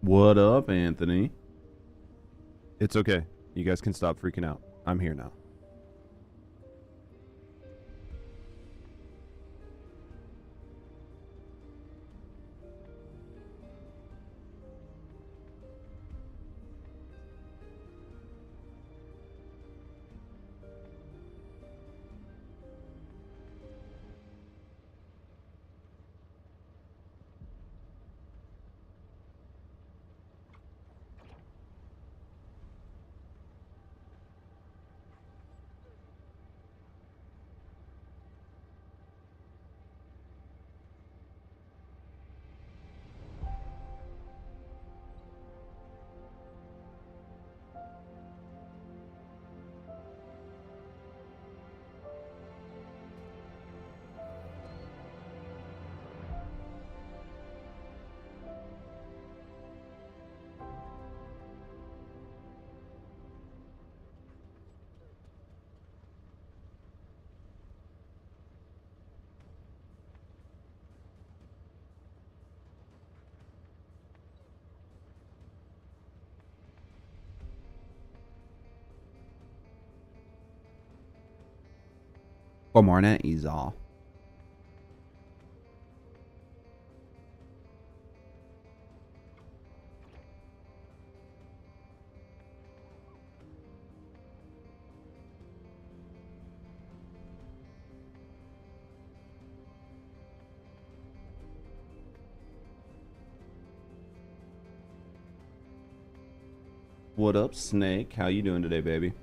What up, Anthony? It's okay. You guys can stop freaking out. I'm here now. Good morning, Izal. What up, Snake? How you doing today, baby?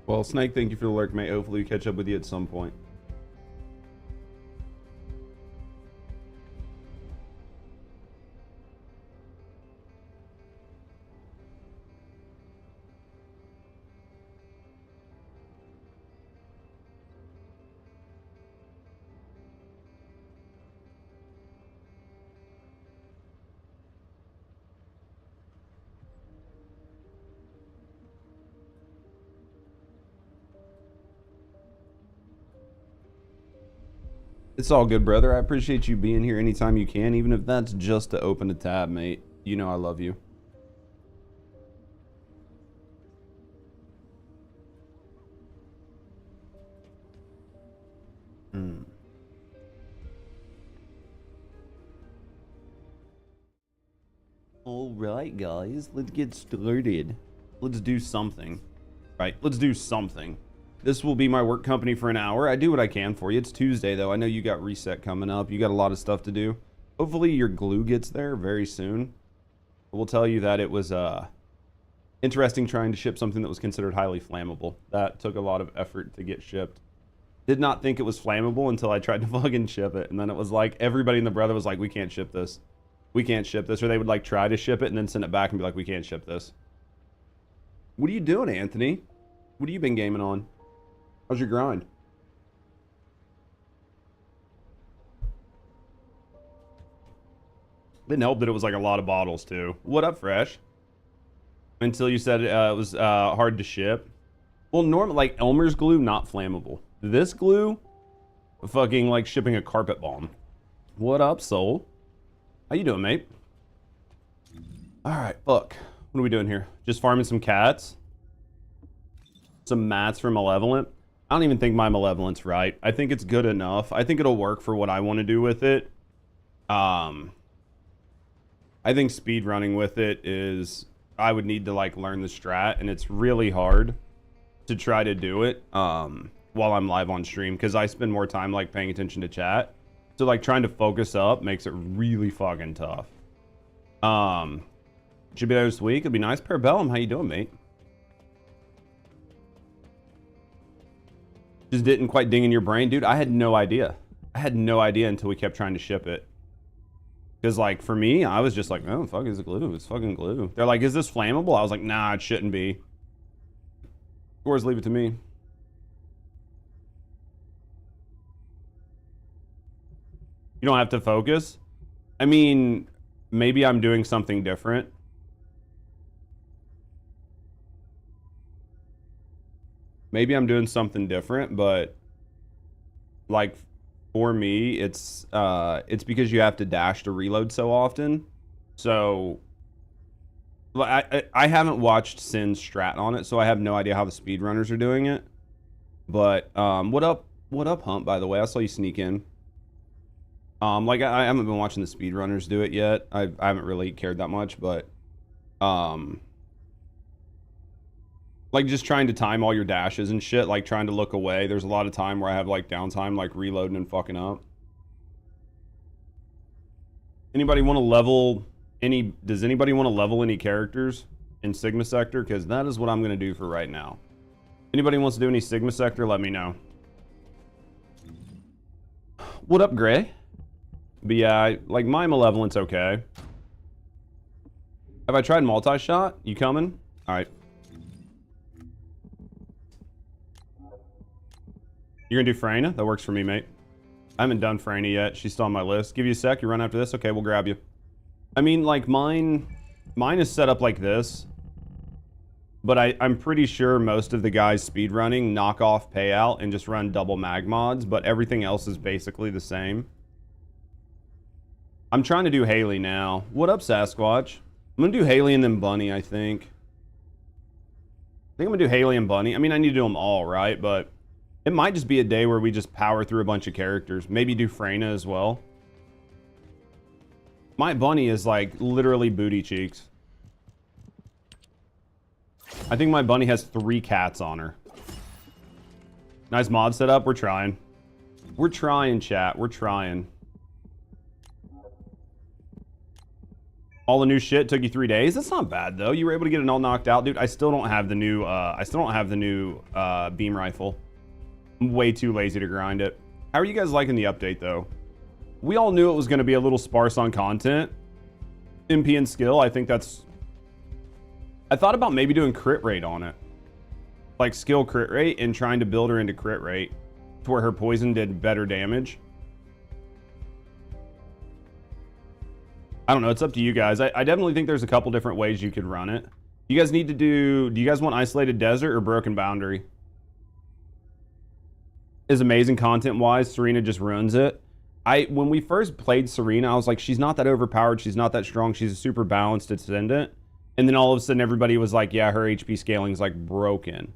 Well, Snake, thank you for the lurk, mate. Hopefully we catch up with you at some point. It's all good, brother. I appreciate you being here anytime you can, even if that's just to open a tab, mate. You know I love you. All right, guys. Let's get started. Let's do something. Right, let's do something. This will be my work company for an hour. I do what I can for you. It's Tuesday, though. I know you got reset coming up. You got a lot of stuff to do. Hopefully your glue gets there very soon. We'll tell you that it was interesting trying to ship something that was considered highly flammable. That took a lot of effort to get shipped. Did not think it was flammable until I tried to fucking ship it. And then it was like, everybody in the brother was like, we can't ship this. We can't ship this. Or they would like try to ship it and then send it back and be like, we can't ship this. What are you doing, Anthony? What have you been gaming on? How's your grind? Didn't help that it was like a lot of bottles too. What up, Fresh? Until you said it was hard to ship. Well, normally, like Elmer's glue, not flammable. This glue, fucking like shipping a carpet bomb. What up, Soul? How you doing, mate? All right, fuck. What are we doing here? Just farming some cats? Some mats for Malevolent? I don't even think my Malevolent's right. I think it's good enough. I think it'll work for what I want to do with it. I think speed running with it is... I would need to like learn the strat, and it's really hard to try to do it while I'm live on stream, because I spend more time like paying attention to chat. So like trying to focus up makes it really fucking tough. Should be there this week. It'd be nice. Parabellum, how you doing, mate? Just didn't quite ding in your brain, dude. I had no idea. I had no idea until we kept trying to ship it. Because, like, for me, I was just like, oh, fuck, it's glue. It's fucking glue. They're like, is this flammable? I was like, nah, it shouldn't be. Of course, leave it to me. You don't have to focus. I mean, maybe I'm doing something different. Maybe I'm doing something different, but like for me, it's because you have to dash to reload so often. So I haven't watched Sin's strat on it, so I have no idea how the speedrunners are doing it. But what up, Hump? By the way, I saw you sneak in. Like I haven't been watching the speedrunners do it yet. I haven't really cared that much, but like just trying to time all your dashes and shit, like trying to look away. There's a lot of time where I have like downtime, like reloading and fucking up. Anybody want to level any? Does anybody want to level any characters in Sigma Sector? Because that is what I'm gonna do for right now. Anybody wants to do any Sigma Sector? Let me know. What up, Gray? But yeah, like my malevolence, okay. Have I tried multi-shot? You coming? All right. You're gonna do Freyna? That works for me, mate. I haven't done Freyna yet. She's still on my list. Give you a sec. You run after this? Okay, we'll grab you. I mean, like mine is set up like this. But I'm pretty sure most of the guys speedrunning knock off payout and just run double mag mods, but everything else is basically the same. I'm trying to do Hailey now. What up, Sasquatch? I'm gonna do Hailey and then Bunny, I think. I think I'm gonna do Hailey and Bunny. I mean, I need to do them all, right? But it might just be a day where we just power through a bunch of characters. Maybe do Freyna as well. My Bunny is like literally booty cheeks. I think my Bunny has 3 cats on her. Nice mod setup. We're trying. We're trying, chat. We're trying. All the new shit took you 3 days. That's not bad though. You were able to get it all knocked out, dude. I still don't have the new. Beam rifle. I'm way too lazy to grind it. How are you guys liking the update though? We all knew it was going to be a little sparse on content. MP and skill. I think that's. I thought about maybe doing crit rate on it, like skill crit rate, and trying to build her into crit rate to where her poison did better damage. I don't know. It's up to you guys. I definitely think there's a couple different ways you could run it. You guys need to do you guys want Isolated Desert or Broken Boundary? Is amazing content-wise. Serena just ruins it. When we first played Serena, I was like, she's not that overpowered. She's not that strong. She's a super balanced Descendant. And then all of a sudden, everybody was like, yeah, her HP scaling is like broken.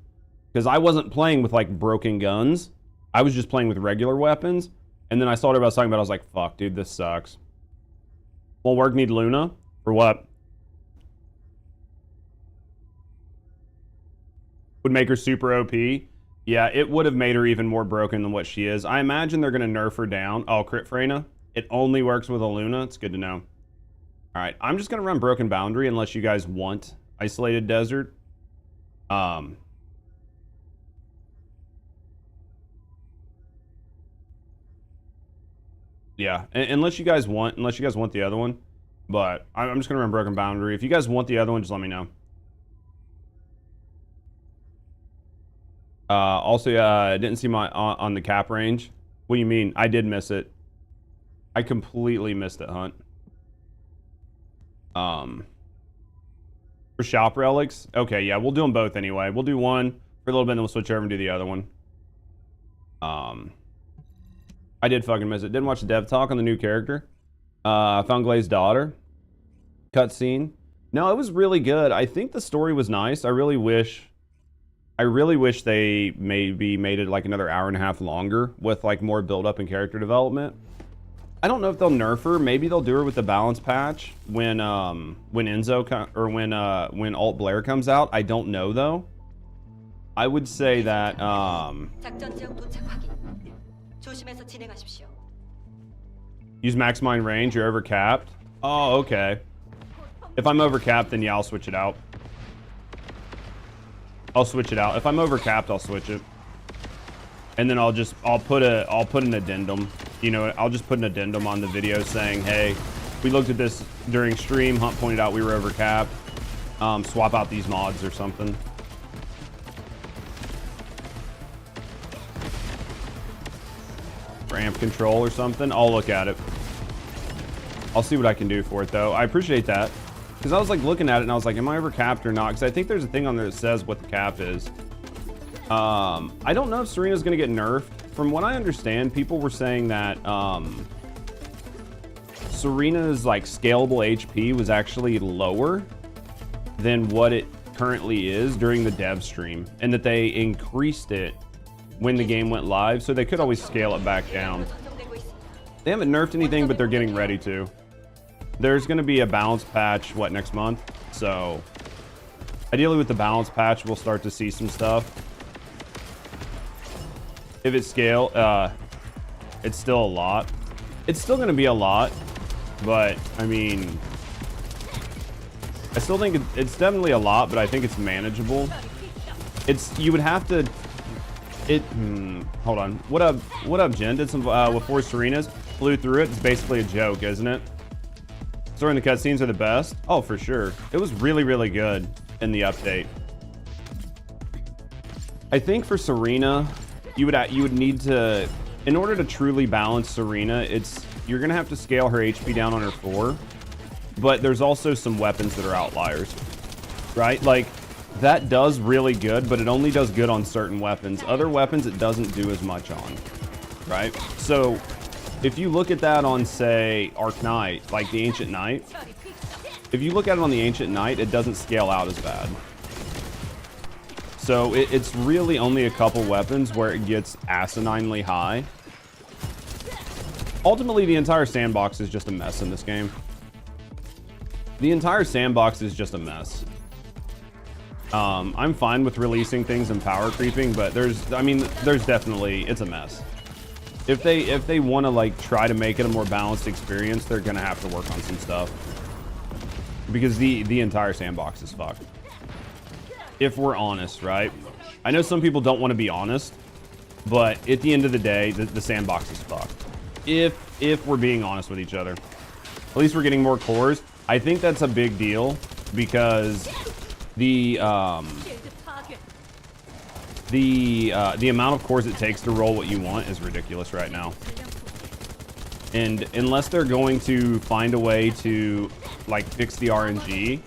Because I wasn't playing with like broken guns. I was just playing with regular weapons. And then I saw what everybody was talking about. I was like, fuck, dude, this sucks. Will work need Luna? For what? Would make her super OP. Yeah, it would have made her even more broken than what she is. I imagine they're going to nerf her down. Oh, crit Freyna? It only works with a Luna? It's good to know. All right, I'm just going to run Broken Boundary unless you guys want Isolated Desert. Yeah, unless you guys want the other one. But I'm just going to run Broken Boundary. If you guys want the other one, just let me know. Also, I didn't see my on the cap range. What do you mean? I did miss it. I completely missed it, Hunt. For shop relics? Okay, yeah, we'll do them both anyway. We'll do one for a little bit, and then we'll switch over and do the other one. I did fucking miss it. Didn't watch the dev talk on the new character. Found Glazed Daughter. Cutscene. No, it was really good. I think the story was nice. I really wish they maybe made it like another hour and a half longer with like more build up and character development. I don't know if they'll nerf her. Maybe they'll do her with the balance patch when Enzo or when Alt Blair comes out. I don't know though. I would say that use max mine range. You're over capped. Oh, okay. If I'm over capped, then yeah, I'll switch it out. I'll switch it out. If I'm over capped, I'll switch it. And then I'll put an addendum, you know, I'll just put an addendum on the video saying, hey, we looked at this during stream, Hunt pointed out we were over capped. Swap out these mods or something. Ramp control or something. I'll look at it. I'll see what I can do for it though. I appreciate that. Because I was like looking at it and I was like, am I over capped or not? Because I think there's a thing on there that says what the cap is. I don't know if Serena's going to get nerfed. From what I understand, people were saying that Serena's like scalable HP was actually lower than what it currently is during the dev stream, and that they increased it when the game went live, so they could always scale it back down. They haven't nerfed anything, but they're getting ready to. There's going to be a balance patch, what, next month? So ideally with the balance patch, we'll start to see some stuff. If it's scale, it's still a lot. It's still going to be a lot, but I mean, I still think it's definitely a lot, but I think it's manageable. You would have to, hold on. What up, Jen? Did some, with 4 Serenas, flew through it. It's basically a joke, isn't it? Story and the cutscenes are the best. Oh, for sure. It was really, really good in the update. I think for Serena, you would need to, in order to truly balance Serena, you're gonna have to scale her HP down on her 4, but there's also some weapons that are outliers, right? Like that does really good, but it only does good on certain weapons. Other weapons it doesn't do as much on, right? So if you look at that on, say, Arc Knight, like the Ancient Knight, if you look at it on the Ancient Knight, it doesn't scale out as bad. So it's really only a couple weapons where it gets asininely high. Ultimately, the entire sandbox is just a mess in this game. The entire sandbox is just a mess. I'm fine with releasing things and power creeping, but there's definitely, it's a mess. If they want to like try to make it a more balanced experience, they're gonna have to work on some stuff. Because the entire sandbox is fucked. If we're honest, right? I know some people don't want to be honest, but at the end of the day, the sandbox is fucked. If we're being honest with each other. At least we're getting more cores. I think that's a big deal because the amount of cores it takes to roll what you want is ridiculous right now. And unless they're going to find a way to like fix the RNG,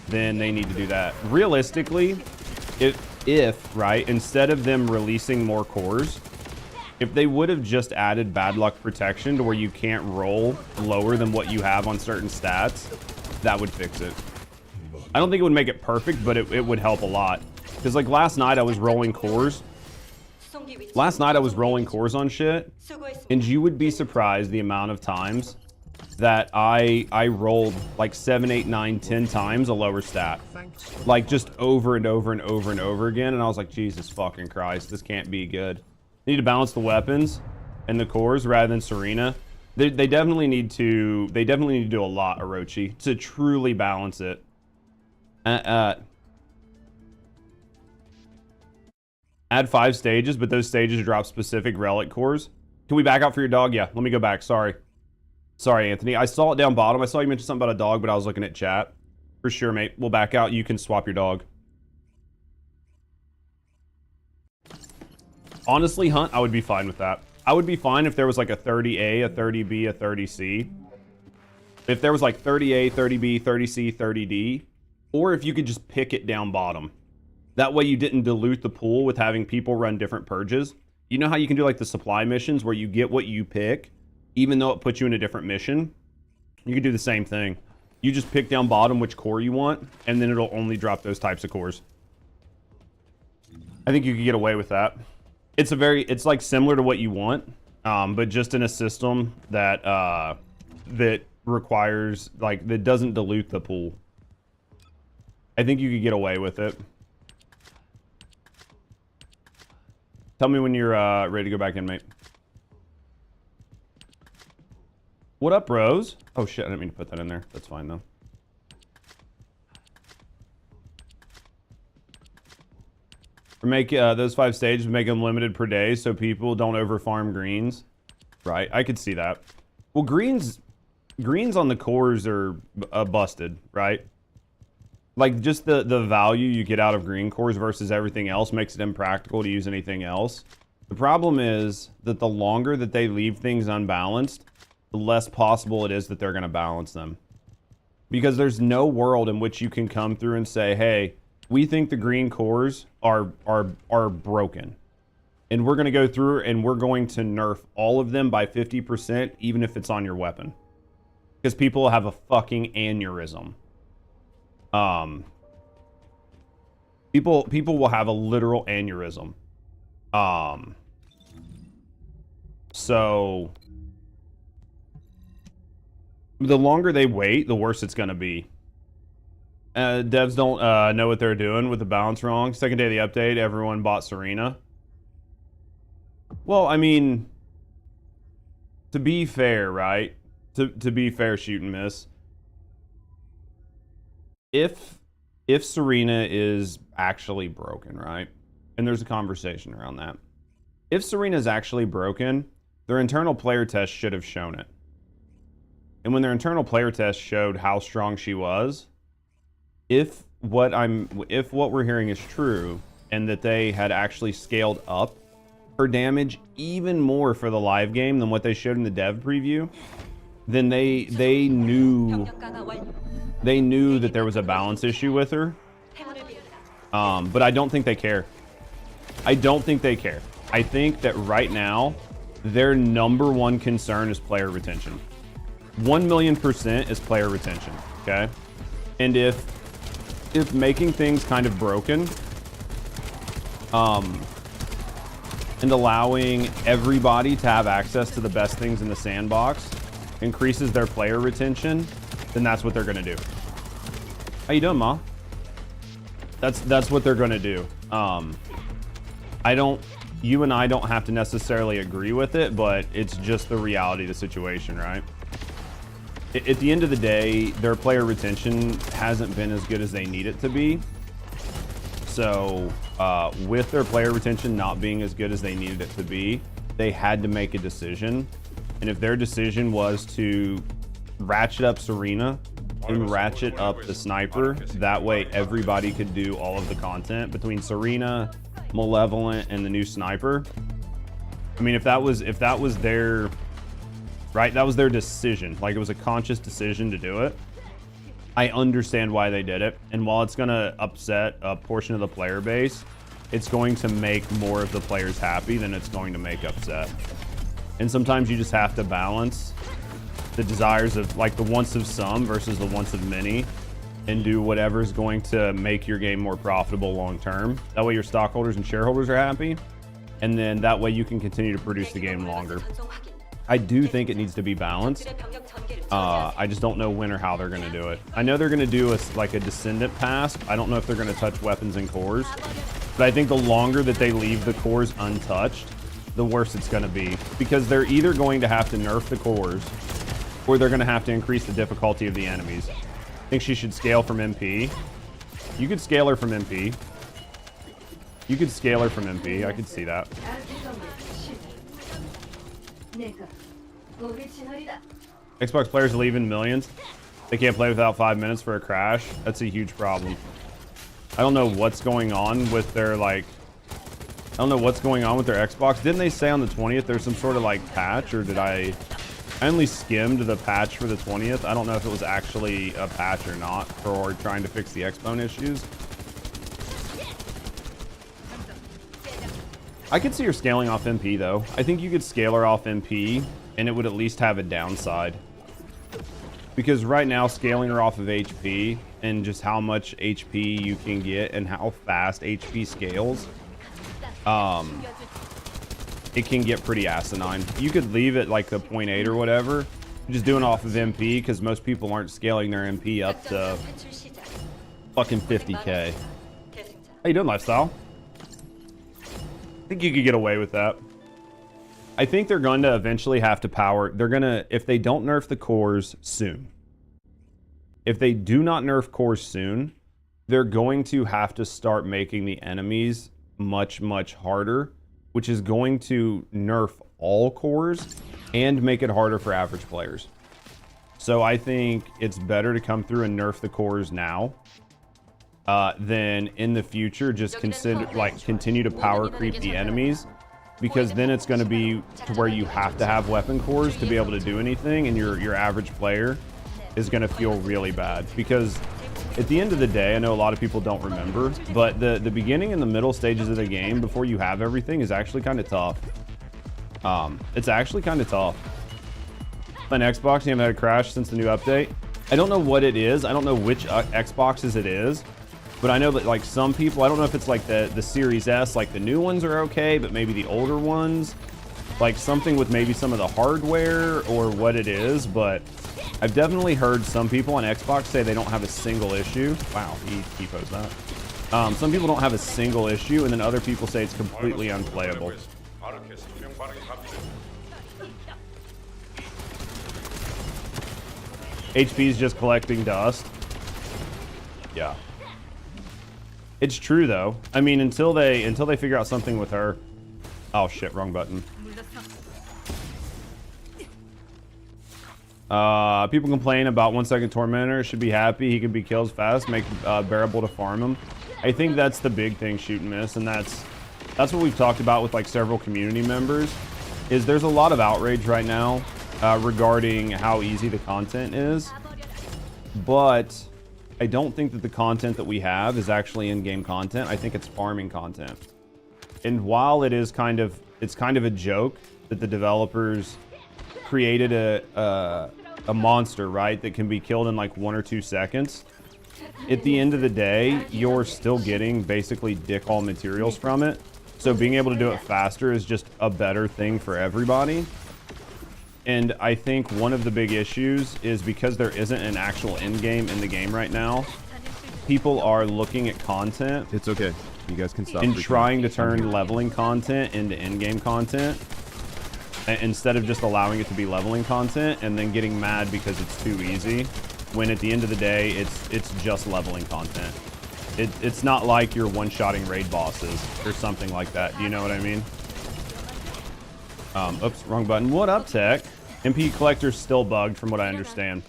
then they need to do that. Realistically, if right, instead of them releasing more cores, if they would have just added bad luck protection to where you can't roll lower than what you have on certain stats, that would fix it. I don't think it would make it perfect, but it would help a lot. Because like last night I was rolling cores. Last night I was rolling cores on shit, and you would be surprised the amount of times that I rolled like 7, 8, 9, 10 times a lower stat. Like just over and over and over and over again. And I was like, Jesus fucking Christ, this can't be good. They need to balance the weapons and the cores rather than Serena. They definitely need to do a lot, Orochi, to truly balance it. Add 5 stages, but those stages drop specific relic cores. Can we back out for your dog? Yeah, let me go back. Sorry, Anthony. I saw it down bottom. I saw you mention something about a dog, but I was looking at chat. For sure, mate. We'll back out. You can swap your dog. Honestly, Hunt, I would be fine with that. I would be fine if there was like a 30A, a 30B, a 30C. If there was like 30A, 30B, 30C, 30D. Or if you could just pick it down bottom. That way you didn't dilute the pool with having people run different purges. You know how you can do like the supply missions where you get what you pick, even though it puts you in a different mission? You can do the same thing. You just pick down bottom which core you want, and then it'll only drop those types of cores. I think you could get away with that. It's like similar to what you want, but just in a system that that requires, like, that doesn't dilute the pool. I think you could get away with it. Tell me when you're ready to go back in, mate. What up, bros? Oh shit, I didn't mean to put that in there. That's fine though. Make those 5 stages, make them limited per day so people don't overfarm greens. Right, I could see that. Well, greens on the cores are busted, right? Like, just the value you get out of green cores versus everything else makes it impractical to use anything else. The problem is that the longer that they leave things unbalanced, the less possible it is that they're going to balance them. Because there's no world in which you can come through and say, hey, we think the green cores are broken. And we're going to go through and we're going to nerf all of them by 50%, even if it's on your weapon. Because people have a fucking aneurysm. People will have a literal aneurysm. So the longer they wait, the worse it's going to be. Devs don't know what they're doing with the balance wrong. Second day of the update, everyone bought Serena. Well, I mean, to be fair, right? To be fair, shoot and miss. If Serena is actually broken, right? And there's a conversation around that. If Serena is actually broken, their internal player test should have shown it. And when their internal player test showed how strong she was, if what we're hearing is true, and that they had actually scaled up her damage even more for the live game than what they showed in the dev preview, then they knew that there was a balance issue with her. But I don't think they care. I don't think they care. I think that right now, their number one concern is player retention. 1,000,000% is player retention, okay? And if making things kind of broken, and allowing everybody to have access to the best things in the sandbox increases their player retention, then that's what they're gonna do. How you doing, Ma? That's what they're gonna do. You and I don't have to necessarily agree with it, but it's just the reality of the situation, right? At the end of the day, their player retention hasn't been as good as they need it to be. So with their player retention not being as good as they needed it to be, they had to make a decision. And if their decision was to ratchet up Serena and ratchet up the sniper, that way everybody could do all of the content between Serena, Malevolent, and the new sniper. I mean, if that was their right, that was their decision. Like, it was a conscious decision to do it. I understand why they did it, and while it's going to upset a portion of the player base, it's going to make more of the players happy than it's going to make upset. And sometimes you just have to balance the desires of, like, the wants of some versus the wants of many, and do whatever's going to make your game more profitable long term. That way your stockholders and shareholders are happy, and then that way you can continue to produce the game longer. I do think it needs to be balanced. I just don't know when or how they're going to do it. I know they're going to do like a Descendant pass. I don't know if they're going to touch weapons and cores. But I think the longer that they leave the cores untouched, the worse it's going to be. Because they're either going to have to nerf the cores, or they're going to have to increase the difficulty of the enemies. I think she should scale from MP. You could scale her from MP. You could scale her from MP. I could see that. Xbox players leaving millions. They can't play without 5 minutes for a crash. That's a huge problem. I don't know what's going on with their, I don't know what's going on with their Xbox. Didn't they say on the 20th there's some sort of patch, or did I only skimmed the patch for the 20th? I don't know if it was actually a patch or not for trying to fix the Xbone issues. I could see her scaling off MP though. I think you could scale her off MP and it would at least have a downside. Because right now scaling her off of HP and just how much HP you can get and how fast HP scales, it can get pretty asinine. You could leave it like the 0.8 or whatever, just doing off of MP, because most people aren't scaling their MP up to fucking 50k. How you doing, Lifestyle? I think you could get away with that. I think they're going to eventually have to power. They're going to, if they don't nerf the cores soon. If they do not nerf cores soon, they're going to have to start making the enemies much, much harder, which is going to nerf all cores and make it harder for average players. So I think it's better to come through and nerf the cores now than in the future just continue to power creep the enemies, because then it's going to be to where you have to have weapon cores to be able to do anything, and your average player is going to feel really bad. Because at the end of the day, I know a lot of people don't remember, but the beginning and the middle stages of the game before you have everything is actually kind of tough. It's actually kind of tough. On Xbox, you haven't had a crash since the new update. I don't know what it is. I don't know which Xboxes it is, but I know that like some people, I don't know if it's like the Series S, like the new ones are okay, but maybe the older ones, like something with maybe some of the hardware or what it is. But I've definitely heard some people on Xbox say they don't have a single issue. Wow, he posed that. Some people don't have a single issue, and then other people say it's completely unplayable. HP's just collecting dust. Yeah. It's true though. I mean, until they figure out something with her. Oh shit, wrong button. People complain about 1 second tormentor. Should be happy he can be killed fast, make bearable to farm him. I think that's the big thing, shoot and miss, and that's what we've talked about with like several community members. Is there's a lot of outrage right now regarding how easy the content is, but I don't think that the content that we have is actually in-game content. I think it's farming content. And while it's kind of a joke that the developers created a monster, right, that can be killed in like 1 or 2 seconds, at the end of the day, you're still getting basically dick all materials from it. So being able to do it faster is just a better thing for everybody. And I think one of the big issues is because there isn't an actual end game in the game right now, people are looking at content. It's okay. You guys can stop. And trying to turn leveling content into in-game content instead of just allowing it to be leveling content, and then getting mad because it's too easy. When at the end of the day, it's just leveling content. It's not like you're one-shotting raid bosses or something like that. You know what I mean? Oops, wrong button. What up, Tech? MP Collector's still bugged from what I understand.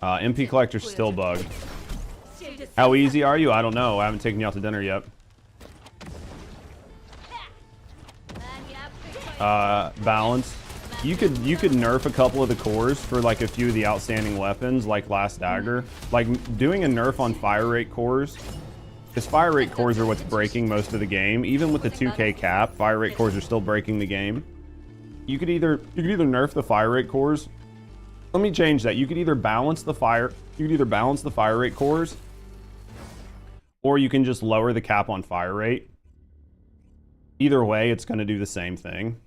MP Collector's still bugged. How easy are you? I don't know. I haven't taken you out to dinner yet. Balance. You could nerf a couple of the cores for like a few of the outstanding weapons, like Last Dagger. Like doing a nerf on fire rate cores, because fire rate cores are what's breaking most of the game. Even with the 2K cap, fire rate cores are still breaking the game. You could either nerf the fire rate cores. Let me change that. You could either balance the fire rate cores, or you can just lower the cap on fire rate. Either way, it's going to do the same thing.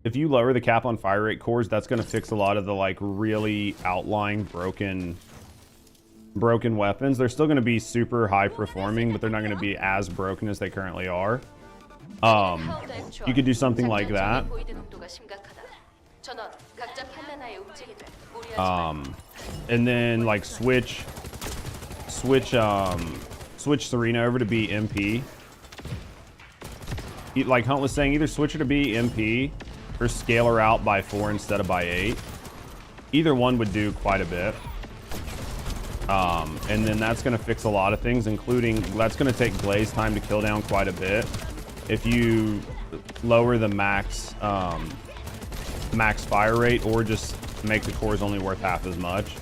If you lower the cap on fire rate cores, that's going to fix a lot of the like really outlying broken weapons. They're still going to be super high performing, but they're not going to be as broken as they currently are. You could do something like that. And then like switch Serena over to be MP. Like Hunt was saying, either switch her to be MP or scale her out by 4 instead of by 8. Either one would do quite a bit. And then that's going to fix a lot of things, including that's going to take Glaze time to kill down quite a bit. If you lower the max fire rate, or just make the cores only worth half as much.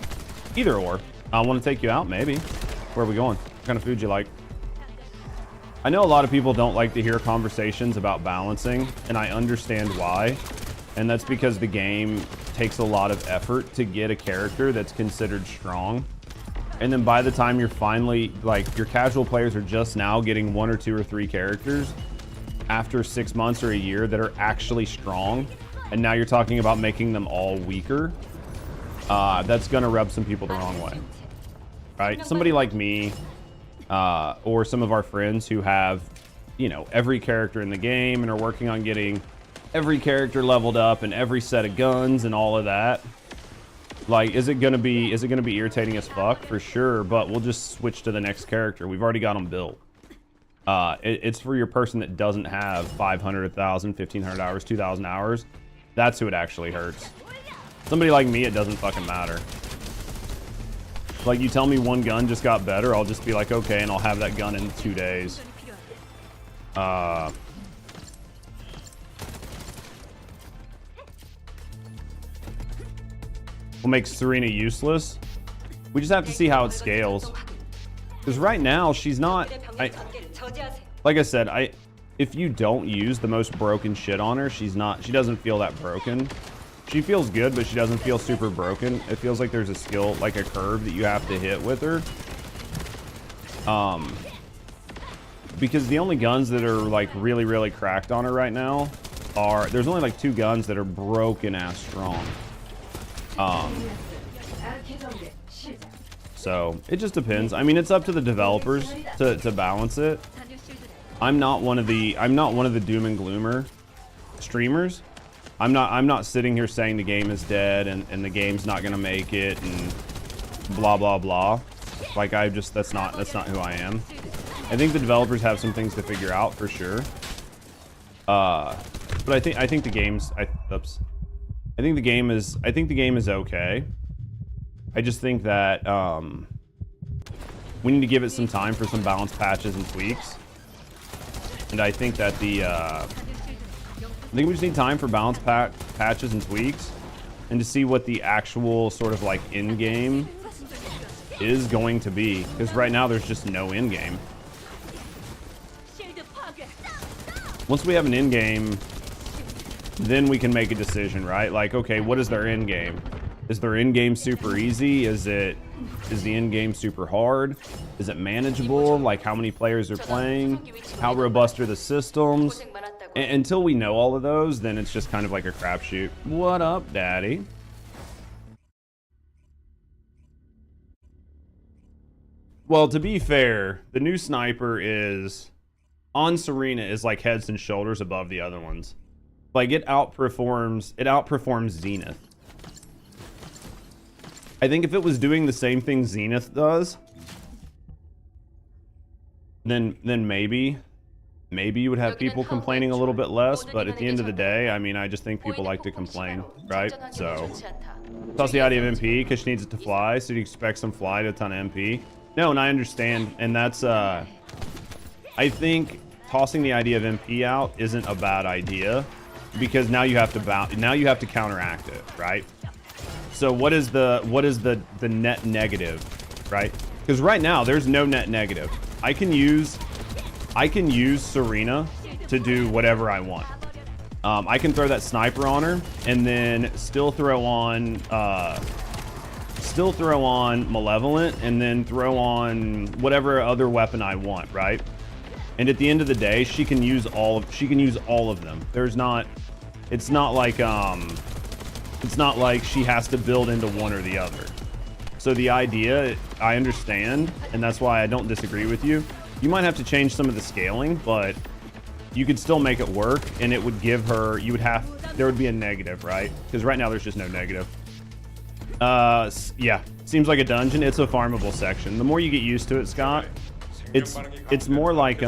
Either or. I want to take you out, maybe. Where are we going? What kind of food you like? I know a lot of people don't like to hear conversations about balancing, and I understand why. And that's because the game takes a lot of effort to get a character that's considered strong. And then by the time you're finally, like, your casual players are just now getting 1 or 2 or 3 characters after 6 months or a year that are actually strong. And now you're talking about making them all weaker. That's going to rub some people the wrong way. Right? Somebody like me, or some of our friends who have, you know, every character in the game and are working on getting every character leveled up and every set of guns and all of that. Like, is it gonna be irritating as fuck? For sure, but we'll just switch to the next character. We've already got them built. It's for your person that doesn't have 500, 1,000, 1,500 hours, 2,000 hours. That's who it actually hurts. Somebody like me, it doesn't fucking matter. Like, you tell me one gun just got better, I'll just be like, okay, and I'll have that gun in 2 days. We'll make Serena useless. We just have to see how it scales. Because right now, she's not... like I said, if you don't use the most broken shit on her, she doesn't feel that broken. She feels good, but she doesn't feel super broken. It feels like there's a skill, like a curve that you have to hit with her. Because the only guns that are like really, really cracked on her right now are, there's only like 2 guns that are broken ass strong. So it just depends. I mean, it's up to the developers to balance it. I'm not one of the doom and gloomer streamers. I'm not sitting here saying the game is dead and the game's not gonna make it and blah blah blah. Like, that's not who I am. I think the developers have some things to figure out for sure. But I think the game is okay. I just think that we need to give it some time for some balance patches and tweaks. And I think that I think we just need time for balance patches and tweaks, and to see what the actual sort of like end game is going to be. Because right now there's just no end game. Once we have an end game, then we can make a decision, right? Like, okay, what is their end game? Is their end game super easy? Is the end game super hard? Is it manageable? Like, how many players are playing? How robust are the systems? Until we know all of those, then it's just kind of like a crapshoot. What up, daddy? Well, to be fair, the new sniper is on Serena is like heads and shoulders above the other ones. Like, it outperforms Zenith. I think if it was doing the same thing Zenith does, then maybe you would have people complaining a little bit less. But at the end of the day, I mean, I just think people like to complain, right? So toss the idea of MP because she needs it to fly, so you expect some fly to a ton of MP. No, and I understand, and that's I think tossing the idea of MP out isn't a bad idea, because now you have to counteract it, right? So what is the net negative, right? Because right now there's no net negative. I can use Serena to do whatever I want. I can throw that sniper on her and then still throw on Malevolent and then throw on whatever other weapon I want, right? And at the end of the day, she can use all of them. It's not like she has to build into one or the other. So the idea, I understand, and that's why I don't disagree with you. You might have to change some of the scaling, but you could still make it work, and it would give her, there would be a negative, right? Because right now there's just no negative. Yeah, seems like a dungeon. It's a farmable section. The more you get used to it, Scott, it's more like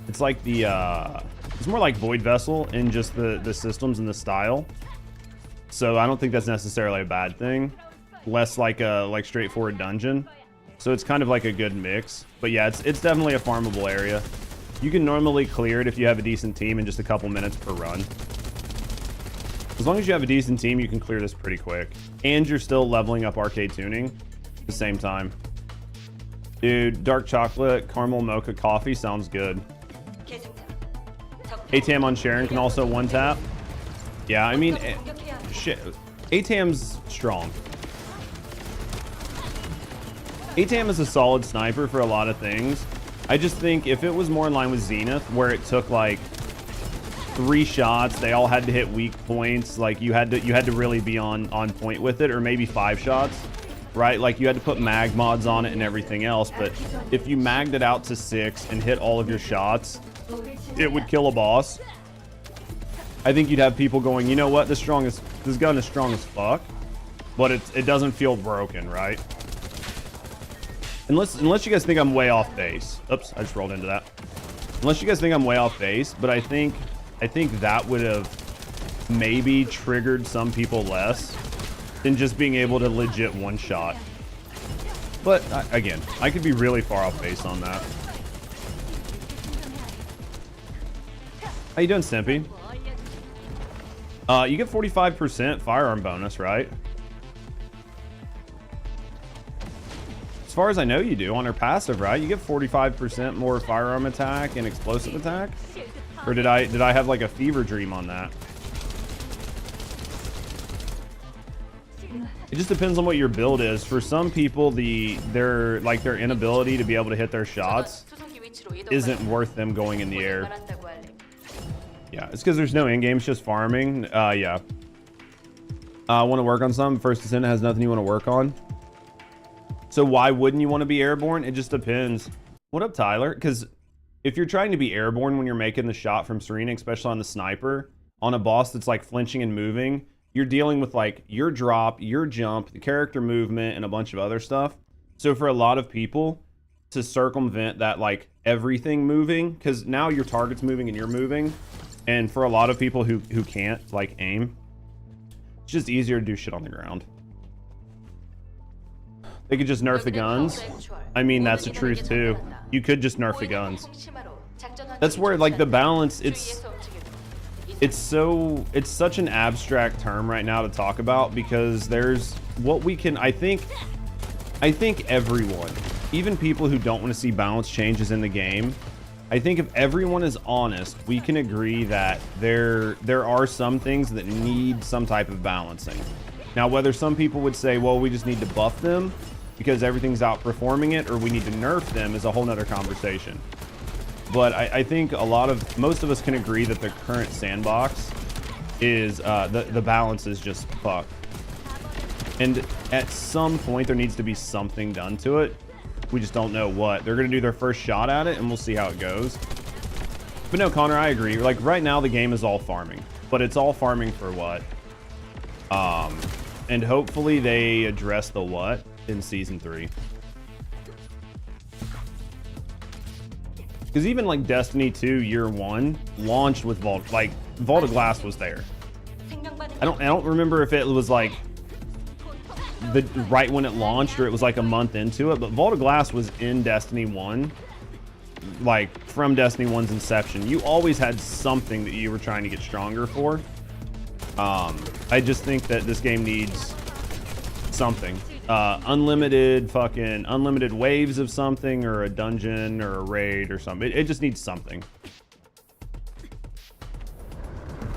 it's more like Void Vessel in just the systems and the style. So I don't think that's necessarily a bad thing. Less like a straightforward dungeon. So it's kind of like a good mix. But yeah, it's definitely a farmable area. You can normally clear it if you have a decent team in just a couple minutes per run. As long as you have a decent team, you can clear this pretty quick. And you're still leveling up arcade tuning at the same time. Dude, dark chocolate, caramel mocha coffee sounds good. ATM on Sharon can also one tap. Yeah, I mean, shit. ATM's strong. ATM is a solid sniper for a lot of things. I just think if it was more in line with Zenith, where it took like 3 shots, they all had to hit weak points, like you had to really be on point with it, or maybe 5 shots, right? Like you had to put mag mods on it and everything else. But if you magged it out to 6 and hit all of your shots, it would kill a boss. I think you'd have people going, you know what, this gun is strong as fuck, but it doesn't feel broken, right? Unless you guys think I'm way off base. Oops, I just rolled into that. Unless you guys think I'm way off base, but I think that would have maybe triggered some people less than just being able to legit one shot. But again, I could be really far off base on that. How you doing, Stimpy? You get 45% firearm bonus, right? As far as I know, you do on her passive, right? You get 45% more firearm attack and explosive attack. Or did I have like a fever dream on that? It just depends on what your build is. For some people, their inability to be able to hit their shots isn't worth them going in the air. Yeah, it's because there's no in-game, it's just farming. Yeah. I want to work on something. First Descendant has nothing you want to work on. So why wouldn't you want to be airborne? It just depends. What up, Tyler? Because if you're trying to be airborne when you're making the shot from Serena, especially on the sniper, on a boss that's like flinching and moving, you're dealing with like your drop, your jump, the character movement, and a bunch of other stuff. So for a lot of people, to circumvent that like everything moving, because now your target's moving and you're moving, and for a lot of people who can't like aim, it's just easier to do shit on the ground. They could just nerf the guns. I mean, that's the truth too. You could just nerf the guns. That's where like the balance, it's such an abstract term right now to talk about, because there's what we can, I think everyone, even people who don't want to see balance changes in the game, I think if everyone is honest, we can agree that there are some things that need some type of balancing. Now, whether some people would say, well, we just need to buff them because everything's outperforming it, or we need to nerf them, is a whole nother conversation. But I think most of us can agree that the current sandbox is, the balance is just fucked. And at some point there needs to be something done to it. We just don't know what. They're gonna do their first shot at it and we'll see how it goes. But no, Connor, I agree. Like right now the game is all farming, but it's all farming for what? And hopefully they address the what in season 3. Because even like Destiny 2 year 1 launched with Vault of Glass was there. I don't remember if it was like right when it launched or it was like a month into it, but Vault of Glass was in Destiny 1, like from Destiny 1's inception. You always had something that you were trying to get stronger for. I just think that this game needs something. Unlimited waves of something, or a dungeon or a raid or something. It just needs something.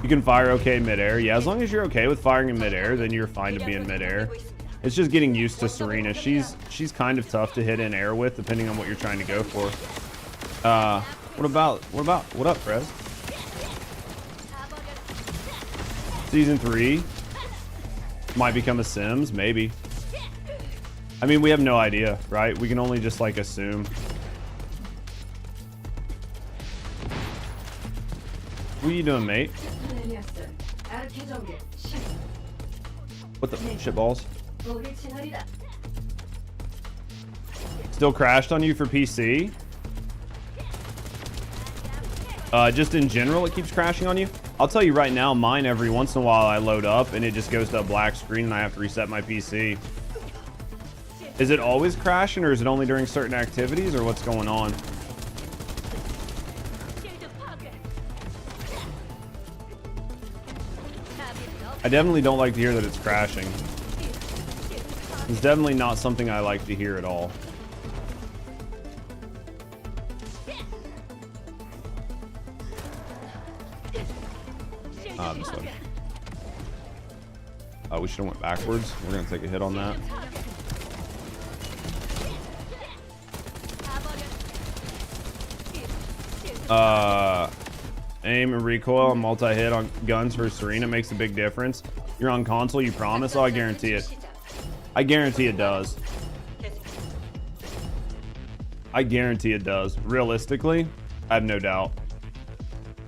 You can fire okay midair. Yeah, as long as you're okay with firing in midair, then you're fine to be in midair. It's just getting used to Serena. She's kind of tough to hit in air with, depending on what you're trying to go for. What up, Fred? Season 3 might become a Sims, maybe. I mean, we have no idea, right? We can only just like assume. What are you doing, mate? What the shit balls? Still crashed on you for PC? Just in general, it keeps crashing on you? I'll tell you right now, mine every once in a while I load up and it just goes to a black screen and I have to reset my PC. Is it always crashing, or is it only during certain activities, or what's going on? I definitely don't like to hear that it's crashing. It's definitely not something I like to hear at all. This one. We should have went backwards. We're gonna take a hit on that. Aim and recoil and multi-hit on guns for Serena makes a big difference. You're on console, you promise? Oh, I guarantee it. I guarantee it does. I guarantee it does. Realistically, I have no doubt.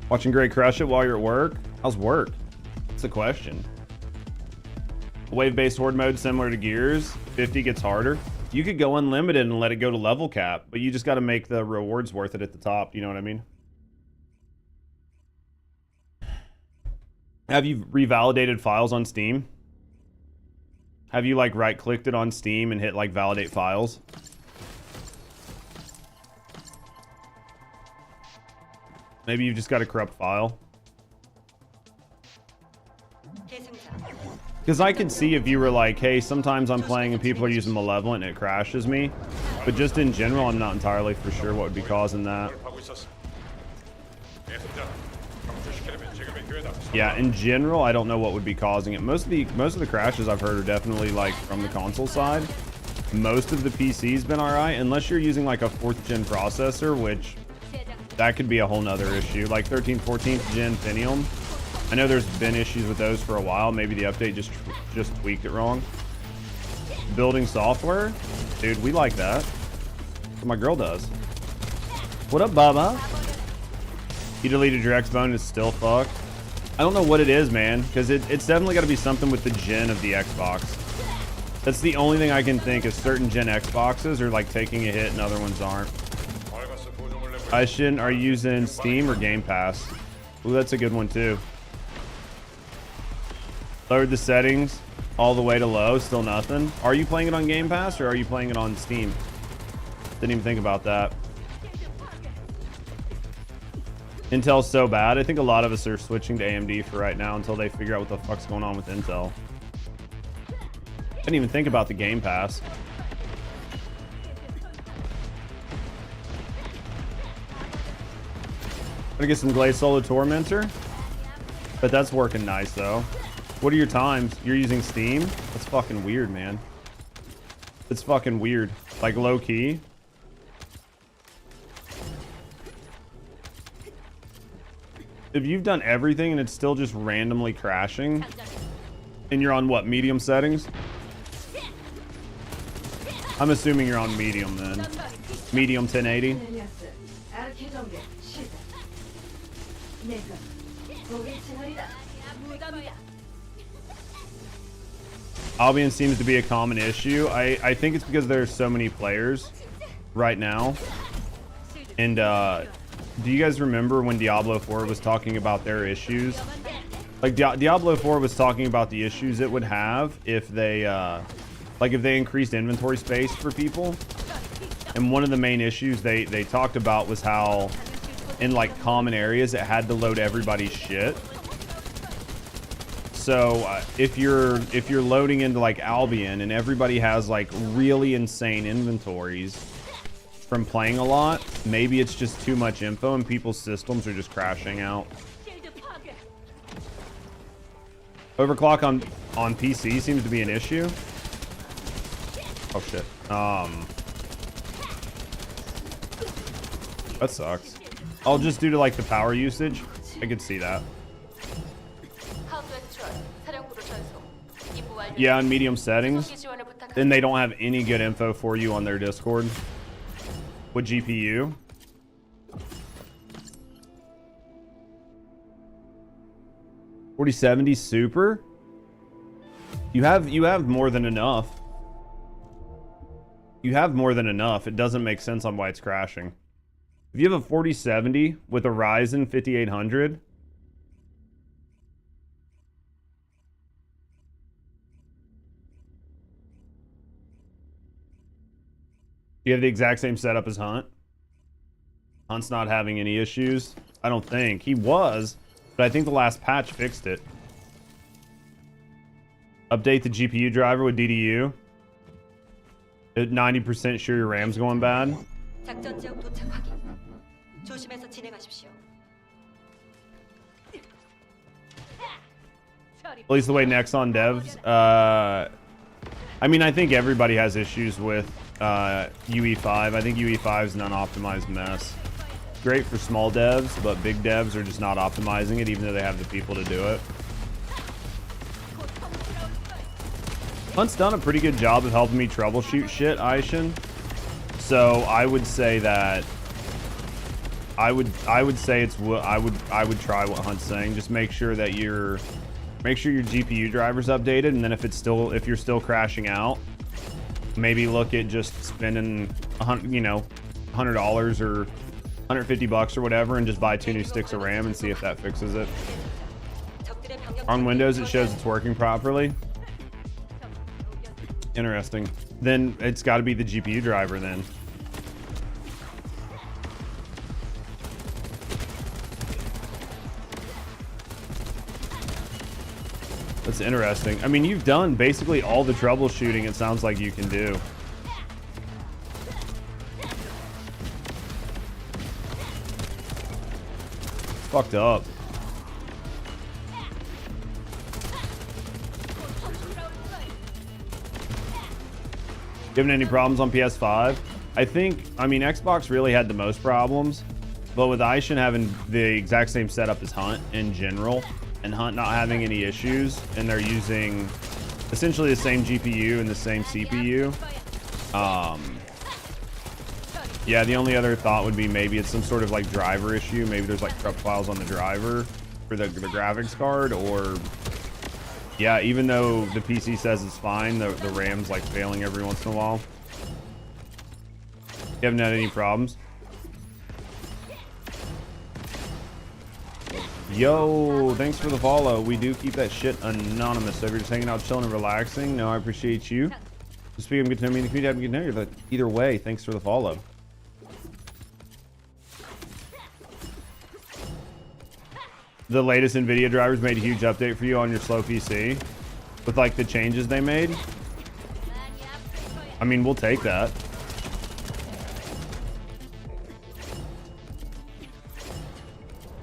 Watching Gray crush it while you're at work? How's work? That's the question. Wave-based horde mode similar to Gears. 50 gets harder. You could go unlimited and let it go to level cap, but you just got to make the rewards worth it at the top. You know what I mean? Have you revalidated files on Steam? Have you like right-clicked it on Steam and hit like validate files? Maybe you've just got a corrupt file. Because I could see if you were like, hey, sometimes I'm playing and people are using Malevolent and it crashes me. But just in general, I'm not entirely for sure what would be causing that. Yeah, in general, I don't know what would be causing it. Most of the crashes I've heard are definitely like from the console side. Most of the PC's been alright, unless you're using like a 4th gen processor, which that could be a whole nother issue. Like 13th, 14th gen Pentium. I know there's been issues with those for a while. Maybe the update just tweaked it wrong. Building software, dude, we like that. That's what my girl does. What up, Baba? You deleted your Xbone, it's still fucked. I don't know what it is, man, because it's definitely got to be something with the gen of the Xbox. That's the only thing I can think is certain gen Xboxes are like taking a hit and other ones aren't. Are you using Steam or Game Pass? Ooh, that's a good one too. Lowered the settings all the way to low, still nothing. Are you playing it on Game Pass or are you playing it on Steam? Didn't even think about that. Intel's so bad. I think a lot of us are switching to AMD for right now until they figure out what the fuck's going on with Intel. Didn't even think about the Game Pass. Gonna get some Glaze Solo Tormentor. But that's working nice though. What are your times? You're using Steam? That's fucking weird, man. It's fucking weird. Like low key. If you've done everything and it's still just randomly crashing, and you're on what, medium settings? I'm assuming you're on medium then. Medium 1080. Albion seems to be a common issue. I think it's because there's so many players right now. And do you guys remember when Diablo 4 was talking about their issues? Like Diablo 4 was talking about the issues it would have if they like if they increased inventory space for people. And one of the main issues they talked about was how in like common areas it had to load everybody's shit. So if you're loading into like Albion and everybody has like really insane inventories from playing a lot, maybe it's just too much info and people's systems are just crashing out. Overclock on PC seems to be an issue. Oh shit. That sucks. I'll just due to like the power usage. I could see that. Yeah, on medium settings. Then they don't have any good info for you on their Discord. What GPU? $4070 Super? You have more than enough. You have more than enough. It doesn't make sense on why it's crashing. If you have a 4070 with a Ryzen 5800, you have the exact same setup as Hunt. Hunt's not having any issues. I don't think. He was, but I think the last patch fixed it. Update the GPU driver with DDU. At 90% sure your RAM's going bad. At least the way Nexon devs. I mean, I think everybody has issues with UE5. I think UE5 is an unoptimized mess. Great for small devs, but big devs are just not optimizing it, even though they have the people to do it. Hunt's done a pretty good job of helping me troubleshoot shit, Aishin. So I would say that I would say it's what I would try what Hunt's saying. Just make sure that your GPU driver's updated, and then if you're still crashing out, maybe look at just spending $100 or $150 or whatever, and just buy 2 new sticks of RAM and see if that fixes it. On Windows, it shows it's working properly. Interesting. Then it's got to be the GPU driver then. That's interesting. I mean, you've done basically all the troubleshooting it sounds like you can do. It's fucked up. Given any problems on PS5? I mean, Xbox really had the most problems, but with Aishin having the exact same setup as Hunt in general, and Hunt not having any issues, and they're using essentially the same GPU and the same CPU. Yeah, the only other thought would be maybe it's some sort of like driver issue. Maybe there's like corrupt files on the driver for the graphics card, or yeah, even though the PC says it's fine, the RAM's like failing every once in a while. You haven't had any problems? Yo, thanks for the follow. We do keep that shit anonymous. So if you're just hanging out, chilling, and relaxing, no, I appreciate you. Just speaking, get to know me in the community, have a good know you. But either way, thanks for the follow. The latest NVIDIA drivers made a huge update for you on your slow PC with like the changes they made. I mean, we'll take that.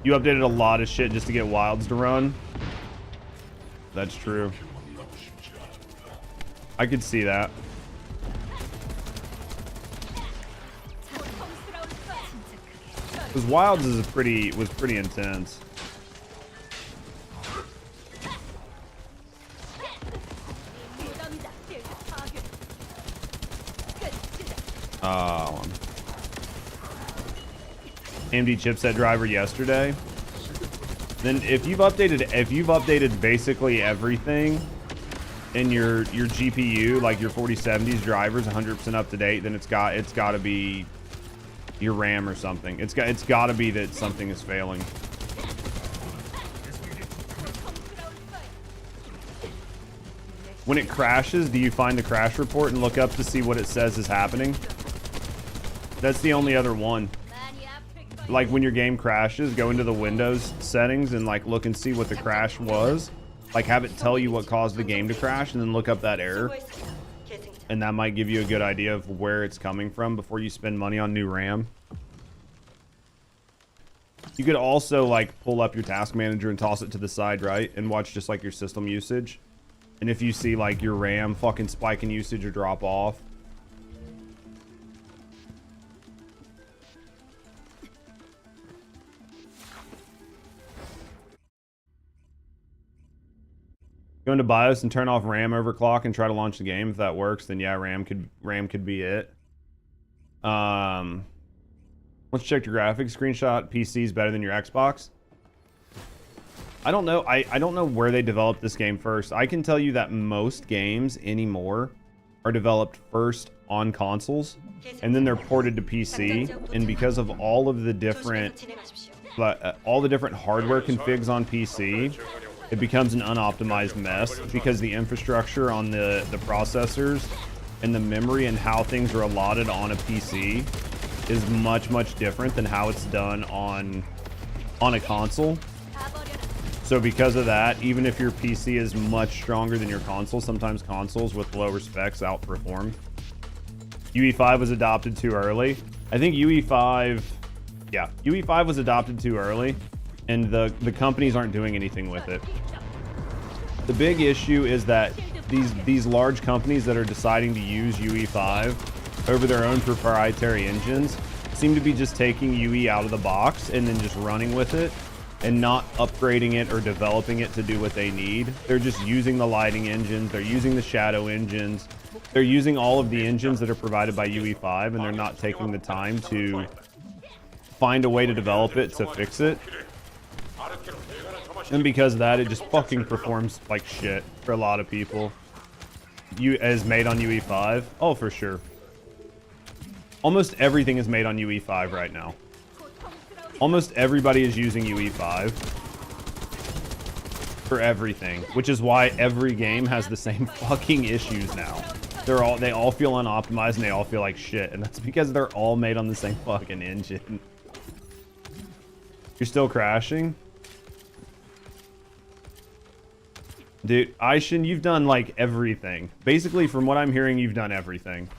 You updated a lot of shit just to get Wilds to run. That's true. I could see that. Because Wilds was pretty intense. AMD chipset driver yesterday. Then if you've updated basically everything in your GPU, like your 4070's drivers 100% up to date, then it's got to be your RAM or something. It's got to be that something is failing. When it crashes, do you find the crash report and look up to see what it says is happening? That's the only other one. Like when your game crashes, go into the Windows settings and like look and see what the crash was. Like have it tell you what caused the game to crash, and then look up that error. And that might give you a good idea of where it's coming from before you spend money on new RAM. You could also like pull up your task manager and toss it to the side, right? And watch just like your system usage. And if you see like your RAM fucking spike in usage or drop off. Go into BIOS and turn off RAM overclock and try to launch the game. If that works, then yeah, RAM could be it. Let's check your graphics. Screenshot PC is better than your Xbox. I don't know. I don't know where they developed this game first. I can tell you that most games anymore are developed first on consoles, and then they're ported to PC. And because of all of the different hardware configs on PC, it becomes an unoptimized mess because the infrastructure on the processors and the memory and how things are allotted on a PC is much different than how it's done on a console. So because of that, even if your PC is much stronger than your console, sometimes consoles with lower specs outperform. UE5 was adopted too early. I think UE5 was adopted too early, and the companies aren't doing anything with it. The big issue is that these large companies that are deciding to use UE5 over their own proprietary engines seem to be just taking UE out of the box and then just running with it and not upgrading it or developing it to do what they need. They're just using the lighting engines, they're using the shadow engines, they're using all of the engines that are provided by UE5, and they're not taking the time to find a way to develop it to fix it. And because of that, it just fucking performs like shit for a lot of people. As made on UE5? Oh, for sure. Almost everything is made on UE5 right now. Almost everybody is using UE5 for everything, which is why every game has the same fucking issues now. They all feel unoptimized and they all feel like shit, and that's because they're all made on the same fucking engine. You're still crashing? Dude, Aishin, you've done like everything. Basically, from what I'm hearing, you've done everything.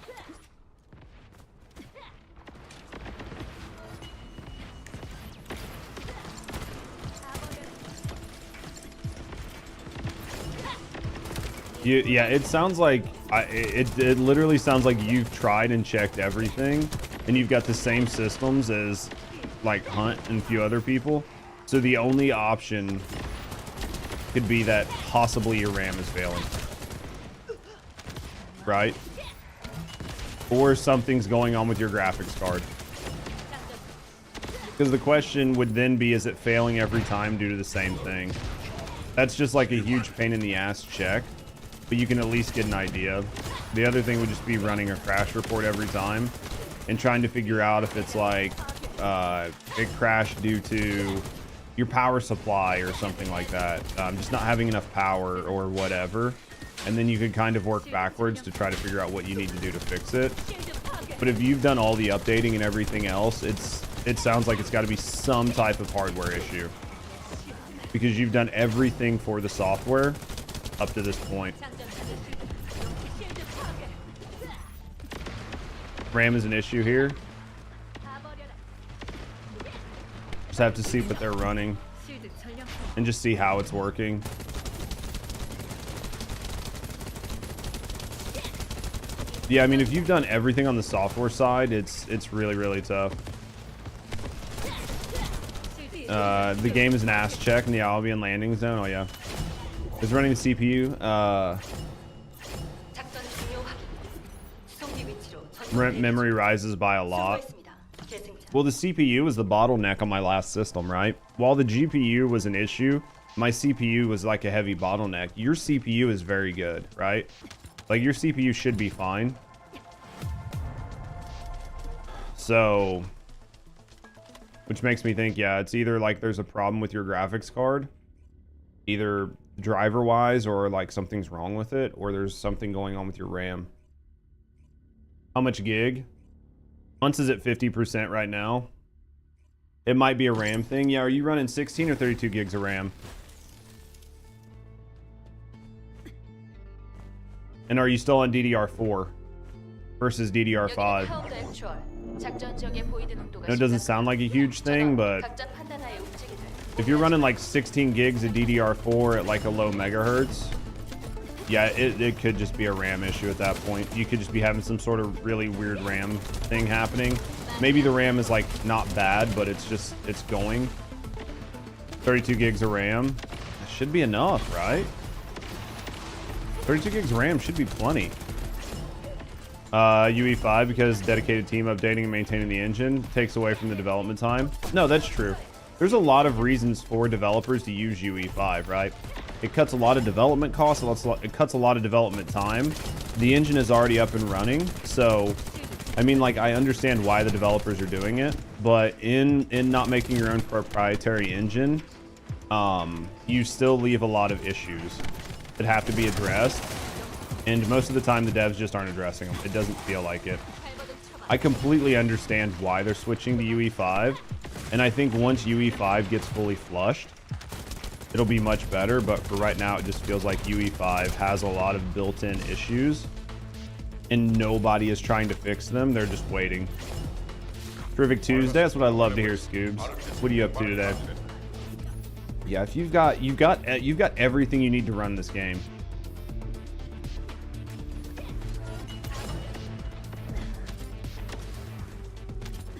Yeah, it sounds like it literally sounds like you've tried and checked everything, and you've got the same systems as like Hunt and a few other people. So the only option could be that possibly your RAM is failing, right? Or something's going on with your graphics card. Because the question would then be, is it failing every time due to the same thing? That's just like a huge pain in the ass check, but you can at least get an idea. The other thing would just be running a crash report every time and trying to figure out if it's like it crashed due to your power supply or something like that, just not having enough power or whatever, and then you could kind of work backwards to try to figure out what you need to do to fix it. But if you've done all the updating and everything else, it sounds like it's got to be some type of hardware issue, because you've done everything for the software up to this point. RAM is an issue here. Just have to see what they're running and just see how it's working. Yeah, I mean, if you've done everything on the software side, it's really, really tough. The game is an ass check in the Albion landing zone. Oh yeah, it's running the CPU. Memory rises by a lot. Well, the CPU was the bottleneck on my last system, right? While the GPU was an issue, my CPU was like a heavy bottleneck. Your CPU is very good, right? Like, your CPU should be fine. So, which makes me think, yeah, it's either like there's a problem with your graphics card, either driver-wise, or like something's wrong with it, or there's something going on with your RAM. How much gig? Once is at 50% right now. It might be a RAM thing. Yeah, are you running 16 or 32 gigs of RAM? And are you still on DDR4 versus DDR5? No, it doesn't sound like a huge thing, but if you're running like 16 gigs of DDR4 at like a low megahertz, yeah, it could just be a RAM issue at that point. You could just be having some sort of really weird RAM thing happening. Maybe the RAM is like not bad, but it's going. 32 gigs of RAM. That should be enough, right? 32 gigs of RAM should be plenty. UE5, because dedicated team updating and maintaining the engine takes away from the development time. No, that's true. There's a lot of reasons for developers to use UE5, right? It cuts a lot of development costs, it cuts a lot of development time. The engine is already up and running, so I mean, like, I understand why the developers are doing it, but in not making your own proprietary engine, you still leave a lot of issues that have to be addressed, and most of the time the devs just aren't addressing them. It doesn't feel like it. I completely understand why they're switching to UE5, and I think once UE5 gets fully flushed, it'll be much better, but for right now, it just feels like UE5 has a lot of built-in issues, and nobody is trying to fix them. They're just waiting. Terrific Tuesday. That's what I love to hear, Scoobs. What are you up to today? Yeah, if you've got everything you need to run this game.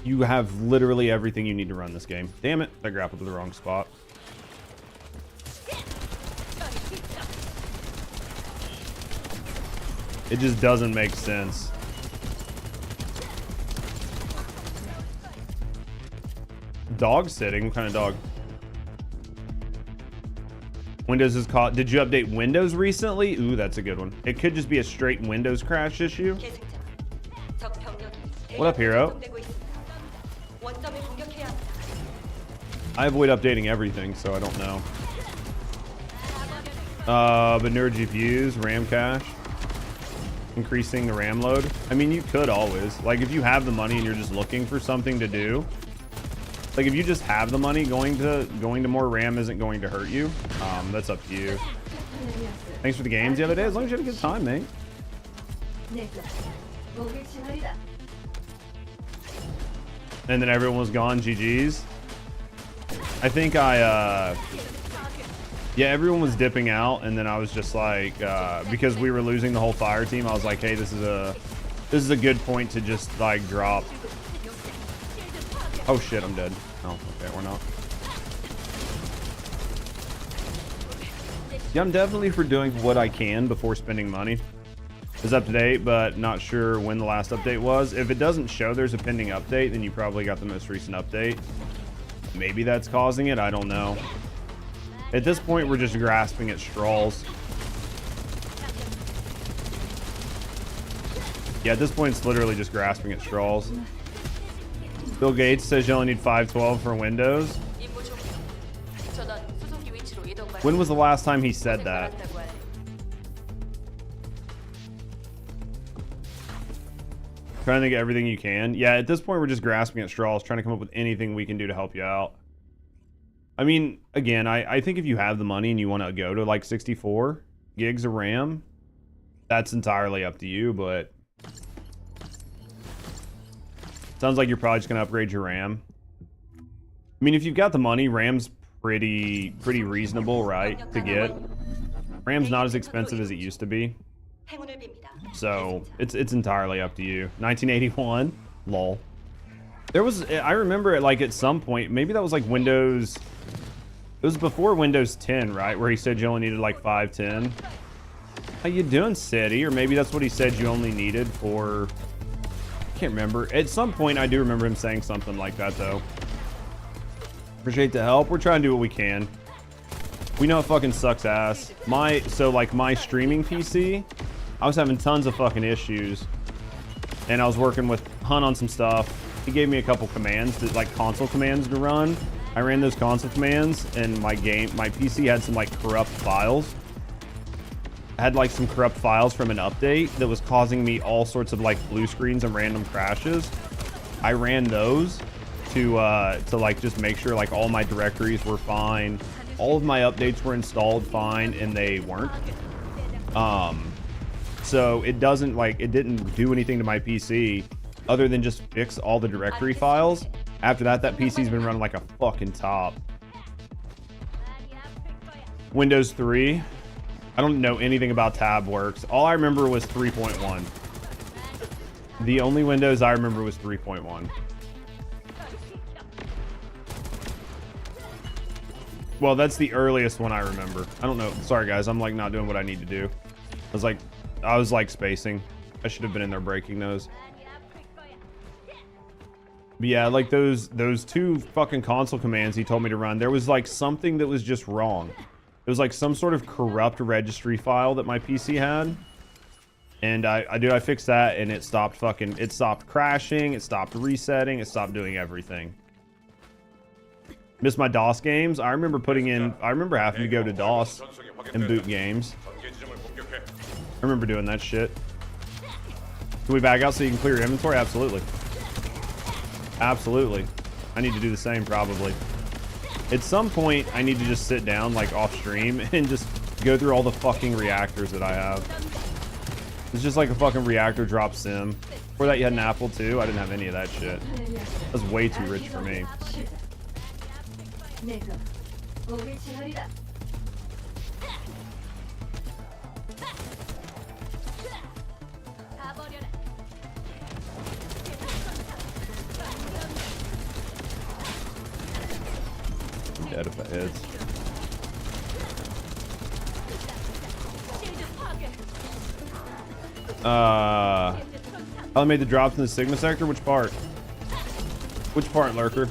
You have literally everything you need to run this game. Damn it, I grappled to the wrong spot. It just doesn't make sense. Dog sitting? What kind of dog? Windows is caught. Did you update Windows recently? Ooh, that's a good one. It could just be a straight Windows crash issue. What up, hero? I avoid updating everything, so I don't know. But newer GPUs, RAM cache, increasing the RAM load. I mean, you could always, like, if you have the money and you're just looking for something to do, like if you just have the money, going to more RAM isn't going to hurt you. That's up to you. Thanks for the games the other day. As long as you had a good time, mate. And then everyone was gone. GG's. I think yeah, everyone was dipping out, and then I was just like, because we were losing the whole fire team, I was like, hey, this is a good point to just like drop. Oh shit, I'm dead. Oh, okay, we're not. Yeah, I'm definitely for doing what I can before spending money. It's up to date, but not sure when the last update was. If it doesn't show there's a pending update, then you probably got the most recent update. Maybe that's causing it, I don't know. At this point, we're just grasping at straws. Yeah, at this point, it's literally just grasping at straws. Bill Gates says you only need 512 for Windows. When was the last time he said that? Trying to get everything you can. Yeah, at this point, we're just grasping at straws, trying to come up with anything we can do to help you out. I mean, again, I think if you have the money and you want to go to like 64 gigs of RAM, that's entirely up to you, but sounds like you're probably just going to upgrade your RAM. I mean, if you've got the money, RAM's pretty reasonable, right, to get. RAM's not as expensive as it used to be. So, it's entirely up to you. 1981, lol. There was, I remember it like at some point, maybe that was like Windows, it was before Windows 10, right? Where he said you only needed like 510. How you doing, City? Or maybe that's what he said you only needed for, I can't remember. At some point, I do remember him saying something like that, though. Appreciate the help. We're trying to do what we can. We know it fucking sucks ass. So like my streaming PC, I was having tons of fucking issues. And I was working with Hunt on some stuff. He gave me a couple commands, like console commands to run. I ran those console commands, and my PC had some like corrupt files. I had like some corrupt files from an update that was causing me all sorts of like blue screens and random crashes. I ran those to like just make sure like all my directories were fine, all of my updates were installed fine, and they weren't. So it didn't do anything to my PC other than just fix all the directory files. After that, that PC's been running like a fucking top. Windows 3. I don't know anything about tab works. All I remember was 3.1. The only Windows I remember was 3.1. Well, that's the earliest one I remember. I don't know. Sorry, guys. I'm like not doing what I need to do. I was like spacing. I should have been in there breaking those. But yeah, like those two fucking console commands he told me to run, there was like something that was just wrong. It was like some sort of corrupt registry file that my PC had. And I fixed that, and it stopped crashing, it stopped resetting, it stopped doing everything. Missed my DOS games. I remember having to go to DOS and boot games. I remember doing that shit. Can we back out so you can clear your inventory? Absolutely. Absolutely. I need to do the same probably. At some point, I need to just sit down like off stream and just go through all the fucking reactors that I have. It's just like a fucking reactor drop sim. Before that, you had an Apple II. I didn't have any of that shit. That's way too rich for me. I'm dead if that hits. I made the drops in the Sigma sector. Which part? Which part, Lurker?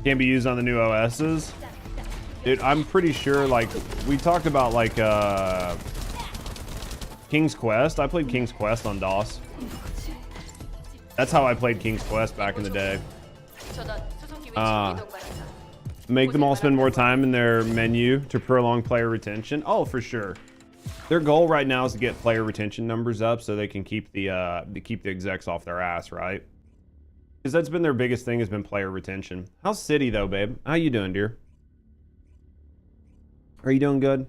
Can't be used on the new OSs. Dude, I'm pretty sure, like, we talked about, like, King's Quest. I played King's Quest on DOS. That's how I played King's Quest back in the day. Make them all spend more time in their menu to prolong player retention. Oh, for sure. Their goal right now is to get player retention numbers up so they can keep the execs off their ass, right? Because that's been their biggest thing, has been player retention. How's City though, babe? How you doing, dear? Are you doing good?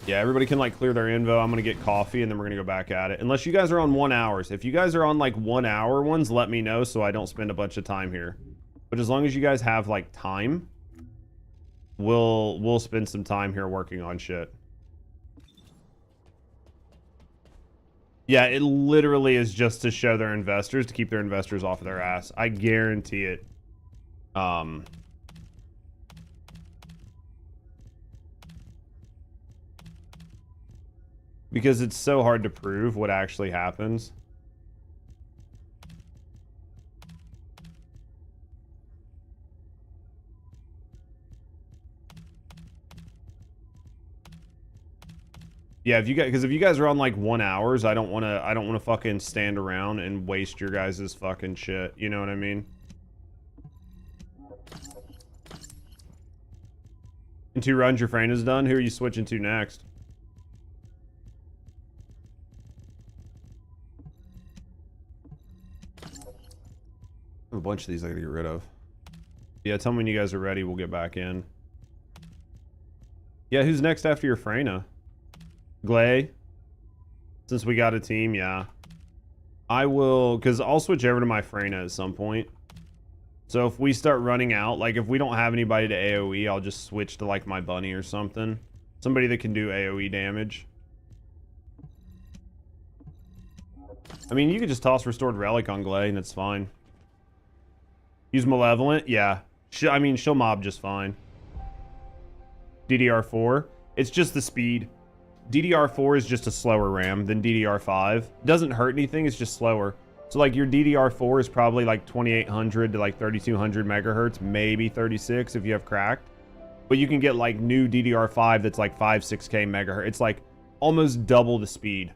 Yeah, everybody can like clear their info. I'm gonna get coffee and then we're gonna go back at it. Unless you guys are on 1 hours. If you guys are on like 1 hour ones, let me know so I don't spend a bunch of time here. But as long as you guys have like time, we'll spend some time here working on shit. Yeah, it literally is just to show their investors, to keep their investors off of their ass. I guarantee it. Because it's so hard to prove what actually happens. Yeah, if you guys are on like 1 hours, I don't wanna fucking stand around and waste your guys' fucking shit. You know what I mean? In 2 runs, your frame is done. Who are you switching to next? A bunch of these I gotta get rid of. Yeah, tell me when you guys are ready. We'll get back in. Yeah, who's next after your Freyna? Glay? Since we got a team, yeah. I will, because I'll switch over to my Freyna at some point. So if we start running out, like if we don't have anybody to AoE, I'll just switch to like my bunny or something. Somebody that can do AoE damage. I mean, you could just toss Restored Relic on Glay and it's fine. Use Malevolent? Yeah. I mean, she'll mob just fine. DDR4? It's just the speed. DDR4 is just a slower RAM than DDR5. Doesn't hurt anything, it's just slower. So like your DDR4 is probably like 2800 to like 3200 megahertz, maybe 36 if you have cracked. But you can get like new DDR5 that's like 5-6K megahertz. It's like almost double the speed.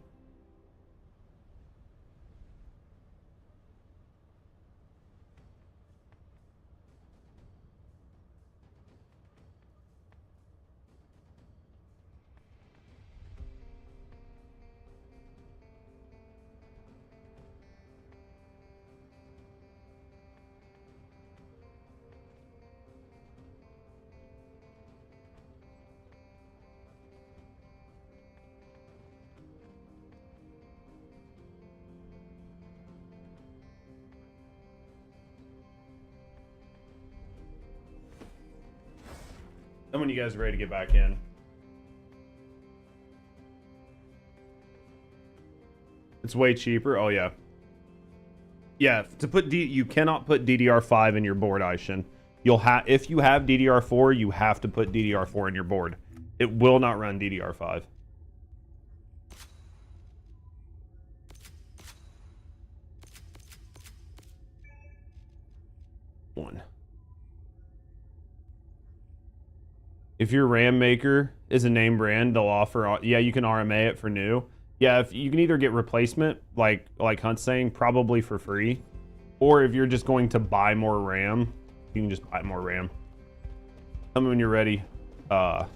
And when you guys are ready to get back in. It's way cheaper. Oh yeah. Yeah, to put you cannot put DDR5 in your board, Aishin. If you have DDR4, you have to put DDR4 in your board. It will not run DDR5. One. If your RAM maker is a name brand, they'll offer, yeah, you can RMA it for new. Yeah, if you can either get replacement, like Hunt's saying, probably for free. Or if you're just going to buy more RAM, you can just buy more RAM. Tell me when you're ready. Tell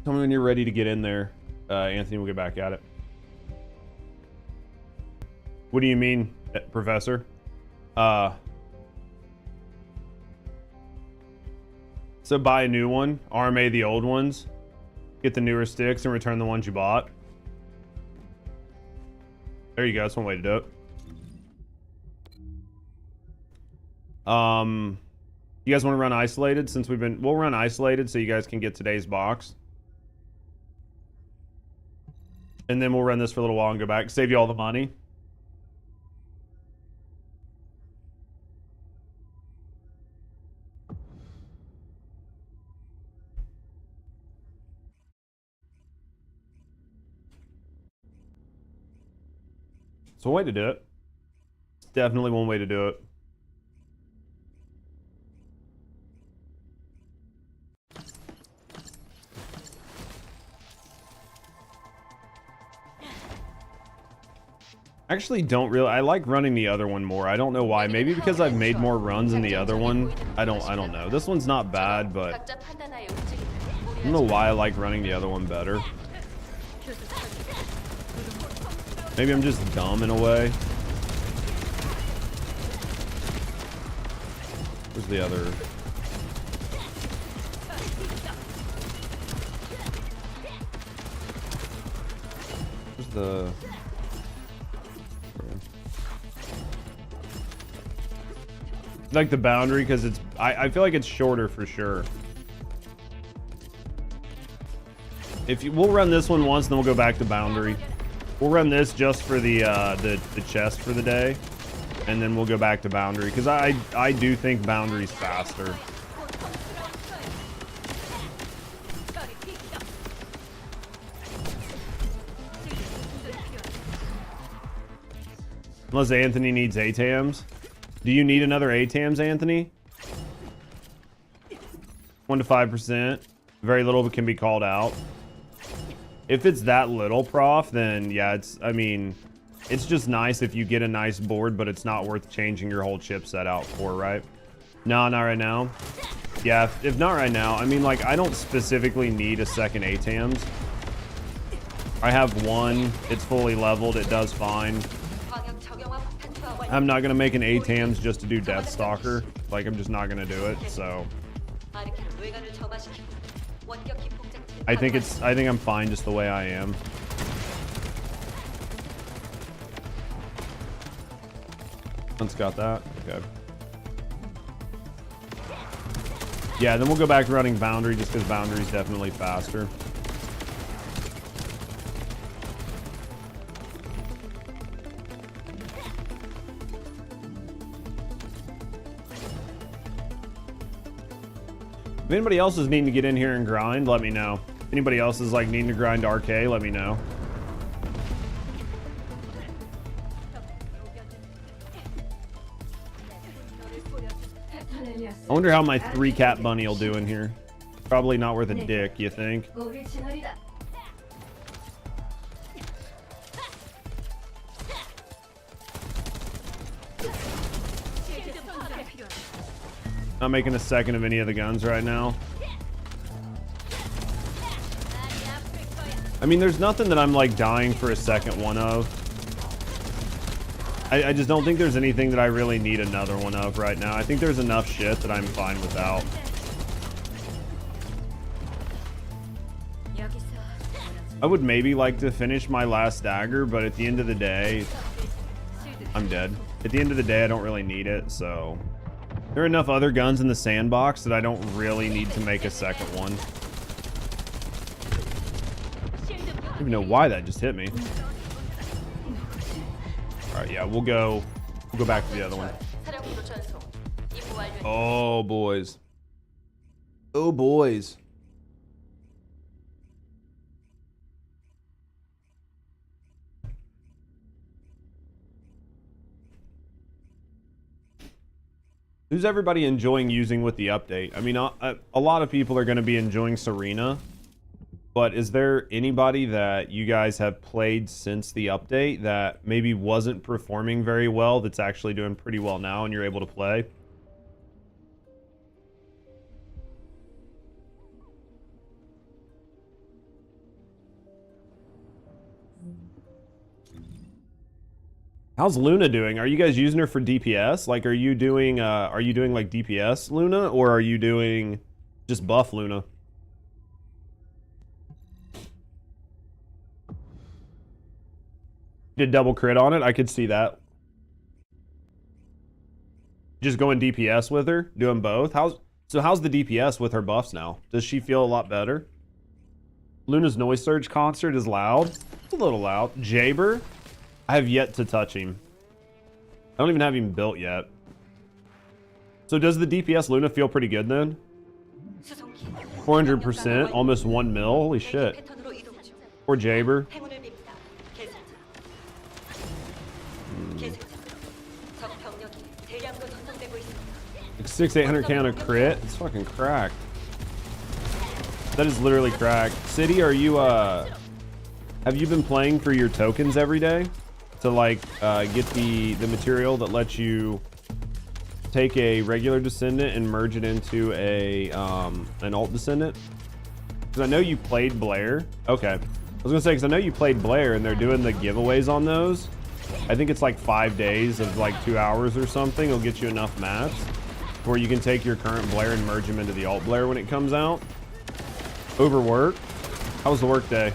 me when you're ready to get in there. Anthony, we'll get back at it. What do you mean, Professor? So buy a new one, RMA the old ones, get the newer sticks, and return the ones you bought. There you go. That's one way to do it. You guys want to run isolated? Since we'll run isolated so you guys can get today's box. And then we'll run this for a little while and go back. Save you all the money. It's a way to do it. It's definitely one way to do it. Actually don't really, I like running the other one more. I don't know why. Maybe because I've made more runs in the other one. I don't know. This one's not bad, but I don't know why I like running the other one better. Maybe I'm just dumb in a way. Where's the other? Where's the? Like the boundary, because it's I feel like it's shorter for sure. If you, we'll run this one once, then we'll go back to boundary. We'll run this just for the chest for the day, and then we'll go back to boundary, because I do think boundary's faster. Unless Anthony needs ATAMs. Do you need another ATAMs, Anthony? 1 to 5%. Very little can be called out. If it's that little, Prof, then yeah, I mean, it's just nice if you get a nice board, but it's not worth changing your whole chipset out for, right? No, not right now. Yeah, if not right now, I mean, like, I don't specifically need a second ATAMs. I have one. It's fully leveled. It does fine. I'm not gonna make an ATAMs just to do Deathstalker. Like, I'm just not gonna do it. So I think I'm fine just the way I am. Once got that. Okay. Yeah, then we'll go back to running boundary just because boundary is definitely faster. If anybody else is needing to get in here and grind, let me know. If anybody else is like needing to grind RK, let me know. I wonder how my 3-cat bunny will do in here. Probably not worth a dick, you think? Not making a second of any of the guns right now. I mean, there's nothing that I'm like dying for a second one of. I just don't think there's anything that I really need another one of right now. I think there's enough shit that I'm fine without. I would maybe like to finish my last dagger, but at the end of the day, I'm dead. At the end of the day, I don't really need it, so... There are enough other guns in the sandbox that I don't really need to make a second one. I don't even know why that just hit me. Alright, yeah, we'll go back to the other one. Oh, boys. Oh, boys. Who's everybody enjoying using with the update? I mean, a lot of people are going to be enjoying Serena, but is there anybody that you guys have played since the update that maybe wasn't performing very well that's actually doing pretty well now and you're able to play? How's Luna doing? Are you guys using her for DPS? Like, are you doing like DPS Luna, or are you doing just buff Luna? Did double crit on it? I could see that. Just going DPS with her, doing both. How's the DPS with her buffs now? Does she feel a lot better? Luna's Noise Surge concert is loud. It's a little loud. Jaber? I have yet to touch him. I don't even have him built yet. So does the DPS Luna feel pretty good then? 400%, almost 1 mil. Holy shit. Poor Jaber. Like 600-800k on a crit? It's fucking cracked. That is literally cracked. City, are you have you been playing for your tokens every day to like get the material that lets you take a regular Descendant and merge it into a an alt Descendant? Because I know you played Blair. Okay, I was gonna say, because I know you played Blair and they're doing the giveaways on those. I think it's like 5 days of like 2 hours or something. It'll get you enough maps where you can take your current Blair and merge them into the alt Blair when it comes out. Overwork? How was the work day?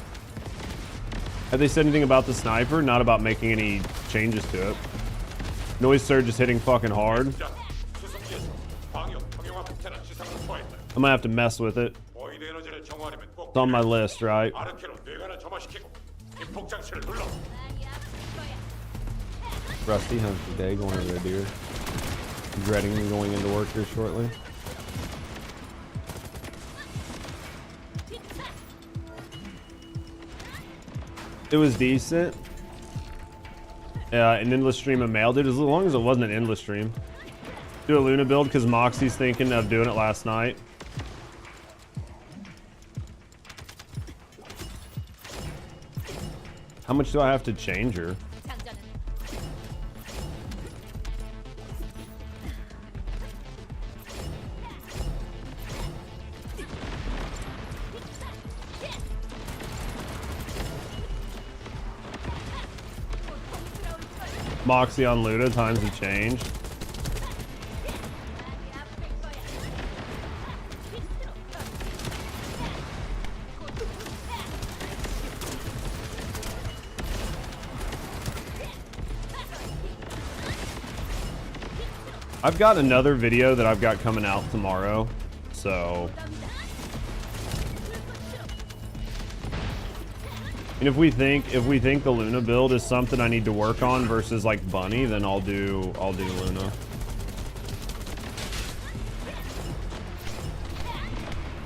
Have they said anything about the sniper? Not about making any changes to it. Noise surge is hitting fucking hard. I might have to mess with it. It's on my list, right? Rusty, how's the day going over there, dear? Dreading going into work here shortly. It was decent. An endless stream of mail, dude. As long as it wasn't an endless stream. Do a Luna build because Moxie's thinking of doing it last night. How much do I have to change her? Moxie on Luna, times have changed. I've got another video that I've got coming out tomorrow, so. And if we think the Luna build is something I need to work on versus like Bunny, then I'll do Luna.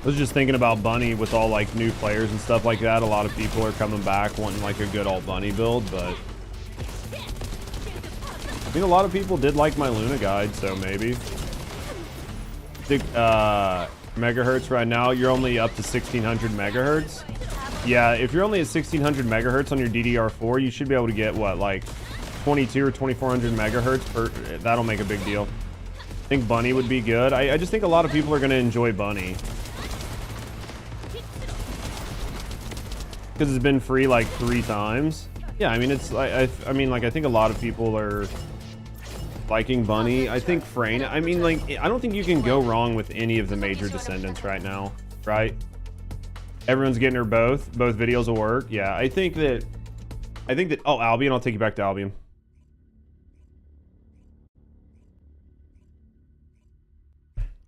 I was just thinking about Bunny with all like new players and stuff like that. A lot of people are coming back wanting like a good alt Bunny build, but I mean a lot of people did like my Luna guide, so maybe. Megahertz right now, you're only up to 1600 megahertz. Yeah, if you're only at 1600 megahertz on your DDR4, you should be able to get what, like 22 or 2400 megahertz per. That'll make a big deal. I think Bunny would be good. I just think a lot of people are going to enjoy Bunny because it's been free like 3 times. Yeah, I mean it's like I mean like I think a lot of people are liking Bunny. I think Frayne. I mean like I don't think you can go wrong with any of the major Descendants right now, right? Everyone's getting her both. Both videos will work. Yeah, I think that. Oh, Albion. I'll take you back to Albion.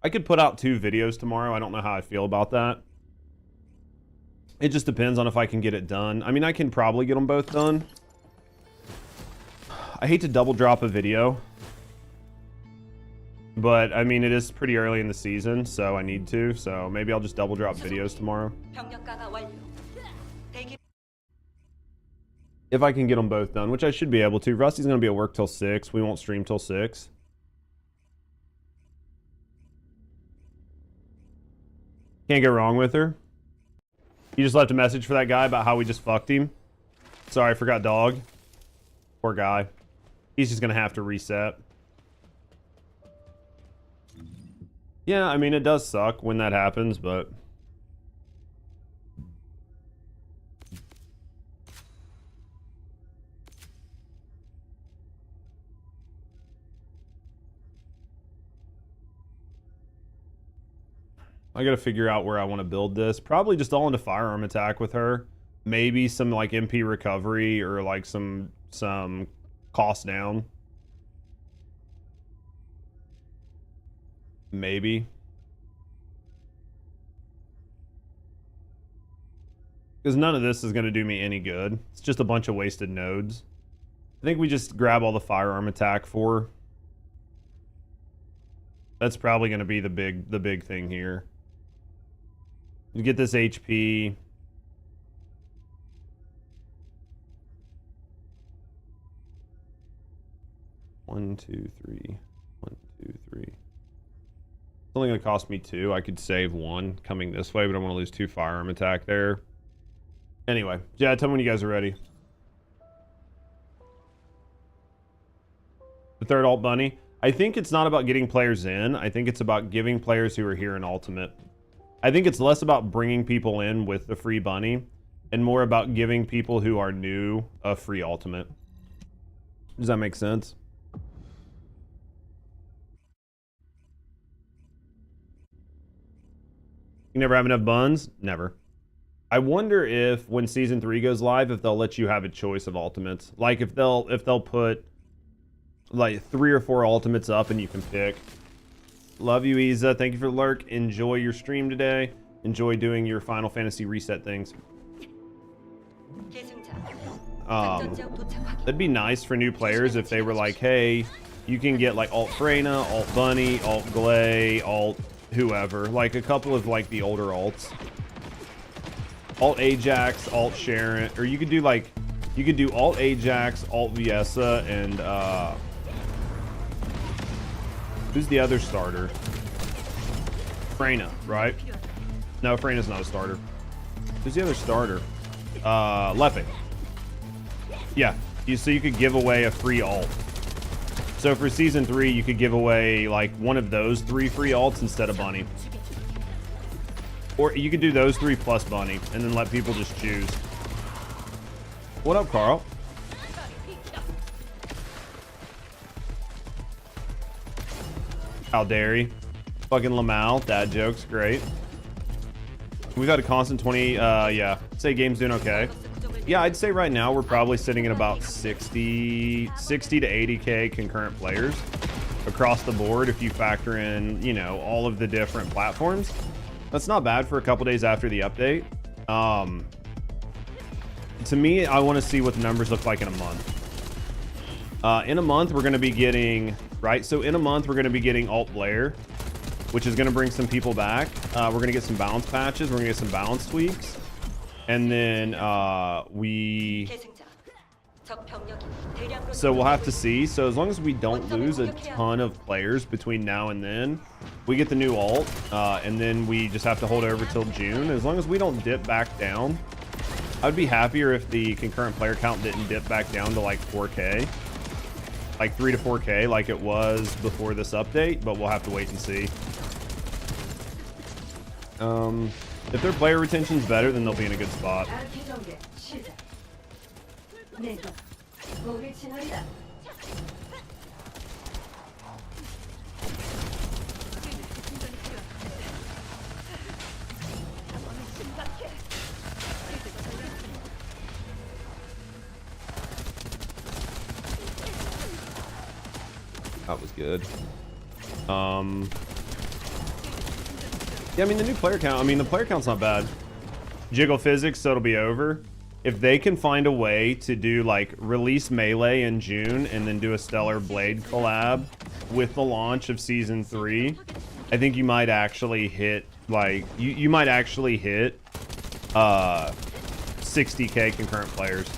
I could put out 2 videos tomorrow. I don't know how I feel about that. It just depends on if I can get it done. I mean, I can probably get them both done. I hate to double drop a video, but I mean, it is pretty early in the season, so I need to. So maybe I'll just double drop videos tomorrow. If I can get them both done, which I should be able to. Rusty's going to be at work till 6. We won't stream till 6. Can't go wrong with her. You just left a message for that guy about how we just fucked him. Sorry, I forgot dog. Poor guy. He's just going to have to reset. Yeah, I mean, it does suck when that happens, but... I gotta figure out where I want to build this. Probably just all into firearm attack with her. Maybe some like MP recovery or like some cost down. Maybe. Because none of this is going to do me any good. It's just a bunch of wasted nodes. I think we just grab all the firearm attack for. That's probably going to be the big thing here. You get this HP. 1, 2, 3. 1, 2, 3. It's only going to cost me 2. I could save 1 coming this way, but I want to lose 2 firearm attack there. Anyway, yeah, tell me when you guys are ready. The third alt bunny. I think it's not about getting players in. I think it's about giving players who are here an ultimate. I think it's less about bringing people in with the free bunny and more about giving people who are new a free ultimate. Does that make sense? You never have enough buns? Never. I wonder if when season 3 goes live, if they'll let you have a choice of ultimates. Like if they'll put like 3 or 4 ultimates up and you can pick. Love you, Isa. Thank you for the lurk. Enjoy your stream today. Enjoy doing your Final Fantasy reset things. That'd be nice for new players if they were like, hey, you can get like alt Freyna, alt Bunny, alt Glay, alt whoever. Like a couple of like the older alts. Alt Ajax, alt Sharon, or you could do like, you could do alt Ajax, alt Viessa, and who's the other starter? Freyna, right? No, Freyna's not a starter. Who's the other starter? Lepe. Yeah, so you could give away a free alt. So for season 3, you could give away like one of those 3 free alts instead of Bunny. Or you could do those 3 plus Bunny and then let people just choose. What up, Carl? How dare he? Fucking Lamal, dad jokes, great. We've had a constant 20, yeah. Say game's doing okay. Yeah, I'd say right now we're probably sitting at about 60 to 80K concurrent players across the board if you factor in, you know, all of the different platforms. That's not bad for a couple days after the update. To me, I want to see what the numbers look like in a month. In a month, we're going to be getting, right? So in a month, we're going to be getting Alt Blair, which is going to bring some people back. We're going to get some balance patches. We're going to get some balance tweaks. And then so we'll have to see. So as long as we don't lose a ton of players between now and then, we get the new alt, and then we just have to hold over till June. As long as we don't dip back down, I'd be happier if the concurrent player count didn't dip back down to like 4K, like 3 to 4K, like it was before this update. But we'll have to wait and see. If their player retention's better, then they'll be in a good spot. That was good. Yeah, I mean, the new player count, the player count's not bad. Jiggle physics, so it'll be over. If they can find a way to do, like, release Melee in June and then do a Stellar Blade collab with the launch of Season 3, I think you might actually hit, like, you might actually hit 60K concurrent players.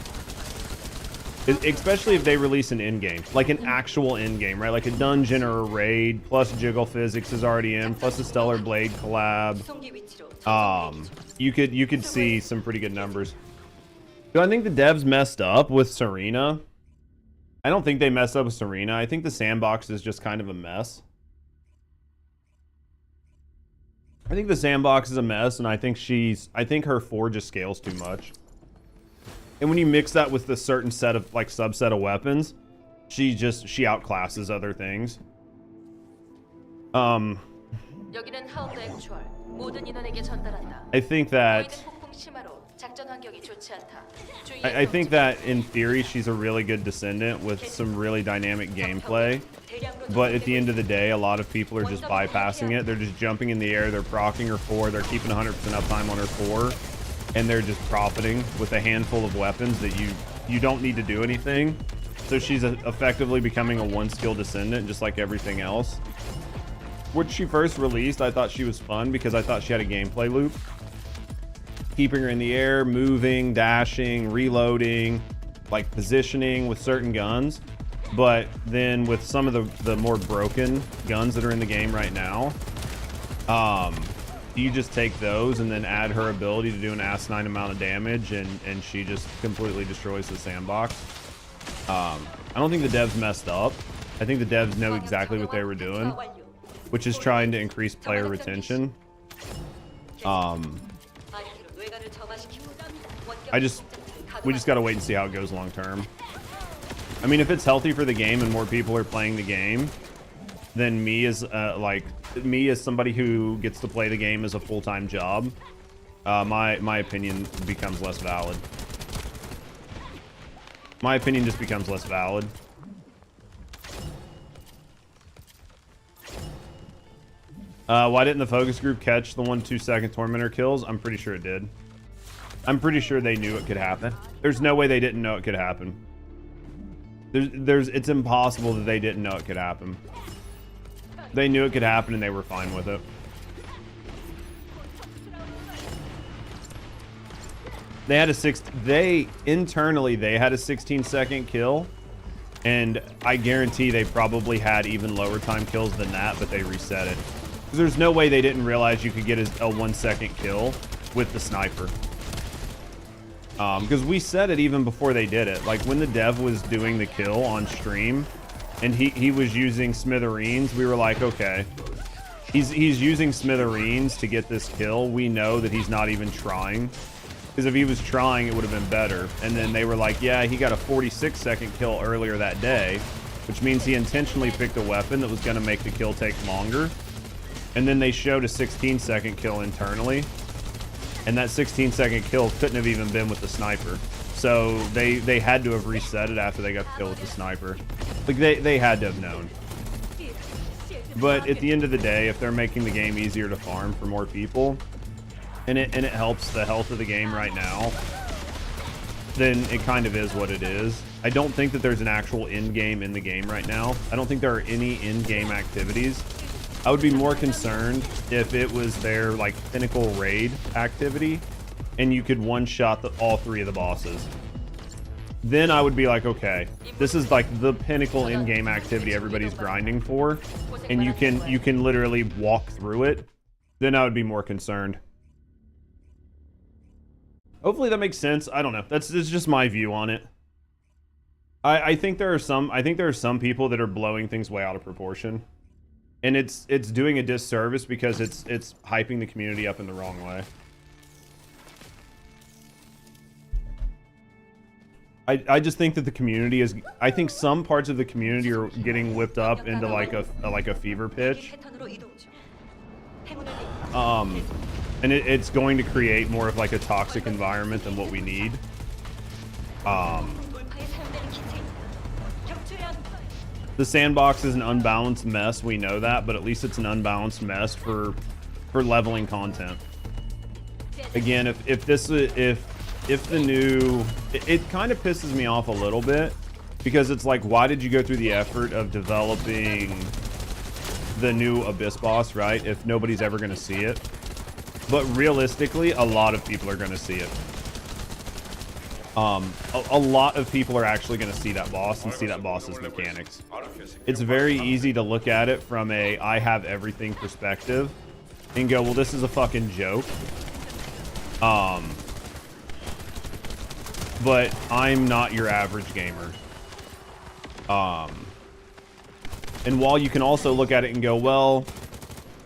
Especially if they release an in-game, like an actual in-game, right? Like a dungeon or a raid, plus Jiggle Physics is already in, plus a Stellar Blade collab. You could see some pretty good numbers. Do I think the devs messed up with Serena? I don't think they messed up with Serena. I think the sandbox is just kind of a mess. I think the sandbox is a mess, and I think her 4 just scales too much. And when you mix that with the certain set of, like, subset of weapons, she outclasses other things. I think that in theory she's a really good Descendant with some really dynamic gameplay, but at the end of the day, a lot of people are just bypassing it. They're just jumping in the air, they're proccing her 4, they're keeping 100% uptime on her 4, and they're just profiting with a handful of weapons that you don't need to do anything. So she's effectively becoming a 1-skill Descendant, just like everything else. When she first released, I thought she was fun because I thought she had a gameplay loop. Keeping her in the air, moving, dashing, reloading, like positioning with certain guns. But then with some of the more broken guns that are in the game right now, you just take those and then add her ability to do an asinine amount of damage, and she just completely destroys the sandbox. I don't think the devs messed up. I think the devs know exactly what they were doing, which is trying to increase player retention. We just got to wait and see how it goes long term. I mean, if it's healthy for the game and more people are playing the game, then me as somebody who gets to play the game as a full-time job, my opinion becomes less valid. My opinion just becomes less valid. Why didn't the focus group catch the 1-2-second tormentor kills? I'm pretty sure it did. I'm pretty sure they knew it could happen. There's no way they didn't know it could happen. It's impossible that they didn't know it could happen. They knew it could happen and they were fine with it. They had internally they had a 16-second kill, and I guarantee they probably had even lower time kills than that, but they reset it. There's no way they didn't realize you could get a 1-second kill with the sniper. Because we said it even before they did it. Like when the dev was doing the kill on stream and he was using smithereens, we were like, okay, he's using smithereens to get this kill. We know that he's not even trying, because if he was trying, it would have been better. And then they were like, yeah, he got a 46-second kill earlier that day, which means he intentionally picked a weapon that was going to make the kill take longer. And then they showed a 16-second kill internally. And that 16-second kill couldn't have even been with the sniper. So they had to have reset it after they got the kill with the sniper. Like they had to have known. But at the end of the day, if they're making the game easier to farm for more people, and it helps the health of the game right now, then it kind of is what it is. I don't think that there's an actual end game in the game right now. I don't think there are any end game activities. I would be more concerned if it was their like pinnacle raid activity and you could one-shot all 3 of the bosses. Then I would be like, okay, this is like the pinnacle in-game activity everybody's grinding for, and you can literally walk through it. Then I would be more concerned. Hopefully that makes sense. I don't know. That's just my view on it. I think there are some people that are blowing things way out of proportion. And it's doing a disservice because it's hyping the community up in the wrong way. I just think that the community is, I think some parts of the community are getting whipped up into like a fever pitch. And it's going to create more of like a toxic environment than what we need. The sandbox is an unbalanced mess, we know that, but at least it's an unbalanced mess for leveling content. Again, if the new, it kind of pisses me off a little bit, because it's like, why did you go through the effort of developing the new Abyss boss, right, if nobody's ever going to see it? But realistically, a lot of people are going to see it. A lot of people are actually going to see that boss and see that boss's mechanics. It's very easy to look at it from a I have everything perspective and go, well, this is a fucking joke. But I'm not your average gamer. And while you can also look at it and go, well,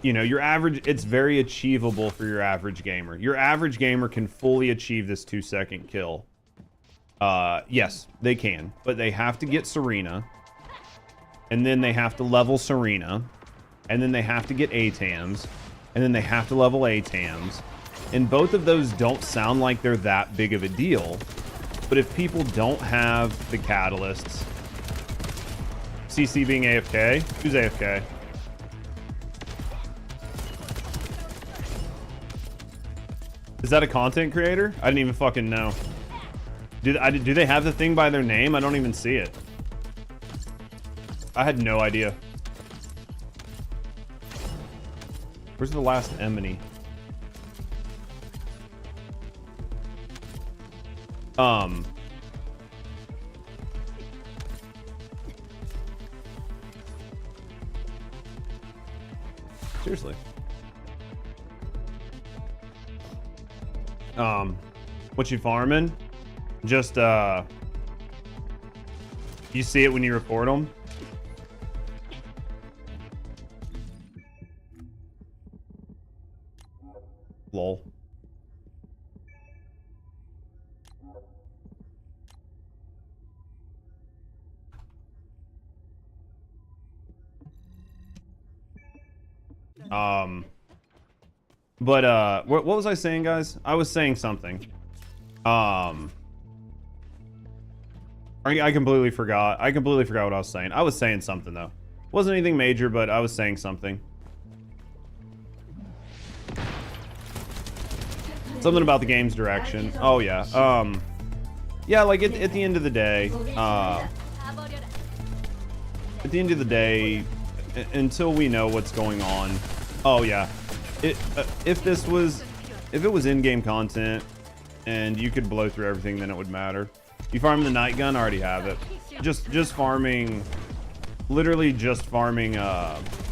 you know, your average, it's very achievable for your average gamer. Your average gamer can fully achieve this 2-second kill. Yes, they can, but they have to get Serena, and then they have to level Serena, and then they have to get ATAMs, and then they have to level ATAMs, and both of those don't sound like they're that big of a deal. But if people don't have the catalysts, CC being AFK, who's AFK? Is that a content creator? I didn't even fucking know. Do they have the thing by their name? I don't even see it. I had no idea. Where's the last Emily? Seriously. What you farming? Just you see it when you report them. Lol. But what was I saying, guys? I was saying something. I completely forgot. I completely forgot what I was saying. I was saying something though. Wasn't anything major, but I was saying something. Something about the game's direction. Oh yeah. Yeah, like at the end of the day, until we know what's going on. Oh yeah. If it was in-game content and you could blow through everything, then it would matter. You farm the night gun, I already have it. Just farming, literally just farming arcade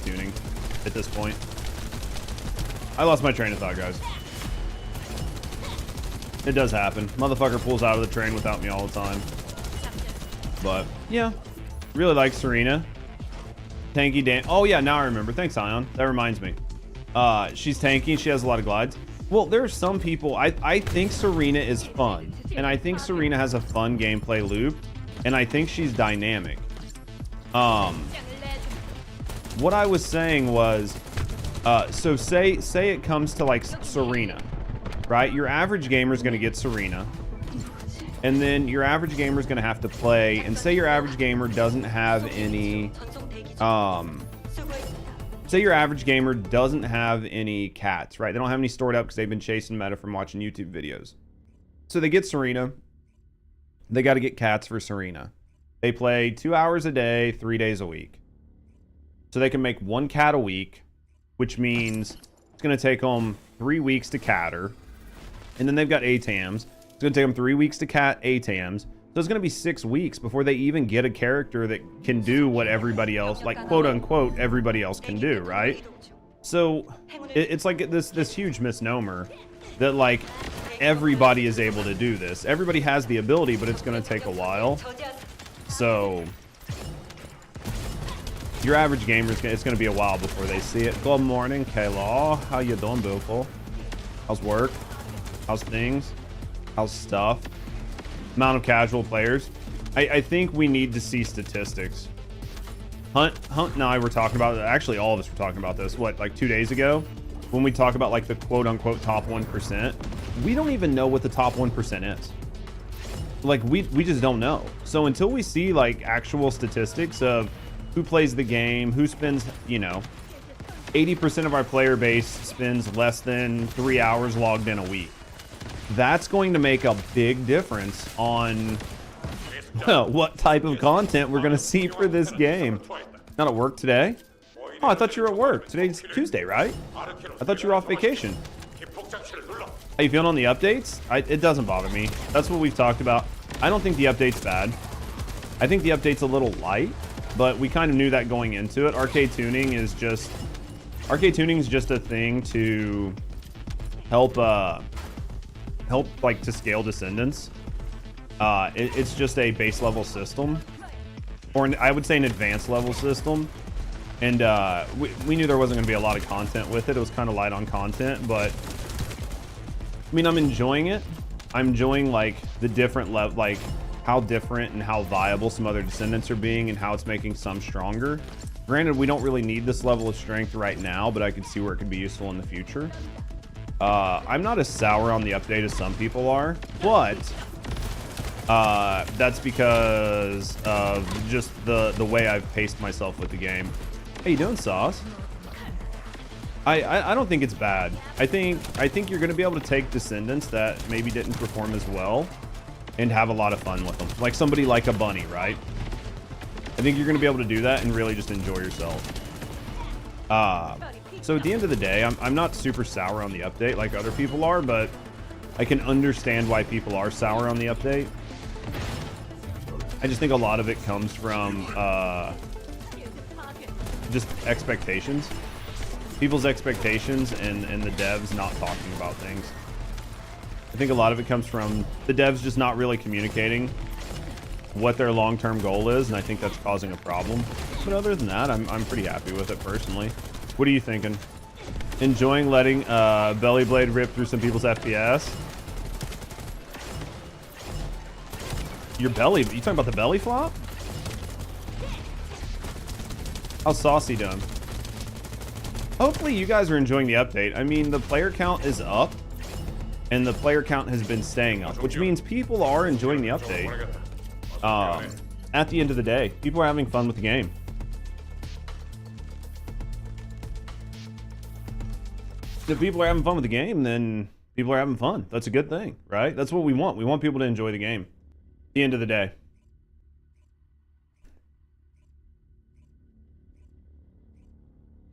tuning at this point. I lost my train of thought, guys. It does happen. Motherfucker pulls out of the train without me all the time. But yeah, really like Serena. Tanky Dan. Oh yeah, now I remember. Thanks, Ion. That reminds me. She's tanky. She has a lot of glides. Well, there are some people. I think Serena is fun, and I think Serena has a fun gameplay loop, and I think she's dynamic. What I was saying was, so say it comes to like Serena, right? Your average gamer is going to get Serena, and then your average gamer is going to have to play. And say your average gamer doesn't have any. Say your average gamer doesn't have any cats, right? They don't have any stored up because they've been chasing meta from watching YouTube videos. So they get Serena. They got to get cats for Serena. They play 2 hours a day, 3 days a week. So they can make 1 cat a week, which means it's going to take them 3 weeks to cat her. And then they've got ATAMs. It's going to take them 3 weeks to cat ATAMs. So it's going to be 6 weeks before they even get a character that can do what everybody else, like quote unquote, everybody else can do, right? So it's like this huge misnomer that like everybody is able to do this. Everybody has the ability, but it's going to take a while. So your average gamer, it's going to be a while before they see it. Good morning, K-Law. How you doing, beautiful? How's work? How's things? How's stuff? Amount of casual players. I think we need to see statistics. Hunt and I were talking about it. Actually, all of us were talking about this, what, like 2 days ago? When we talk about like the quote unquote top 1%, we don't even know what the top 1% is. Like we just don't know. So until we see like actual statistics of who plays the game, who spends, 80% of our player base spends less than 3 hours logged in a week. That's going to make a big difference on what type of content we're going to see for this game. Not at work today? Oh, I thought you were at work. Today's Tuesday, right? I thought you were off vacation. How you feeling on the updates? It doesn't bother me. That's what we've talked about. I don't think the update's bad. I think the update's a little light, but we kind of knew that going into it. Arcade tuning is just a thing to help like to scale Descendants. It's just a base level system, or I would say an advanced level system. And we knew there wasn't going to be a lot of content with it. It was kind of light on content, but I mean, I'm enjoying it. I'm enjoying like the different like how different and how viable some other Descendants are being, and how it's making some stronger. Granted, we don't really need this level of strength right now, but I could see where it could be useful in the future. I'm not as sour on the update as some people are, but that's because of just the way I've paced myself with the game. How you doing, Sauce? I don't think it's bad. I think you're going to be able to take Descendants that maybe didn't perform as well and have a lot of fun with them. Like somebody like a Bunny, right? I think you're going to be able to do that and really just enjoy yourself. So at the end of the day, I'm not super sour on the update like other people are, but I can understand why people are sour on the update. I just think a lot of it comes from just expectations. People's expectations and the devs not talking about things. I think a lot of it comes from the devs just not really communicating what their long-term goal is, and I think that's causing a problem. But other than that, I'm pretty happy with it personally. What are you thinking? Enjoying letting Belly Blade rip through some people's FPS? Your belly? You talking about the belly flop? How's Saucy done? Hopefully you guys are enjoying the update. I mean, the player count is up, and the player count has been staying up, which means people are enjoying the update. At the end of the day, people are having fun with the game. If people are having fun with the game, then people are having fun. That's a good thing, right? That's what we want. We want people to enjoy the game. At the end of the day.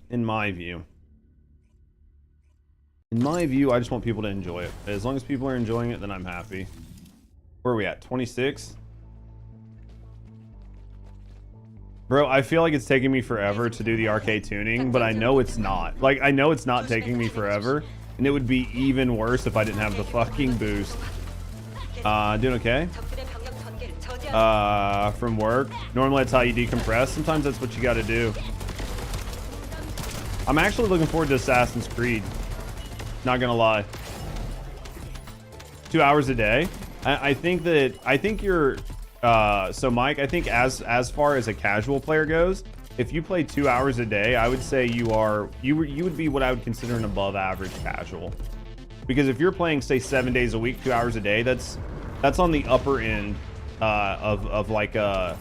In my view. In my view, I just want people to enjoy it. As long as people are enjoying it, then I'm happy. Where are we at? 26? Bro, I feel like it's taking me forever to do the arcade tuning, but I know it's not. Like, I know it's not taking me forever, and it would be even worse if I didn't have the fucking boost. Doing okay? From work. Normally that's how you decompress. Sometimes that's what you gotta do. I'm actually looking forward to Assassin's Creed. Not gonna lie. 2 hours a day. I think you're so Mike, I think as far as a casual player goes, if you play 2 hours a day, I would say you would be what I would consider an above average casual. Because if you're playing, say, 7 days a week, 2 hours a day, that's on the upper end of like a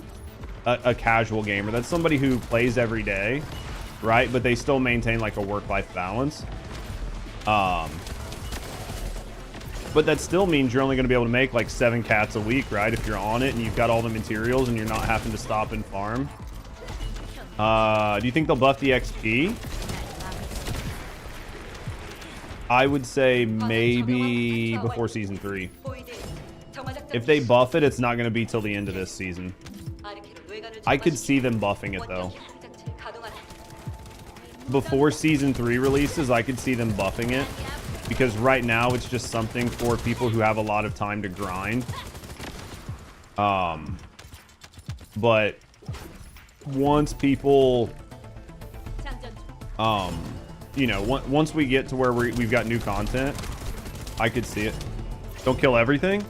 casual gamer. That's somebody who plays every day, right? But they still maintain like a work-life balance. But that still means you're only going to be able to make like 7 cats a week, right? If you're on it and you've got all the materials and you're not having to stop and farm. Do you think they'll buff the XP? I would say maybe before season 3. If they buff it, it's not going to be till the end of this season. I could see them buffing it though. Before season 3 releases, I could see them buffing it. Because right now it's just something for people who have a lot of time to grind. But once people, you know, once we get to where we've got new content, I could see it. Don't kill everything.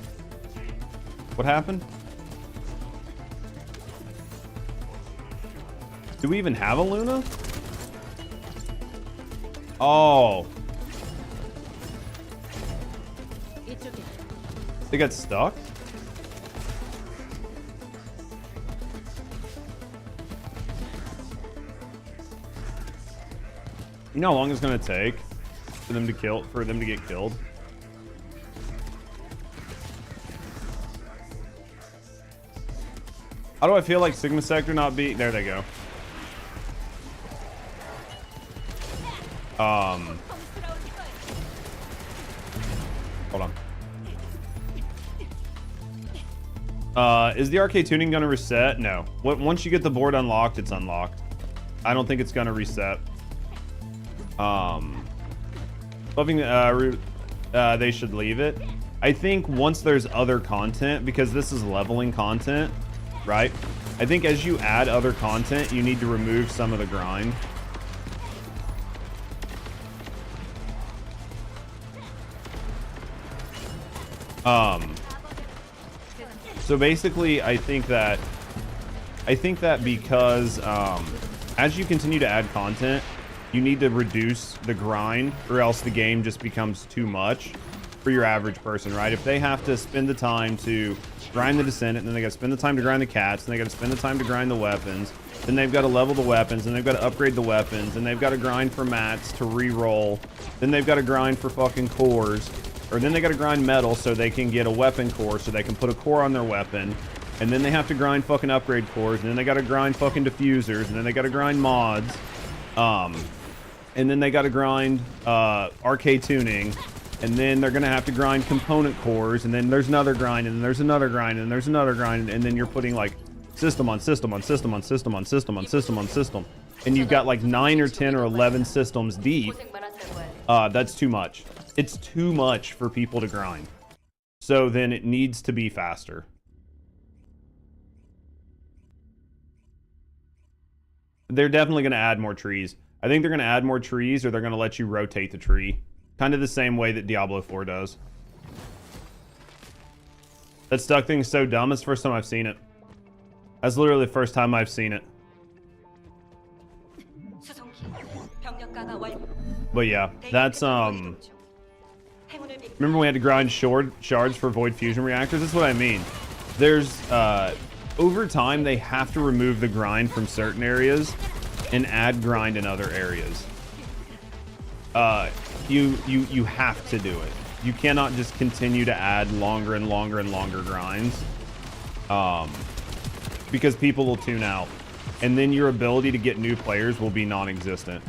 What happened? Do we even have a Luna? Oh. They got stuck? You know how long it's gonna take for them to get killed? How do I feel like Sigma Sector not be there? They go. Hold on. Is the arcade tuning gonna reset? No. Once you get the board unlocked, it's unlocked. I don't think it's gonna reset. Buffing, they should leave it. I think once there's other content, because this is leveling content, right? I think as you add other content, you need to remove some of the grind. So basically, I think that because as you continue to add content, you need to reduce the grind, or else the game just becomes too much for your average person, right? If they have to spend the time to grind the Descendant, and then they got to spend the time to grind the cats, and they got to spend the time to grind the weapons, then they've got to level the weapons, and they've got to upgrade the weapons, and they've got to grind for mats to re-roll, then they've got to grind for fucking cores, or then they got to grind metal so they can get a weapon core, so they can put a core on their weapon, and then they have to grind fucking upgrade cores, and then they got to grind fucking diffusers, and then they got to grind mods, and then they got to grind arcade tuning, and then they're gonna have to grind component cores, and then there's another grind, and then there's another grind, and there's another grind, and then you're putting like system on system on system on system on system on system on system. and you've got like 9 or 10 or 11 systems deep, that's too much. It's too much for people to grind. So then it needs to be faster. They're definitely going to add more trees. I think they're going to add more trees, or they're going to let you rotate the tree. Kind of the same way that Diablo 4 does. That stuck thing is so dumb. It's the first time I've seen it. That's literally the first time I've seen it. But yeah, that's remember when we had to grind shards for void fusion reactors? That's what I mean. There's over time they have to remove the grind from certain areas and add grind in other areas. You have to do it. You cannot just continue to add longer and longer and longer grinds, because people will tune out, and then your ability to get new players will be non-existent,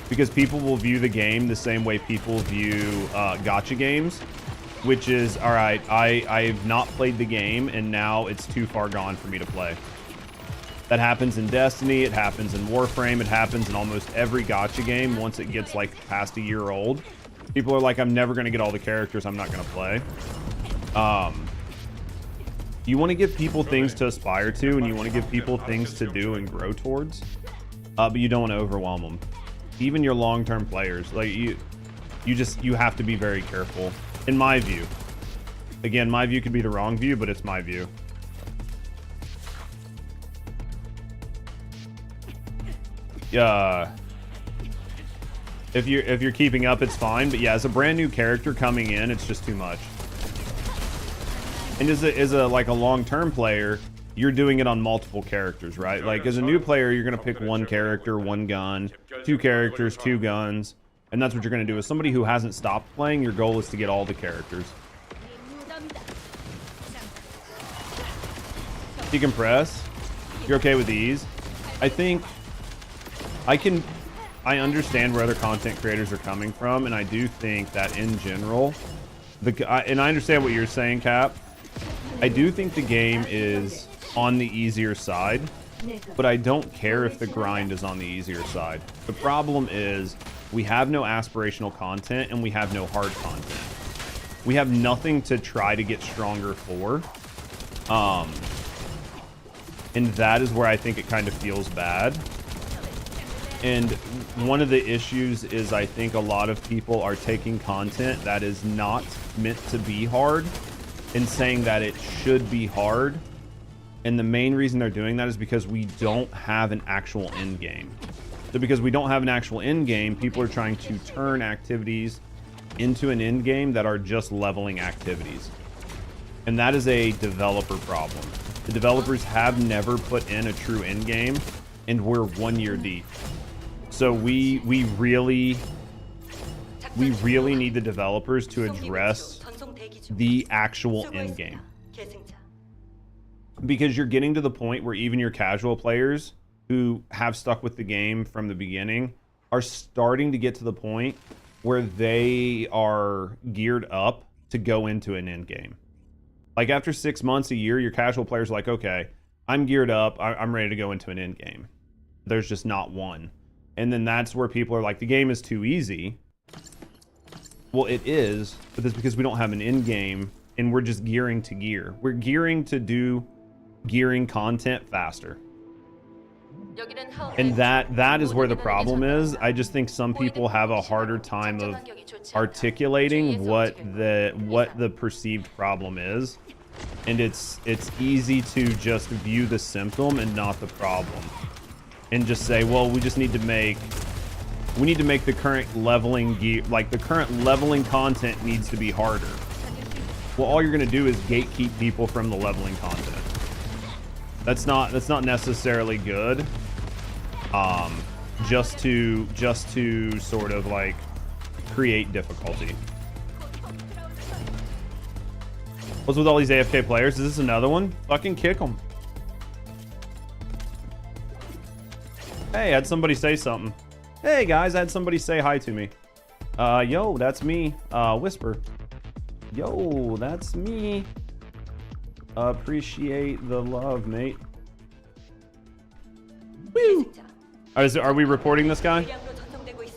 because people will view the game the same way people view gacha games, which is, all right, I've not played the game and now it's too far gone for me to play. That happens in Destiny, it happens in Warframe, it happens in almost every gacha game. Once it gets like past a year old, people are like, I'm never going to get all the characters, I'm not going to play. You want to give people things to aspire to, and you want to give people things to do and grow towards, but you don't want to overwhelm them. Even your long-term players, like you have to be very careful, in my view. Again, my view could be the wrong view, but it's my view. If you're keeping up, it's fine, but yeah, as a brand new character coming in, it's just too much. And as a like a long-term player, you're doing it on multiple characters, right? Like as a new player, you're gonna pick one character, one gun, 2 characters, 2 guns, and that's what you're gonna do. As somebody who hasn't stopped playing, your goal is to get all the characters. Decompress. You're okay with these? I think I understand where other content creators are coming from, and I do think that in general, and I understand what you're saying, Cap. I do think the game is on the easier side, but I don't care if the grind is on the easier side. The problem is we have no aspirational content and we have no hard content. We have nothing to try to get stronger for. And that is where I think it kind of feels bad. And one of the issues is I think a lot of people are taking content that is not meant to be hard and saying that it should be hard. And the main reason they're doing that is because we don't have an actual end game. So because we don't have an actual end game, people are trying to turn activities into an end game that are just leveling activities. And that is a developer problem. The developers have never put in a true end game, and we're 1 year deep. So we really need the developers to address the actual end game, because you're getting to the point where even your casual players who have stuck with the game from the beginning are starting to get to the point where they are geared up to go into an end game. Like after 6 months, a year, your casual players are like, okay, I'm geared up, I'm ready to go into an end game. There's just not one. And then that's where people are like, the game is too easy. Well, it is, but that's because we don't have an end game and we're just gearing to gear. We're gearing to do gearing content faster. And that is where the problem is. I just think some people have a harder time of articulating what the perceived problem is. And it's easy to just view the symptom and not the problem. And just say, well, we need to make the current leveling gear, like the current leveling content needs to be harder. Well, all you're going to do is gatekeep people from the leveling content. That's not necessarily good. Just to sort of like create difficulty. What's with all these AFK players? Is this another one? Fucking kick them. Hey, I had somebody say something. Hey guys, I had somebody say hi to me. Yo, that's me. Whisper. Yo, that's me. Appreciate the love, mate. Woo! Are we reporting this guy?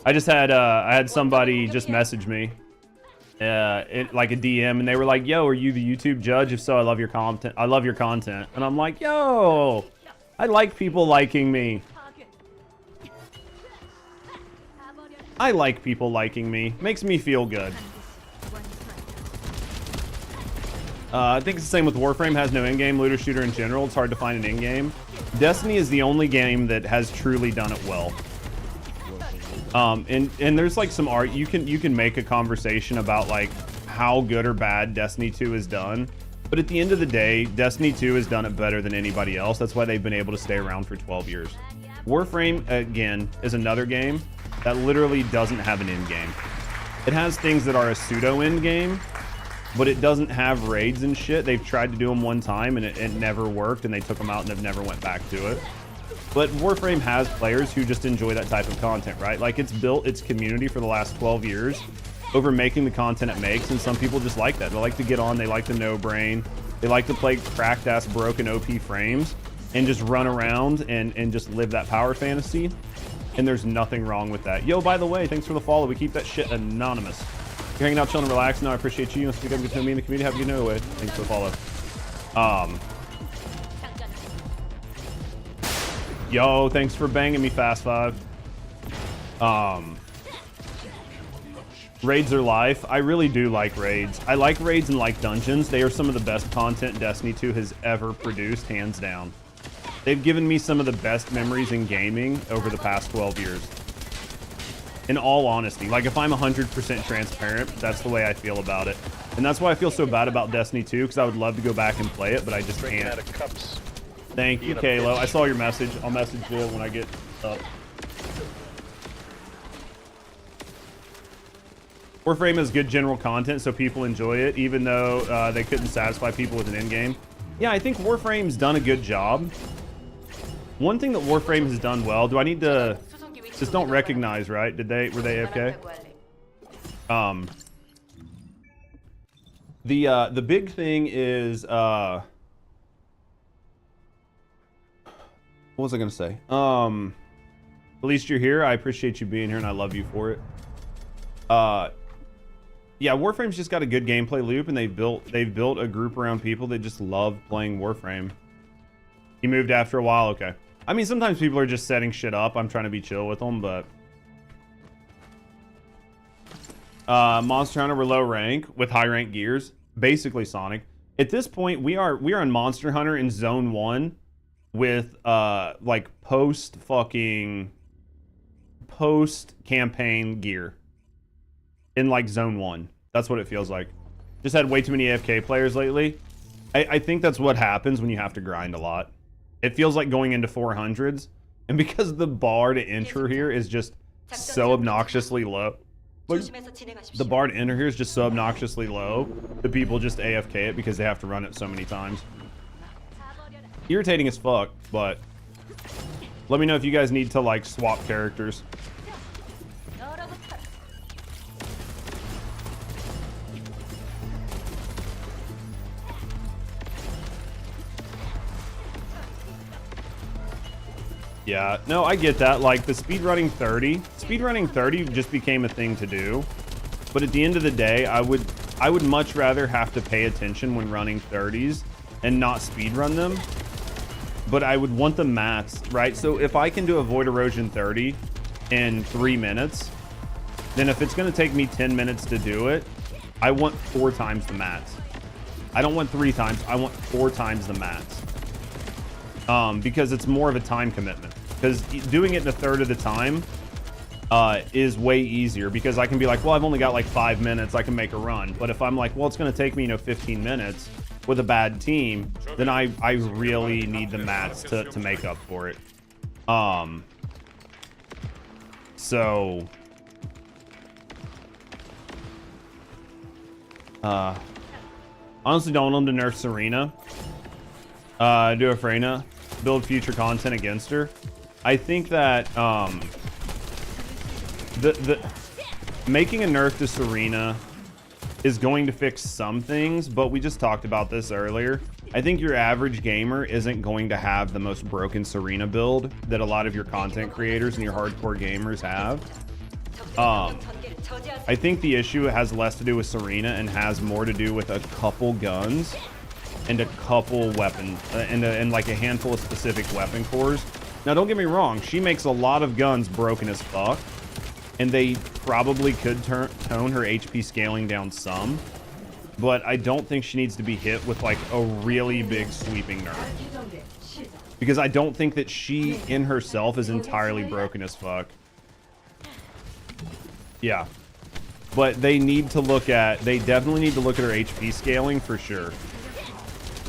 I just had I had somebody just message me, like a DM, and they were like, "Yo, are you the YouTube judge? If so, I love your content. I love your content." And I'm like, "Yo, I like people liking me. I like people liking me. Makes me feel good." I think it's the same with Warframe. Has no in-game looter shooter in general. It's hard to find an in-game. Destiny is the only game that has truly done it well. And there's like some art you can make a conversation about like how good or bad Destiny 2 is done. But at the end of the day, Destiny 2 has done it better than anybody else. That's why they've been able to stay around for 12 years. Warframe, again, is another game that literally doesn't have an end game. It has things that are a pseudo end game, but it doesn't have raids and shit. They've tried to do them one time and it never worked, and they took them out and have never went back to it. But Warframe has players who just enjoy that type of content, right? Like, it's built its community for the last 12 years over making the content it makes, and some people just like that. They like to get on, they like the no brain, they like to play cracked ass broken OP frames and just run around and just live that power fantasy. And there's nothing wrong with that. Yo, by the way, thanks for the follow. We keep that shit anonymous. You're hanging out, chilling, relaxing. No, I appreciate you. Speak up, get to know me in the community. Have a good no way. Thanks for the follow. Yo, thanks for banging me, Fast Five. Raids are life. I really do like raids. I like raids and like dungeons. They are some of the best content Destiny 2 has ever produced, hands down. They've given me some of the best memories in gaming over the past 12 years. In all honesty, like if I'm 100% transparent, that's the way I feel about it. And that's why I feel so bad about Destiny 2, because I would love to go back and play it, but I just can't. Thank you, Kalo. I saw your message. I'll message you when I get up. Warframe has good general content, so people enjoy it, even though they couldn't satisfy people with an end game. Yeah, I think Warframe's done a good job. One thing that Warframe has done well, do I need to... Just don't recognize, right? Were they AFK? The big thing is what was I gonna say? At least you're here. I appreciate you being here and I love you for it. Yeah, Warframe's just got a good gameplay loop, and they've built a group around people that just love playing Warframe. He moved after a while, okay. I mean, sometimes people are just setting shit up. I'm trying to be chill with them, but... Monster Hunter, we're low rank with high rank gears. Basically Sonic. At this point, we are in Monster Hunter in Zone 1 with, like, post-campaign gear. In, like, Zone 1. That's what it feels like. Just had way too many AFK players lately. I think that's what happens when you have to grind a lot. It feels like going into 400s, and because the bar to enter here is just so obnoxiously low, like, the bar to enter here is just so obnoxiously low that people just AFK it because they have to run it so many times. Irritating as fuck, but let me know if you guys need to like swap characters. Yeah, no, I get that. Like, the speedrunning 30 just became a thing to do. But at the end of the day, I would much rather have to pay attention when running 30s and not speedrun them. But I would want the mats, right? So if I can do a Void Erosion 30 in 3 minutes, then if it's going to take me 10 minutes to do it, I want 4 times the mats. I don't want 3 times, I want 4 times the mats. Because it's more of a time commitment. Because doing it in a third of the time is way easier, because I can be like, well, I've only got like 5 minutes, I can make a run. But if I'm like, well, it's going to take me, 15 minutes with a bad team, then I really need the mats to make up for it. So honestly, don't want them to nerf Serena. Do a Freyna, build future content against her. I think that making a nerf to Serena is going to fix some things, but we just talked about this earlier. I think your average gamer isn't going to have the most broken Serena build that a lot of your content creators and your hardcore gamers have. I think the issue has less to do with Serena and has more to do with a couple guns and a couple weapons and like a handful of specific weapon cores. Now, don't get me wrong. She makes a lot of guns broken as fuck, and they probably could tone her HP scaling down some. But I don't think she needs to be hit with like a really big sweeping nerf. Because I don't think that she in herself is entirely broken as fuck. Yeah. But they need to look at, they definitely need to look at her HP scaling for sure.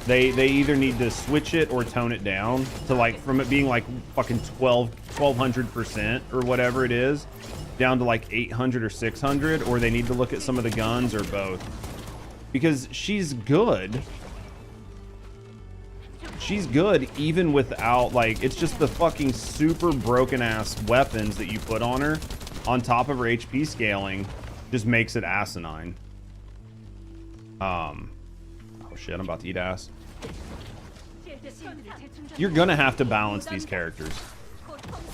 They either need to switch it or tone it down to like, from it being like fucking 1200% or whatever it is, down to like 800 or 600, or they need to look at some of the guns or both. Because she's good. She's good even without, like, it's just the fucking super broken ass weapons that you put on her on top of her HP scaling just makes it asinine. Oh shit, I'm about to eat ass. You're gonna have to balance these characters.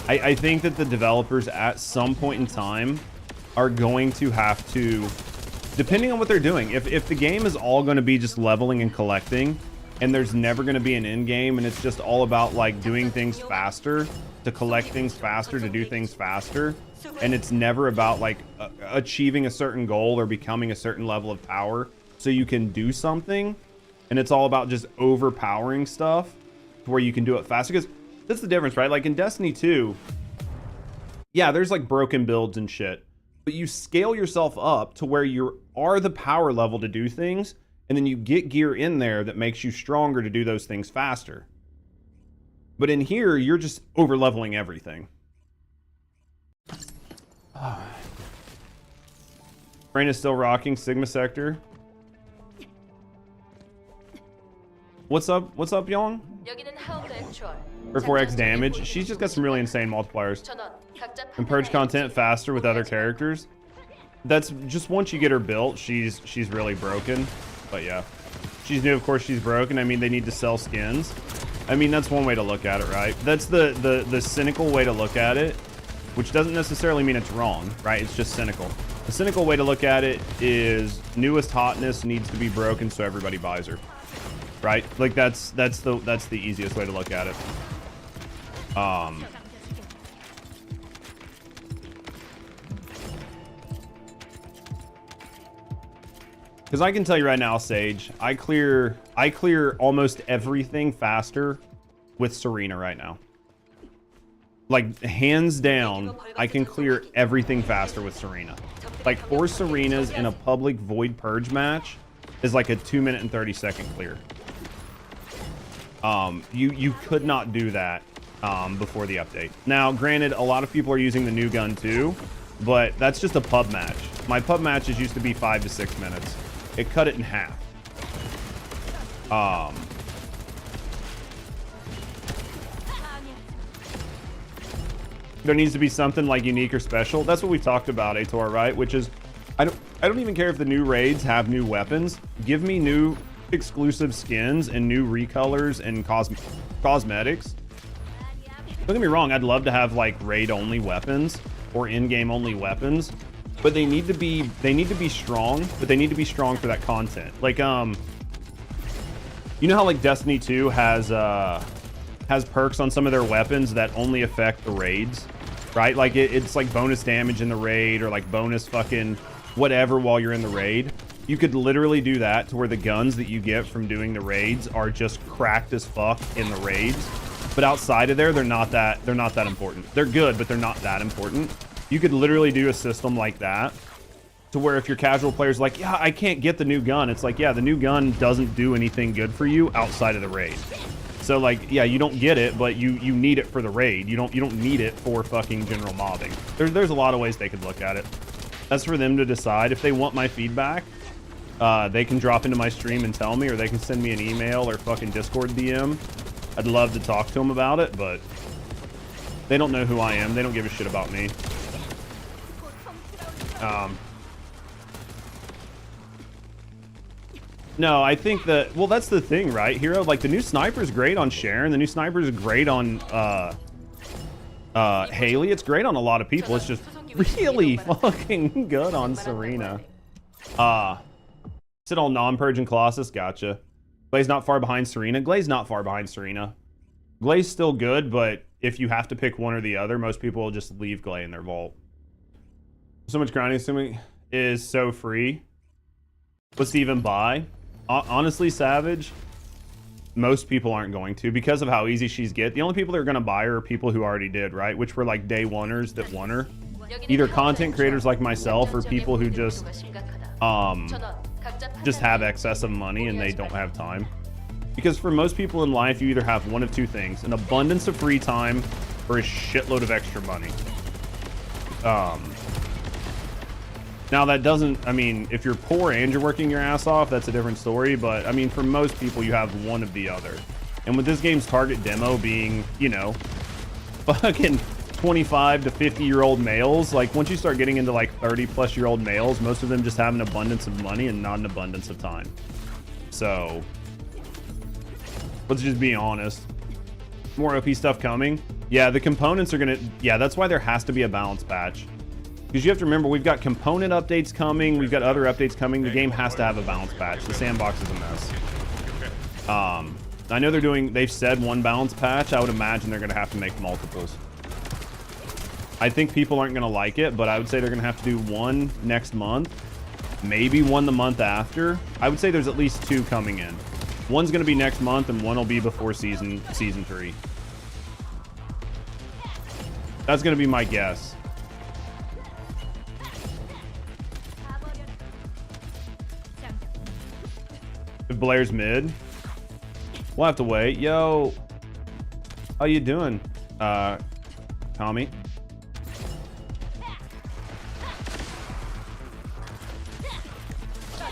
I think that the developers at some point in time are going to have to, depending on what they're doing, if the game is all going to be just leveling and collecting, and there's never going to be an end game, and it's just all about like doing things faster, to collect things faster, to do things faster, and it's never about like achieving a certain goal or becoming a certain level of power so you can do something, and it's all about just overpowering stuff to where you can do it faster. Because that's the difference, right? Like in Destiny 2, yeah, there's like broken builds and shit, but you scale yourself up to where you are the power level to do things, and then you get gear in there that makes you stronger to do those things faster. But in here, you're just over leveling everything. Brain is still rocking Sigma Sector. What's up? What's up, Young? For 4x damage. She's just got some really insane multipliers. And purge content faster with other characters. That's just once you get her built, she's really broken. But yeah, she's new. Of course, she's broken. I mean, they need to sell skins. I mean, that's one way to look at it, right? That's the cynical way to look at it, which doesn't necessarily mean it's wrong, right? It's just cynical. The cynical way to look at it is newest hotness needs to be broken so everybody buys her, right? Like that's the easiest way to look at it. Because I can tell you right now, Sage, I clear almost everything faster with Serena right now. Like, hands down, I can clear everything faster with Serena. Like, 4 Serenas in a public Void Purge match is like a 2 minute and 30 second clear. You could not do that before the update. Now, granted, a lot of people are using the new gun too, but that's just a pub match. My pub matches used to be 5 to 6 minutes. It cut it in half. There needs to be something like unique or special. That's what we talked about, Aitor, right? Which is, I don't even care if the new raids have new weapons. Give me new exclusive skins and new recolors and cosmetics. Don't get me wrong, I'd love to have like raid only weapons or in-game only weapons, but they need to be strong, but they need to be strong for that content. Like you know how like Destiny 2 has perks on some of their weapons that only affect the raids, right? Like it's like bonus damage in the raid or like bonus fucking whatever while you're in the raid. You could literally do that to where the guns that you get from doing the raids are just cracked as fuck in the raids, but outside of there, they're not that important. They're good, but they're not that important. You could literally do a system like that to where if your casual player's like, yeah, I can't get the new gun. It's like, yeah, the new gun doesn't do anything good for you outside of the raid. So like, yeah, you don't get it, but you need it for the raid. You don't need it for fucking general mobbing. There's a lot of ways they could look at it. That's for them to decide. If they want my feedback, they can drop into my stream and tell me, or they can send me an email or fucking Discord DM. I'd love to talk to them about it, but they don't know who I am. They don't give a shit about me. No, I think that, well, that's the thing, right? Hero, like the new sniper's great on Sharon. The new sniper's great on Hailey. It's great on a lot of people. It's just really fucking good on Serena. Sit on non-purge and Colossus. Gotcha. Glay's not far behind Serena. Glay's not far behind Serena. Glay's still good, but if you have to pick one or the other, most people will just leave Glay in their vault. So much grinding assuming is so free. What's to even buy? Honestly, Savage, most people aren't going to because of how easy she's get. The only people that are going to buy her are people who already did, right? Which were like day oneers that won her. Either content creators like myself or people who just have excess of money and they don't have time. Because for most people in life, you either have one of two things: an abundance of free time or a shitload of extra money. Now that doesn't, I mean, if you're poor and you're working your ass off, that's a different story. But I mean, for most people, you have one of the other. And with this game's target demo being, you know, fucking 25 to 50-year-old males, like once you start getting into like 30-plus-year-old males, most of them just have an abundance of money and not an abundance of time. So let's just be honest. More OP stuff coming. Yeah, the components are gonna, yeah, that's why there has to be a balance patch. Because you have to remember, we've got component updates coming, we've got other updates coming. The game has to have a balance patch. The sandbox is a mess. I know they've said one balance patch. I would imagine they're gonna have to make multiples. I think people aren't gonna like it, but I would say they're gonna have to do one next month, maybe one the month after. I would say there's at least two coming in. One's gonna be next month and one will be before season 3. That's gonna be my guess. If Blair's mid, we'll have to wait. Yo, how you doing, Tommy?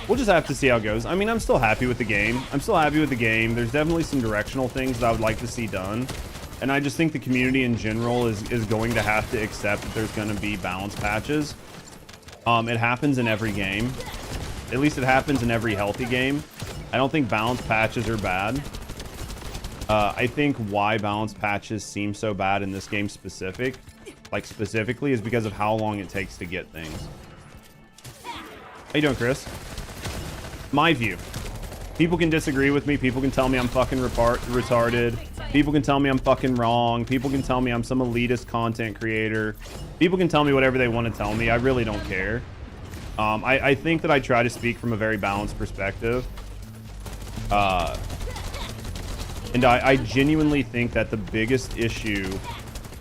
We'll just have to see how it goes. I mean, I'm still happy with the game. There's definitely some directional things that I would like to see done. And I just think the community in general is going to have to accept that there's going to be balance patches. It happens in every game. At least it happens in every healthy game. I don't think balance patches are bad. I think why balance patches seem so bad in this game specifically is because of how long it takes to get things. How you doing, Chris? My view. People can disagree with me. People can tell me I'm fucking retarded. People can tell me I'm fucking wrong. People can tell me I'm some elitist content creator. People can tell me whatever they want to tell me. I really don't care. I think that I try to speak from a very balanced perspective. And I genuinely think that the biggest issue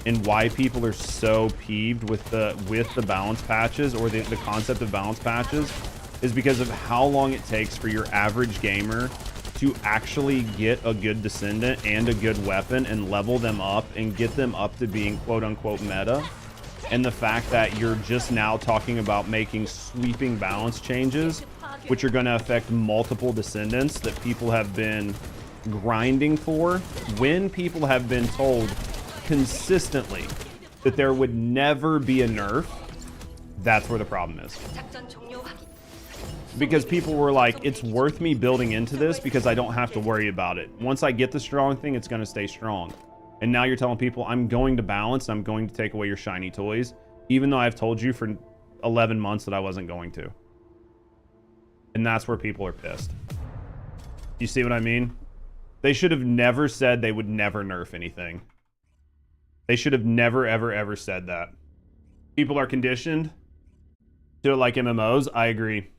in why people are so peeved with the balance patches or the concept of balance patches is because of how long it takes for your average gamer to actually get a good Descendant and a good weapon and level them up and get them up to being quote-unquote meta. And the fact that you're just now talking about making sweeping balance changes, which are going to affect multiple Descendants that people have been grinding for, when people have been told consistently that there would never be a nerf. That's where the problem is. Because people were like, it's worth me building into this because I don't have to worry about it. Once I get the strong thing, it's going to stay strong. And now you're telling people, I'm going to balance, I'm going to take away your shiny toys, even though I've told you for 11 months that I wasn't going to. And that's where people are pissed. You see what I mean? They should have never said they would never nerf anything. They should have never, ever, ever said that. People are conditioned to like MMOs. I agree.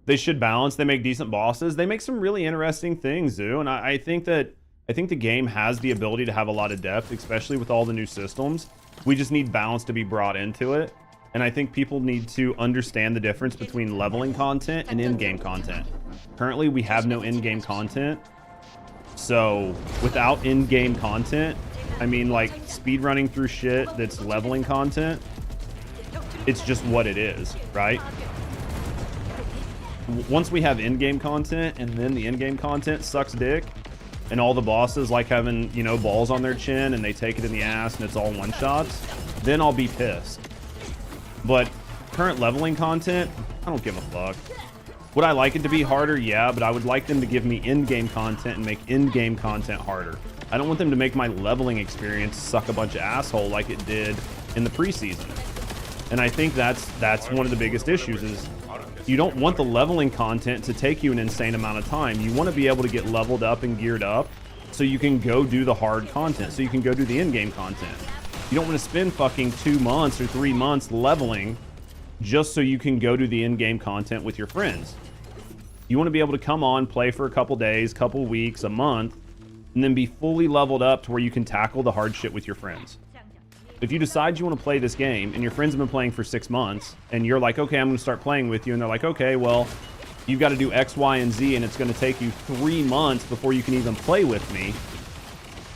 They should balance. They make decent bosses. They make some really interesting things, Zoo. And I think the game has the ability to have a lot of depth, especially with all the new systems. We just need balance to be brought into it. And I think people need to understand the difference between leveling content and in-game content. Currently, we have no in-game content. So without in-game content, I mean, like speedrunning through shit that's leveling content, it's just what it is, right? Once we have in-game content and then the in-game content sucks dick and all the bosses like having, you know, balls on their chin and they take it in the ass and it's all one-shots, then I'll be pissed. But current leveling content, I don't give a fuck. Would I like it to be harder? Yeah, but I would like them to give me in-game content and make in-game content harder. I don't want them to make my leveling experience suck a bunch of asshole like it did in the preseason. And I think that's one of the biggest issues is you don't want the leveling content to take you an insane amount of time. You want to be able to get leveled up and geared up so you can go do the hard content, so you can go do the in-game content. You don't want to spend fucking 2 months or 3 months leveling just so you can go do the in-game content with your friends. You want to be able to come on, play for a couple days, couple weeks, a month, and then be fully leveled up to where you can tackle the hard shit with your friends. If you decide you want to play this game and your friends have been playing for 6 months and you're like, okay, I'm going to start playing with you. And they're like, okay, well, you've got to do X, Y, and Z and it's going to take you 3 months before you can even play with me.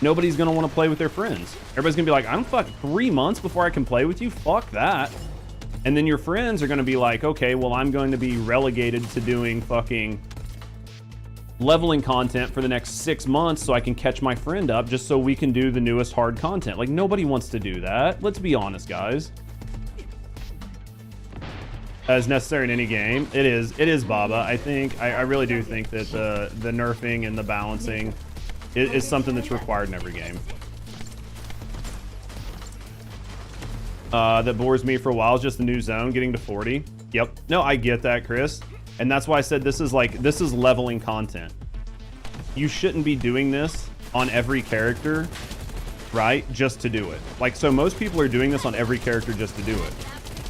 Nobody's going to want to play with their friends. Everybody's going to be like, I'm fucking 3 months before I can play with you? Fuck that. And then your friends are going to be like, okay, well, I'm going to be relegated to doing fucking leveling content for the next 6 months so I can catch my friend up just so we can do the newest hard content. Like, nobody wants to do that. Let's be honest, guys. As necessary in any game. It is Baba. I really do think that the nerfing and the balancing is something that's required in every game. That bores me for a while is just the new zone getting to 40. Yep. No, I get that, Chris. And that's why I said this is leveling content. You shouldn't be doing this on every character, right? Just to do it. Like, so most people are doing this on every character just to do it.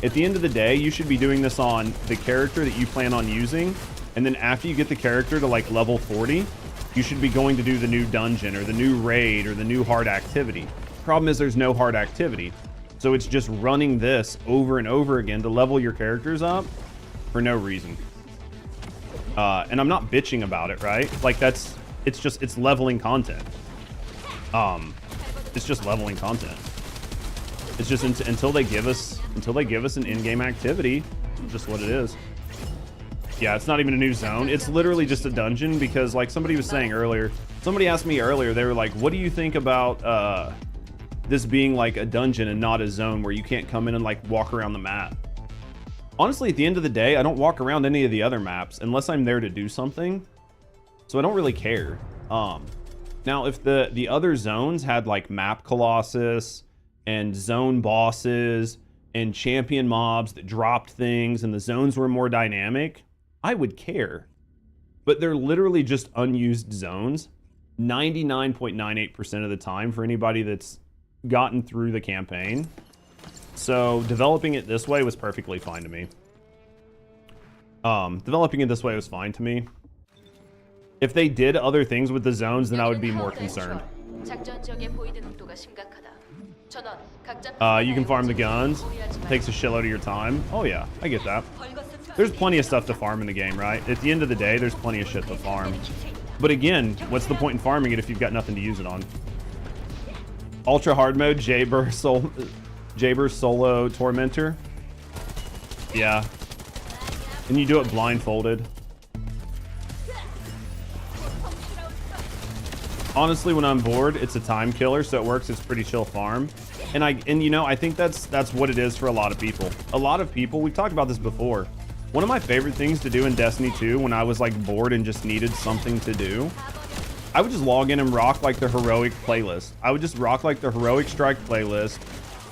At the end of the day, you should be doing this on the character that you plan on using. And then after you get the character to like level 40, you should be going to do the new dungeon or the new raid or the new hard activity. Problem is there's no hard activity. So it's just running this over and over again to level your characters up for no reason. And I'm not bitching about it, right? Like it's leveling content. It's just leveling content. It's just until they give us an in-game activity, just what it is. Yeah, it's not even a new zone. It's literally just a dungeon because like somebody was saying earlier, somebody asked me earlier, they were like, what do you think about this being like a dungeon and not a zone where you can't come in and like walk around the map? Honestly, at the end of the day, I don't walk around any of the other maps unless I'm there to do something. So I don't really care. Now, if the other zones had like map colossus and zone bosses and champion mobs that dropped things and the zones were more dynamic, I would care. But they're literally just unused zones 99.98% of the time for anybody that's gotten through the campaign. So developing it this way was perfectly fine to me. Developing it this way was fine to me. If they did other things with the zones, then I would be more concerned. You can farm the guns. It takes a shitload of your time. Oh yeah, I get that. There's plenty of stuff to farm in the game, right? At the end of the day, there's plenty of shit to farm. But again, what's the point in farming it if you've got nothing to use it on? Ultra hard mode, Jaber Solo Tormentor. Yeah. And you do it blindfolded. Honestly, when I'm bored, it's a time killer, so it works. It's pretty chill farm. And you know, I think that's what it is for a lot of people. A lot of people, we've talked about this before. One of my favorite things to do in Destiny 2 when I was like bored and just needed something to do, I would just log in and rock like the heroic playlist. I would just rock like the heroic strike playlist.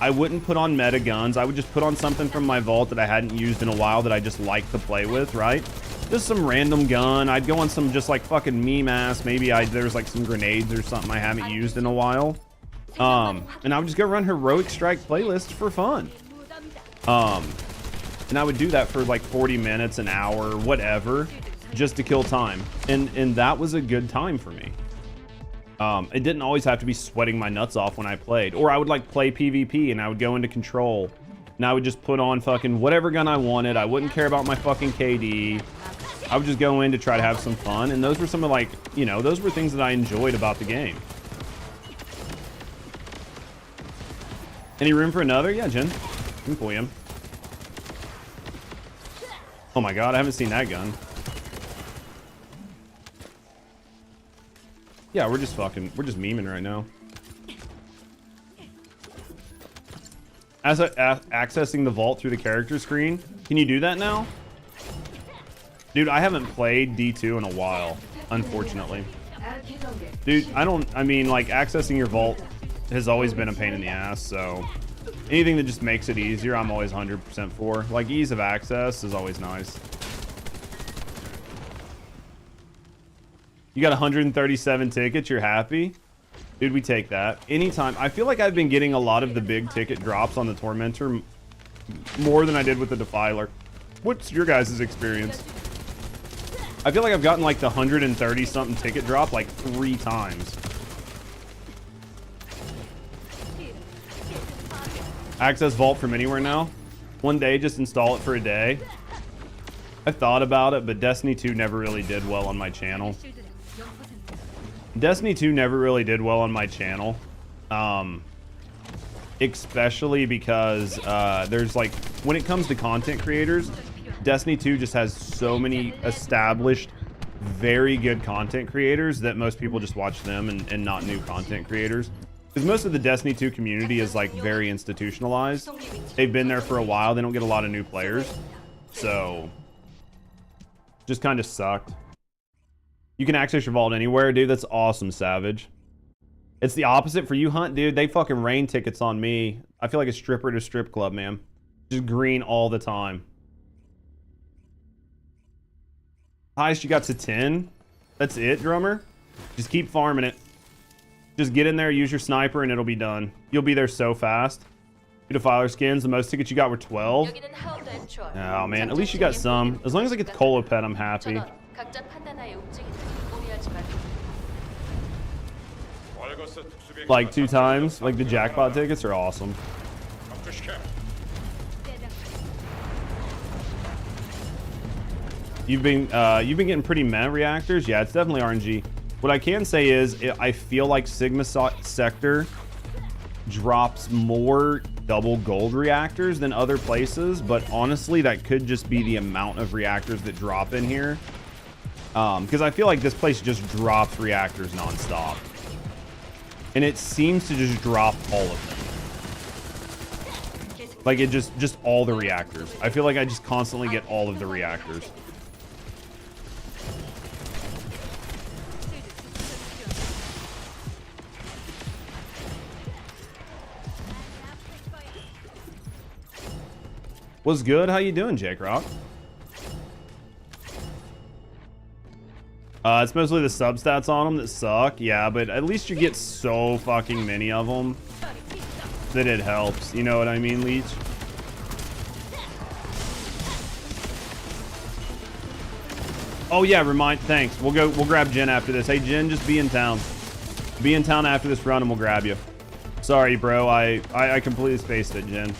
I wouldn't put on meta guns. I would just put on something from my vault that I hadn't used in a while that I just like to play with, right? Just some random gun. I'd go on some just like fucking meme ass. Maybe there's like some grenades or something I haven't used in a while. And I would just go run heroic strike playlist for fun. And I would do that for like 40 minutes, an hour, whatever, just to kill time. And that was a good time for me. It didn't always have to be sweating my nuts off when I played. Or I would like play PvP and I would go into control and I would just put on fucking whatever gun I wanted. I wouldn't care about my fucking KD. I would just go in to try to have some fun. And those were some of like, you know, those were things that I enjoyed about the game. Any room for another? Yeah, Jen. Can pull him. Oh my god, I haven't seen that gun. Yeah, we're just memeing right now. Accessing the vault through the character screen. Can you do that now? Dude, I haven't played D2 in a while, unfortunately. Dude, I mean, like, accessing your vault has always been a pain in the ass, so anything that just makes it easier, I'm always 100% for. Like, ease of access is always nice. You got 137 tickets, you're happy? Dude, we take that. Anytime. I feel like I've been getting a lot of the big ticket drops on the Tormentor more than I did with the Defiler. What's your guys' experience? I feel like I've gotten like the 130 something ticket drop like 3 times. Access Vault from anywhere now. One day, just install it for a day. I thought about it, but Destiny 2 never really did well on my channel. Destiny 2 never really did well on my channel. Especially because there's like, when it comes to content creators, Destiny 2 just has so many established, very good content creators that most people just watch them and not new content creators. Because most of the Destiny 2 community is like very institutionalized. They've been there for a while. They don't get a lot of new players. So, just kind of sucked. You can access your vault anywhere. Dude, that's awesome, Savage. It's the opposite for you, Hunt, dude. They fucking rain tickets on me. I feel like a stripper at a strip club, man. Just green all the time. Highest you got to 10. That's it, drummer. Just keep farming it. Just get in there, use your sniper, and it'll be done. You'll be there so fast. Defiler skins, the most tickets you got were 12. Oh, man. At least you got some. As long as I get the Colo Pet, I'm happy. Like 2 times. Like the jackpot tickets are awesome. You've been getting pretty meh reactors. Yeah, it's definitely RNG. What I can say is I feel like Sigma Sector drops more double gold reactors than other places, but honestly that could just be the amount of reactors that drop in here. Because I feel like this place just drops reactors nonstop. And it seems to just drop all of them. Like it just all the reactors. I feel like I just constantly get all of the reactors. What's good? How you doing, Jake Rock? It's mostly the substats on them that suck. Yeah, but at least you get so fucking many of them that it helps. You know what I mean, Leech? Oh yeah, thanks. We'll grab Jen after this. Hey Jen, just be in town. Be in town after this run and we'll grab you. Sorry, bro. I completely spaced it, Jen.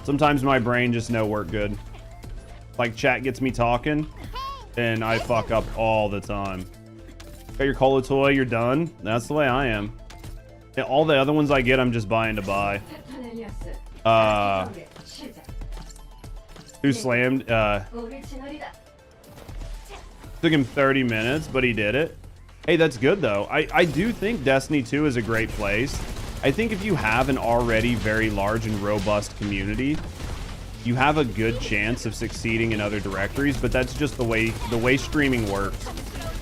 Sometimes my brain just no work good. Like chat gets me talking and I fuck up all the time. Got your Colo toy, you're done. That's the way I am. Yeah, all the other ones I get, I'm just buying to buy. Who slammed? Took him 30 minutes, but he did it. Hey, that's good though. I do think Destiny 2 is a great place. I think if you have an already very large and robust community, you have a good chance of succeeding in other directories, but that's just the way streaming works.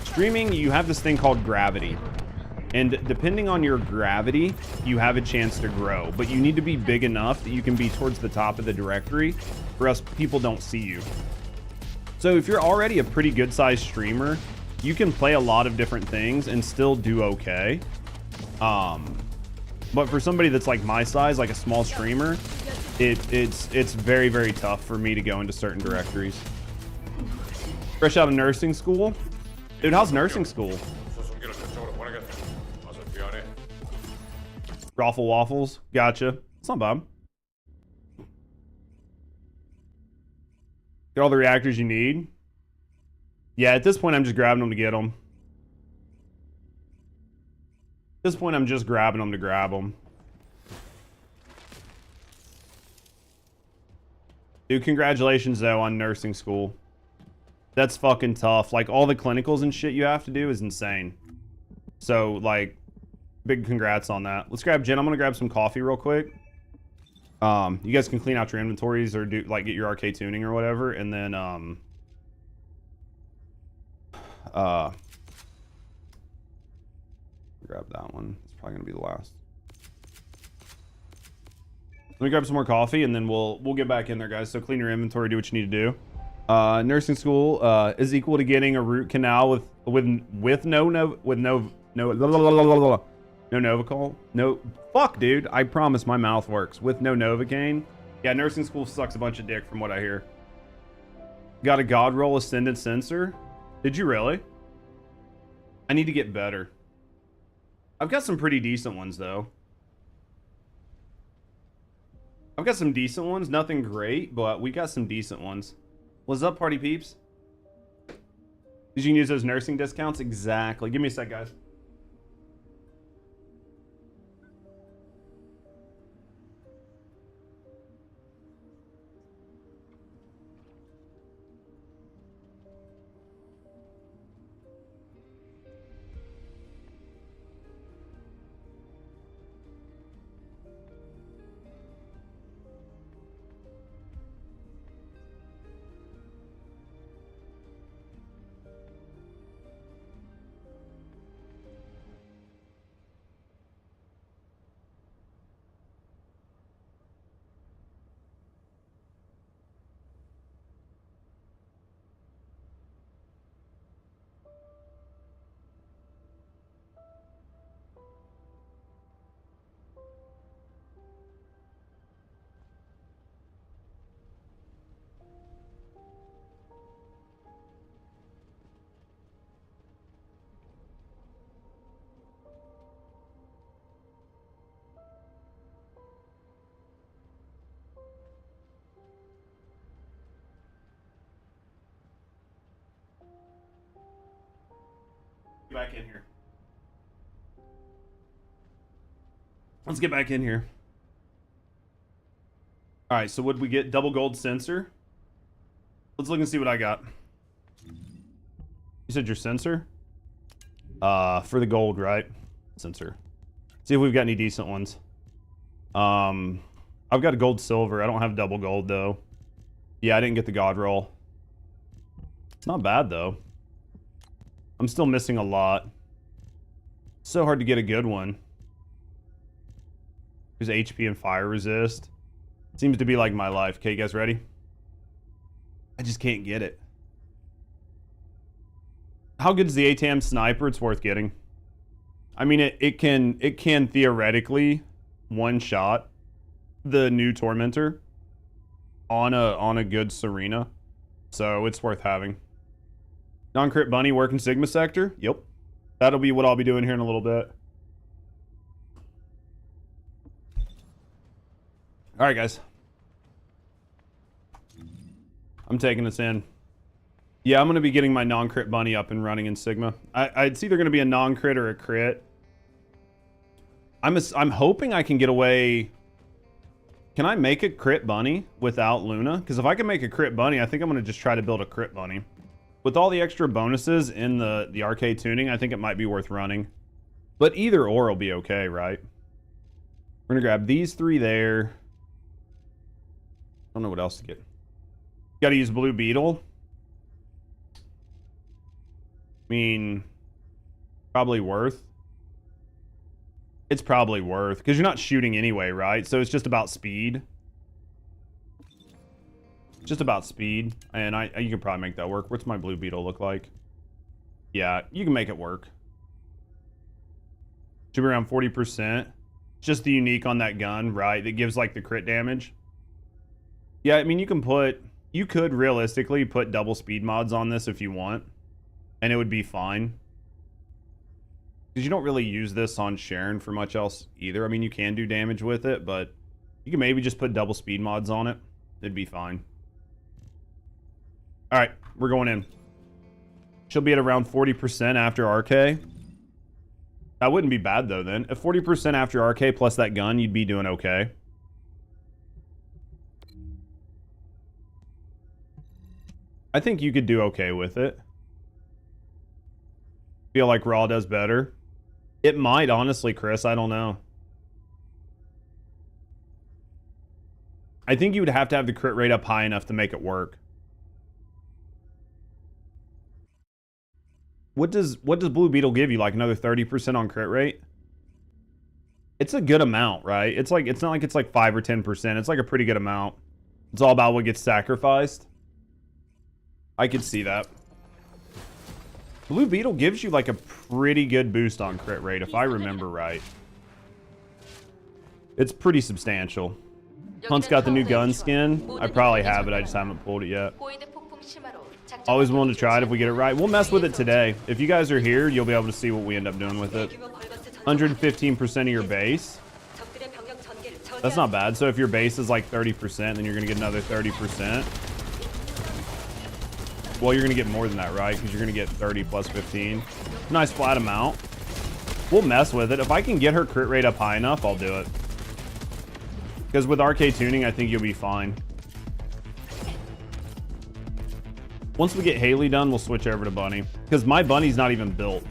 Streaming, you have this thing called gravity. And depending on your gravity, you have a chance to grow. But you need to be big enough that you can be towards the top of the directory, or else people don't see you. So if you're already a pretty good sized streamer, you can play a lot of different things and still do okay. But for somebody that's like my size, like a small streamer, it's very, very tough for me to go into certain directories. Fresh out of nursing school? Dude, how's nursing school? Raffle waffles. Gotcha. It's not bad. Get all the reactors you need. Yeah, at this point, I'm just grabbing them to get them. At this point, I'm just grabbing them to grab them. Dude, congratulations, though, on nursing school. That's fucking tough. Like, all the clinicals and shit you have to do is insane. So, like, big congrats on that. Let's grab Jen. I'm going to grab some coffee real quick. You guys can clean out your inventories or do like get your RK tuning or whatever, and then grab that one. It's probably gonna be the last. Let me grab some more coffee and then we'll get back in there, guys. So clean your inventory, do what you need to do. Nursing school is equal to getting a root canal with no Novocaine. No, fuck, dude. I promise my mouth works with no Novocaine. Yeah, nursing school sucks a bunch of dick from what I hear. Got a God roll ascendant sensor. Did you really? I need to get better. I've got some pretty decent ones though. I've got some decent ones. Nothing great, but we got some decent ones. What's up, party peeps? Did you use those nursing discounts? Exactly. Give me a sec, guys. Back in here. Let's get back in here. All right, so what did we get? Double gold sensor. Let's look and see what I got. You said your sensor? For the gold, right? Sensor. See if we've got any decent ones. I've got a gold silver. I don't have double gold though. Yeah, I didn't get the God roll. It's not bad though. I'm still missing a lot. So hard to get a good one. There's HP and fire resist. Seems to be like my life. Okay, you guys ready? I just can't get it. How good is the ATM sniper? It's worth getting. I mean, it can theoretically one shot the new Tormentor on a good Serena. So it's worth having. Non-crit bunny working Sigma sector? Yep. That'll be what I'll be doing here in a little bit. Alright, guys. I'm taking this in. Yeah, I'm going to be getting my non-crit bunny up and running in Sigma. It's either going to be a non-crit or a crit. I'm hoping I can get away... Can I make a crit bunny without Luna? Because if I can make a crit bunny, I think I'm going to just try to build a crit bunny. With all the extra bonuses in the arcade tuning, I think it might be worth running. But either or will be okay, right? We're going to grab these three there. I don't know what else to get. Got to use Blue Beetle. I mean, probably worth. It's probably worth. Because you're not shooting anyway, right? So it's just about speed. Just about speed, and you can probably make that work. What's my Blue Beetle look like? Yeah, you can make it work. Should be around 40%. Just the unique on that gun, right? That gives like the crit damage. Yeah, I mean you could realistically put double speed mods on this if you want, and it would be fine. Because you don't really use this on Sharon for much else either. I mean, you can do damage with it, but you can maybe just put double speed mods on it. It'd be fine. All right, we're going in. She'll be at around 40% after RK. That wouldn't be bad, though, then. At 40% after RK plus that gun, you'd be doing okay. I think you could do okay with it. Feel like Raw does better. It might, honestly, Chris. I don't know. I think you would have to have the crit rate up high enough to make it work. What does Blue Beetle give you? Like another 30% on crit rate? It's a good amount, right? It's like, it's not like it's like 5 or 10%. It's like a pretty good amount. It's all about what gets sacrificed. I could see that. Blue Beetle gives you like a pretty good boost on crit rate, if I remember right. It's pretty substantial. Hunt's got the new gun skin. I probably have it, I just haven't pulled it yet. Always willing to try it if we get it right. We'll mess with it today. If you guys are here, you'll be able to see what we end up doing with it. 115% of your base. That's not bad. So if your base is like 30%, then you're going to get another 30%. Well, you're going to get more than that, right? Because you're going to get 30 plus 15. Nice flat amount. We'll mess with it. If I can get her crit rate up high enough, I'll do it. Because with RK tuning, I think you'll be fine. Once we get Hailey done, we'll switch over to Bunny. Because my Bunny's not even built.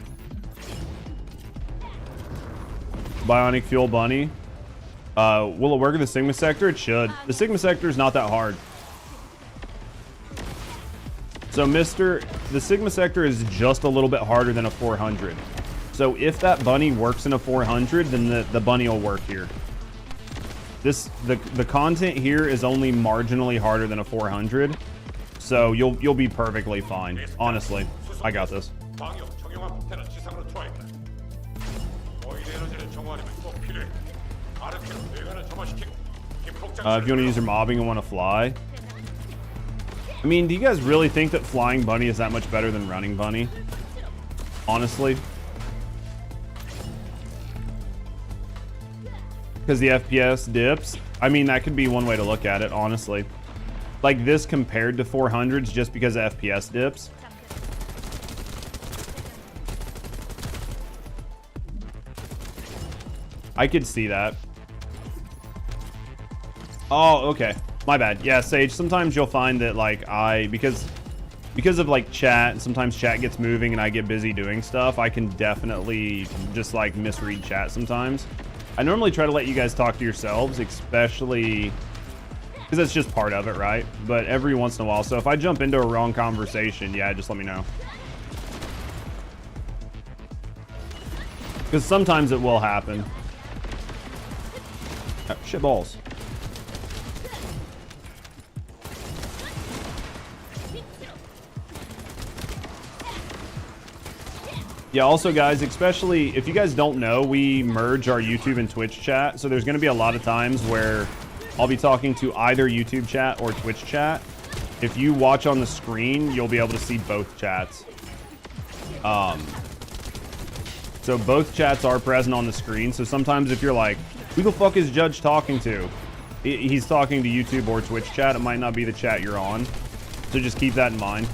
Bionic Fuel Bunny. Will it work in the Sigma sector? It should. The Sigma sector is not that hard. So the Sigma sector is just a little bit harder than a 400. So if that Bunny works in a 400, then the Bunny will work here. The content here is only marginally harder than a 400. So you'll be perfectly fine. Honestly, I got this. If you want to use your mobbing and want to fly. I mean, do you guys really think that flying Bunny is that much better than running Bunny? Honestly. Because the FPS dips? I mean, that could be one way to look at it, honestly. Like this compared to 400s just because of FPS dips. I could see that. Oh, okay. My bad. Yeah, Sage, sometimes you'll find that like because of like chat, sometimes chat gets moving and I get busy doing stuff, I can definitely just like misread chat sometimes. I normally try to let you guys talk to yourselves, especially because that's just part of it, right? But every once in a while, so if I jump into a wrong conversation, yeah, just let me know. Because sometimes it will happen. Oh, shit balls. Yeah, also guys, especially if you guys don't know, we merge our YouTube and Twitch chat. So there's going to be a lot of times where I'll be talking to either YouTube chat or Twitch chat. If you watch on the screen, you'll be able to see both chats. So both chats are present on the screen. So sometimes if you're like, who the fuck is Judge talking to? He's talking to YouTube or Twitch chat. It might not be the chat you're on. So just keep that in mind.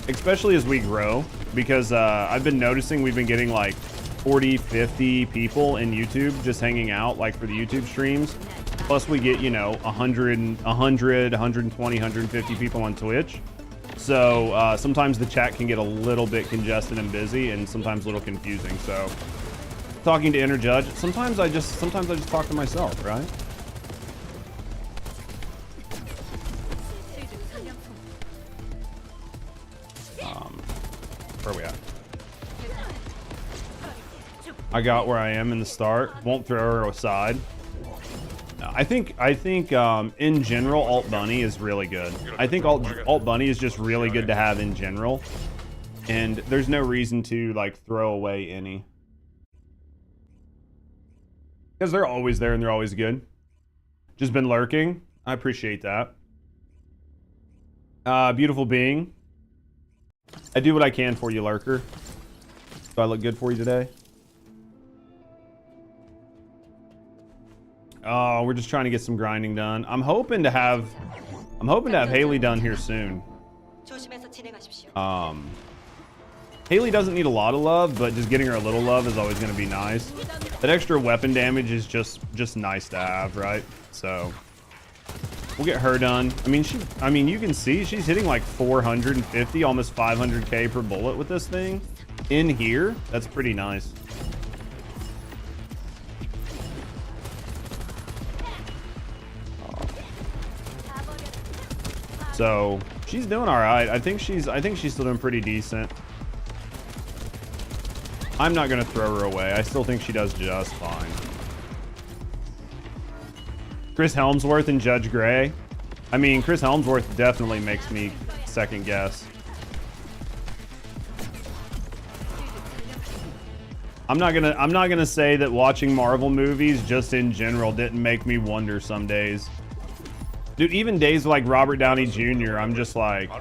Especially as we grow. Because I've been noticing we've been getting like 40, 50 people in YouTube just hanging out like for the YouTube streams. Plus we get, you know, 100, 120, 150 people on Twitch. So sometimes the chat can get a little bit congested and busy and sometimes a little confusing. So talking to Inner Judge, sometimes I just talk to myself, right? Where are we at? I got where I am in the start. Won't throw her aside. I think in general, Alt Bunny is really good. I think Alt Bunny is just really good to have in general. And there's no reason to like throw away any. Because they're always there and they're always good. Just been lurking. I appreciate that. Beautiful being. I do what I can for you, lurker. Do I look good for you today? Oh, we're just trying to get some grinding done. I'm hoping to have Hailey done here soon. Hailey doesn't need a lot of love, but just getting her a little love is always going to be nice. That extra weapon damage is just nice to have, right? So we'll get her done. I mean, you can see she's hitting like 450, almost 500k per bullet with this thing in here. That's pretty nice. So she's doing all right. I think she's still doing pretty decent. I'm not gonna throw her away. I still think she does just fine. Chris Helmsworth and Judge Gray. I mean, Chris Helmsworth definitely makes me second guess. I'm not gonna say that watching Marvel movies just in general didn't make me wonder some days. Dude, even days like Robert Downey Jr., I'm just like,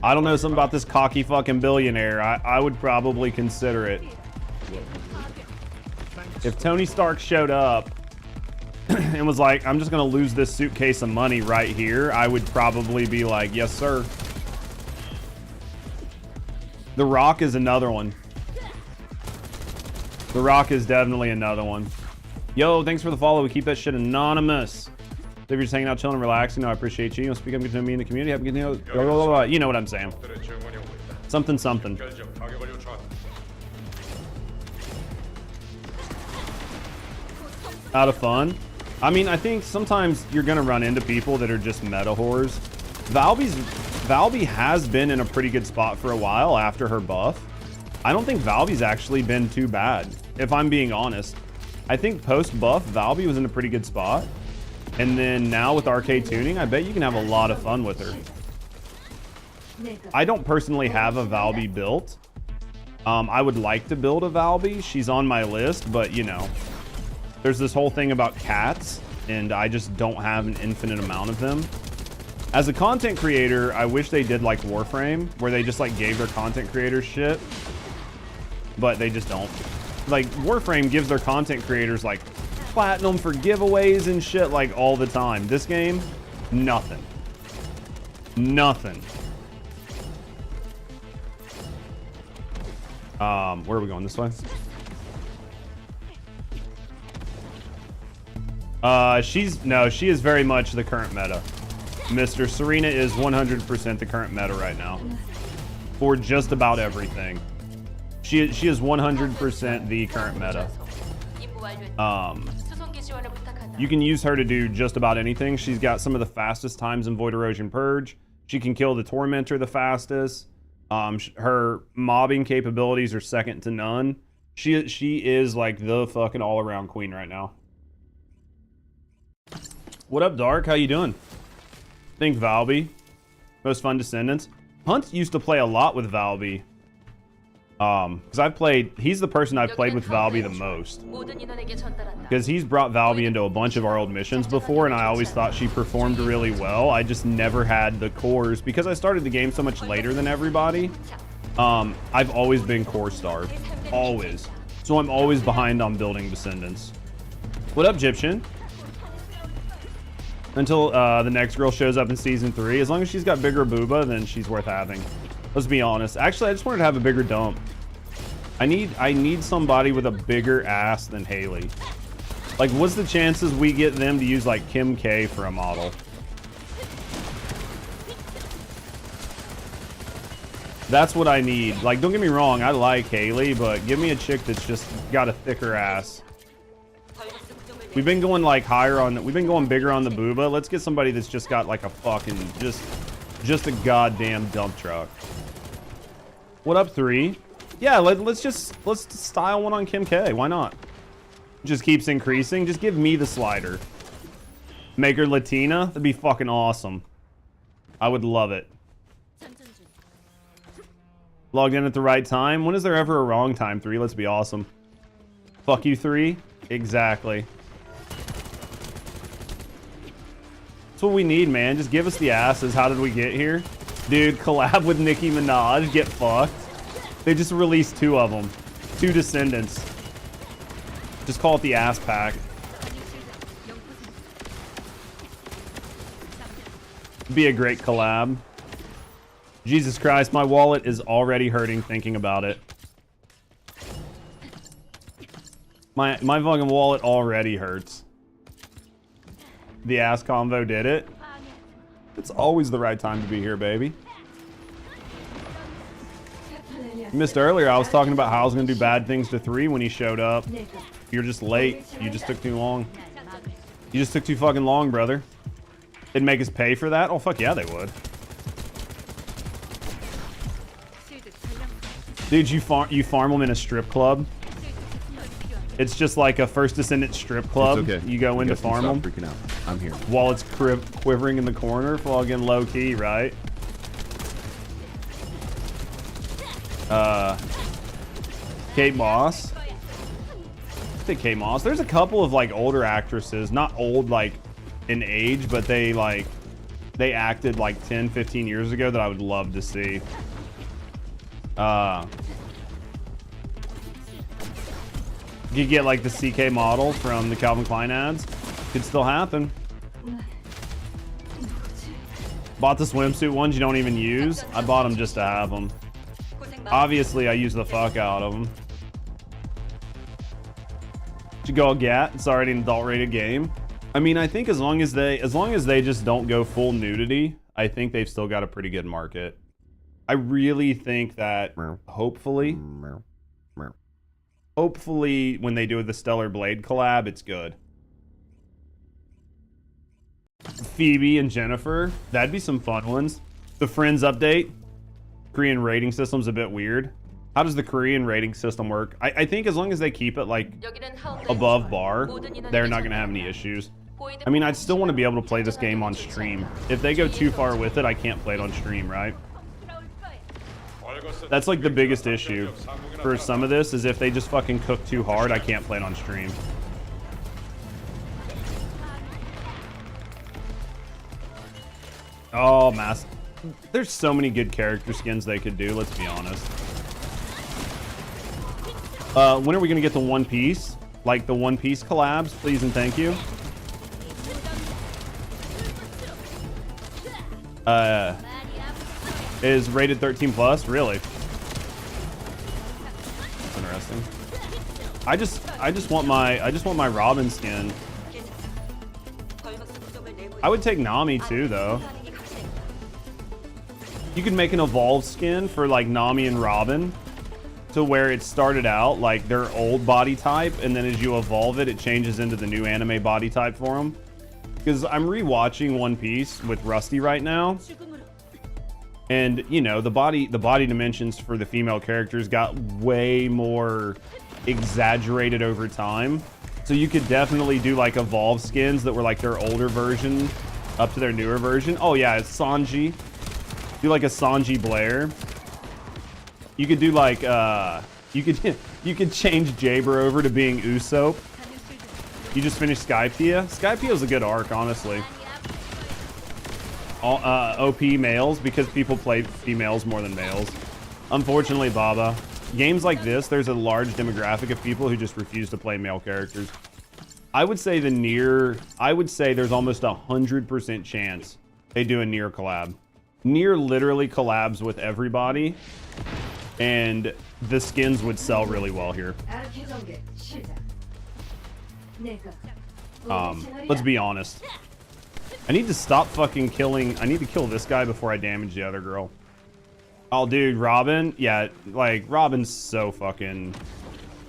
I don't know, something about this cocky fucking billionaire. I would probably consider it. If Tony Stark showed up and was like, I'm just gonna lose this suitcase of money right here, I would probably be like, yes, sir. The Rock is another one. The Rock is definitely another one. Yo, thanks for the follow. We keep that shit anonymous. If you're just hanging out, chilling, and relaxing, no, I appreciate you. You know, speak up to me in the community. Have a good day. You know what I'm saying. Something, something. Out of fun. I mean, I think sometimes you're gonna run into people that are just meta whores. Valby has been in a pretty good spot for a while after her buff. I don't think Valby's actually been too bad, if I'm being honest. I think post-buff, Valby was in a pretty good spot. And then now with arcade tuning, I bet you can have a lot of fun with her. I don't personally have a Valby built. I would like to build a Valby. She's on my list, but you know, there's this whole thing about cats, and I just don't have an infinite amount of them. As a content creator, I wish they did like Warframe, where they just like gave their content creators shit. But they just don't. Like, Warframe gives their content creators like platinum for giveaways and shit like all the time. This game, nothing. Nothing. Where are we going? This way? She is very much the current meta. Mr. Serena is 100% the current meta right now. For just about everything. She is 100% the current meta. You can use her to do just about anything. She's got some of the fastest times in Void Erosion Purge. She can kill the Tormentor the fastest. Her mobbing capabilities are second to none. She is like the fucking all-around queen right now. What up, Dark? How you doing? Think Valby. Most fun Descendants. Hunt used to play a lot with Valby. Because he's the person I've played with Valby the most. Because he's brought Valby into a bunch of our old missions before, and I always thought she performed really well. I just never had the cores. Because I started the game so much later than everybody, I've always been core starved. Always. So I'm always behind on building Descendants. What up, Egyptian? Until the next girl shows up in Season 3. As long as she's got bigger booba, then she's worth having. Let's be honest. Actually, I just wanted to have a bigger dump. I need somebody with a bigger ass than Hailey. Like, what's the chances we get them to use like Kim K for a model? That's what I need. Like, don't get me wrong, I like Hailey, but give me a chick that's just got a thicker ass. We've been going like we've been going bigger on the booba. Let's get somebody that's just got like a fucking just a goddamn dump truck. What up, 3? Yeah, let's style one on Kim K. Why not? Just keeps increasing. Just give me the slider. Make her Latina. That'd be fucking awesome. I would love it. Logged in at the right time. When is there ever a wrong time, 3? Let's be awesome. Fuck you, 3. Exactly. That's what we need, man. Just give us the asses. How did we get here? Dude, collab with Nicki Minaj. Get fucked. They just released 2 of them. 2 Descendants. Just call it the ass pack. Be a great collab. Jesus Christ, my wallet is already hurting thinking about it. My fucking wallet already hurts. The ass convo did it. It's always the right time to be here, baby. You missed earlier. I was talking about how I was going to do bad things to 3 when he showed up. You're just late. You just took too long. You just took too fucking long, brother. They'd make us pay for that? Oh, fuck yeah, they would. Dude, you farm them in a strip club. It's just like a First Descendant strip club. It's okay. You go in to farm them. Freaking out. I'm here. While it's quivering in the corner, fucking low key, right? Kate Moss. I think Kate Moss. There's a couple of like older actresses, not old like in age, but they acted like 10, 15 years ago that I would love to see. You get like the CK model from the Calvin Klein ads. Could still happen. Bought the swimsuit ones you don't even use. I bought them just to have them. Obviously, I use the fuck out of them. Should go Gat. It's already an adult-rated game. I mean, I think as long as they just don't go full nudity, I think they've still got a pretty good market. I really think that hopefully when they do the Stellar Blade collab, it's good. Phoebe and Jennifer, that'd be some fun ones. The Friends update. Korean rating system's a bit weird. How does the Korean rating system work? I think as long as they keep it like above bar, they're not gonna have any issues. I mean, I'd still want to be able to play this game on stream. If they go too far with it, I can't play it on stream, right? That's like the biggest issue for some of this, is if they just fucking cook too hard, I can't play it on stream. Oh, mass. There's so many good character skins they could do, let's be honest. When are we gonna get the One Piece? Like the One Piece collabs, please and thank you. Is rated 13 plus, really? Interesting. I just want my Robin skin. I would take Nami too, though. You could make an evolved skin for like Nami and Robin, to where it started out like their old body type, and then as you evolve it, it changes into the new anime body type for them. Because I'm rewatching One Piece with Rusty right now, and you know the body dimensions for the female characters got way more exaggerated over time. So you could definitely do like evolved skins that were like their older version up to their newer version. Oh yeah, it's Sanji. Do like a Sanji Blair. You could do like you could change Jabber over to being Usopp. You just finished Skypiea. Skypiea's a good arc, honestly. All, OP males, because people play females more than males. Unfortunately, Baba, games like this, there's a large demographic of people who just refuse to play male characters. I would say there's almost 100% chance they do a Nier collab. Nier literally collabs with everybody, and the skins would sell really well here. Let's be honest. I need to stop fucking killing. I need to kill this guy before I damage the other girl. Oh, dude, Robin. Yeah, like Robin's so fucking.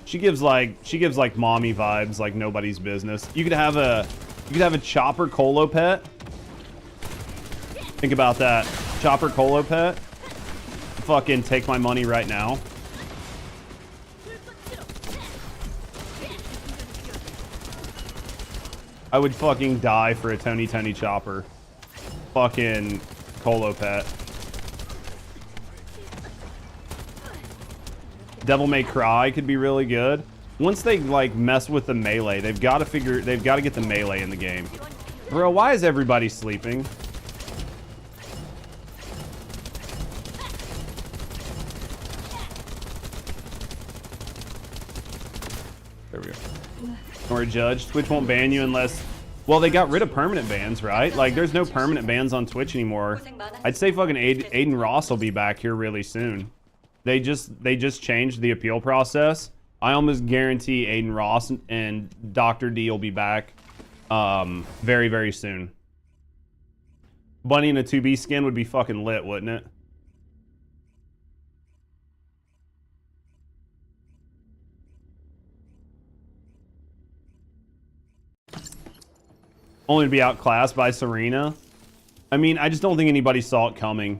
She gives like mommy vibes, like nobody's business. You could have a Chopper Colo pet. Think about that. Chopper Colo pet. Fucking take my money right now. I would fucking die for a Tony Chopper. Fucking Colo pet. Devil May Cry could be really good. Once they like mess with the melee, they've got to get the melee in the game. Bro, why is everybody sleeping? There we go. Or a judge. Twitch won't ban you unless... Well, they got rid of permanent bans, right? Like, there's no permanent bans on Twitch anymore. I'd say fucking Aiden Ross will be back here really soon. They just changed the appeal process. I almost guarantee Aiden Ross and Dr. D will be back very, very soon. Bunny in a 2B skin would be fucking lit, wouldn't it? Only to be outclassed by Serena. I mean, I just don't think anybody saw it coming.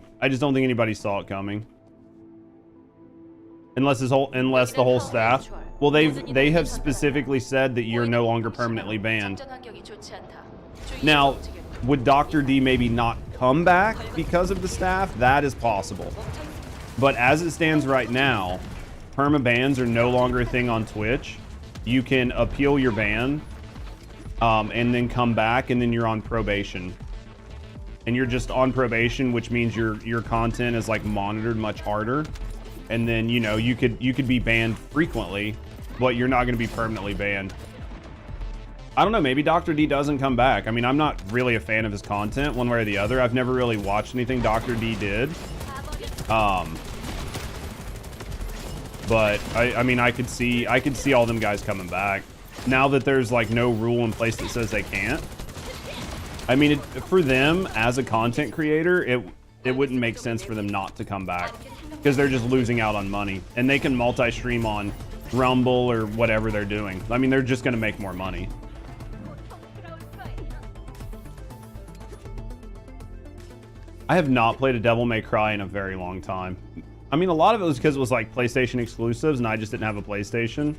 unless the whole staff. Well, they have specifically said that you're no longer permanently banned. Now, would Dr. D maybe not come back because of the staff? That is possible. But as it stands right now, perma bans are no longer a thing on Twitch. You can appeal your ban, and then come back, and then you're on probation. And you're just on probation, which means your content is like monitored much harder. And then, you know, you could be banned frequently, but you're not going to be permanently banned. I don't know, maybe Dr. D doesn't come back. I mean, I'm not really a fan of his content one way or the other. I've never really watched anything Dr. D did. But I mean, I could see all them guys coming back now that there's like no rule in place that says they can't. I mean, for them as a content creator, it wouldn't make sense for them not to come back because they're just losing out on money, and they can multi-stream on Rumble or whatever they're doing. I mean, they're just going to make more money. I have not played a Devil May Cry in a very long time. I mean, a lot of it was because it was like PlayStation exclusives, and I just didn't have a PlayStation.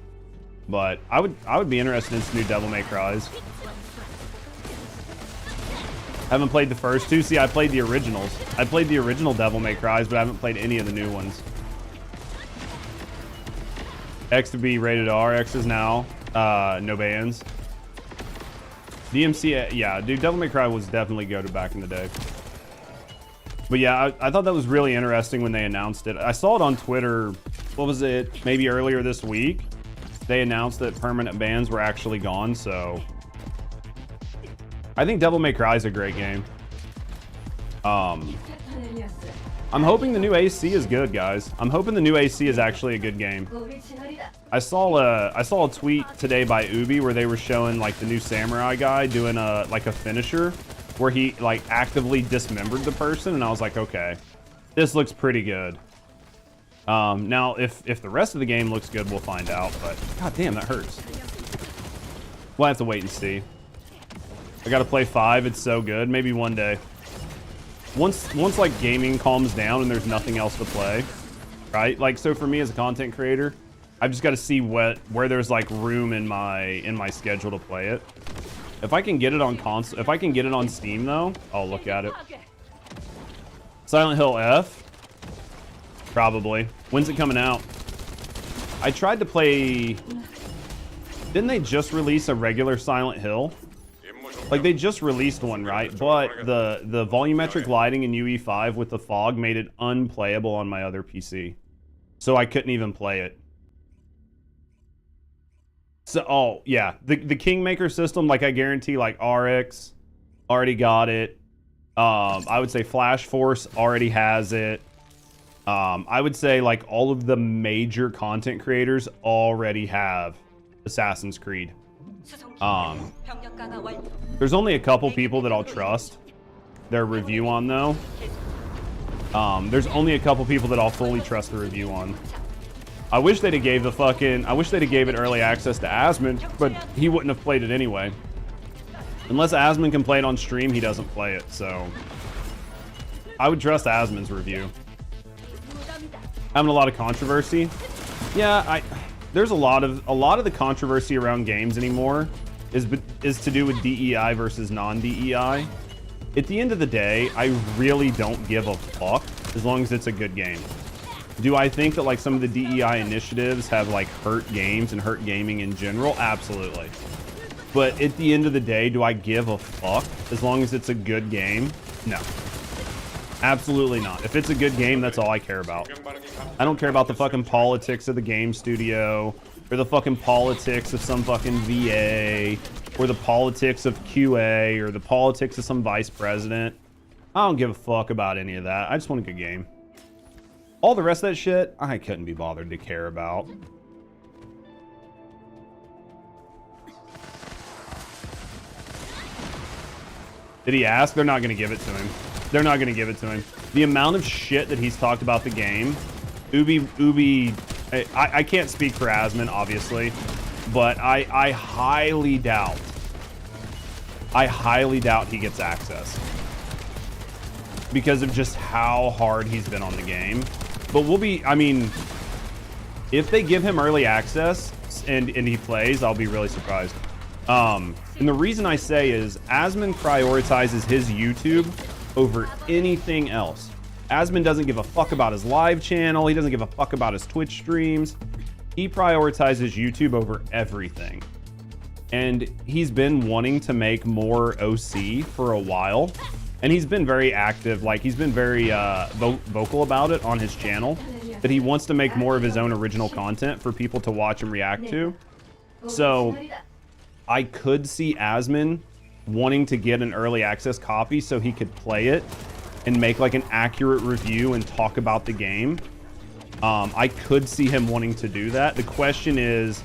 But I would be interested in some new Devil May Cries. Haven't played the first two. See, I played the originals. I played the original Devil May Cries, but I haven't played any of the new ones. X to be rated R. X is now no bans. DMC, yeah, dude, Devil May Cry was definitely goated back in the day. But yeah, I thought that was really interesting when they announced it. I saw it on Twitter, what was it, maybe earlier this week. They announced that permanent bans were actually gone, so... I think Devil May Cry is a great game. I'm hoping the new AC is good, guys. I'm hoping the new AC is actually a good game. I saw a tweet today by Ubi where they were showing like the new samurai guy doing a finisher where he like actively dismembered the person, and I was like, okay, this looks pretty good. Now if the rest of the game looks good, we'll find out, but god damn, that hurts. We'll have to wait and see. I gotta play 5, it's so good. Maybe one day. Once like gaming calms down and there's nothing else to play, right? Like, so for me as a content creator, I've just got to see where there's like room in my schedule to play it. If I can get it on console, if I can get it on Steam though, I'll look at it. Silent Hill F, probably. When's it coming out? I tried to play. Didn't they just release a regular Silent Hill? Like, they just released one, right? But the volumetric lighting in UE5 with the fog made it unplayable on my other PC. So I couldn't even play it. So, oh, yeah. The Kingmaker system, like, I guarantee, like, RX already got it. I would say Flash Force already has it. I would say, like, all of the major content creators already have Assassin's Creed. There's only a couple people that I'll trust their review on, though. There's only a couple people that I'll fully trust the review on. I wish they'd have gave it early access to Asmund, but he wouldn't have played it anyway. Unless Asmund can play it on stream, he doesn't play it, so I would trust Asmund's review. Having a lot of controversy. Yeah, there's a lot of the controversy around games anymore is to do with DEI versus non-DEI. At the end of the day, I really don't give a fuck as long as it's a good game. Do I think that like some of the DEI initiatives have like hurt games and hurt gaming in general? Absolutely. But at the end of the day, do I give a fuck as long as it's a good game? No. Absolutely not. If it's a good game, that's all I care about. I don't care about the fucking politics of the game studio, or the fucking politics of some fucking VA, or the politics of QA, or the politics of some vice president. I don't give a fuck about any of that. I just want a good game. All the rest of that shit, I couldn't be bothered to care about. Did he ask? They're not going to give it to him. They're not going to give it to him. The amount of shit that he's talked about the game, Ubi, I can't speak for Asmund, obviously, but I highly doubt he gets access because of just how hard he's been on the game. But we'll be, I mean, If they give him early access and he plays, I'll be really surprised. And the reason I say is Asmon prioritizes his YouTube over anything else. Asmon doesn't give a fuck about his live channel. He doesn't give a fuck about his Twitch streams. He prioritizes YouTube over everything. And he's been wanting to make more OC for a while. And he's been very active. Like, he's been very vocal about it on his channel. That he wants to make more of his own original content for people to watch and react to. So I could see Asmon wanting to get an early access copy so he could play it and make like an accurate review and talk about the game. I could see him wanting to do that. The question is,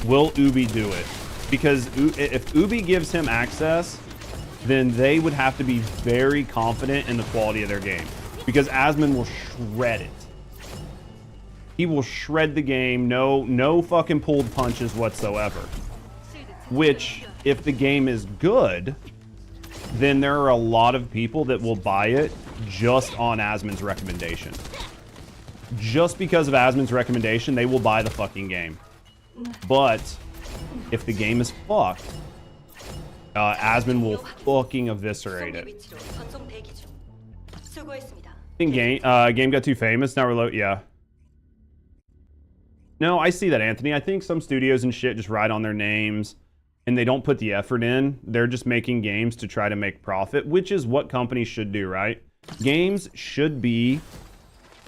will Ubi do it? Because if Ubi gives him access, then they would have to be very confident in the quality of their game. Because Asmon will shred it. He will shred the game, no fucking pulled punches whatsoever. Which, if the game is good, then there are a lot of people that will buy it just on Asmon's recommendation. Just because of Asmon's recommendation, they will buy the fucking game. But if the game is fucked, Asmon will fucking eviscerate it. I think game got too famous. Now we're low. Yeah. No, I see that, Anthony. I think some studios and shit just ride on their names and they don't put the effort in. They're just making games to try to make profit, which is what companies should do, right? Games should be...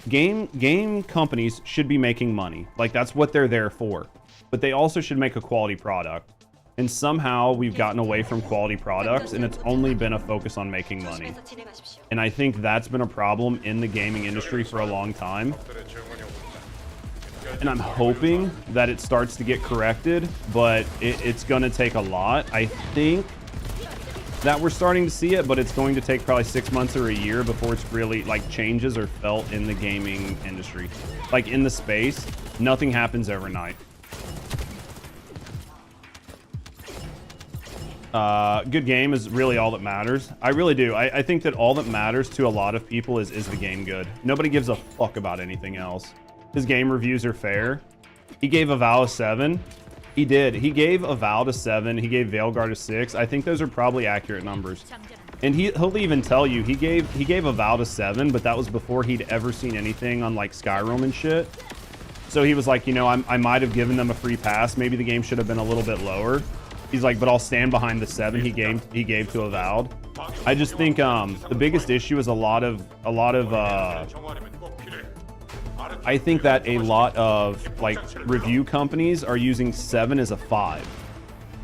Game companies should be making money. Like, that's what they're there for. But they also should make a quality product. And somehow we've gotten away from quality products and it's only been a focus on making money. And I think that's been a problem in the gaming industry for a long time. And I'm hoping that it starts to get corrected, but it's going to take a lot. I think that we're starting to see it, but it's going to take probably 6 months or a year before it's really, like, changes are felt in the gaming industry. Like, in the space, nothing happens overnight. Good game is really all that matters. I really do. I think that all that matters to a lot of people is the game good? Nobody gives a fuck about anything else. His game reviews are fair. He gave Avowed a 7. He did. He gave Avowed a 7. He gave Veilguard a 6. I think those are probably accurate numbers. And he'll even tell you he gave Avowed a 7, but that was before he'd ever seen anything on like Skyrim and shit. So he was like, you know, I might have given them a free pass. Maybe the game should have been a little bit lower. He's like, but I'll stand behind the 7 he gave to Avowed. I just think the biggest issue is I think that a lot of like review companies are using 7 as a 5,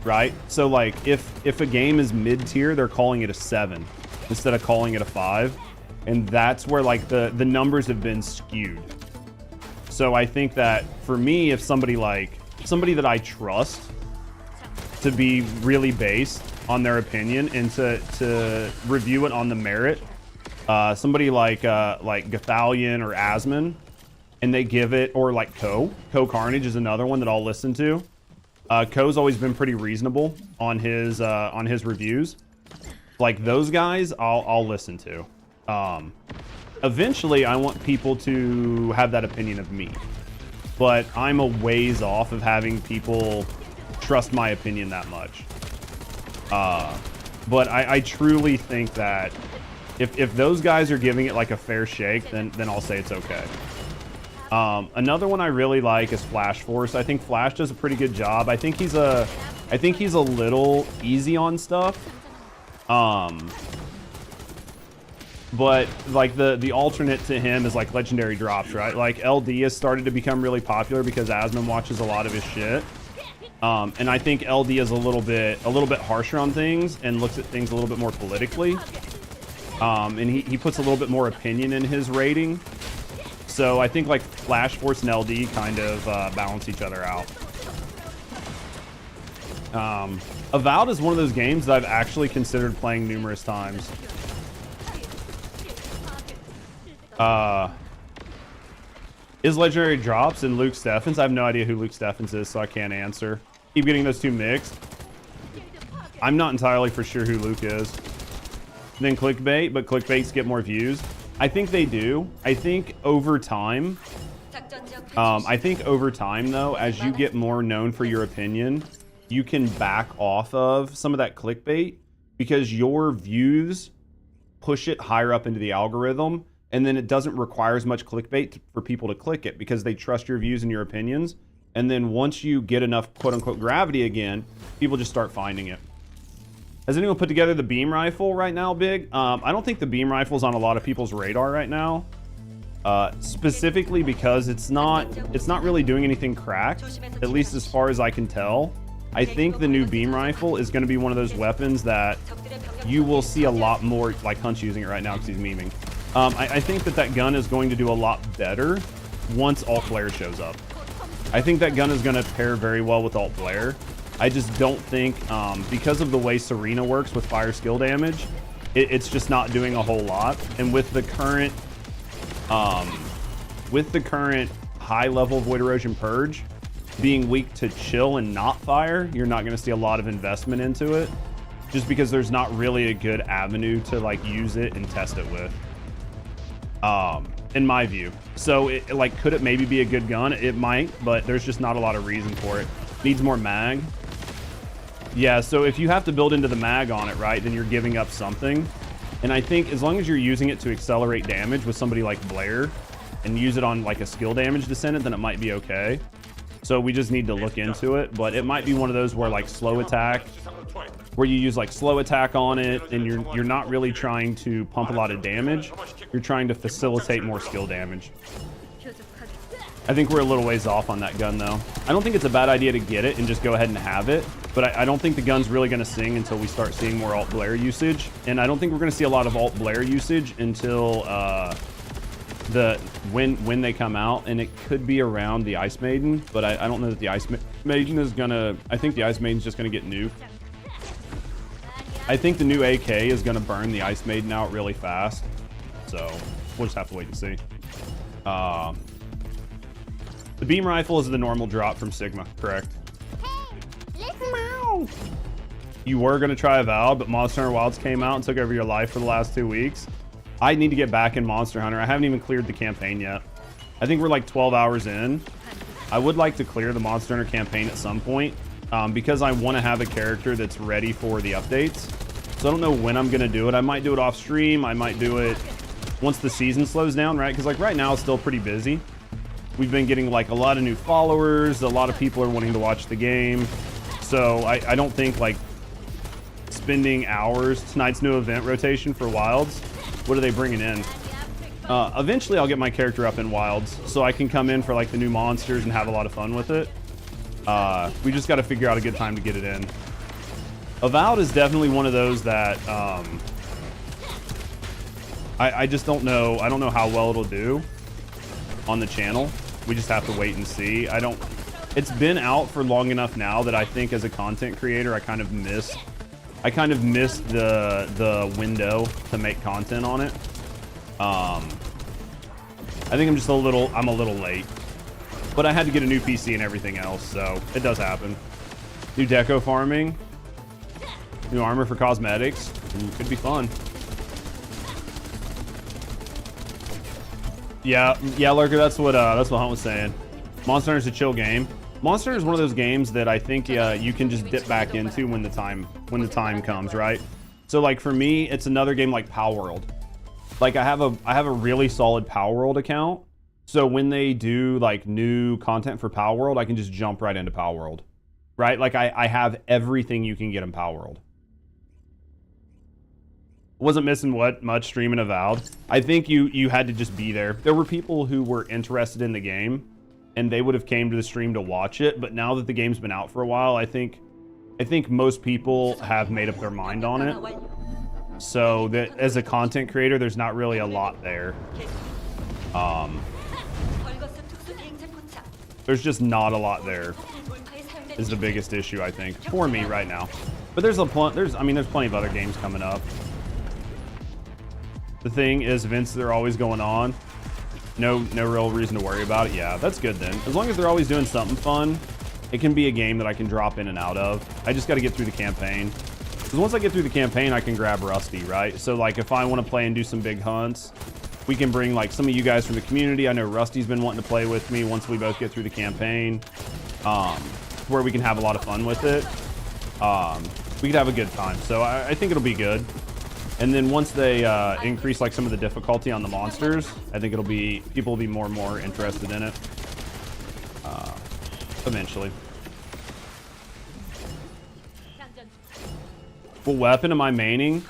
right? So like if a game is mid-tier, they're calling it a 7 instead of calling it a 5, and that's where like the numbers have been skewed. So I think that for me, if somebody that I trust to be really based on their opinion and to review it on the merit, somebody like Gathalion or Asmon, and they give it, or like Co Carnage is another one that I'll listen to. Co's always been pretty reasonable on his reviews. Like those guys, I'll listen to. Eventually, I want people to have that opinion of me, but I'm a ways off of having people trust my opinion that much. But I truly think that if those guys are giving it like a fair shake, then I'll say it's okay. Another one I really like is Flash Force. I think Flash does a pretty good job. I think he's a little easy on stuff. But like the alternate to him is like legendary drops, right? Like LD has started to become really popular because Asmon watches a lot of his shit. And I think LD is a little bit harsher on things and looks at things a little bit more politically. And he puts a little bit more opinion in his rating. So I think like Flash Force and LD kind of balance each other out. Avowed is one of those games that I've actually considered playing numerous times. Is Legendary Drops and Luke Steffens? I have no idea who Luke Steffens is, so I can't answer. Keep getting those two mixed. I'm not entirely for sure who Luke is. Then clickbait, but clickbaits get more views. I think they do. I think over time, I think over time, though, as you get more known for your opinion, you can back off of some of that clickbait because your views push it higher up into the algorithm, and then it doesn't require as much clickbait for people to click it because they trust your views and your opinions. And then once you get enough quote-unquote gravity again, people just start finding it. Has anyone put together the beam rifle right now, Big? I don't think the beam rifle's on a lot of people's radar right now. Specifically because it's not really doing anything cracked, at least as far as I can tell. I think the new beam rifle is going to be one of those weapons that you will see a lot more, like Hunt's using it right now because he's memeing. I think that gun is going to do a lot better once Alt Flare shows up. I think that gun is going to pair very well with Alt Flare. I just don't think, because of the way Serena works with fire skill damage, it's just not doing a whole lot. And with the current high level Void Erosion Purge being weak to chill and not fire, you're not going to see a lot of investment into it just because there's not really a good avenue to like use it and test it with, in my view. So could it maybe be a good gun? It might, but there's just not a lot of reason for it. Needs more mag. Yeah, so if you have to build into the mag on it, right, then you're giving up something. And I think as long as you're using it to accelerate damage with somebody like Blair and use it on like a skill damage Descendant, then it might be okay. So we just need to look into it, but it might be one of those where like slow attack, where you use like slow attack on it and you're not really trying to pump a lot of damage. You're trying to facilitate more skill damage. I think we're a little ways off on that gun though. I don't think it's a bad idea to get it and just go ahead and have it, but I don't think the gun's really going to sing until we start seeing more Alt Blair usage. And I don't think we're going to see a lot of Alt Blair usage until when they come out, and it could be around the Ice Maiden, but I don't know that the Ice Maiden is gonna, I think the Ice Maiden's just gonna get nuked. I think the new AK is gonna burn the Ice Maiden out really fast, so we'll just have to wait and see. The beam rifle is the normal drop from Sigma, correct? You were gonna try Avowed, but Monster Hunter Wilds came out and took over your life for the last 2 weeks. I need to get back in Monster Hunter. I haven't even cleared the campaign yet. I think we're like 12 hours in. I would like to clear the Monster Hunter campaign at some point because I want to have a character that's ready for the updates. So I don't know when I'm going to do it. I might do it off stream. I might do it once the season slows down, right? Because like right now it's still pretty busy. We've been getting like a lot of new followers. A lot of people are wanting to watch the game. So I don't think like spending hours, tonight's new event rotation for Wilds, what are they bringing in? Eventually I'll get my character up in Wilds so I can come in for like the new monsters and have a lot of fun with it. We just got to figure out a good time to get it in. Avowed is definitely one of those that I just don't know. I don't know how well it'll do on the channel. We just have to wait and see. It's been out for long enough now that I think as a content creator I kind of missed the window to make content on it. I think I'm a little late, but I had to get a new PC and everything else, so it does happen. New deco farming, new armor for cosmetics. Ooh, could be fun. Yeah, Lurker, that's what Hunt was saying. Monster Hunter's a chill game. Monster Hunter is one of those games that I think you can just dip back into when the time comes, right? So like for me, it's another game like Power World. Like I have a really solid Power World account. So when they do like new content for Power World, I can just jump right into Power World, right? Like I have everything you can get in Power World. Wasn't missing much streaming Avowed. I think you had to just be there. There were people who were interested in the game and they would have came to the stream to watch it, but now that the game's been out for a while, I think most people have made up their mind on it. So that as a content creator, there's not really a lot there. There's just not a lot there is the biggest issue, I think, for me right now. But there's plenty of other games coming up. The thing is, events that are always going on. No real reason to worry about it. Yeah, that's good then. As long as they're always doing something fun, it can be a game that I can drop in and out of. I just got to get through the campaign. Because once I get through the campaign, I can grab Rusty, right? So like if I want to play and do some big hunts, We can bring like some of you guys from the community. I know Rusty's been wanting to play with me once we both get through the campaign, where we can have a lot of fun with it. We could have a good time. So I think it'll be good. And then once they increase like some of the difficulty on the monsters, I think people will be more and more interested in it eventually. What weapon am I maining?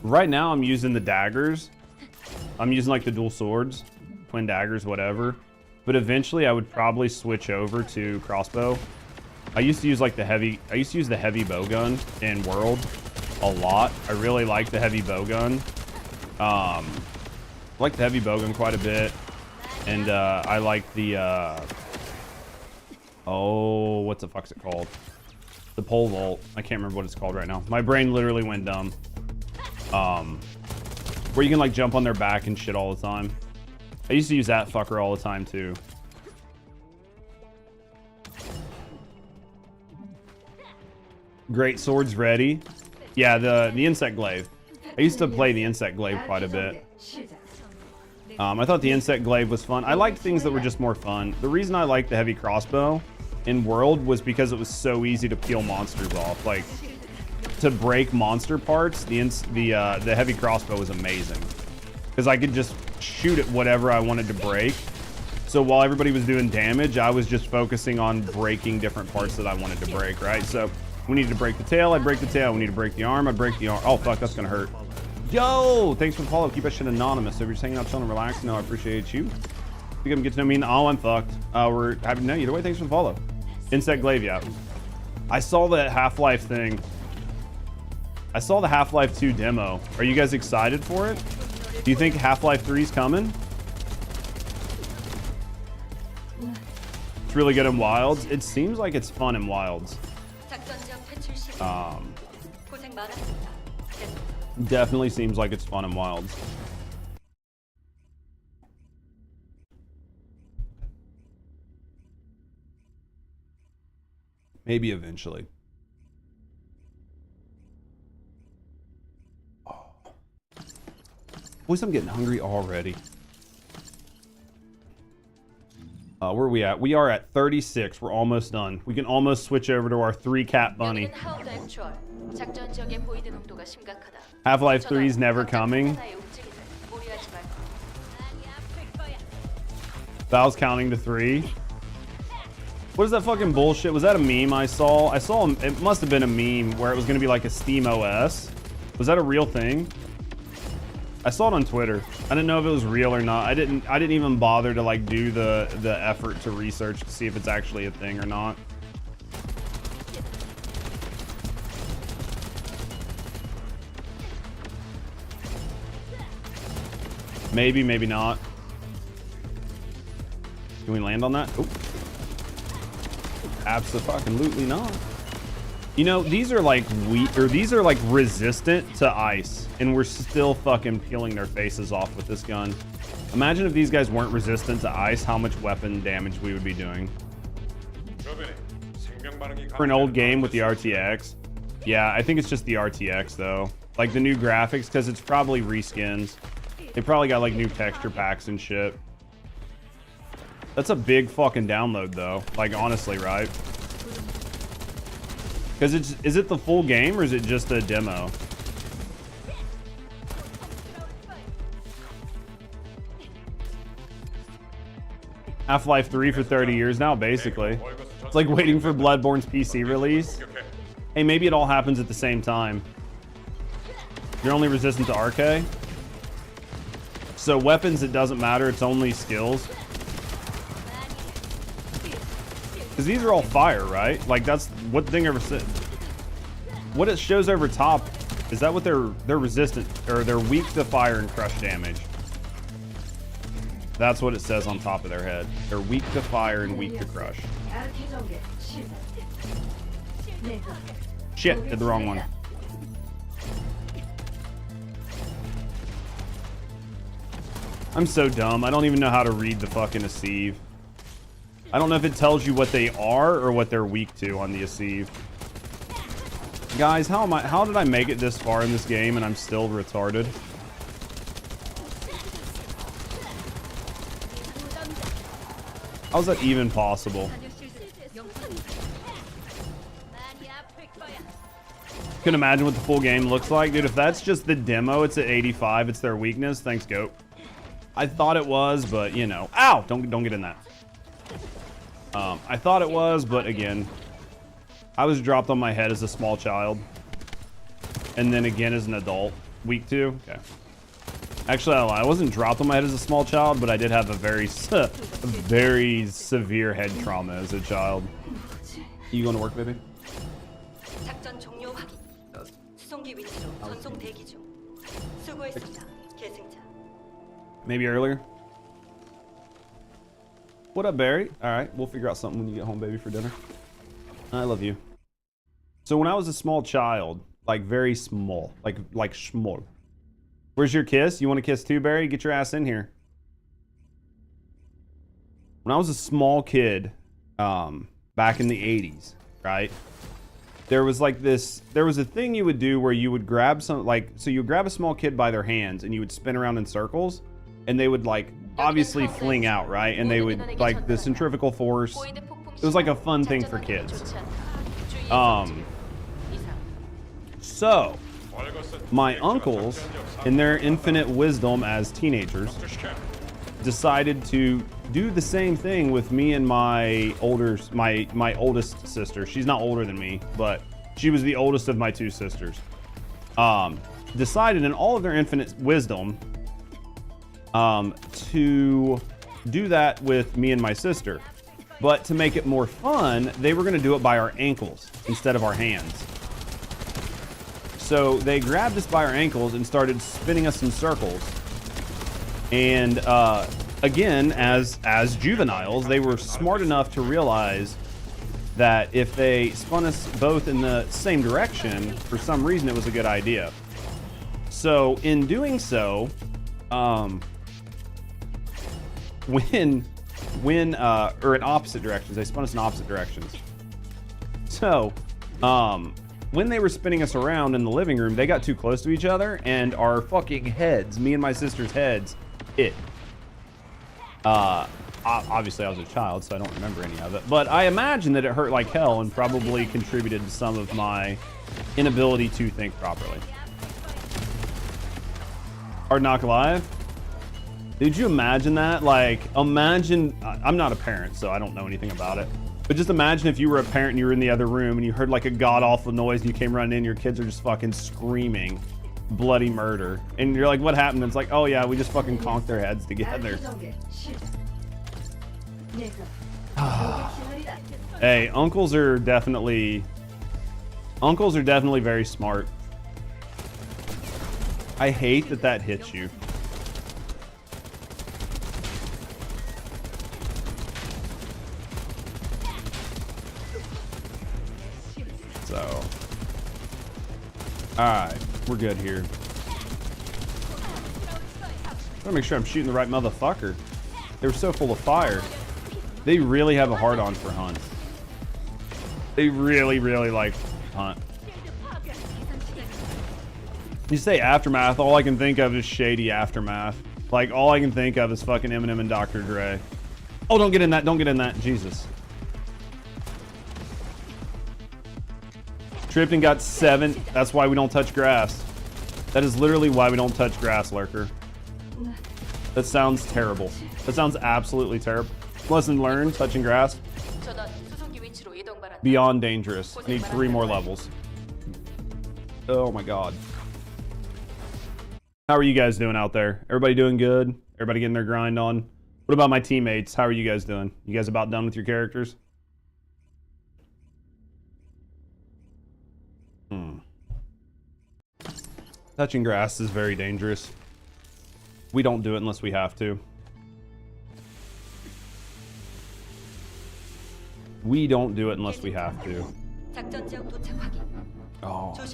Right now I'm using the daggers. I'm using like the dual swords, twin daggers, whatever. But eventually I would probably switch over to crossbow. I used to use like the heavy bow gun in World a lot. I really like the heavy bow gun. I like the heavy bow gun quite a bit. And I like the oh, what the fuck's it called? The pole vault. I can't remember what it's called right now. My brain literally went dumb. Where you can like jump on their back and shit all the time. I used to use that fucker all the time too. Great swords ready. Yeah, the insect glaive. I used to play the insect glaive quite a bit. I thought the insect glaive was fun. I liked things that were just more fun. The reason I liked the heavy crossbow in World was because it was so easy to peel monsters off. Like, to break monster parts, the heavy crossbow was amazing. Because I could just shoot at whatever I wanted to break. So while everybody was doing damage, I was just focusing on breaking different parts that I wanted to break, right? So we needed to break the tail, I'd break the tail. We need to break the arm, I'd break the arm. Oh, fuck, that's gonna hurt. Yo, thanks for the follow. Keep that shit anonymous. So if you're just hanging out, chilling, and relaxing, no, I appreciate you. If you can get to know me, oh, I'm fucked. We're happy to know you. Either way, thanks for the follow. Insect glaive, yeah. I saw that Half-Life thing. I saw the Half-Life 2 demo. Are you guys excited for it? Do you think Half-Life 3 is coming? It's really good in Wilds. It seems like it's fun in Wilds. Definitely seems like it's fun in Wilds. Maybe eventually. Oh. Boys, I'm getting hungry already. Where are we at? We are at 36. We're almost done. We can almost switch over to our 3-cat bunny. Half-Life 3 is never coming. Val's counting to 3. What is that fucking bullshit? Was that a meme I saw? It must have been a meme where it was going to be like a Steam OS. Was that a real thing? I saw it on Twitter. I didn't know if it was real or not. I didn't even bother to like do the effort to research to see if it's actually a thing or not. Maybe, maybe not. Can we land on that? Oh. Absolutely not. You know, these are like these are like resistant to ice, and we're still fucking peeling their faces off with this gun. Imagine if these guys weren't resistant to ice, how much weapon damage we would be doing. For an old game with the RTX. Yeah, I think it's just the RTX though. Like the new graphics, because it's probably reskins. They probably got like new texture packs and shit. That's a big fucking download though. Like honestly, right? Because is it the full game or is it just a demo? Half-Life 3 for 30 years now, basically. It's like waiting for Bloodborne's PC release. Hey, maybe it all happens at the same time. You're only resistant to RK. So weapons, it doesn't matter. It's only skills. Because these are all fire, right? Like that's what the thing ever said. What it shows over top, is that what they're resistant, or they're weak to fire and crush damage? That's what it says on top of their head. They're weak to fire and weak to crush. Shit, did the wrong one. I'm so dumb. I don't even know how to read the fucking Asive. I don't know if it tells you what they are or what they're weak to on the Asive. Guys, how did I make it this far in this game and I'm still retarded? How's that even possible? Can imagine what the full game looks like, dude. If that's just the demo, it's at 85. It's their weakness. Thanks, goat. I thought it was, but you know, ow! Don't get in that. I thought it was, but again, I was dropped on my head as a small child, and then again as an adult. Week 2. Okay. Actually, I wasn't dropped on my head as a small child, but I did have a very severe head trauma as a child. You going to work, baby? Maybe earlier. What up, Barry? All right, we'll figure out something when you get home, baby, for dinner. I love you. So when I was a small child, like very small, like small. Where's your kiss? You want to kiss too, Barry? Get your ass in here. When I was a small kid, back in the 80s, right? There was like this, there was a thing you would do where you would grab some, like, so you would grab a small kid by their hands and you would spin around in circles and they would like obviously fling out, right? And they would like the centrifugal force. It was like a fun thing for kids. So my uncles, in their infinite wisdom as teenagers, decided to do the same thing with me and my oldest sister. She's not older than me, but she was the oldest of my 2 sisters. Decided in all of their infinite wisdom to do that with me and my sister. But to make it more fun, they were going to do it by our ankles instead of our hands. So they grabbed us by our ankles and started spinning us in circles. And again, as juveniles, they were smart enough to realize that if they spun us both in the same direction, for some reason it was a good idea. So in doing so, or in opposite directions, they spun us in opposite directions. So, when they were spinning us around in the living room, they got too close to each other, and our fucking heads, me and my sister's heads, hit. Obviously I was a child, so I don't remember any of it, but I imagine that it hurt like hell and probably contributed to some of my inability to think properly. Hard Knock Live? Did you imagine that? Like, imagine, I'm not a parent, so I don't know anything about it. But just imagine if you were a parent and you were in the other room and you heard like a god-awful noise and you came running in, your kids are just fucking screaming bloody murder. And you're like, what happened? And it's like, oh yeah, we just fucking conked their heads together. Hey, uncles are definitely very smart. I hate that hits you. So, alright, we're good here. I gotta make sure I'm shooting the right motherfucker. They were so full of fire. They really have a hard-on for Hunt. They really, really like Hunt. You say Aftermath, all I can think of is shady Aftermath. Like, all I can think of is fucking Eminem and Dr. Dre. Oh, don't get in that, don't get in that, Jesus. Tripped and got 7. That's why we don't touch grass. That is literally why we don't touch grass, Lurker. That sounds terrible. That sounds absolutely terrible. Lesson learned, touching grass. Beyond dangerous. I need 3 more levels. Oh my god. How are you guys doing out there? Everybody doing good? Everybody getting their grind on? What about my teammates? How are you guys doing? You guys about done with your characters? Touching grass is very dangerous. We don't do it unless we have to. We don't do it unless we have to. Oh. I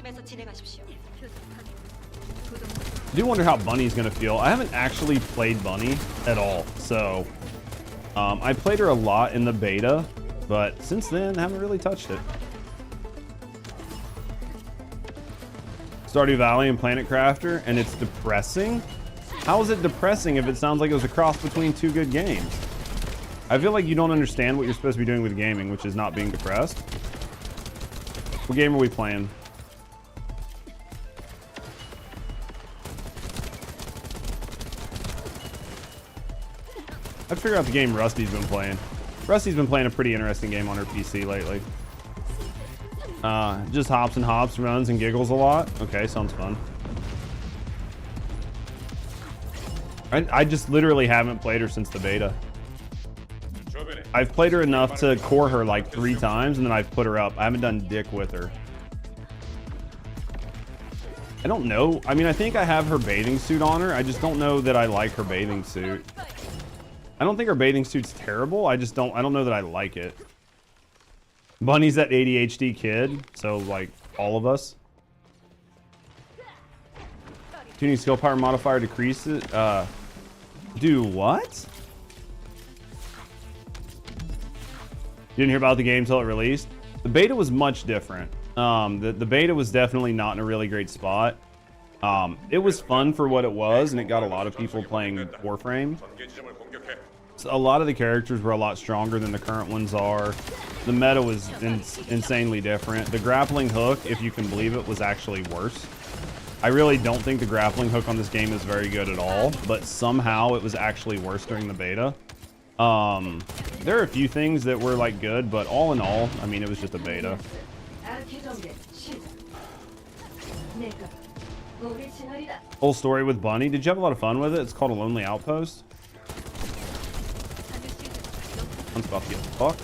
do wonder how Bunny's gonna feel. I haven't actually played Bunny at all, so I played her a lot in the beta, but since then haven't really touched it. Stardew Valley and Planet Crafter, and it's depressing? How is it depressing if it sounds like it was a cross between 2 good games? I feel like you don't understand what you're supposed to be doing with gaming, which is not being depressed. What game are we playing? I'd figure out the game Rusty's been playing. Rusty's been playing a pretty interesting game on her PC lately. Just hops and hops, runs and giggles a lot. Okay, sounds fun. I just literally haven't played her since the beta. I've played her enough to core her like 3 times, and then I've put her up. I haven't done dick with her. I don't know. I mean, I think I have her bathing suit on her. I just don't know that I like her bathing suit. I don't think her bathing suit's terrible. I don't know that I like it. Bunny's that ADHD kid, so like all of us. Tuning skill power modifier decreases. Do what? You didn't hear about the game till it released? The beta was much different. The beta was definitely not in a really great spot. It was fun for what it was, and it got a lot of people playing Warframe. So a lot of the characters were a lot stronger than the current ones are. The meta was insanely different. The grappling hook, if you can believe it, was actually worse. I really don't think the grappling hook on this game is very good at all, but somehow it was actually worse during the beta. There are a few things that were like good, but all in all, I mean, it was just a beta. Whole story with Bunny. Did you have a lot of fun with it? It's called A Lonely Outpost. I'm about to get fucked.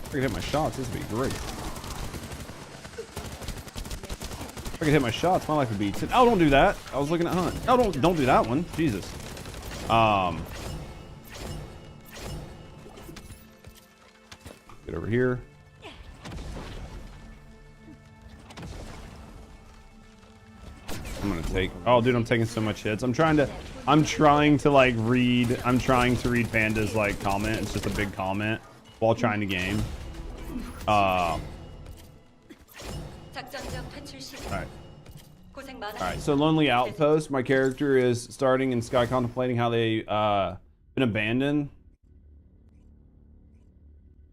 If I could hit my shots, this would be great. If I could hit my shots, my life would be... Oh, don't do that. I was looking at Hunt. Oh, don't do that one. Jesus. Get over here. I'm gonna take... Oh, dude, I'm taking so much hits. I'm trying to like read... I'm trying to read Panda's like comment. It's just a big comment while trying to game. Alright. Alright, so Lonely Outpost. My character is starting in Sky contemplating how they been abandoned.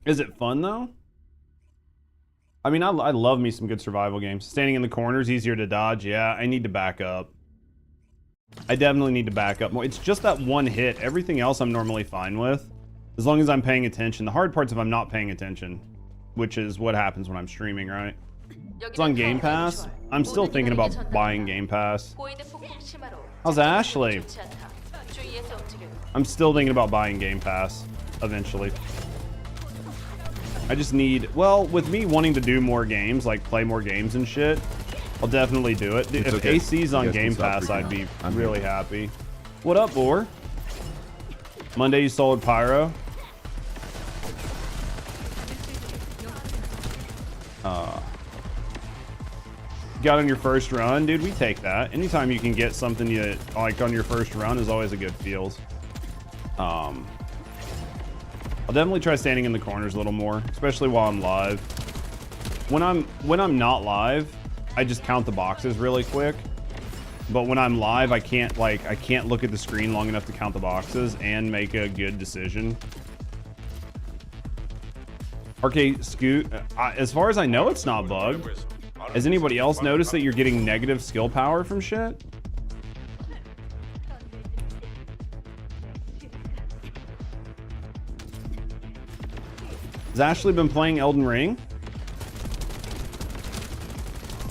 Is it fun though? I mean, I love me some good survival games. Standing in the corners, easier to dodge. Yeah, I need to back up. I definitely need to back up more. It's just that one hit. Everything else I'm normally fine with, as long as I'm paying attention. The hard part's if I'm not paying attention, which is what happens when I'm streaming, right? It's on Game Pass. I'm still thinking about buying Game Pass. How's Ashley? I'm still thinking about buying Game Pass eventually. I just need, well, with me wanting to do more games, like play more games and shit, I'll definitely do it. If okay. AC's on Game Pass, I'd be really happy. What up, Boar? Monday you sold Pyro. Got on your first run, dude. We take that. Anytime you can get something you like on your first run is always a good feels. I'll definitely try standing in the corners a little more, especially while I'm live. When I'm not live, I just count the boxes really quick. But when I'm live, I can't look at the screen long enough to count the boxes and make a good decision. RK Scoot, as far as I know, it's not bugged. Has anybody else noticed that you're getting negative skill power from shit? Has Ashley been playing Elden Ring?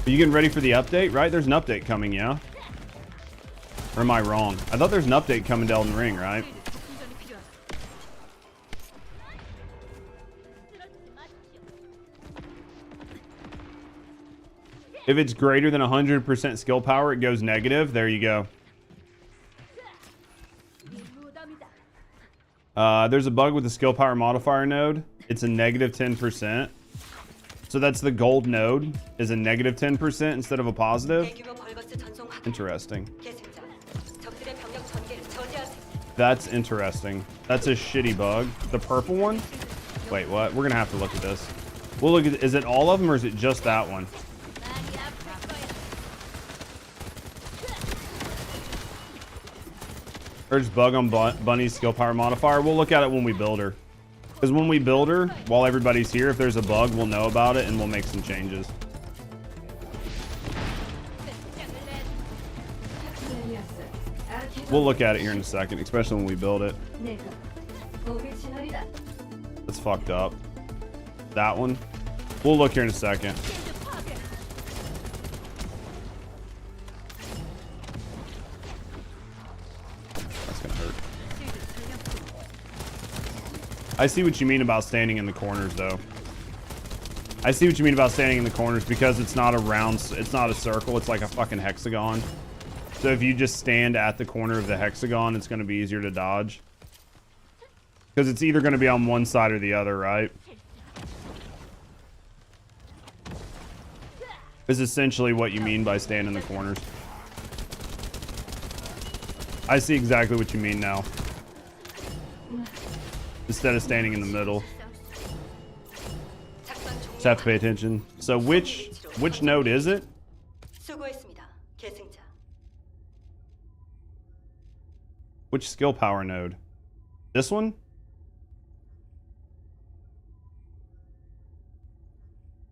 Are you getting ready for the update? Right? There's an update coming, yeah? Or am I wrong? I thought there's an update coming to Elden Ring, right? If it's greater than 100% skill power, it goes negative. There you go. There's a bug with the skill power modifier node. It's a negative 10%. So that's the gold node is a negative 10% instead of a positive. Interesting. That's interesting. That's a shitty bug. The purple one? Wait, what? We're gonna have to look at this. We'll look at, is it all of them or is it just that one? Urge bug on Bunny's skill power modifier. We'll look at it when we build her. Because when we build her, while everybody's here, if there's a bug, we'll know about it and we'll make some changes. We'll look at it here in a second, especially when we build it. That's fucked up. That one. We'll look here in a second. That's gonna hurt. I see what you mean about standing in the corners, though. I see what you mean about standing in the corners because it's not a round, it's not a circle, it's like a fucking hexagon. So if you just stand at the corner of the hexagon, it's going to be easier to dodge. Because it's either going to be on one side or the other, right? Is essentially what you mean by stand in the corners. I see exactly what you mean now. Instead of standing in the middle. Just have to pay attention. So which node is it? Which skill power node? This one?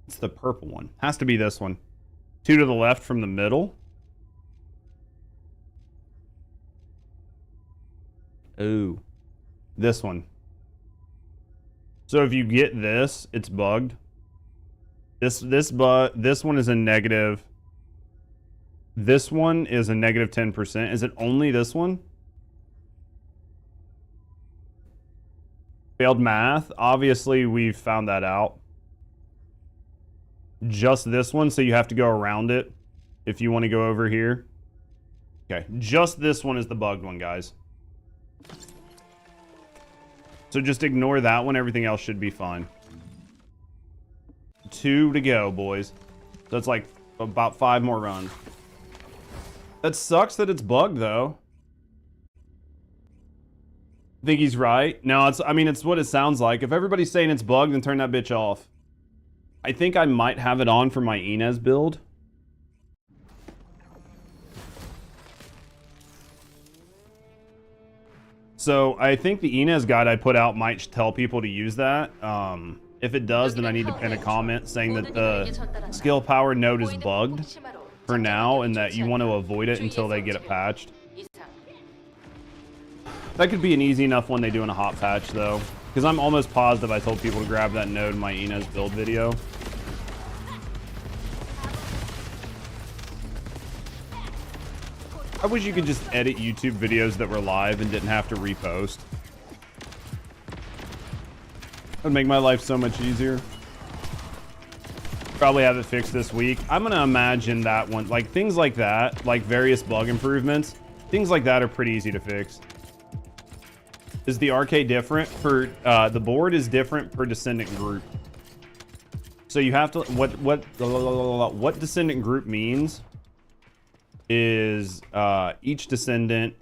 It's the purple one. Has to be this one. 2 to the left from the middle. Ooh. This one. So if you get this, it's bugged. This one is a negative. This one is a negative 10%. Is it only this one? Failed math. Obviously, we've found that out. Just this one, so you have to go around it if you want to go over here. Okay, just this one is the bugged one, guys. So just ignore that one. Everything else should be fine. 2 to go, boys. So it's like about 5 more runs. That sucks that it's bugged, though. Think he's right. No, I mean, it's what it sounds like. If everybody's saying it's bugged, then turn that bitch off. I think I might have it on for my Inez build. So I think the Inez guide I put out might tell people to use that. If it does, then I need to pin a comment saying that the skill power node is bugged for now and that you want to avoid it until they get it patched. That could be an easy enough one they do in a hot patch, though. Because I'm almost positive I told people to grab that node in my Inez build video. I wish you could just edit YouTube videos that were live and didn't have to repost. That would make my life so much easier. Probably have it fixed this week. I'm going to imagine that one, like things like that, like various bug improvements, things like that are pretty easy to fix. Is the arcade different? For the board is different per Descendant group. So you have to what Descendant group means is each Descendant.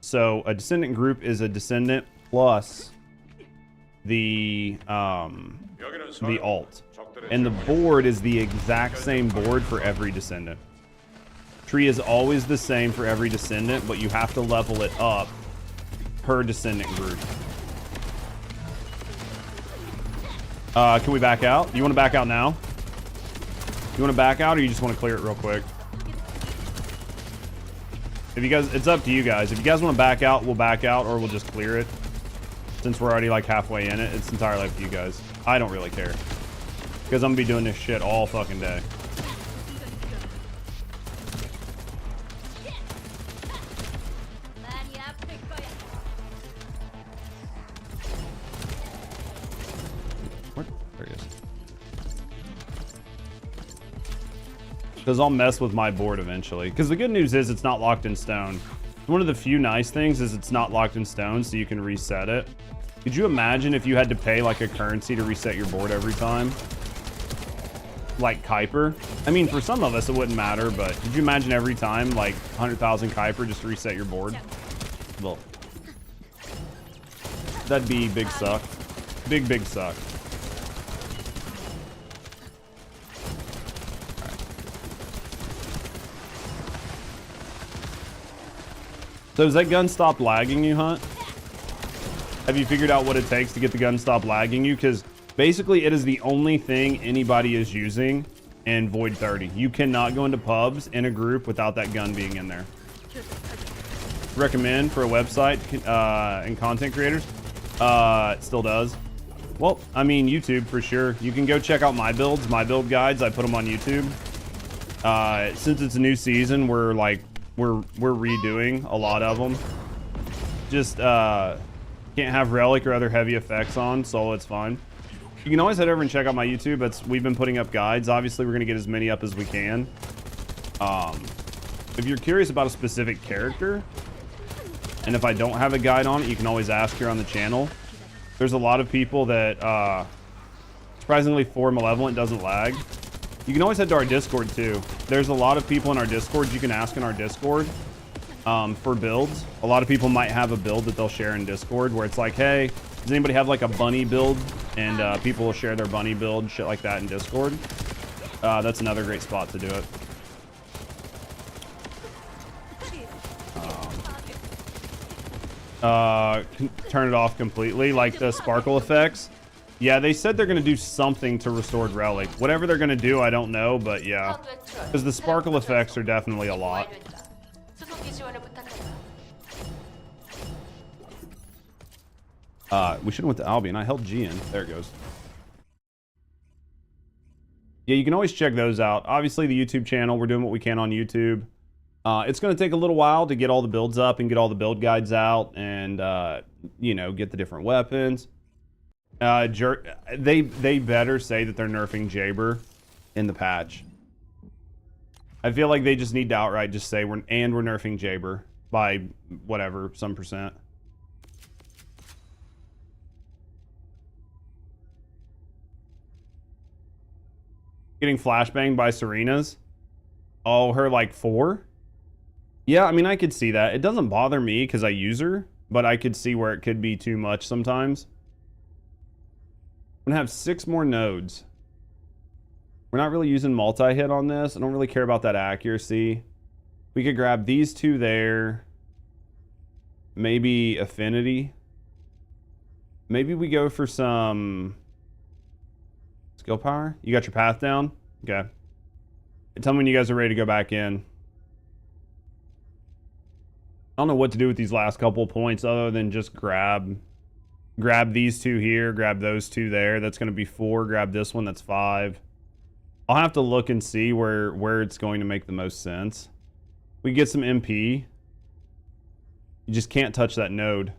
So a Descendant group is a Descendant plus the alt, and the board is the exact same board for every Descendant. Tree is always the same for every Descendant, but you have to level it up per Descendant group. Can we back out? You want to back out now? You want to back out, or you just want to clear it real quick? If you guys, it's up to you guys. If you guys want to back out, we'll back out, or we'll just clear it. Since we're already like halfway in it, it's entirely up to you guys. I don't really care, because I'm gonna be doing this shit all fucking day. Because I'll mess with my board eventually. Because the good news is it's not locked in stone. One of the few nice things is it's not locked in stone, so you can reset it. Could you imagine if you had to pay like a currency to reset your board every time? Like Kuiper? I mean, for some of us it wouldn't matter, but could you imagine every time like 100,000 Kuiper just to reset your board? Well, that'd be big suck. Big suck. So has that gun stopped lagging you, Hunt? Have you figured out what it takes to get the gun to stop lagging you? Because basically it is the only thing anybody is using in Void 30. You cannot go into pubs in a group without that gun being in there. Recommend for a website and content creators. It still does. Well, I mean, YouTube for sure. You can go check out my builds, my build guides. I put them on YouTube. Since it's a new season, we're redoing a lot of them. Just can't have relic or other heavy effects on, so it's fine. You can always head over and check out my YouTube. We've been putting up guides. Obviously, we're gonna get as many up as we can. If you're curious about a specific character, and if I don't have a guide on it, you can always ask here on the channel. There's a lot of people that, surprisingly for Malevolent doesn't lag. You can always head to our Discord too. There's a lot of people in our Discord you can ask in our Discord for builds. A lot of people might have a build that they'll share in Discord where it's like, hey, does anybody have like a bunny build? And people will share their bunny build, shit like that in Discord. That's another great spot to do it. Turn it off completely, like the sparkle effects. Yeah, they said they're gonna do something to restored relic. Whatever they're gonna do, I don't know, but yeah, because the sparkle effects are definitely a lot. We should have went to Albion. I held G in. There it goes. Yeah, you can always check those out. Obviously, the YouTube channel, we're doing what we can on YouTube. It's going to take a little while to get all the builds up and get all the build guides out and, you know, get the different weapons. They better say that they're nerfing Jaber in the patch. I feel like they just need to outright just say we're nerfing Jaber by whatever, some percent. Getting flashbanged by Serena's. Oh, her like 4? Yeah, I mean, I could see that. It doesn't bother me because I use her, but I could see where it could be too much sometimes. I'm gonna have 6 more nodes. We're not really using multi-hit on this. I don't really care about that accuracy. We could grab these 2 there. Maybe affinity. Maybe we go for some skill power. You got your path down? Okay. Tell me when you guys are ready to go back in. I don't know what to do with these last couple of points other than just grab these 2 here, grab those 2 there. That's going to be 4. Grab this one. That's 5. I'll have to look and see where it's going to make the most sense. We get some MP. You just can't touch that node.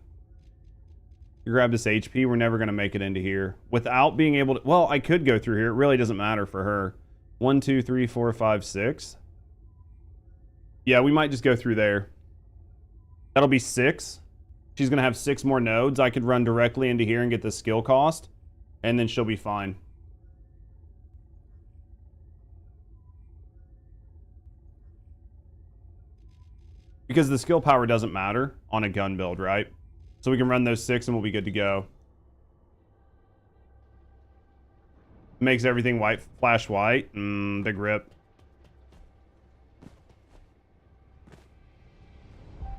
You grab this HP. We're never going to make it into here without being able to. Well, I could go through here. It really doesn't matter for her. 1, 2, 3, 4, 5, 6. Yeah, we might just go through there. That'll be 6. She's going to have 6 more nodes. I could run directly into here and get the skill cost, and then she'll be fine. Because the skill power doesn't matter on a gun build, right? So we can run those 6 and we'll be good to go. Makes everything white, flash white. Big rip.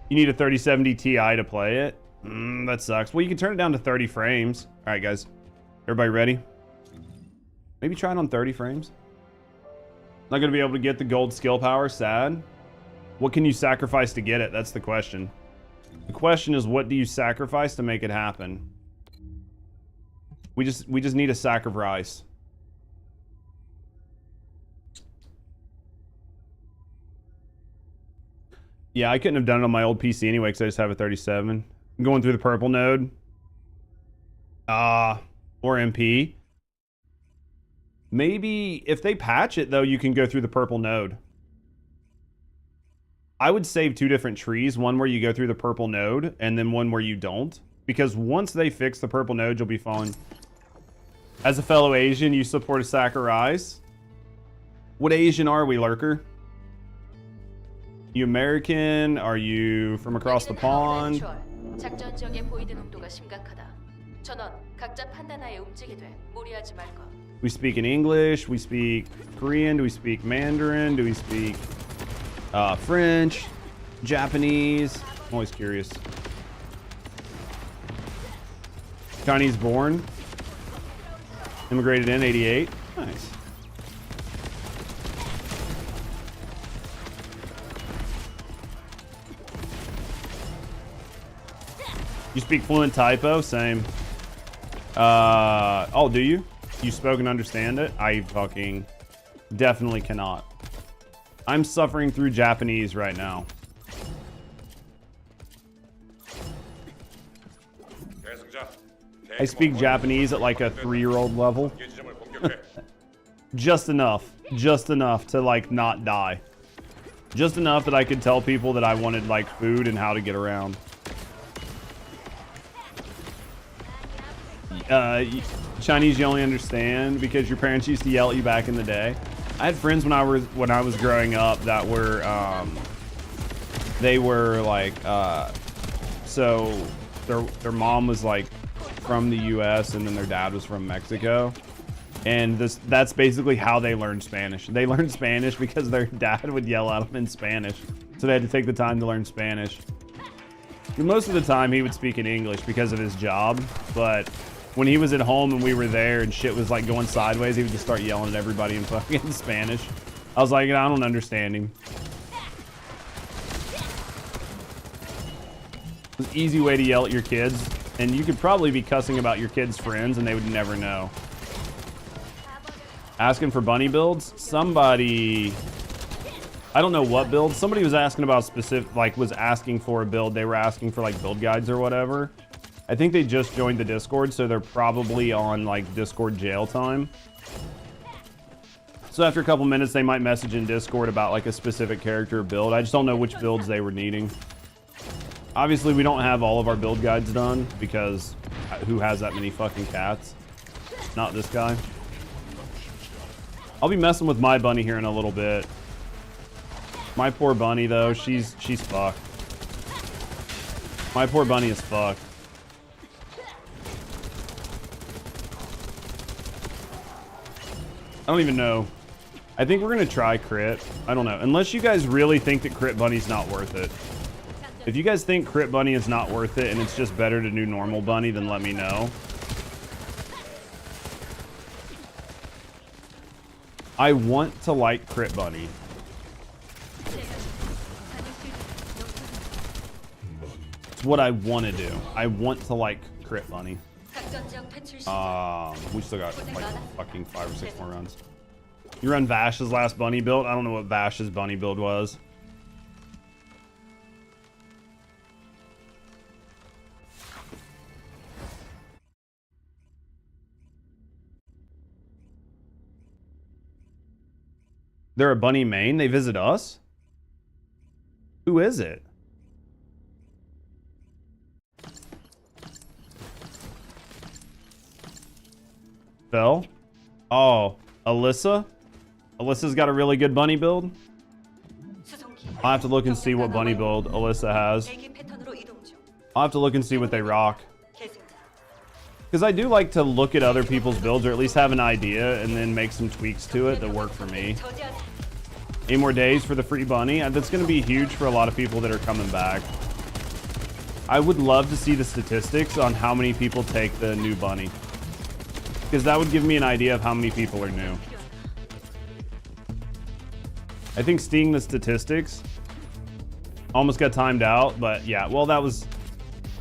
You need a 3070 Ti to play it. That sucks. Well, you can turn it down to 30 frames. All right, guys. Everybody ready? Maybe try it on 30 frames. Not going to be able to get the gold skill power. Sad. What can you sacrifice to get it? That's the question. The question is, what do you sacrifice to make it happen? We just need a sack of rice. Yeah, I couldn't have done it on my old PC anyway because I just have a 37. I'm going through the purple node. Or MP. Maybe if they patch it, though, you can go through the purple node. I would save 2 different trees. One where you go through the purple node, and then one where you don't. Because once they fix the purple node, you'll be fine. As a fellow Asian, you support a sack of rice. What Asian are we, Lurker? You American? Are you from across the pond? We speak in English. We speak Korean. Do we speak Mandarin? Do we speak French? Japanese? I'm always curious. Chinese born. Immigrated in 88. Nice. You speak fluent typo? Same. Oh, do you? You spoke and understand it? I fucking definitely cannot. I'm suffering through Japanese right now. I speak Japanese at like a 3-year-old level. Just enough to like not die. Just enough that I could tell people that I wanted like food and how to get around. Chinese you only understand because your parents used to yell at you back in the day. I had friends when I was growing up that were they were like so their mom was like from the US and then their dad was from Mexico, and that's basically how they learned Spanish. They learned Spanish because their dad would yell at them in Spanish, so they had to take the time to learn Spanish. And most of the time he would speak in English because of his job, but when he was at home and we were there and shit was like going sideways, he would just start yelling at everybody in fucking Spanish. I was like, I don't understand him. It's an easy way to yell at your kids, and you could probably be cussing about your kids' friends and they would never know. Asking for bunny builds? Somebody, I don't know what build. Somebody was asking about specific, like was asking for a build. They were asking for like build guides or whatever. I think they just joined the Discord, so they're probably on like Discord jail time. So after a couple minutes, they might message in Discord about like a specific character build. I just don't know which builds they were needing. Obviously, we don't have all of our build guides done because who has that many fucking cats? Not this guy. I'll be messing with my bunny here in a little bit. My poor bunny though, she's fucked. My poor bunny is fucked. I don't even know. I think we're gonna try crit. I don't know. Unless you guys really think that crit bunny's not worth it. If you guys think crit bunny is not worth it and it's just better to do normal bunny, then let me know. I want to like crit bunny. It's what I want to do. I want to like crit bunny. We still got like fucking 5 or 6 more runs. You run Vash's last bunny build? I don't know what Vash's bunny build was. They're a bunny main? They visit us? Who is it? Bell? Oh, Alyssa? Alyssa's got a really good bunny build? I'll have to look and see what bunny build Alyssa has. I'll have to look and see what they rock. Because I do like to look at other people's builds, or at least have an idea, and then make some tweaks to it that work for me. 8 more days for the free bunny. That's going to be huge for a lot of people that are coming back. I would love to see the statistics on how many people take the new bunny, because that would give me an idea of how many people are new. I think seeing the statistics almost got timed out, but yeah, well, that was,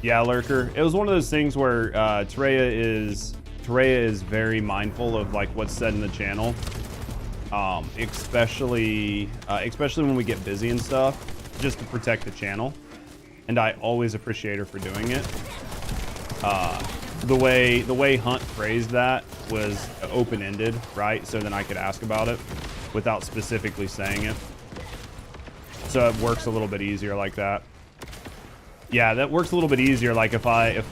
yeah, Lurker. It was one of those things where Terea is very mindful of like what's said in the channel, especially when we get busy and stuff, just to protect the channel. And I always appreciate her for doing it. The way Hunt phrased that was open-ended, right? So then I could ask about it without specifically saying it. So it works a little bit easier like that. Yeah, that works a little bit easier. Like if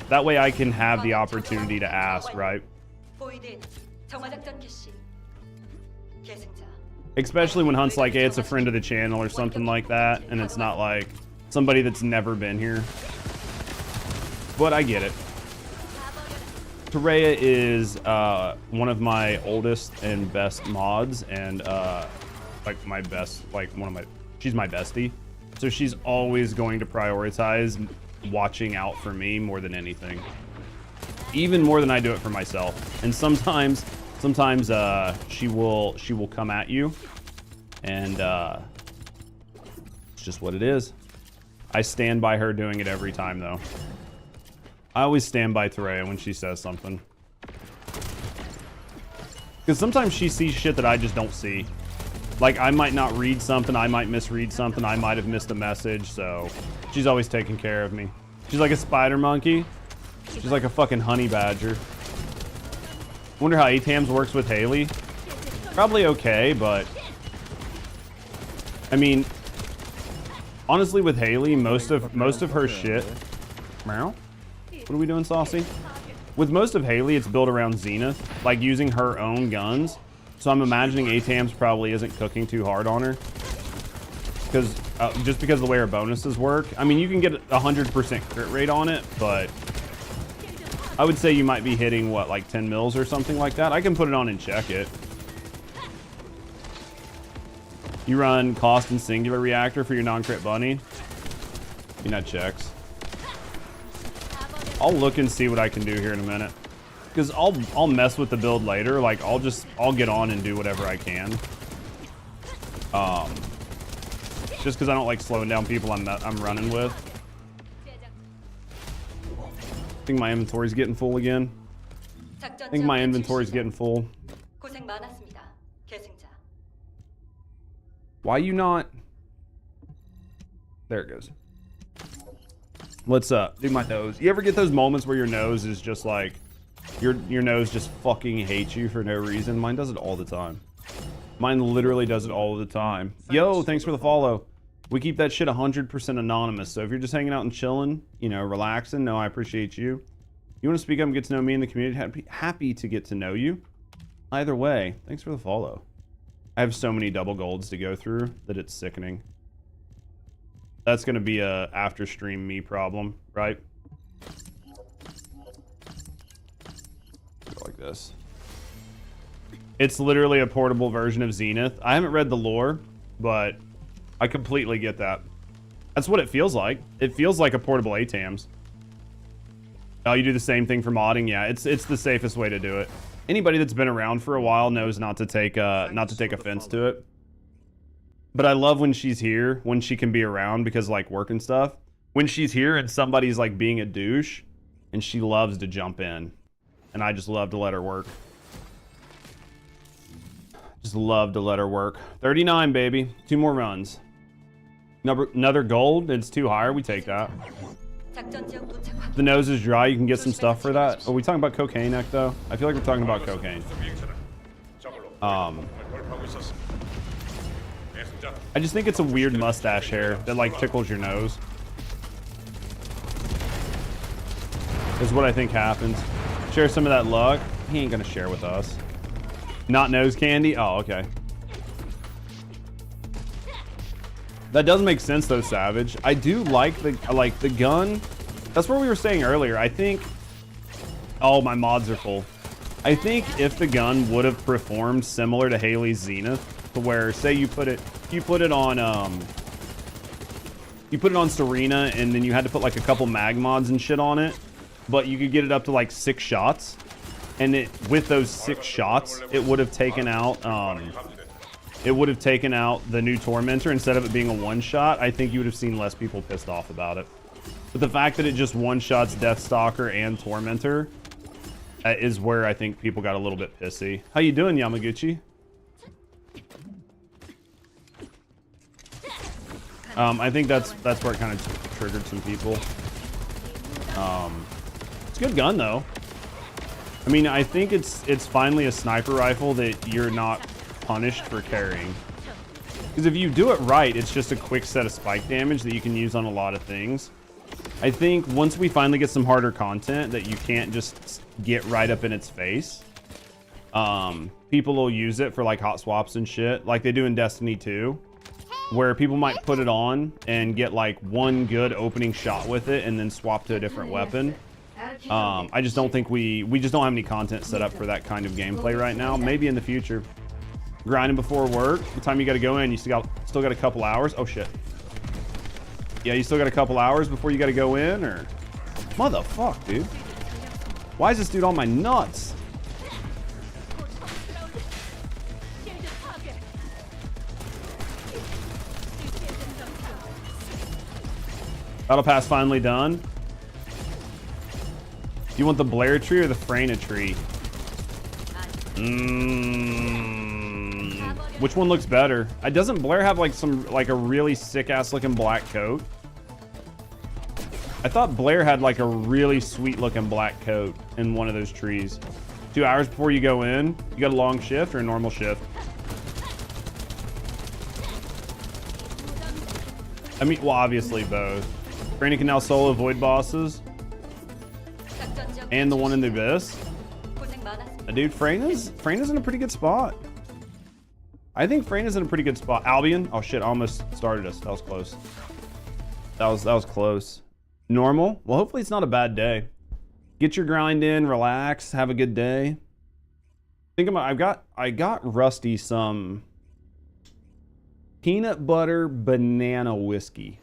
that way I can have the opportunity to ask, right? Especially when Hunt's like, hey, it's a friend of the channel or something like that, and it's not like somebody that's never been here. But I get it. Terea is one of my oldest and best mods, and like my best, like she's my bestie. So she's always going to prioritize watching out for me more than anything. Even more than I do it for myself. And sometimes she will come at you, and it's just what it is. I stand by her doing it every time, though. I always stand by Terea when she says something. Because sometimes she sees shit that I just don't see. Like, I might not read something, I might misread something, I might have missed a message, so she's always taking care of me. She's like a spider monkey. She's like a fucking honey badger. Wonder how ATAMs works with Hailey. Probably okay, but I mean, honestly, with Hailey, most of her shit. Meow. What are we doing, Saucy? With most of Hailey, it's built around Zenith, like using her own guns. So I'm imagining ATAMs probably isn't cooking too hard on her, because just because of the way her bonuses work. I mean, you can get 100% crit rate on it, but I would say you might be hitting, what, like 10 mils or something like that. I can put it on and check it. You run cost and singular reactor for your non-crit bunny. You not checks. I'll look and see what I can do here in a minute. Because I'll mess with the build later. Like, I'll get on and do whatever I can. Just because I don't like slowing down people I'm running with. I think my inventory's getting full again. I think my inventory's getting full. Why you not? There it goes. Let's do my nose. You ever get those moments where your nose is just like, your nose just fucking hates you for no reason? Mine does it all the time. Mine literally does it all the time. Yo, thanks for the follow. We keep that shit 100% anonymous. So if you're just hanging out and chilling, you know, relaxing, no, I appreciate you. You want to speak up and get to know me in the community? Happy to get to know you. Either way, thanks for the follow. I have so many double golds to go through that it's sickening. That's going to be a after stream me problem, right? Go like this. It's literally a portable version of Zenith. I haven't read the lore, but I completely get that. That's what it feels like. It feels like a portable ATAMs. Oh, you do the same thing for modding? Yeah, it's the safest way to do it. Anybody that's been around for a while knows not to take offense to it. But I love when she's here, when she can be around because like work and stuff. When she's here and somebody's like being a douche, and she loves to jump in, and I just love to let her work. Just love to let her work. 39, baby. 2 more runs. Another gold. It's 2 higher. We take that. The nose is dry. You can get some stuff for that. Are we talking about cocaine, Ecto? I feel like we're talking about cocaine. I just think it's a weird mustache hair that like tickles your nose. Is what I think happens. Share some of that luck. He ain't gonna share with us. Not nose candy? Oh, okay. That does make sense though, Savage. I do like the gun. That's what we were saying earlier. I think, oh, my mods are full. I think if the gun would have performed similar to Hailey's Zenith, to where say you put it on Serena and then you had to put like a couple mag mods and shit on it, but you could get it up to like 6 shots, and with those 6 shots it would have taken out the new Tormentor instead of it being a 1-shot. I think you would have seen less people pissed off about it. But the fact that it just 1-shots Deathstalker and Tormentor is where I think people got a little bit pissy. How you doing, Yamaguchi? I think that's where it kind of triggered some people. It's a good gun though. I mean, I think it's finally a sniper rifle that you're not punished for carrying. Because if you do it right, it's just a quick set of spike damage that you can use on a lot of things. I think once we finally get some harder content that you can't just get right up in its face, people will use it for like hot swaps and shit, like they do in Destiny 2, where people might put it on and get like 1 good opening shot with it and then swap to a different weapon. I just don't think we just don't have any content set up for that kind of gameplay right now. Maybe in the future. Grinding before work. The time you got to go in, you still got a couple hours. Oh shit. Yeah, you still got a couple hours before you got to go in, or? Motherfuck, dude. Why is this dude on my nuts? Battle pass finally done. Do you want the Blair tree or the Freyna tree? Which one looks better? Doesn't Blair have like a really sick ass looking black coat? I thought Blair had like a really sweet looking black coat in one of those trees. 2 hours before you go in, you got a long shift or a normal shift? I mean, well, obviously both. Freyna can now solo void bosses. And the one in the abyss. Dude, Freyna's in a pretty good spot. I think Freyna's in a pretty good spot. Albion. Oh shit, I almost started us. That was close. That was close. Normal. Well, hopefully it's not a bad day. Get your grind in, relax, have a good day. Think about I got Rusty some peanut butter banana whiskey.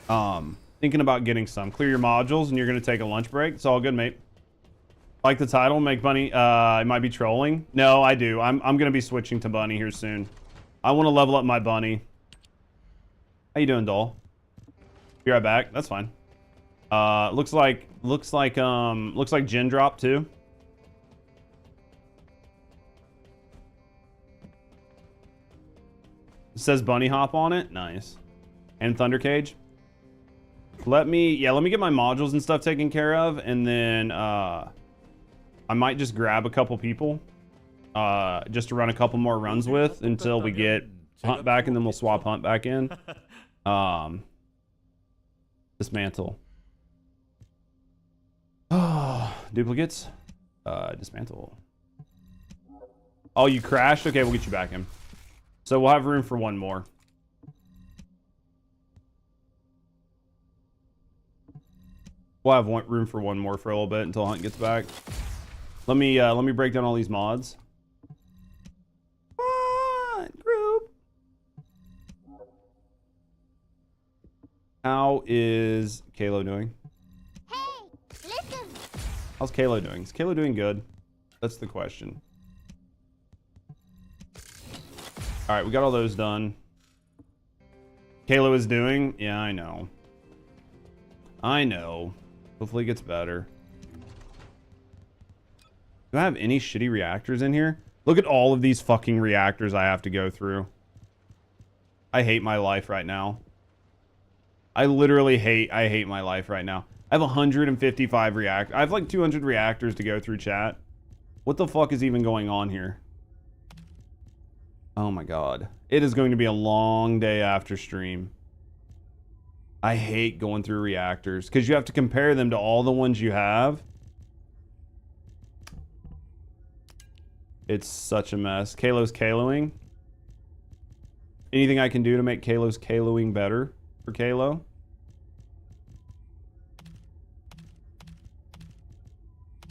Thinking about getting some. Clear your modules and you're gonna take a lunch break. It's all good, mate. Like the title, make bunny. I might be trolling. No, I do. I'm gonna be switching to bunny here soon. I want to level up my bunny. How you doing, doll? Be right back. That's fine. Looks like Jin dropped too. It says bunny hop on it. Nice. And Thunder Cage. Let me get my modules and stuff taken care of, and then I might just grab a couple people just to run a couple more runs with until we get Hunt back, and then we'll swap Hunt back in. Dismantle. Oh, duplicates. Dismantle. Oh, you crashed? Okay, we'll get you back in. So we'll have room for one more. We'll have room for one more for a little bit until Hunt gets back. Let me break down all these mods. What group? How is Kalo doing? Hey, listen. How's Kalo doing? Is Kalo doing good? That's the question. All right, we got all those done. Kalo is doing? Yeah, I know. I know. Hopefully it gets better. Do I have any shitty reactors in here? Look at all of these fucking reactors I have to go through. I hate my life right now. I literally hate my life right now. I have 155 reactors. I have like 200 reactors to go through, chat. What the fuck is even going on here? Oh my god. It is going to be a long day after stream. I hate going through reactors because you have to compare them to all the ones you have. It's such a mess. Kalo's Kaloing. Anything I can do to make Kalo's Kaloing better for Kalo?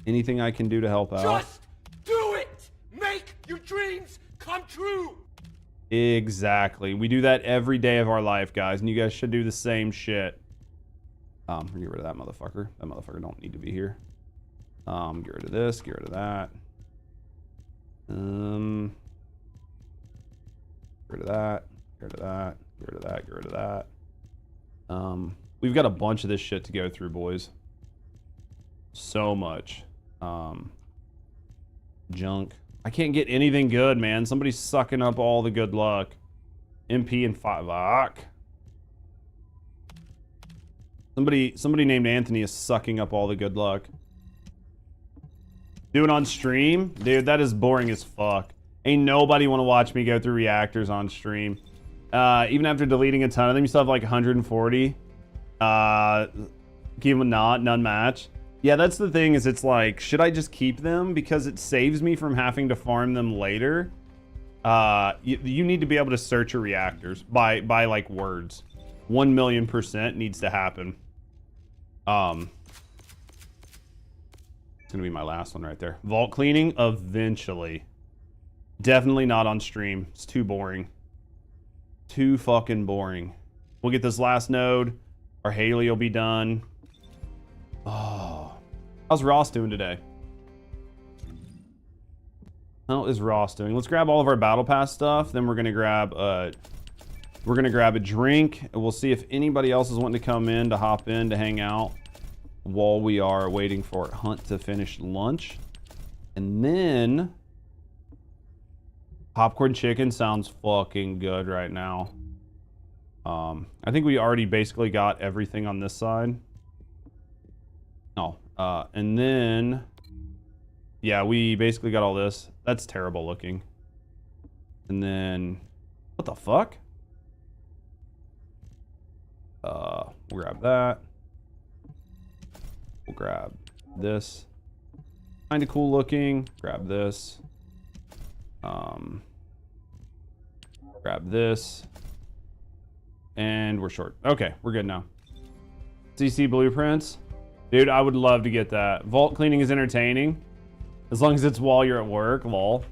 Anything I can do to help out? Just do it! Make your dreams come true! Exactly. We do that every day of our life, guys, and you guys should do the same shit. Get rid of that motherfucker. That motherfucker don't need to be here. Get rid of this, get rid of that. Get rid of that, get rid of that, get rid of that, get rid of that. We've got a bunch of this shit to go through, boys. So much. Junk. I can't get anything good, man. Somebody's sucking up all the good luck. MP and 5. Somebody named Anthony is sucking up all the good luck. Do it on stream? Dude, that is boring as fuck. Ain't nobody want to watch me go through reactors on stream. Even after deleting a ton of them, you still have like 140. Keep them not, none match. Yeah, that's the thing, is it's like, should I just keep them? Because it saves me from having to farm them later. You need to be able to search your reactors by like words. 1,000,000% needs to happen. It's gonna be my last one right there. Vault cleaning, eventually. Definitely not on stream. It's too boring. Too fucking boring. We'll get this last node. Our Hailey will be done. Oh, how's Ross doing today? How is Ross doing? Let's grab all of our battle pass stuff. Then we're gonna grab a drink. We'll see if anybody else is wanting to come in to hop in to hang out while we are waiting for Hunt to finish lunch. And then popcorn chicken sounds fucking good right now. I think we already basically got everything on this side. No, and then yeah, we basically got all this. That's terrible looking. And then what the fuck? We'll grab that. We'll grab this. Kind of cool looking. Grab this. Grab this. And we're short. Okay, we're good now. CC blueprints. Dude, I would love to get that. Vault cleaning is entertaining. As long as it's while you're at work, lol.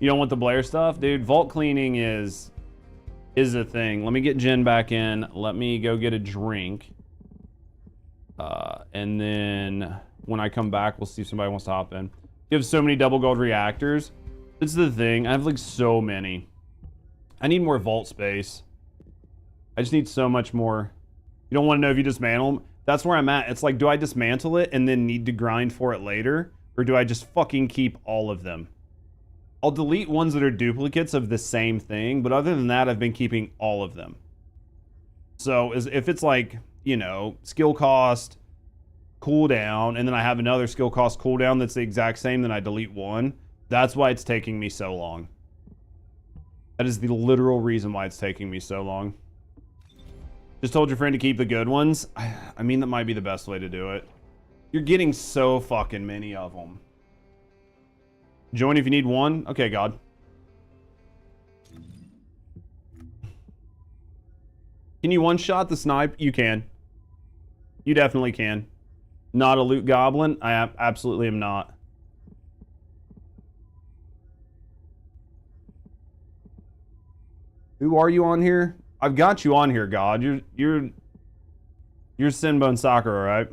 You don't want the Blair stuff? Dude, vault cleaning is a thing. Let me get Jen back in. Let me go get a drink. And then when I come back, we'll see if somebody wants to hop in. You have so many double gold reactors. It's the thing. I have like so many. I need more vault space. I just need so much more. You don't want to know if you dismantle them. That's where I'm at. It's like, do I dismantle it and then need to grind for it later? Or do I just fucking keep all of them? I'll delete ones that are duplicates of the same thing. But other than that, I've been keeping all of them. So if it's like, you know, skill cost, cooldown, and then I have another skill cost cooldown that's the exact same, then I delete one. That's why it's taking me so long. That is the literal reason why it's taking me so long. Just told your friend to keep the good ones. I mean, that might be the best way to do it. You're getting so fucking many of them. Join if you need one. Okay, God. Can you one-shot the snipe? You can. You definitely can. Not a loot goblin? I absolutely am not. Who are you on here? I've got you on here, God. You're Sinbone Sakura, right?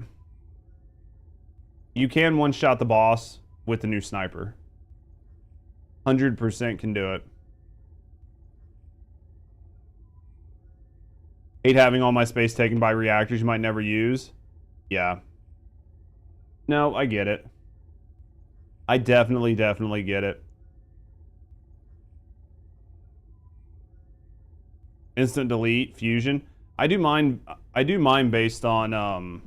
You can one-shot the boss with the new sniper. 100% can do it. Hate having all my space taken by reactors you might never use. Yeah. No, I get it. I definitely get it. Instant delete, fusion. I do mine based on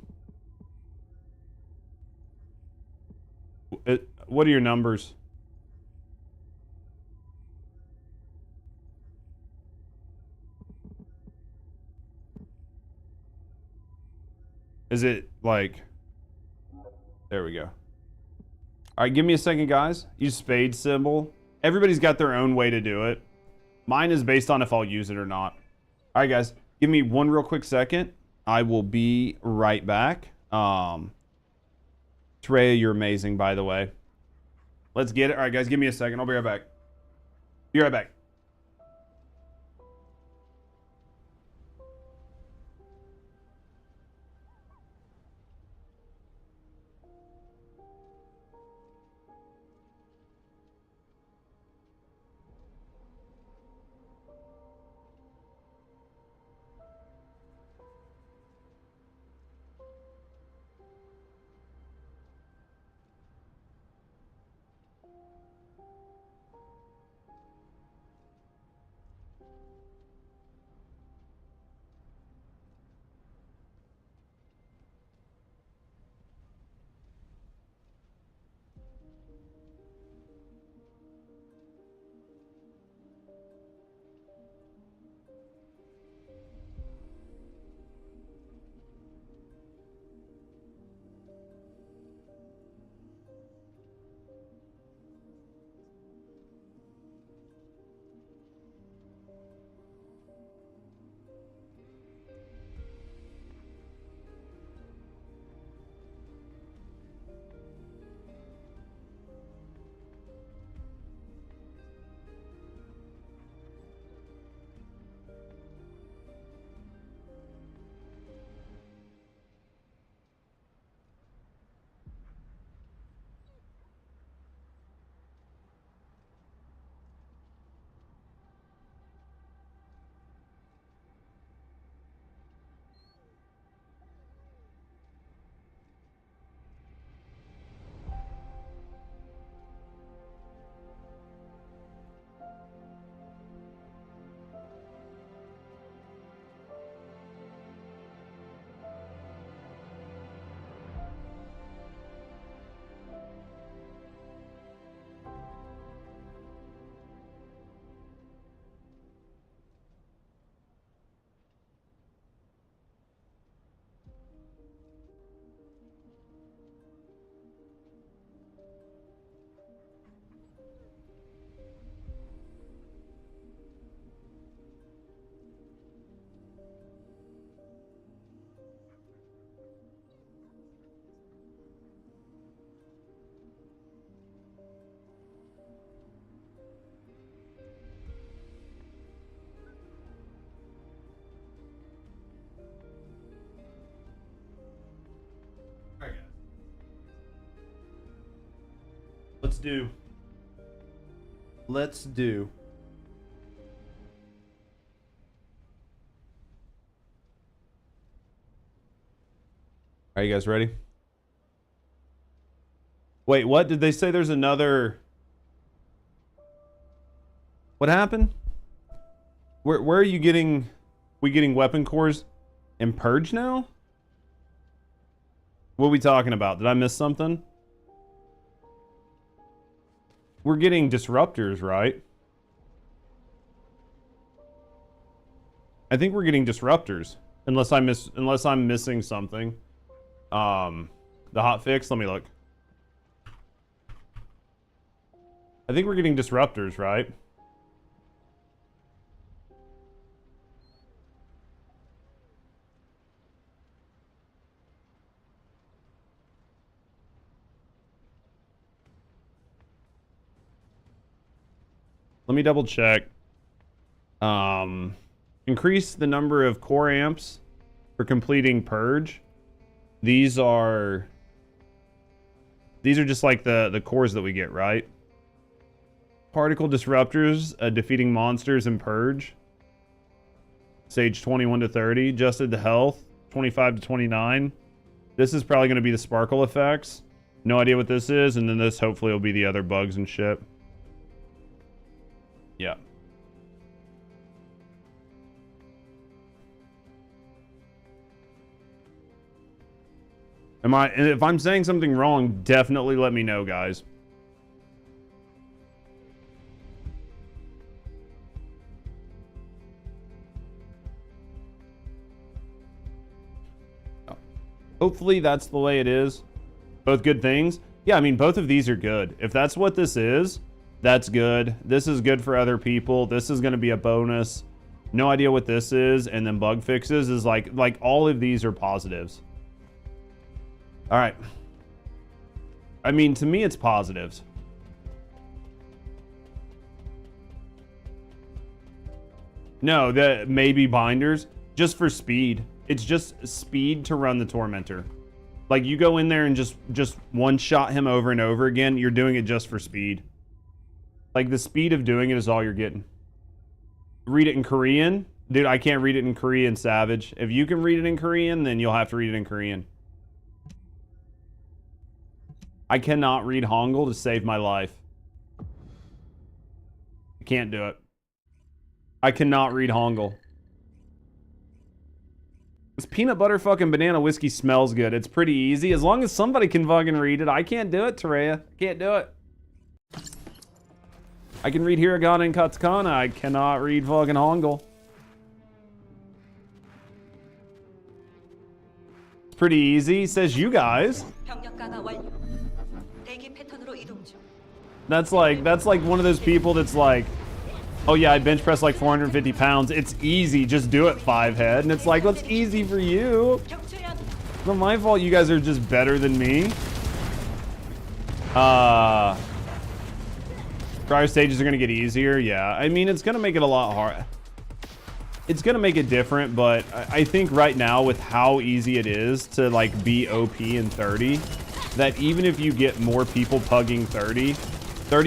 what are your numbers? Is it like, there we go. All right, give me a second, guys. Use spade symbol. Everybody's got their own way to do it. Mine is based on if I'll use it or not. All right, guys, give me one real quick second. I will be right back. Trey, you're amazing, by the way. Let's get it. All right, guys, give me a second. I'll be right back. Be right back. Let's do. Let's do. Are you guys ready? Wait, what? Did they say there's another... What happened? Where are you getting... We getting weapon cores and purge now? What are we talking about? Did I miss something? We're getting disruptors, right? I think we're getting disruptors. Unless I'm missing something. The hot fix, let me look. I think we're getting disruptors, right? Let me double check. Increase the number of core amps for completing purge. These are just like the cores that we get, right? Particle disruptors, defeating monsters and purge. Sage 21 to 30. Adjusted to health 25 to 29. This is probably going to be the sparkle effects. No idea what this is, and then this hopefully will be the other bugs and shit. Yeah. If I'm saying something wrong, definitely let me know, guys. Hopefully that's the way it is. Both good things. Yeah, I mean, both of these are good. If that's what this is, that's good. This is good for other people. This is going to be a bonus. No idea what this is. And then bug fixes is like all of these are positives. All right. I mean, to me, it's positives. No, that maybe binders just for speed. It's just speed to run the Tormentor. Like, you go in there and just one-shot him over and over again. You're doing it just for speed. Like, the speed of doing it is all you're getting. Read it in Korean. Dude, I can't read it in Korean, Savage. If you can read it in Korean, then you'll have to read it in Korean. I cannot read Hangul to save my life. I can't do it. I cannot read Hangul. This peanut butter fucking banana whiskey smells good. It's pretty easy. As long as somebody can fucking read it. I can't do it, Tereya. I can't do it. I can read Hiragana and Katakana. I cannot read fucking Hangul. It's pretty easy. Says you guys. That's like one of those people that's like, oh yeah, I bench press like 450 pounds. It's easy. Just do it 5 head. And it's like, well, it's easy for you. It's not my fault you guys are just better than me. Prior stages are going to get easier. Yeah. I mean, it's going to make it a lot hard. It's going to make it different, but I think right now with how easy it is to like be OP in 30, that even if you get more people pugging 30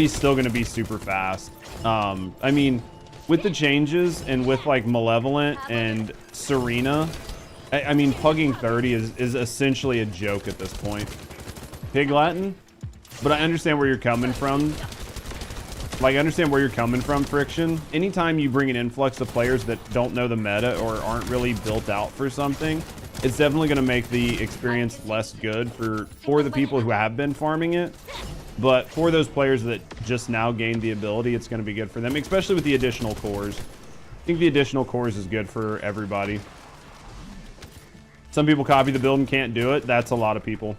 is still going to be super fast. I mean, with the changes and with like Malevolent and Serena, I mean, pugging 30 is essentially a joke at this point. Pig Latin? But I understand where you're coming from. Like, I understand where you're coming from, Friction. Anytime you bring an influx of players that don't know the meta or aren't really built out for something, it's definitely going to make the experience less good for the people who have been farming it. But for those players that just now gained the ability, it's going to be good for them, especially with the additional cores. I think the additional cores is good for everybody. Some people copy the build and can't do it. That's a lot of people.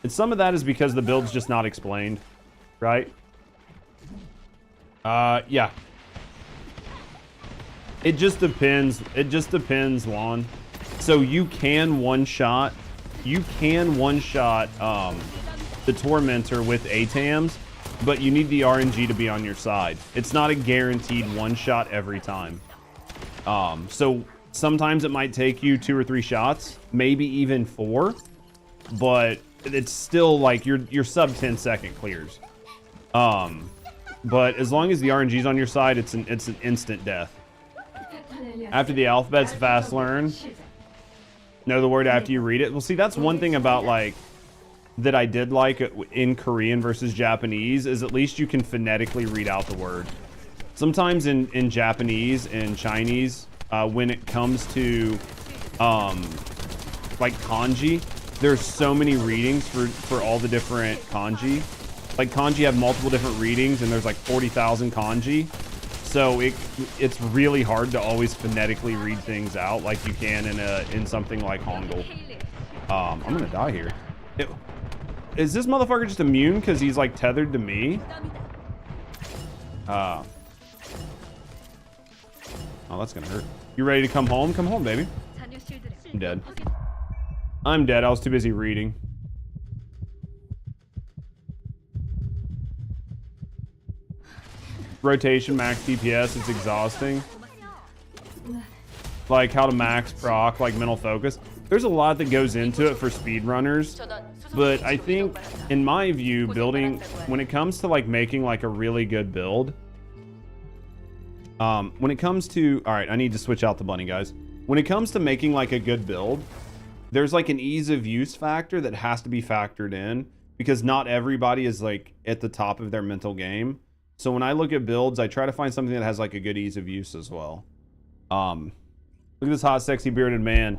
And some of that is because the build's just not explained, right? Yeah. It just depends. It just depends, Juan. So you can one-shot the Tormentor with ATAMs, but you need the RNG to be on your side. It's not a guaranteed one-shot every time. So sometimes it might take you 2 or 3 shots, maybe even 4, but it's still like your sub 10-second clears. But as long as the RNG's on your side, it's an instant death. After the alphabet's fast learn. Know the word after you read it. Well, see, that's one thing about like that I did like in Korean versus Japanese is at least you can phonetically read out the word. Sometimes in Japanese and Chinese, when it comes to like kanji, there's so many readings for all the different kanji. Like kanji have multiple different readings, and there's like 40,000 kanji. So it's really hard to always phonetically read things out like you can in something like Hangul. I'm gonna die here. Is this motherfucker just immune because he's like tethered to me? Oh, that's gonna hurt. You ready to come home? Come home, baby. I'm dead. I'm dead. I was too busy reading. Rotation, max DPS, it's exhausting. Like how to max proc, like mental focus. There's a lot that goes into it for speedrunners, but I think, in my view, building, when it comes to like making like a really good build, when it comes to, all right, I need to switch out the bunny, guys. When it comes to making like a good build, there's like an ease of use factor that has to be factored in because not everybody is like at the top of their mental game. So when I look at builds, I try to find something that has like a good ease of use as well. Look at this hot, sexy bearded man.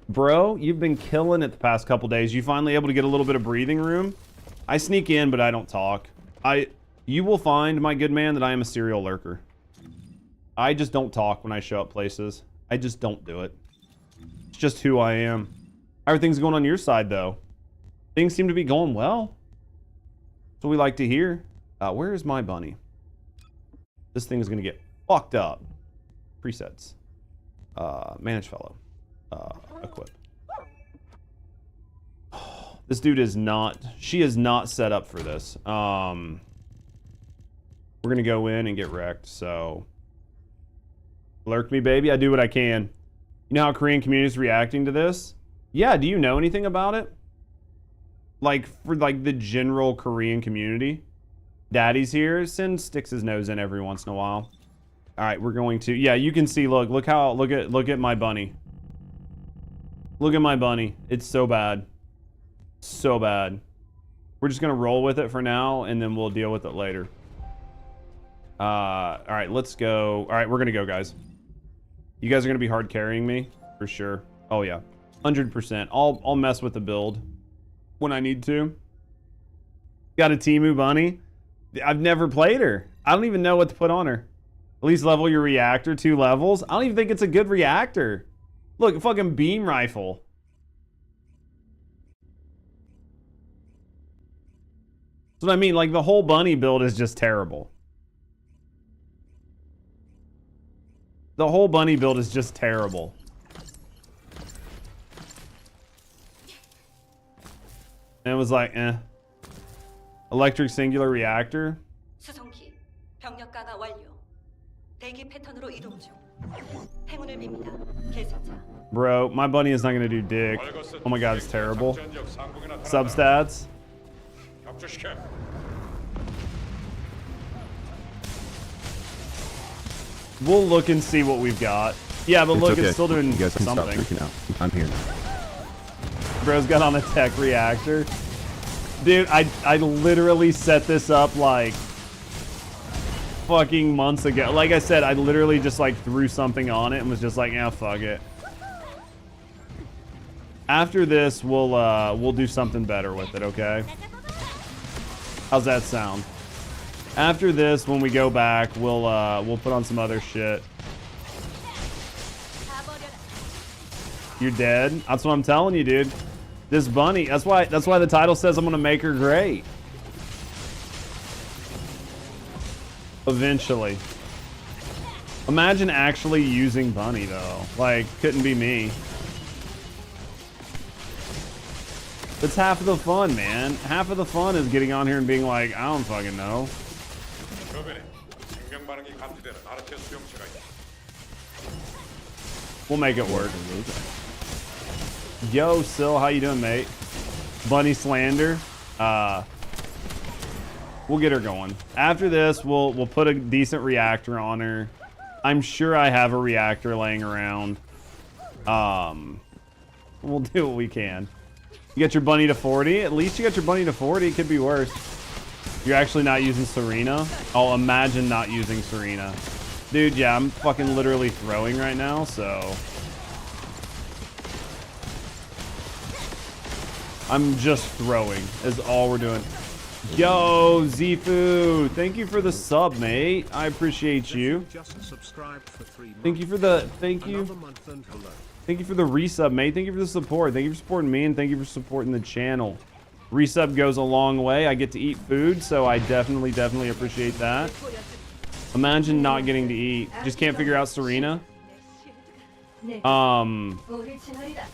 Bro, you've been killing it the past couple days. You finally able to get a little bit of breathing room? I sneak in, but I don't talk. You will find, my good man, that I am a serial lurker. I just don't talk when I show up places. I just don't do it. It's just who I am. How are things going on your side, though? Things seem to be going well. That's what we like to hear. Where is my bunny? This thing is going to get fucked up. Presets. Manage fellow. Equip. This dude is not... She is not set up for this. We're going to go in and get wrecked, so... Lurk me, baby. I do what I can. You know how Korean community is reacting to this? Yeah, do you know anything about it? Like, for like the general Korean community? Daddy's here. Sin sticks his nose in every once in a while. All right, we're going to... Yeah, you can see, look at my bunny. Look at my bunny. It's so bad. So bad. We're just going to roll with it for now, and then we'll deal with it later. All right, let's go. All right, we're going to go, guys. You guys are going to be hard carrying me, for sure. Oh, yeah. 100%. I'll mess with the build when I need to. Got a Temu bunny? I've never played her. I don't even know what to put on her. At least level your reactor 2 levels. I don't even think it's a good reactor. Look, a fucking beam rifle. That's what I mean. Like, the whole bunny build is just terrible. The whole bunny build is just terrible. And it was like, eh. Electric singular reactor. 수송기 병력 강화 완료. 대기 패턴으로 이동 중. 행운을 빕니다. 계속자. Bro, my bunny is not gonna do dick. Oh my god, it's terrible. Substats. We'll look and see what we've got. Yeah, but look, it's still doing you guys can something. Stop freaking out. I'm here. Bro's got on a tech reactor. Dude, I literally set this up like fucking months ago. Like I said, I literally just like threw something on it and was just like, yeah, fuck it. After this, we'll do something better with it, okay? How's that sound? After this, when we go back, we'll put on some other shit. You're dead? That's what I'm telling you, dude. This bunny, that's why the title says I'm gonna make her great. Eventually. Imagine actually using bunny though. Like, couldn't be me. That's half of the fun, man. Half of the fun is getting on here and being like, I don't fucking know. We'll make it work. Yo, Sil, how you doing, mate? Bunny slander. We'll get her going. After this, we'll put a decent reactor on her. I'm sure I have a reactor laying around. We'll do what we can. You get your bunny to 40. At least you got your bunny to 40. It could be worse. You're actually not using Serena. Oh, imagine not using Serena. Dude, yeah, I'm fucking literally throwing right now, so... I'm just throwing is all we're doing. Yo, Zifu, thank you for the sub, mate. I appreciate you. Thank you for the Thank you for the resub, mate. Thank you for the support. Thank you for supporting me, and thank you for supporting the channel. Resub goes a long way. I get to eat food, so I definitely appreciate that. Imagine not getting to eat. Just can't figure out Serena.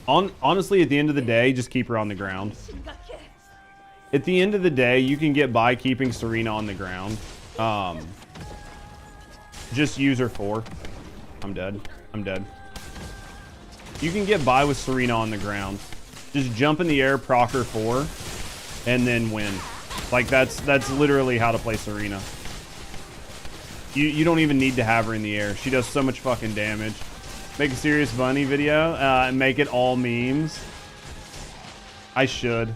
Honestly, at the end of the day, just keep her on the ground. At the end of the day, you can get by keeping Serena on the ground. Just use her 4. I'm dead. I'm dead. You can get by with Serena on the ground. Just jump in the air, proc her 4, and then win. Like, that's literally how to play Serena. You don't even need to have her in the air. She does so much fucking damage. Make a serious bunny video and make it all memes. I should.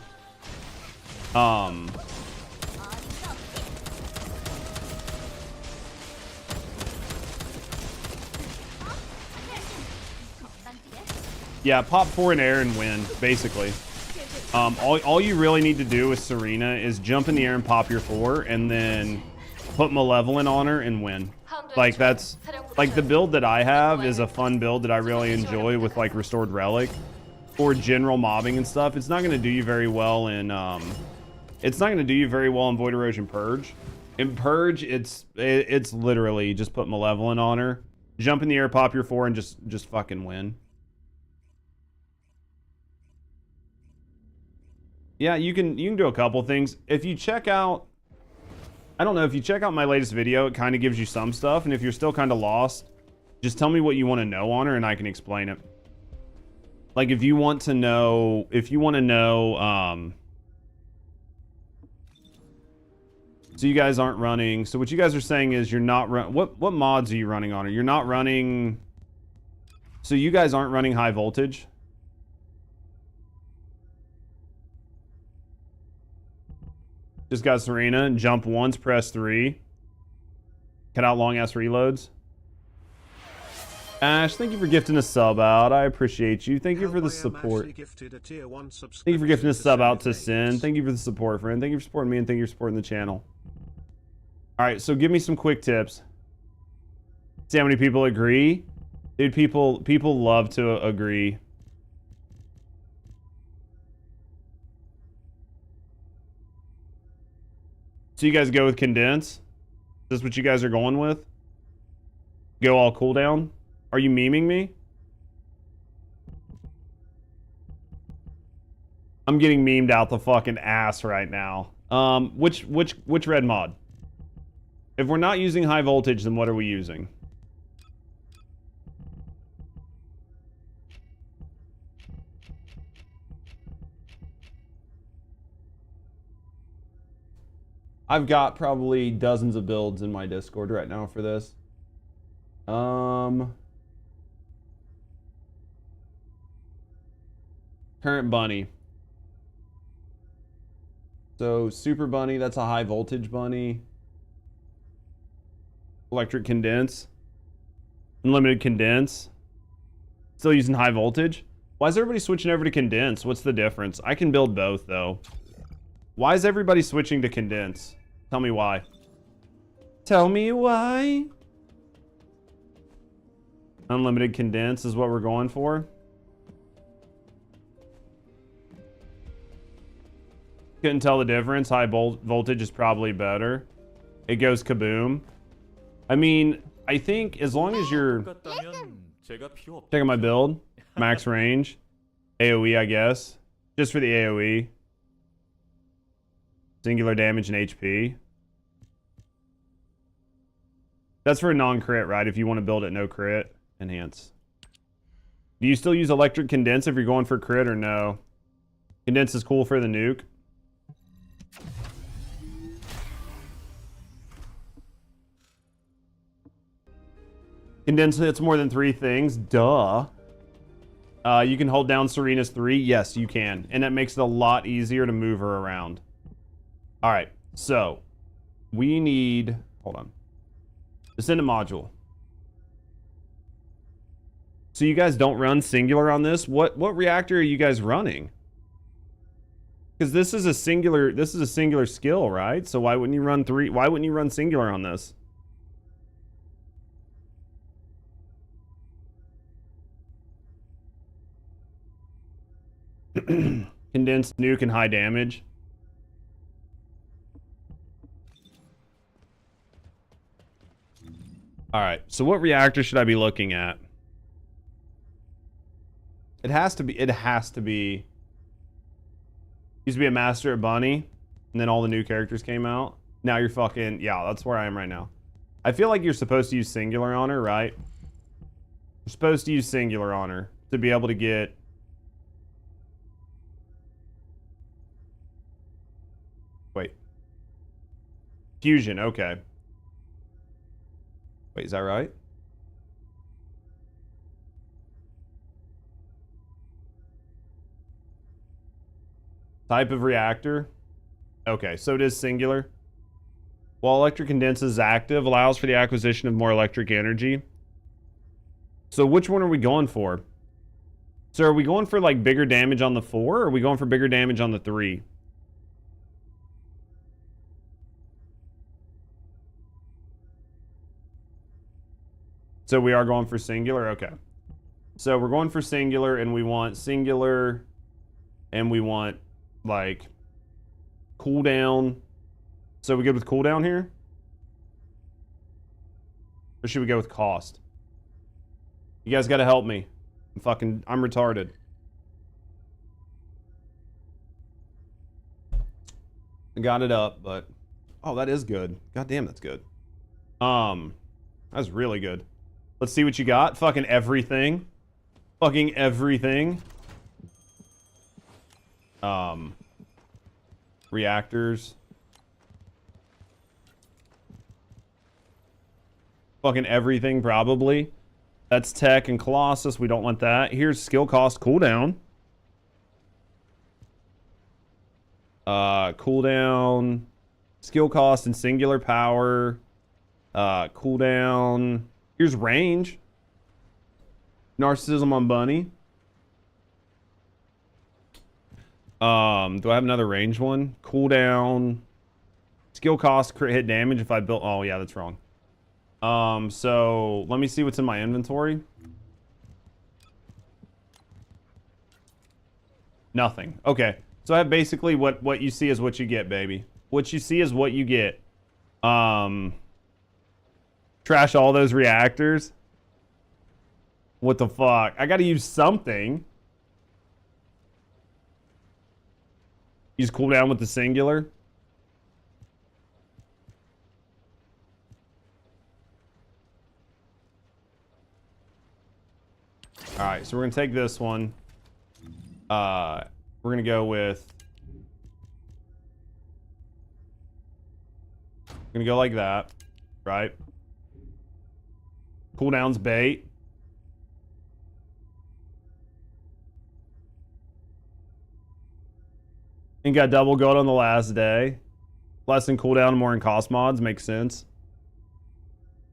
Yeah, pop 4 in air and win, basically. All you really need to do with Serena is jump in the air and pop your 4, and then put Malevolent on her and win. Like, that's like the build that I have is a fun build that I really enjoy with like Restored Relic or general mobbing and stuff. It's not going to do you very well in Void Erosion Purge. In Purge, it's literally just put Malevolent on her, jump in the air, pop your 4, and just fucking win. Yeah, you can do a couple things. If you check out, I don't know, if you check out my latest video, it kind of gives you some stuff. And if you're still kind of lost, just tell me what you want to know on her and I can explain it. Like, if you want to know, so you guys aren't running. So what you guys are saying is you're not what mods are you running on her? You're not running. So you guys aren't running high voltage. Just got Serena. Jump once, press 3. Cut out long ass reloads. Ash, thank you for gifting a sub out. I appreciate you. Thank you for the support. Thank you for gifting a sub out to Sin. Thank you for the support, friend. Thank you for supporting me, and thank you for supporting the channel. Alright, so give me some quick tips. See how many people agree? Dude, people love to agree. So you guys go with condense? Is this what you guys are going with? Go all cooldown? Are you memeing me? I'm getting memed out the fucking ass right now. Which red mod? If we're not using high voltage, then what are we using? I've got probably dozens of builds in my Discord right now for this. Current bunny. So super bunny, that's a high voltage bunny. Electric condense. Unlimited condense. Still using high voltage. Why is everybody switching over to condense? What's the difference? I can build both though. Why is everybody switching to condense? Tell me why. Tell me why. Unlimited condense is what we're going for. Couldn't tell the difference. High voltage is probably better. It goes kaboom. I mean, I think as long as you're... Check out my build. Max range. AoE, I guess. Just for the AoE. Singular damage and HP. That's for a non-crit, right? If you want to build it no crit, enhance. Do you still use electric condense if you're going for crit or no? Condense is cool for the nuke. Condensed hits more than 3 things. Duh. You can hold down Serena's 3. Yes, you can. And that makes it a lot easier to move her around. All right. So, we need... Hold on. Descendant module. So you guys don't run singular on this? What reactor are you guys running? Because this is a singular skill, right? So why wouldn't you run 3? Why wouldn't you run singular on this? Condensed nuke and high damage. All right. So what reactor should I be looking at? It has to be. Used to be a master at Bunny, and then all the new characters came out. Now you're fucking... Yeah, that's where I am right now. I feel like you're supposed to use singular on her, right? You're supposed to use singular on her to be able to get... Wait. Fusion, okay. Wait, is that right? Type of reactor. Okay, so it is singular. While electric condense is active, allows for the acquisition of more electric energy. So which one are we going for? So are we going for like bigger damage on the 4, or are we going for bigger damage on the 3? So we are going for singular? Okay. So we're going for singular, and we want singular, and we want like cooldown. So we good with cooldown here? Or should we go with cost? You guys gotta help me. I'm retarded. I got it up, but oh, that is good. God damn, that's good. That's really good. Let's see what you got. Fucking everything. Fucking everything. Reactors. Fucking everything, probably. That's tech and Colossus. We don't want that. Here's skill cost cooldown. Cooldown. Skill cost and singular power. Cooldown. Here's range. Narcissism on Bunny. Do I have another range one? Cooldown. Skill cost, crit hit damage if I built... Oh, yeah, that's wrong. So let me see what's in my inventory. Nothing. Okay. So I have basically what you see is what you get, baby. What you see is what you get. Trash all those reactors. What the fuck? I gotta use something. Use cooldown with the singular. Alright, so we're gonna take this one. We're gonna go with... We're gonna go like that. Right? Cooldown's bait. And got double gold on the last day. Less in cooldown, more in cost mods. Makes sense.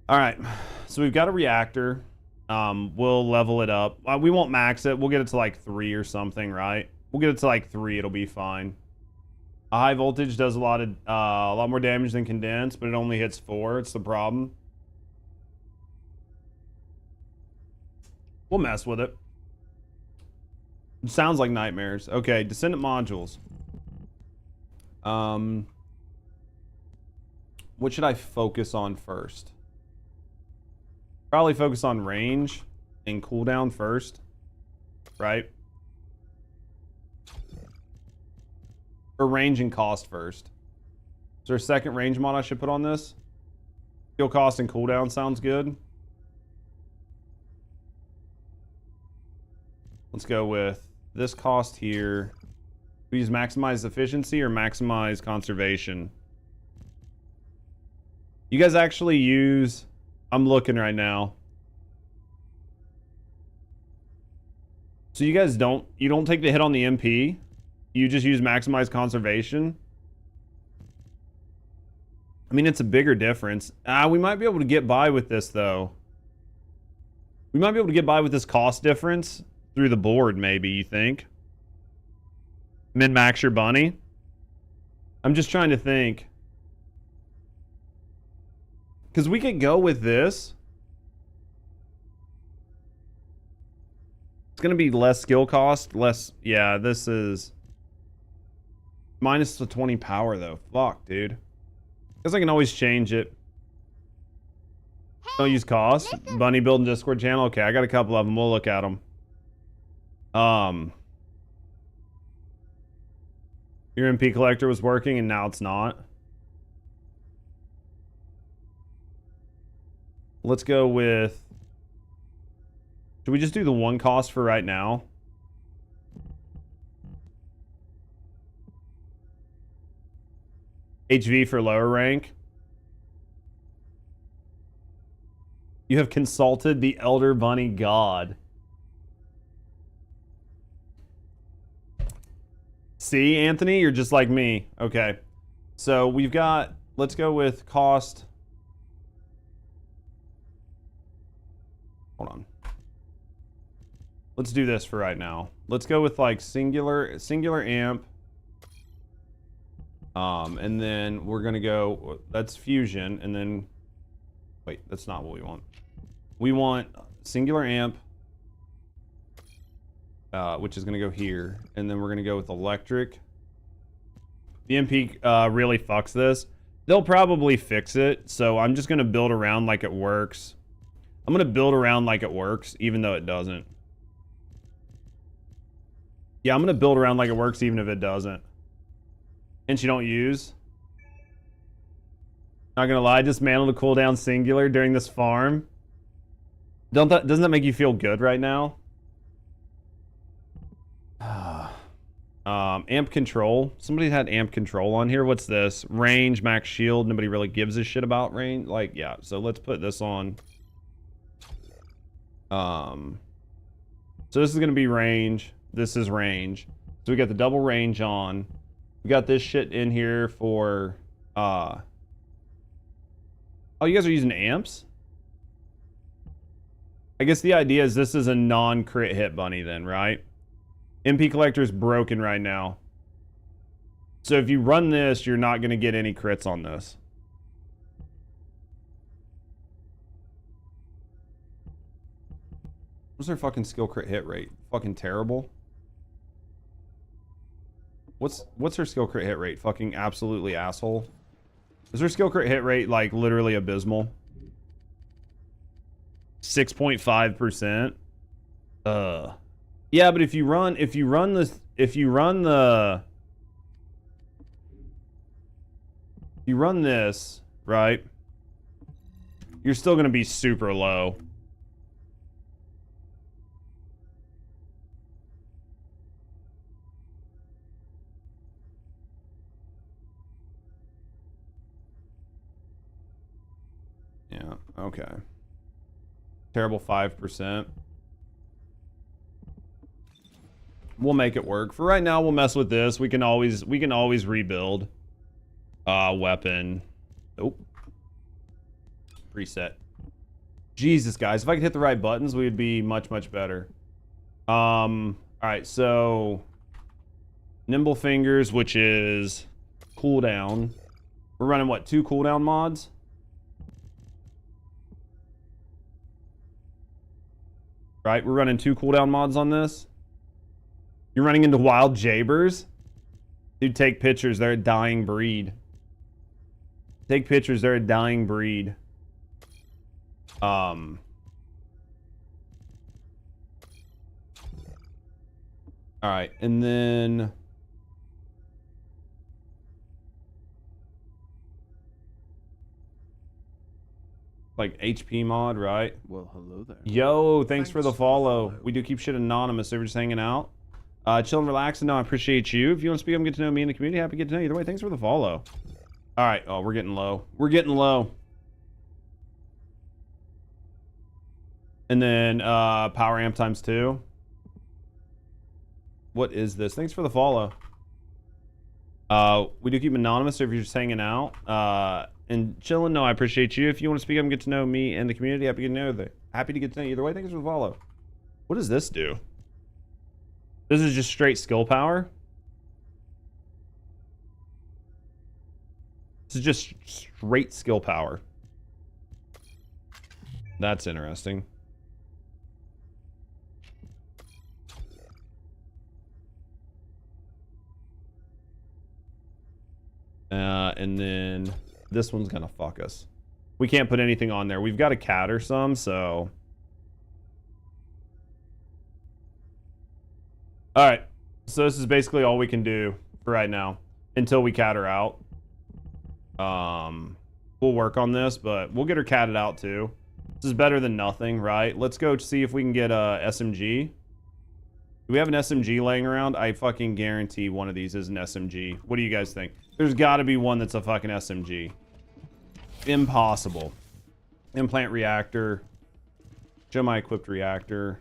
Alright. So we've got a reactor. We'll level it up. We won't max it. We'll get it to like 3 or something, right? We'll get it to like 3. It'll be fine. A high voltage does a lot more damage than condensed, but it only hits 4. It's the problem. We'll mess with it. It sounds like nightmares. Okay, Descendant modules. What should I focus on first? Probably focus on range and cooldown first, right? Or range and cost first. Is there a second range mod I should put on this? Skill cost and cooldown sounds good. Let's go with this cost here. We use maximize efficiency or maximize conservation. You guys actually use... I'm looking right now. So you guys don't take the hit on the MP? You just use maximize conservation? I mean, it's a bigger difference. We might be able to get by with this, though. We might be able to get by with this cost difference through the board, maybe, you think? Min-max your bunny? I'm just trying to think. Because we could go with this. It's going to be less skill cost, less... Yeah, this is... Minus the 20 power, though. Fuck, dude. Guess I can always change it. Don't use cost. Bunny building Discord channel. Okay, I got a couple of them. We'll look at them. Your MP collector was working and now it's not. Let's go with... Should we just do the one cost for right now? HV for lower rank. You have consulted the Elder Bunny God. See, Anthony, you're just like me. Okay. So we've got, let's go with cost. Hold on. Let's do this for right now. Let's go with like singular amp. And then we're gonna go, that's fusion, and then, wait, that's not what we want. We want singular amp, which is gonna go here, and then we're gonna go with electric. The MP really fucks this. They'll probably fix it, so I'm just gonna build around like it works. I'm gonna build around like it works, even though it doesn't. Yeah, I'm gonna build around like it works, even if it doesn't. And you don't use. Not gonna lie, dismantle the cooldown singular during this farm. Doesn't that make you feel good right now? Amp control. Somebody had amp control on here. What's this? Range, max shield. Nobody really gives a shit about range. Like, yeah. So let's put this on. So this is gonna be range. This is range. So we got the double range on. We got this shit in here for, oh, you guys are using amps? I guess the idea is this is a non-crit hit bunny then, right? MP collector is broken right now. So if you run this, you're not going to get any crits on this. What's their fucking skill crit hit rate? Fucking terrible. What's her skill crit hit rate? Fucking absolutely asshole. Is her skill crit hit rate like literally abysmal? 6.5%. Yeah, but if you run this, right? You're still gonna be super low. Yeah, okay. Terrible 5%. We'll make it work. For right now, we'll mess with this. We can always rebuild. Weapon. Nope. Preset. Jesus, guys. If I could hit the right buttons, we would be much, much better. Alright, so Nimble Fingers, which is cooldown. We're running what, 2 cooldown mods? Right, we're running 2 cooldown mods on this. You're running into wild Jabers? Dude, take pictures. They're a dying breed. Take pictures. They're a dying breed. Alright, and then... like HP mod, right? Well, hello there. Yo, thanks for the follow. We do keep shit anonymous, so we're just hanging out. Chill and relax, and no, I appreciate you. If you want to speak up and get to know me in the community, happy to get to know you. Either way, thanks for the follow. Alright, oh, we're getting low. We're getting low. And then, power amp times 2. What is this? Thanks for the follow. We do keep anonymous, so if you're just hanging out and chilling, no, I appreciate you. If you want to speak up and get to know me and the community, happy to get to know you either way. Thanks for the follow. What does this do? This is just straight skill power. This is just straight skill power. That's interesting. And then this one's gonna fuck us. We can't put anything on there. We've got a cat or some, so. All right. So this is basically all we can do for right now until we cat her out. We'll work on this, but we'll get her catted out too. This is better than nothing, right? Let's go see if we can get a SMG. Do we have an SMG laying around? I fucking guarantee one of these is an SMG. What do you guys think? There's got to be one that's a fucking SMG. Impossible. Implant reactor. Semi-equipped reactor.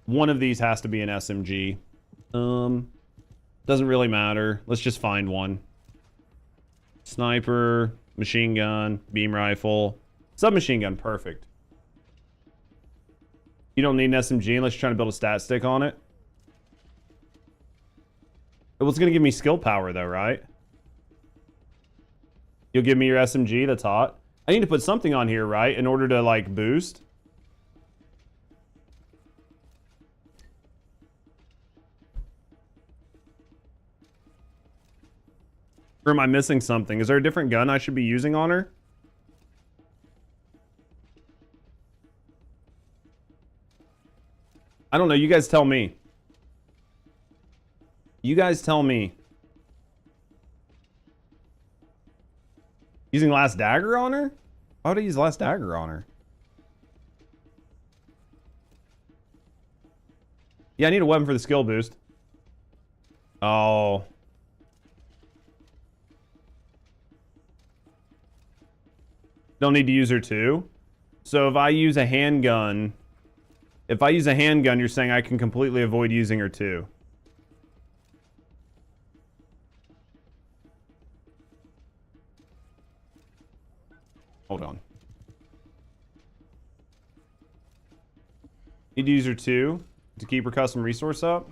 One of these has to be an SMG. Doesn't really matter. Let's just find one. Sniper, machine gun, beam rifle, submachine gun. Perfect. You don't need an SMG unless you're trying to build a stat stick on it. Well, it's going to give me skill power though, right? You'll give me your SMG. That's hot. I need to put something on here, right? In order to like boost. Or am I missing something? Is there a different gun I should be using on her? I don't know. You guys tell me. You guys tell me. Using Last Dagger on her? Why would I use Last Dagger on her? Yeah, I need a weapon for the skill boost. Oh. Don't need to use her too. So if I use a handgun, you're saying I can completely avoid using her too. Hold on. Need to use her too to keep her custom resource up.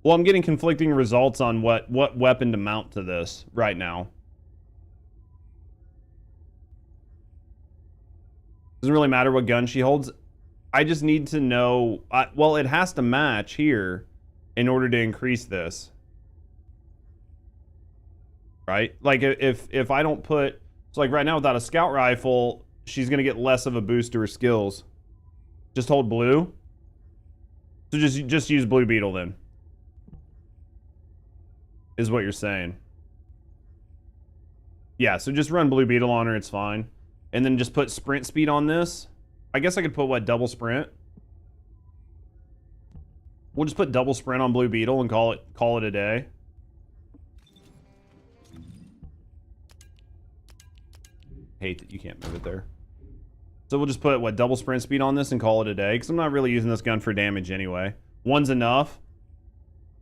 Well, I'm getting conflicting results on what weapon to mount to this right now. Doesn't really matter what gun she holds. I just need to know. Well, it has to match here in order to increase this. Right? Like if I don't put, so like right now without a scout rifle, she's gonna get less of a boost to her skills. Just hold blue. So just use Blue Beetle then. Is what you're saying. Yeah, so just run Blue Beetle on her, it's fine. And then just put sprint speed on this. I guess I could put what, double sprint? We'll just put double sprint on Blue Beetle and call it a day. Hate that you can't move it there. So we'll just put what, double sprint speed on this and call it a day, because I'm not really using this gun for damage anyway. One's enough.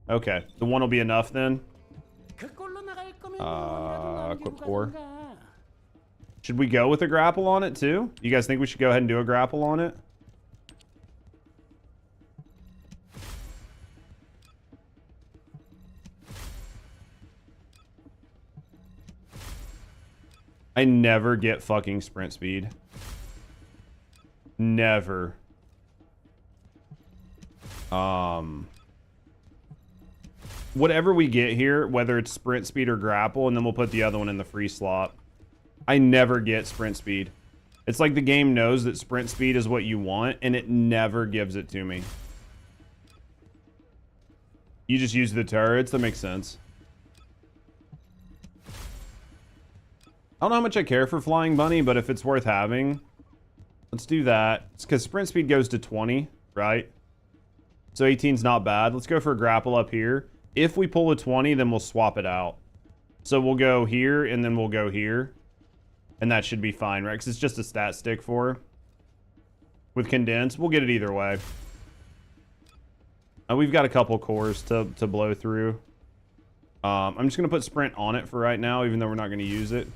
Okay, the one will be enough then. Equip core. Should we go with a grapple on it too? You guys think we should go ahead and do a grapple on it? I never get fucking sprint speed. Never. Whatever we get here, whether it's sprint speed or grapple, and then we'll put the other one in the free slot. I never get sprint speed. It's like the game knows that sprint speed is what you want, and it never gives it to me. You just use the turrets? That makes sense. I don't know how much I care for Flying Bunny, but if it's worth having, let's do that. It's because sprint speed goes to 20, right? So 18's not bad. Let's go for a grapple up here. If we pull a 20, then we'll swap it out. So we'll go here, and then we'll go here. And that should be fine, right? Because it's just a stat stick for her. With condense, we'll get it either way. We've got a couple cores to blow through. I'm just going to put sprint on it for right now, even though we're not going to use it.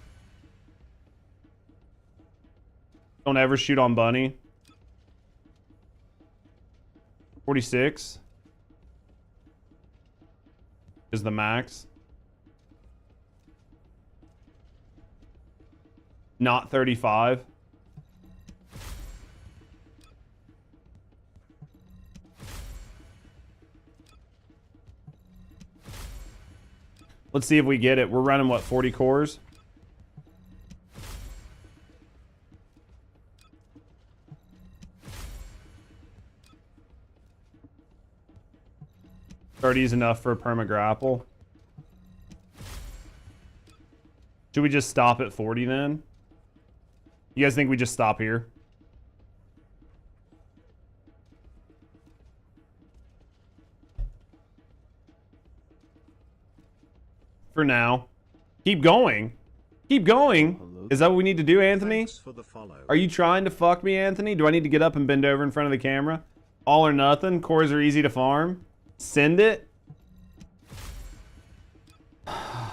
Don't ever shoot on bunny. 46 is the max. Not 35. Let's see if we get it. We're running, what, 40 cores? $30 is enough for a perma grapple. Should we just stop at 40 then? You guys think we just stop here? For now. Keep going. Keep going. Is that what we need to do, Anthony? Are you trying to fuck me, Anthony? Do I need to get up and bend over in front of the camera? All or nothing. Cores are easy to farm. Send it.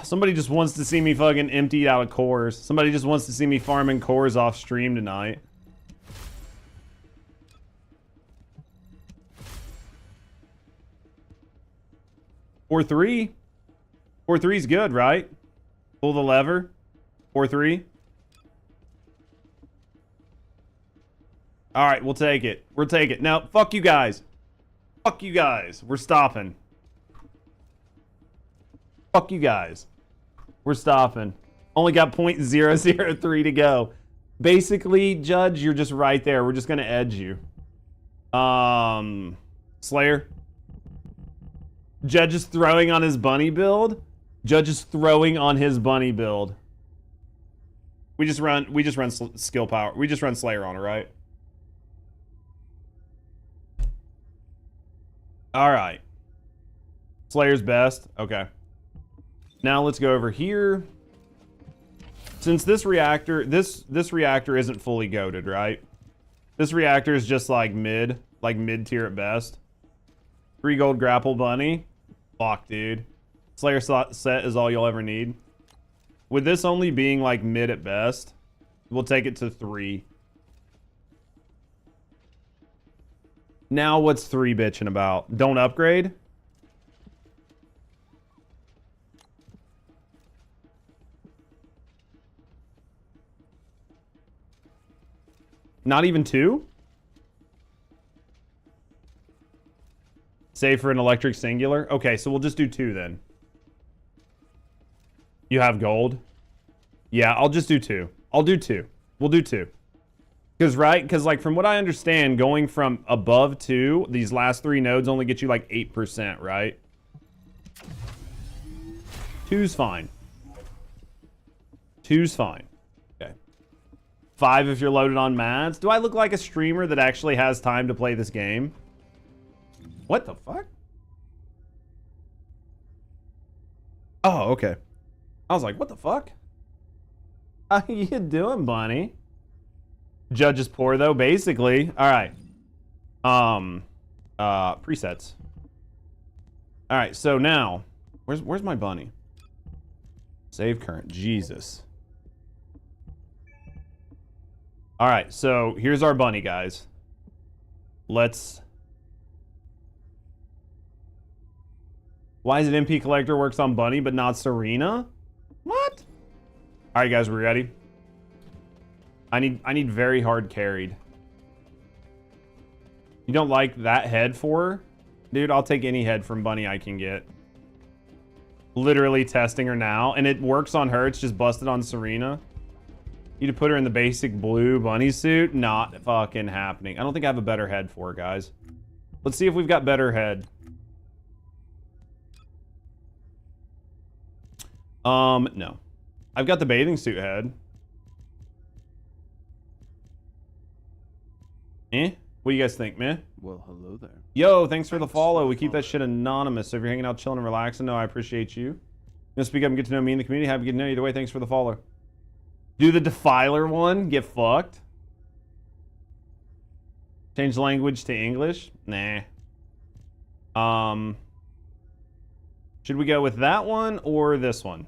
Somebody just wants to see me fucking emptied out of cores. Somebody just wants to see me farming cores off stream tonight. Or 3. 4-3 is good, right? Pull the lever. 4-3. All right, we'll take it. We'll take it. Now, fuck you guys. Fuck you guys. We're stopping. Fuck you guys. We're stopping. Only got 0.003 to go. Basically, Judge, you're just right there. We're just going to edge you. Slayer. Judge is throwing on his bunny build. Judge is throwing on his bunny build. We just run skill power. We just run Slayer on it, right? All right. Slayer's best. Okay. Now let's go over here. Since this reactor isn't fully goated, right? This reactor is just like mid tier at best. 3 gold grapple bunny. Fuck, dude. Slayer set is all you'll ever need. With this only being like mid at best, we'll take it to 3. Now what's 3 bitching about? Don't upgrade? Not even 2? Save for an electric singular? Okay, so we'll just do 2 then. You have gold? Yeah, I'll just do 2. I'll do 2. We'll do 2. Because like from what I understand, going from above 2, these last 3 nodes only get you like 8%, right? 2's fine. 2's fine. Okay. 5 if you're loaded on mads. Do I look like a streamer that actually has time to play this game? What the fuck? Oh, okay. I was like, what the fuck? How you doing, bunny? Judge is poor though, basically. All right. Presets. All right, so now, where's my bunny? Save current. Jesus. All right, so here's our bunny, guys. Let's. Why is it MP Collector works on bunny but not Serena? What? All right, guys, we ready? I need very hard carried. You don't like that head for her? Dude, I'll take any head from bunny I can get. Literally testing her now, and it works on her. It's just busted on Serena. You to put her in the basic blue bunny suit? Not fucking happening. I don't think I have a better head for her, guys. Let's see if we've got better head. No. I've got the bathing suit head. Eh? What do you guys think, man? Well, hello there. Yo, thanks for the follow. We keep that shit anonymous. So if you're hanging out, chilling, and relaxing, no, I appreciate you. You know, speak up and get to know me in the community. Happy to get to know you. Either way, thanks for the follow. Do the Defiler one. Get fucked. Change language to English. Nah. Should we go with that one or this one?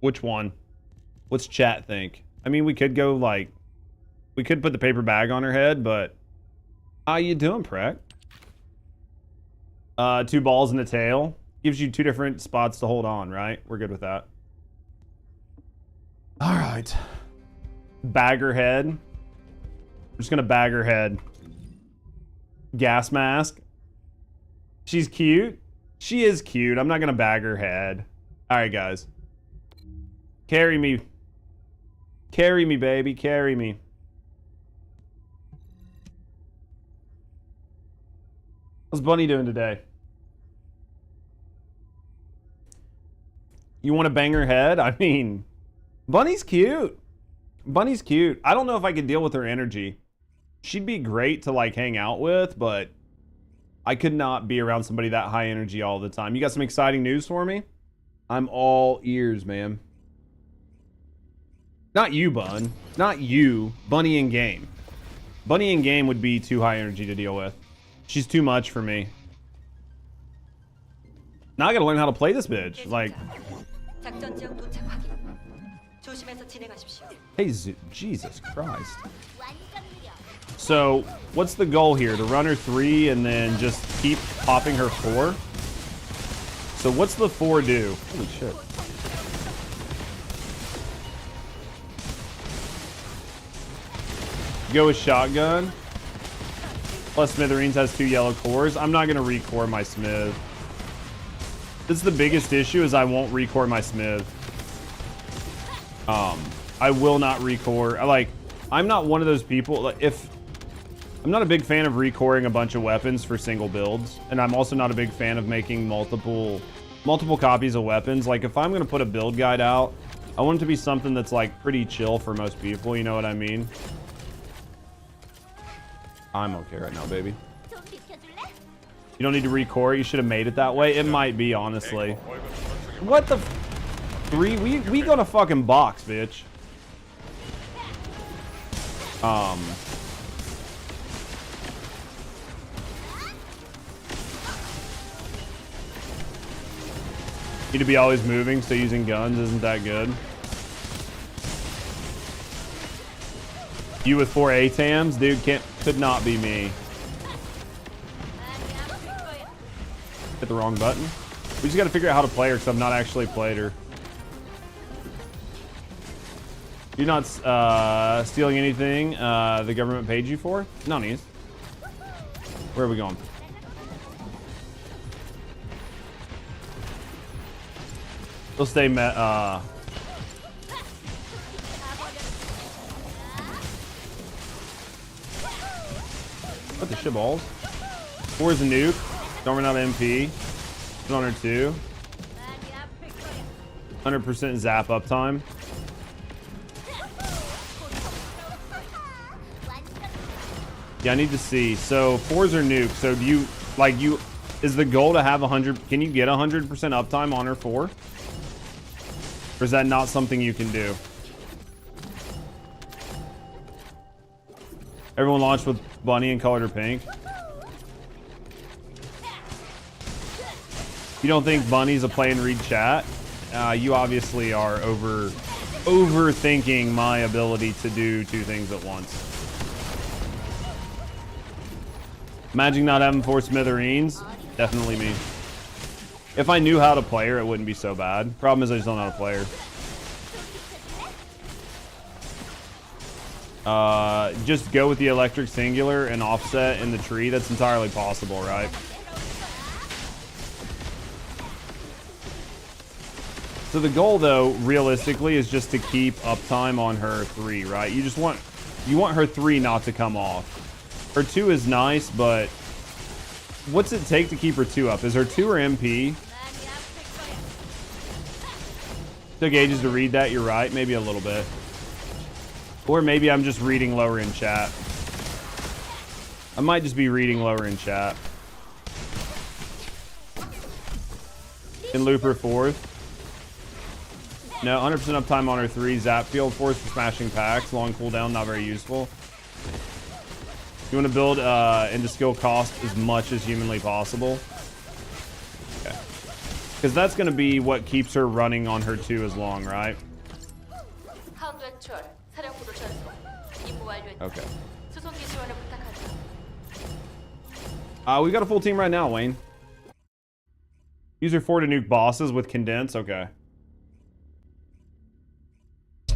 Which one? What's chat think? I mean, we could go like, we could put the paper bag on her head, but how you doing, Prek? 2 balls and a tail. Gives you 2 different spots to hold on, right? We're good with that. All right. Bag her head. I'm just gonna bag her head. Gas mask. She's cute. She is cute. I'm not gonna bag her head. All right, guys. Carry me. Carry me, baby. Carry me. How's Bunny doing today? You want to bang her head? I mean, Bunny's cute. Bunny's cute. I don't know if I could deal with her energy. She'd be great to like hang out with, but I could not be around somebody that high energy all the time. You got some exciting news for me? I'm all ears, man. Not you, Bun. Not you. Bunny in game. Bunny in game would be too high energy to deal with. She's too much for me. Now I gotta learn how to play this bitch. Like, 작전 지역 도착 확인. 조심해서 진행하십시오. hey, Jesus Christ. So, what's the goal here? To run her 3 and then just keep popping her 4? So what's the 4 do? Holy shit. Go with shotgun. Plus Smithereens has 2 yellow cores. I'm not gonna recore my Smith. This is the biggest issue, is I won't recore my Smith. I will not recore. I'm not one of those people. Like, I'm not a big fan of recoring a bunch of weapons for single builds, and I'm also not a big fan of making multiple copies of weapons. Like, if I'm gonna put a build guide out, I want it to be something that's like pretty chill for most people. You know what I mean? I'm okay right now, baby. You don't need to recore. You should have made it that way. It might be, honestly. What the? 3? We gonna fucking box, bitch. Need to be always moving, so using guns isn't that good. You with 4 ATAMs? Dude, could not be me. Hit the wrong button. We just gotta figure out how to play her, because I've not actually played her. You're not stealing anything the government paid you for? No needs. Where are we going? They'll stay what the shit balls? 4 is a nuke. Don't run out of MP. Put on her 2. 100% zap uptime. Yeah, I need to see. So 4s are nuke. So do you is the goal to have 100? Can you get 100% uptime on her 4? Or is that not something you can do? Everyone launched with Bunny and colored her pink. You don't think Bunny's a play and read chat? You obviously are overthinking my ability to do 2 things at once. Imagine not having 4 Smithereens. Definitely me. If I knew how to play her, it wouldn't be so bad. Problem is I just don't know how to play her. Just go with the electric singular and offset in the tree. That's entirely possible, right? So the goal, though, realistically, is just to keep uptime on her 3, right? You want her 3 not to come off. Her 2 is nice, but what's it take to keep her 2 up? Is her 2 or MP? Took ages to read that, you're right. Maybe a little bit. Or maybe I'm just reading lower in chat. I might just be reading lower in chat. In Looper 4th. No, 100% uptime on her 3. Zap field force for smashing packs. Long cooldown, not very useful. You want to build into skill cost as much as humanly possible. Okay. Because that's going to be what keeps her running on her 2 as long, right? Okay. We got a full team right now, Wayne. User 4 to nuke bosses with condense. Okay.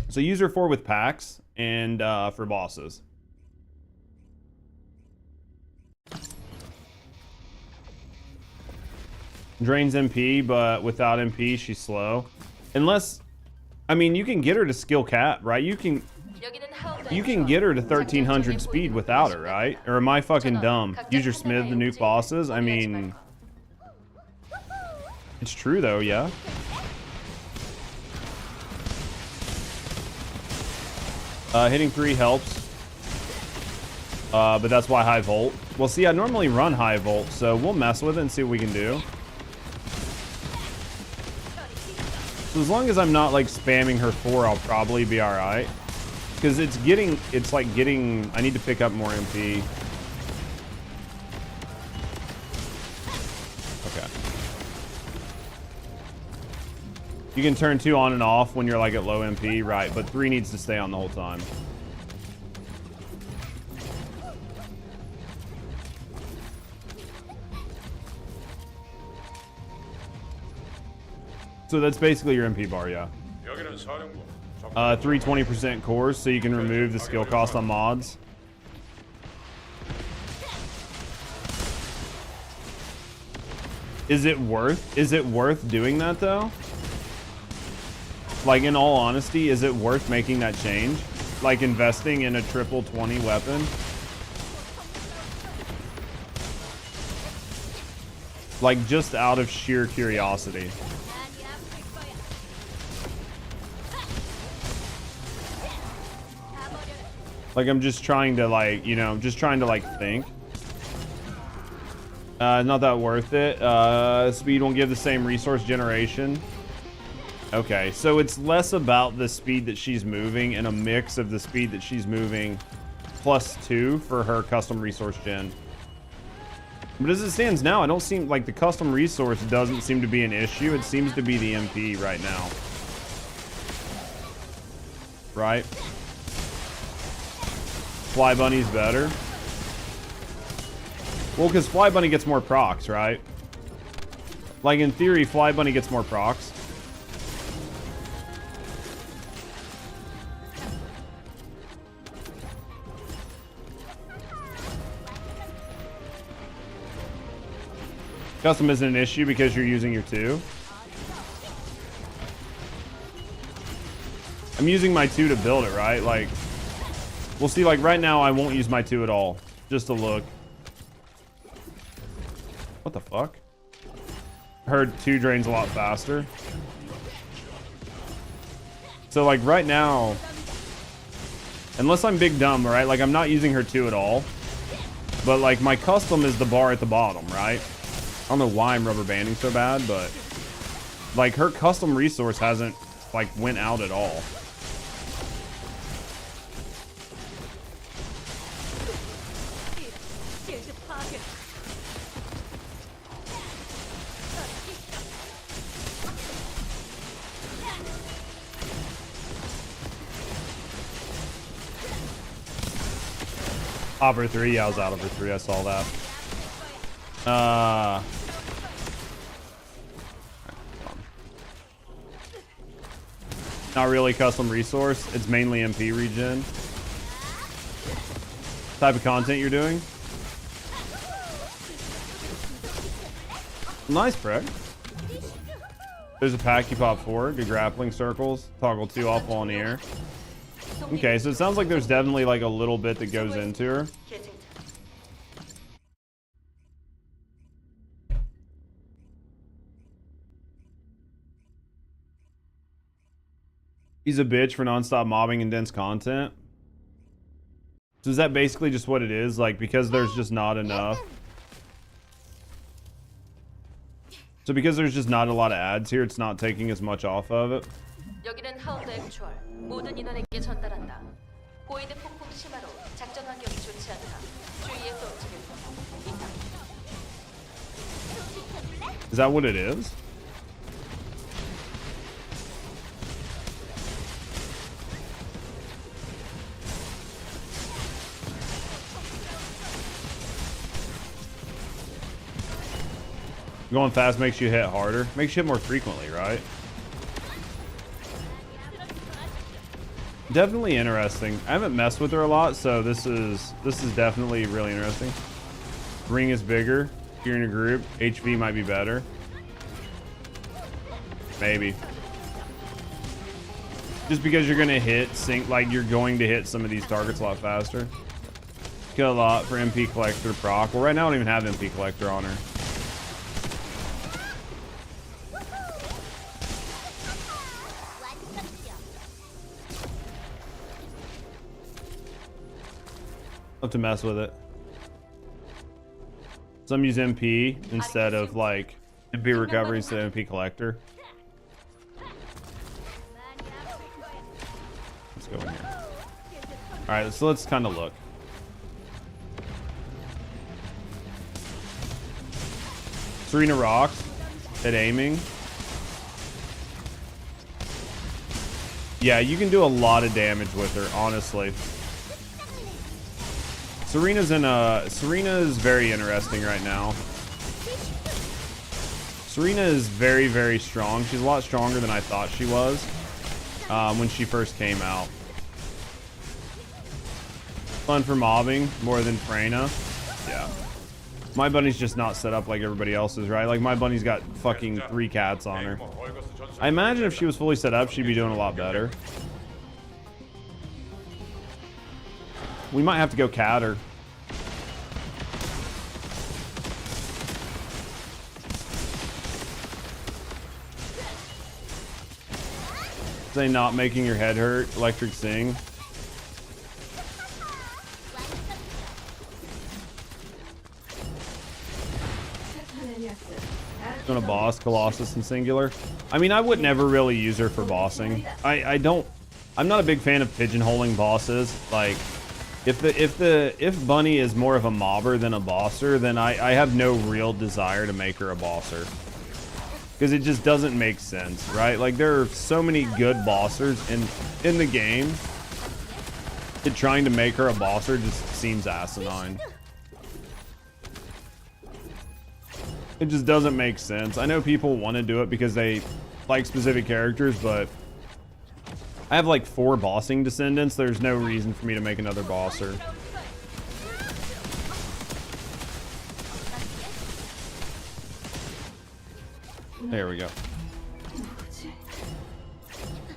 So user 4 with packs and for bosses. Drains MP, but without MP, she's slow. Unless, I mean, you can get her to skill cap, right? You can get her to 1300 speed without her, right? Or am I fucking dumb? Use your Smith to nuke bosses? I mean, it's true though, yeah. Hitting 3 helps. But that's why high volt. Well, see, I normally run high volt, so we'll mess with it and see what we can do. So as long as I'm not like spamming her 4, I'll probably be all right. Because it's like getting, I need to pick up more MP. Okay. You can turn 2 on and off when you're like at low MP, right? But 3 needs to stay on the whole time. So that's basically your MP bar, yeah. 320% cores, so you can remove the skill cost on mods. Is it worth doing that though? Like, in all honesty, is it worth making that change? Like investing in a triple 20 weapon? Like, just out of sheer curiosity. Like, I'm just trying to, like, you know, think. Not that worth it. Speed won't give the same resource generation. Okay, so it's less about the speed that she's moving and a mix of the speed that she's moving plus 2 for her custom resource gen. But as it stands now, I don't seem like the custom resource doesn't seem to be an issue. It seems to be the MP right now. Right? Fly Bunny's better. Well, because Fly Bunny gets more procs, right? Like, in theory, Fly Bunny gets more procs. Custom isn't an issue because you're using your 2. I'm using my 2 to build it, right? Like, we'll see. Like, right now, I won't use my 2 at all. Just to look. What the fuck? Heard 2 drains a lot faster. So, like, right now, unless I'm big dumb, right? Like, I'm not using her 2 at all. But, like, my custom is the bar at the bottom, right? I don't know why I'm rubber banding so bad, but like, her custom resource hasn't like went out at all. Over 3, yeah, I was out over 3. I saw that. Not really custom resource. It's mainly MP regen. Type of content you're doing. Nice, Prick. There's a pack you pop forward. Good grappling circles. Toggle 2 off while in the air. Okay, so it sounds like there's definitely like a little bit that goes into her. He's a bitch for nonstop mobbing and dense content. So is that basically just what it is? Like, because there's just not enough. So because there's just not a lot of ads here, it's not taking as much off of it. 여기는 하운드 액추얼. 모든 인원에게 전달한다. 보이드 폭풍 심화로 작전 환경이 좋지 않다. 주의해서 움직여줘. 이상. Is that what it is? Going fast makes you hit harder. Makes you hit more frequently, right? Definitely interesting. I haven't messed with her a lot, so this is definitely really interesting. Ring is bigger. If you're in a group, HV might be better. Maybe. Just because you're gonna hit you're going to hit some of these targets a lot faster. Kill a lot for MP Collector proc. Well, right now I don't even have MP Collector on her. Love to mess with it. Some use MP instead of like MP recovery instead of MP collector. Let's go in here. All right, so let's kind of look. Serena rocks at aiming. Yeah, you can do a lot of damage with her, honestly. Serena's very interesting right now. Serena is very, very strong. She's a lot stronger than I thought she was when she first came out. Fun for mobbing more than Freyna. Yeah. My bunny's just not set up like everybody else's, right? Like my bunny's got fucking 3 cats on her. I imagine if she was fully set up, she'd be doing a lot better. We might have to go cat her. Say not making your head hurt. Electric Sing. Gonna boss Colossus and Singular. I mean, I would never really use her for bossing. I'm not a big fan of pigeonholing bosses. Like, if Bunny is more of a mobber than a bosser, then I have no real desire to make her a bosser. Because it just doesn't make sense, right? Like, there are so many good bossers in the game that trying to make her a bosser just seems asinine. It just doesn't make sense. I know people want to do it because they like specific characters, but I have like 4 bossing descendants. There's no reason for me to make another bosser. There we go.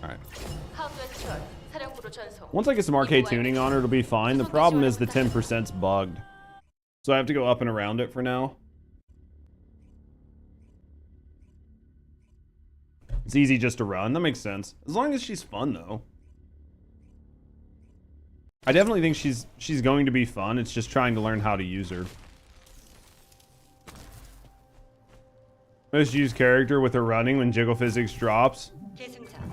Alright. Once I get some arcade tuning on her, it'll be fine. The problem is the 10%'s bugged. So I have to go up and around it for now. It's easy just to run. That makes sense. As long as she's fun, though. I definitely think she's going to be fun. It's just trying to learn how to use her. Most used character with her running when Jiggle Physics drops.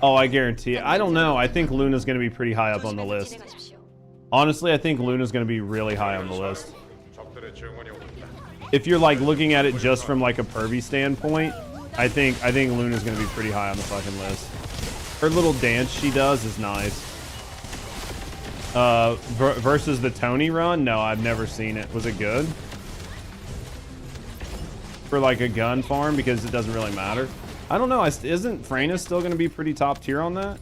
Oh, I guarantee it. I don't know. I think Luna's going to be pretty high up on the list. Honestly, I think Luna's going to be really high on the list. If you're like looking at it just from like a pervy standpoint, I think Luna's going to be pretty high on the fucking list. Her little dance she does is nice. Versus the Tony run? No, I've never seen it. Was it good? For like a gun farm, because it doesn't really matter. I don't know. Isn't Freyna still going to be pretty top tier on that?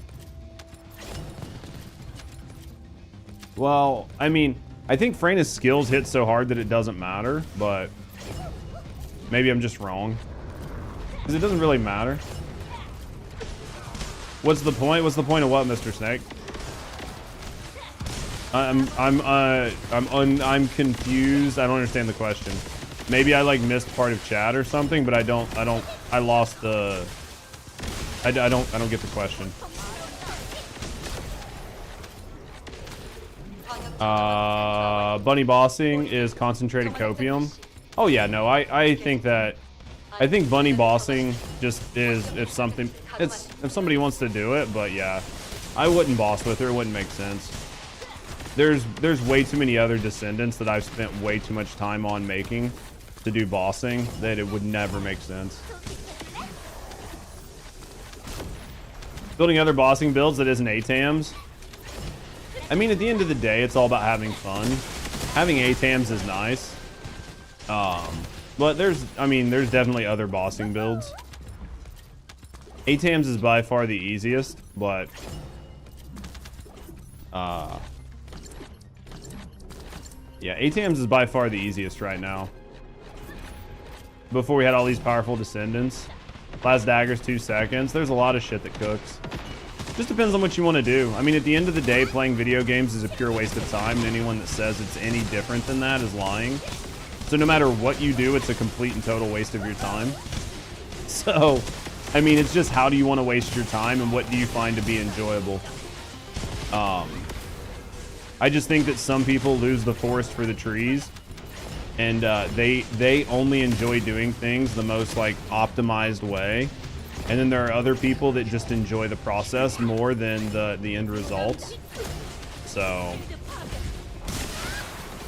Well, I mean, I think Freyna's skills hit so hard that it doesn't matter, but maybe I'm just wrong. Because it doesn't really matter. What's the point? What's the point of what, Mr. Snake? I'm confused. I don't understand the question. Maybe I like missed part of chat or something, but I lost the I don't get the question. Bunny bossing is concentrated copium. Oh yeah, no, I think that I think bunny bossing just is if somebody wants to do it, but yeah, I wouldn't boss with her. It wouldn't make sense. There's way too many other Descendants that I've spent way too much time on making to do bossing that it would never make sense. Building other bossing builds that isn't ATAMs. I mean, at the end of the day, it's all about having fun. Having ATAMs is nice. But there's definitely other bossing builds. ATAMs is by far the easiest, but yeah, ATAMs is by far the easiest right now. Before we had all these powerful Descendants. Last dagger's 2 seconds. There's a lot of shit that cooks. Just depends on what you want to do. I mean, at the end of the day, playing video games is a pure waste of time, and anyone that says it's any different than that is lying. So no matter what you do, it's a complete and total waste of your time. So, I mean, it's just how do you want to waste your time and what do you find to be enjoyable? I just think that some people lose the forest for the trees, and they only enjoy doing things the most like optimized way. And then there are other people that just enjoy the process more than the end results. So,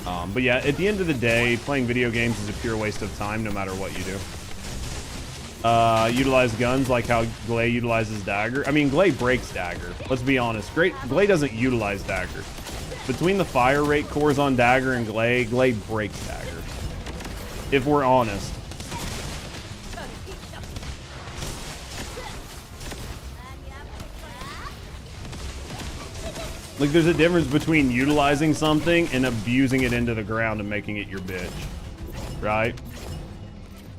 but yeah, at the end of the day, playing video games is a pure waste of time no matter what you do. Utilize guns like how Glay utilizes dagger. I mean, Glay breaks dagger. Let's be honest. Glay doesn't utilize dagger. Between the fire rate cores on dagger and Glay breaks dagger. If we're honest. Like, there's a difference between utilizing something and abusing it into the ground and making it your bitch. Right?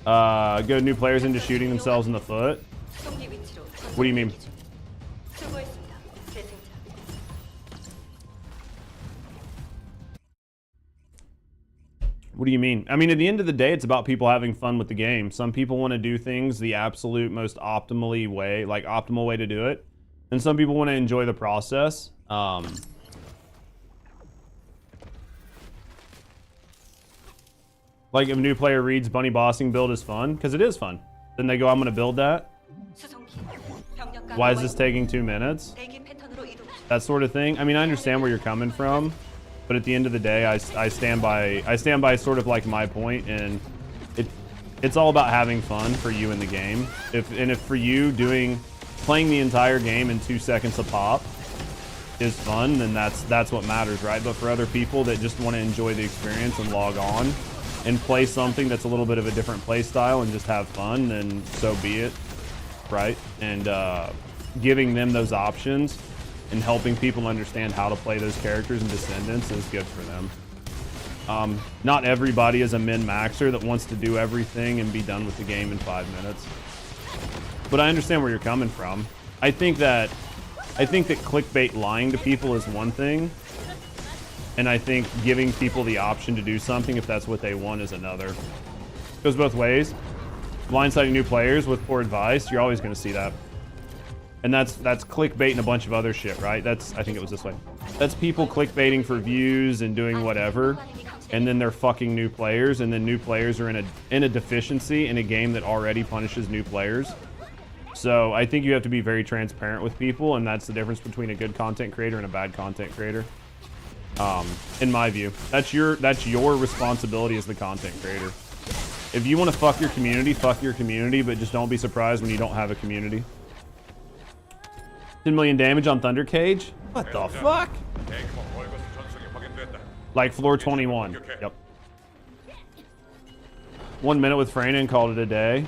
Go new players into shooting themselves in the foot. What do you mean? What do you mean? I mean, at the end of the day, it's about people having fun with the game. Some people want to do things the absolute most optimal way to do it. And some people want to enjoy the process. Like if a new player reads bunny bossing build is fun, because it is fun. Then they go, I'm going to build that. Why is this taking 2 minutes? That sort of thing. I mean, I understand where you're coming from, but at the end of the day, I stand by sort of like my point, and it's all about having fun for you in the game. If for you playing the entire game in 2 seconds a pop is fun, then that's what matters, right? But for other people that just want to enjoy the experience and log on and play something that's a little bit of a different play style and just have fun, then so be it, right? And giving them those options and helping people understand how to play those characters and Descendants is good for them. Not everybody is a min-maxer that wants to do everything and be done with the game in 5 minutes. But I understand where you're coming from. I think that clickbait lying to people is one thing, and I think giving people the option to do something if that's what they want is another. It goes both ways. Blindsiding new players with poor advice, you're always going to see that. And that's clickbait and a bunch of other shit, right? I think it was this way. That's people clickbaiting for views and doing whatever, and then they're fucking new players, and then new players are in a deficiency in a game that already punishes new players. So I think you have to be very transparent with people, and that's the difference between a good content creator and a bad content creator. In my view, that's your responsibility as the content creator. If you want to fuck your community, but just don't be surprised when you don't have a community. 10 million damage on Thunder Cage? What the fuck? Like floor 21. Yep. 1 minute with Freyna and called it a day.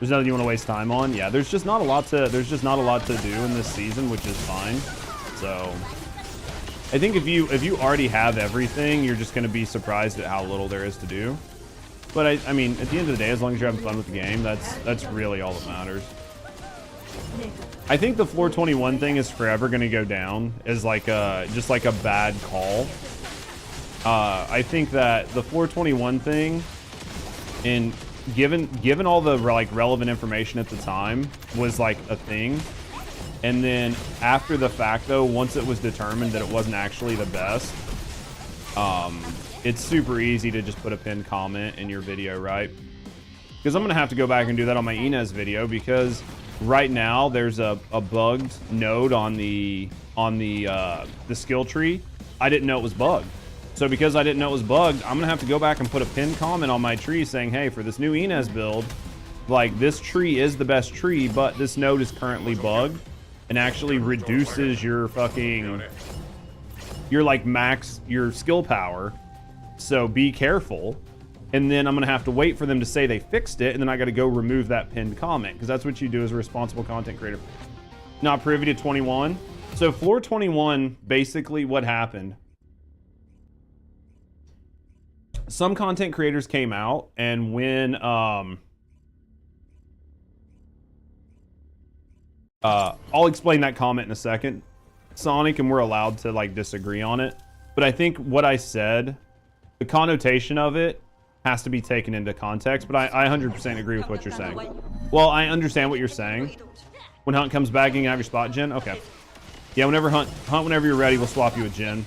There's nothing you want to waste time on. Yeah, there's just not a lot to do in this season, which is fine. So I think if you already have everything, you're just going to be surprised at how little there is to do. But I mean, at the end of the day, as long as you're having fun with the game, that's really all that matters. I think the floor 21 thing is forever going to go down as like just like a bad call. I think that the floor 21 thing, in given all the like relevant information at the time, was like a thing. And then after the fact, though, once it was determined that it wasn't actually the best, it's super easy to just put a pinned comment in your video, right? Because I'm gonna have to go back and do that on my Inez video, because right now there's a bugged node on the skill tree. I didn't know it was bugged. So because I didn't know it was bugged, I'm gonna have to go back and put a pinned comment on my tree saying, hey, for this new Inez build, like, this tree is the best tree, but this node is currently bugged and actually reduces your fucking, your like max, your skill power. So be careful. And then I'm gonna have to wait for them to say they fixed it, and then I gotta go remove that pinned comment, because that's what you do as a responsible content creator. Not privy to 21. So floor 21, basically what happened, some content creators came out, and when I'll explain that comment in a second, Sonic, and we're allowed to like disagree on it, but I think what I said, the connotation of it has to be taken into context, but I 100% agree with what you're saying. Well, I understand what you're saying. When Hunt comes back, you can have your spot, Jen? Okay. Yeah, whenever Hunt, whenever you're ready, we'll swap you with Jen.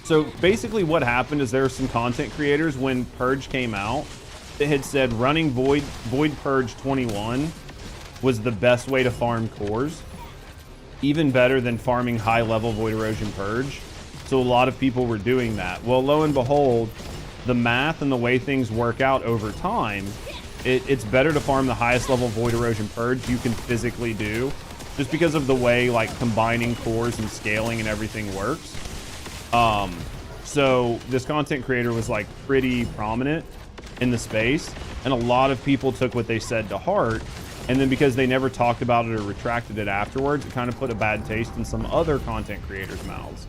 So basically what happened is there were some content creators when Purge came out that had said running Void Purge 21 was the best way to farm cores. Even better than farming high level Void Erosion Purge. So a lot of people were doing that. Well, lo and behold, the math and the way things work out over time, it's better to farm the highest level Void Erosion Purge you can physically do, just because of the way like combining cores and scaling and everything works. So this content creator was like pretty prominent in the space, and a lot of people took what they said to heart, and then because they never talked about it or retracted it afterwards, it kind of put a bad taste in some other content creators' mouths.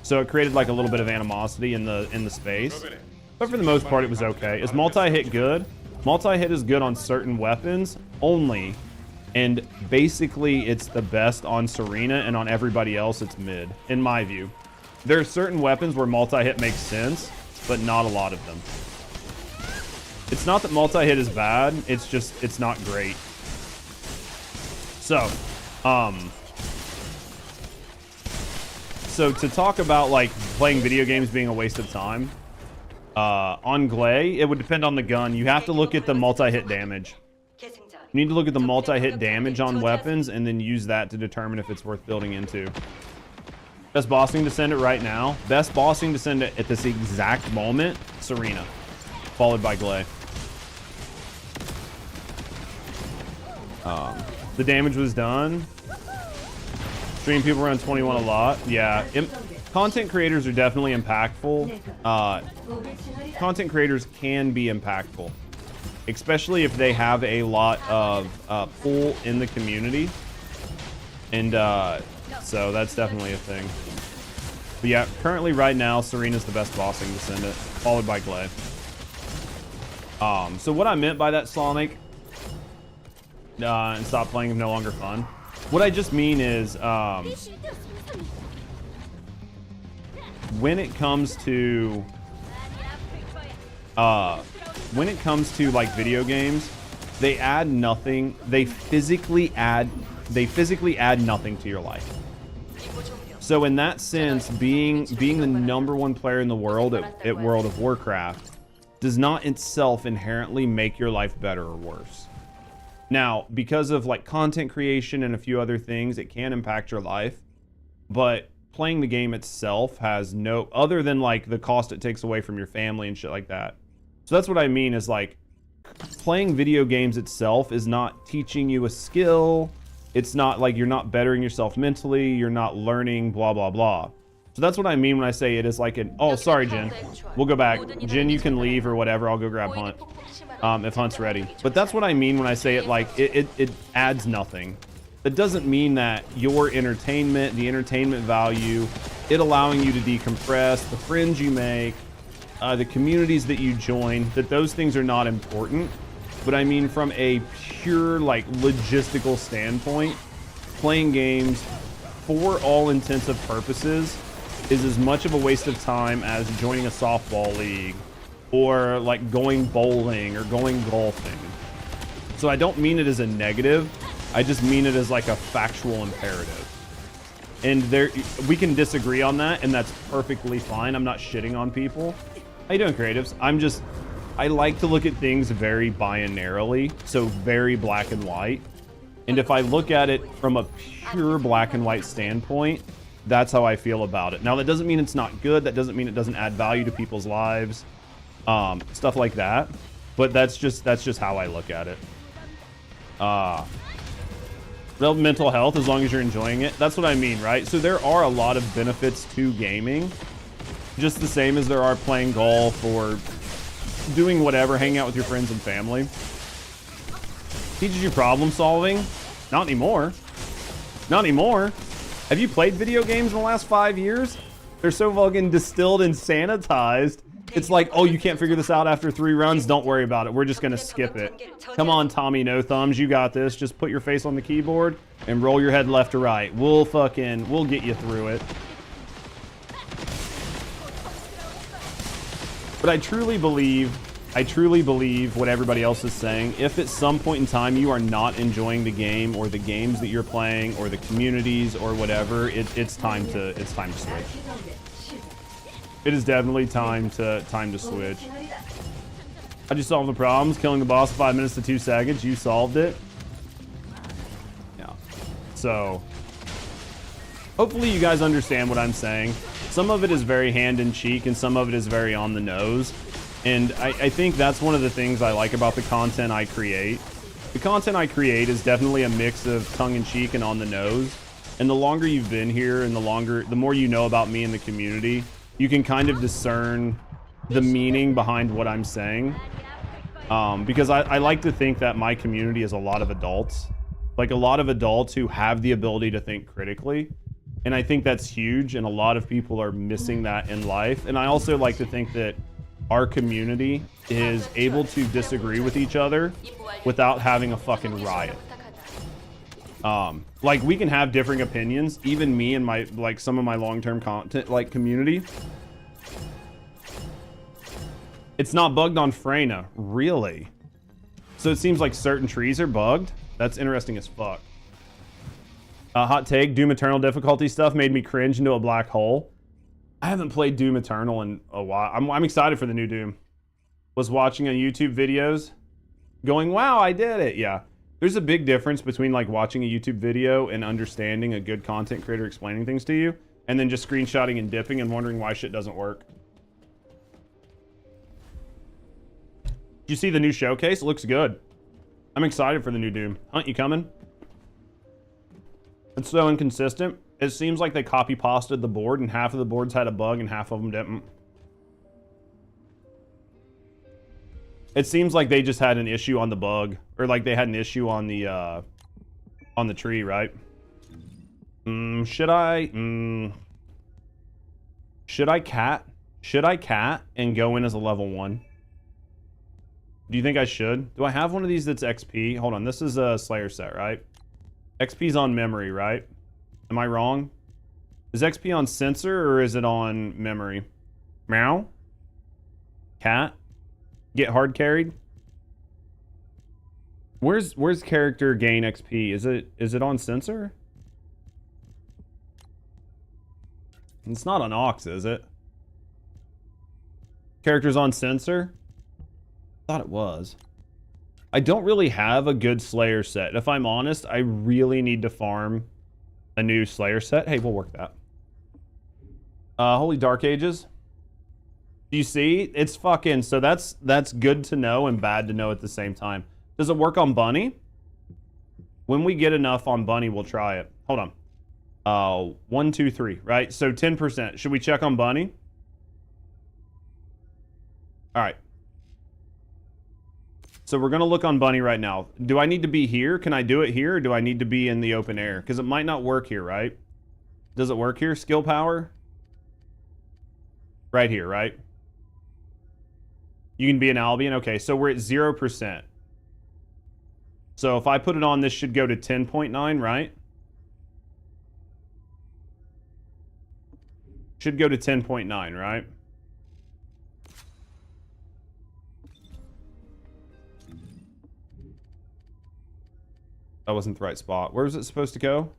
So it created like a little bit of animosity in the space, but for the most part it was okay. Is multi-hit good? Multi-hit is good on certain weapons only, and basically it's the best on Serena, and on everybody else it's mid, in my view. There are certain weapons where multi-hit makes sense, but not a lot of them. It's not that multi-hit is bad, it's just, it's not great. So, so to talk about like playing video games being a waste of time, on Glay, it would depend on the gun. You have to look at the multi-hit damage. You need to look at the multi-hit damage on weapons and then use that to determine if it's worth building into. Best bossing Descendant right now. Best bossing Descendant at this exact moment, Serena, followed by Glay. The damage was done. Stream people around 21 a lot. Yeah, content creators are definitely impactful. Content creators can be impactful, especially if they have a lot of pull in the community. And so that's definitely a thing. But yeah, currently right now, Serena's the best bossing Descendant, followed by Glay. So what I meant by that, Sonic, and stop playing is no longer fun. What I just mean is, when it comes to like video games, they add nothing. They physically add nothing to your life. So in that sense, being the #1 player in the world at World of Warcraft does not itself inherently make your life better or worse. Now, because of like content creation and a few other things, it can impact your life, but playing the game itself has no, other than like the cost it takes away from your family and shit like that. So that's what I mean is like, playing video games itself is not teaching you a skill. It's not like you're not bettering yourself mentally. You're not learning blah, blah, blah. So that's what I mean when I say it is like an, oh, sorry, Jen. We'll go back. Jen, you can leave or whatever. I'll go grab Hunt. If Hunt's ready. But that's what I mean when I say it like it adds nothing. That doesn't mean that your entertainment, the entertainment value, it allowing you to decompress, the friends you make, the communities that you join, that those things are not important. But I mean from a pure like logistical standpoint, playing games for all intensive purposes is as much of a waste of time as joining a softball league or like going bowling or going golfing. So I don't mean it as a negative. I just mean it as like a factual imperative. And there, we can disagree on that, and that's perfectly fine. I'm not shitting on people. How you doing, creatives? I like to look at things very binarily, so very black and white. And if I look at it from a pure black and white standpoint, that's how I feel about it. Now, that doesn't mean it's not good. That doesn't mean it doesn't add value to people's lives, stuff like that. But that's just how I look at it. Well, mental health, as long as you're enjoying it. That's what I mean, right? So there are a lot of benefits to gaming, just the same as there are playing golf or doing whatever, hanging out with your friends and family. Teaches you problem solving. Not anymore. Not anymore. Have you played video games in the last 5 years? They're so fucking distilled and sanitized. It's like, oh, you can't figure this out after 3 runs? Don't worry about it. We're just going to skip it. Come on, Tommy No Thumbs. You got this. Just put your face on the keyboard and roll your head left to right. We'll get you through it. But I truly believe what everybody else is saying. If at some point in time you are not enjoying the game or the games that you're playing or the communities or whatever, it's time to switch. It is definitely time to switch. How'd you solve the problems? Killing the boss in 5 minutes to 2 seconds. You solved it. Yeah. So hopefully you guys understand what I'm saying. Some of it is very hand in cheek and some of it is very on the nose. And I think that's one of the things I like about the content I create. The content I create is definitely a mix of tongue in cheek and on the nose. And the longer you've been here and the more you know about me and the community, you can kind of discern the meaning behind what I'm saying. Because I like to think that my community is a lot of adults. Like a lot of adults who have the ability to think critically. And I think that's huge, and a lot of people are missing that in life. And I also like to think that our community is able to disagree with each other without having a fucking riot. Like we can have differing opinions, even me and my, like some of my long-term content, like community. It's not bugged on Freyna, really? So it seems like certain trees are bugged? That's interesting as fuck. Hot take, Doom Eternal difficulty stuff made me cringe into a black hole. I haven't played Doom Eternal in a while. I'm excited for the new Doom. Was watching on YouTube videos, going, wow, I did it. Yeah. There's a big difference between like watching a YouTube video and understanding a good content creator explaining things to you, and then just screenshotting and dipping and wondering why shit doesn't work. Did you see the new showcase? It looks good. I'm excited for the new Doom. Hunt, you coming? It's so inconsistent. It seems like they copy pasted the board and half of the boards had a bug and half of them didn't. It seems like they just had an issue on the bug, or like they had an issue on the tree, right? Should I cat and go in as a level 1? Do you think I should? Do I have one of these that's XP? Hold on, this is a Slayer set, right? XP's on memory, right? Am I wrong? Is XP on sensor or is it on memory? Meow? Cat? Get hard carried? Where's character gain XP? Is it on sensor? It's not on Ox, is it? Characters on sensor? Thought it was. I don't really have a good Slayer set. If I'm honest, I really need to farm a new Slayer set. Hey, we'll work that. Holy Dark Ages. Do you see? It's fucking... So that's good to know and bad to know at the same time. Does it work on Bunny? When we get enough on Bunny, we'll try it. Hold on. 1, 2, 3, right? So 10%. Should we check on Bunny? All right. So we're going to look on Bunny right now. Do I need to be here? Can I do it here? Or do I need to be in the open air? Because it might not work here, right? Does it work here? Skill power? Right here, right? You can be an Albion? Okay, so we're at 0%. So if I put it on, this should go to 10.9, right? Should go to 10.9, right? That wasn't the right spot. Where was it supposed to go?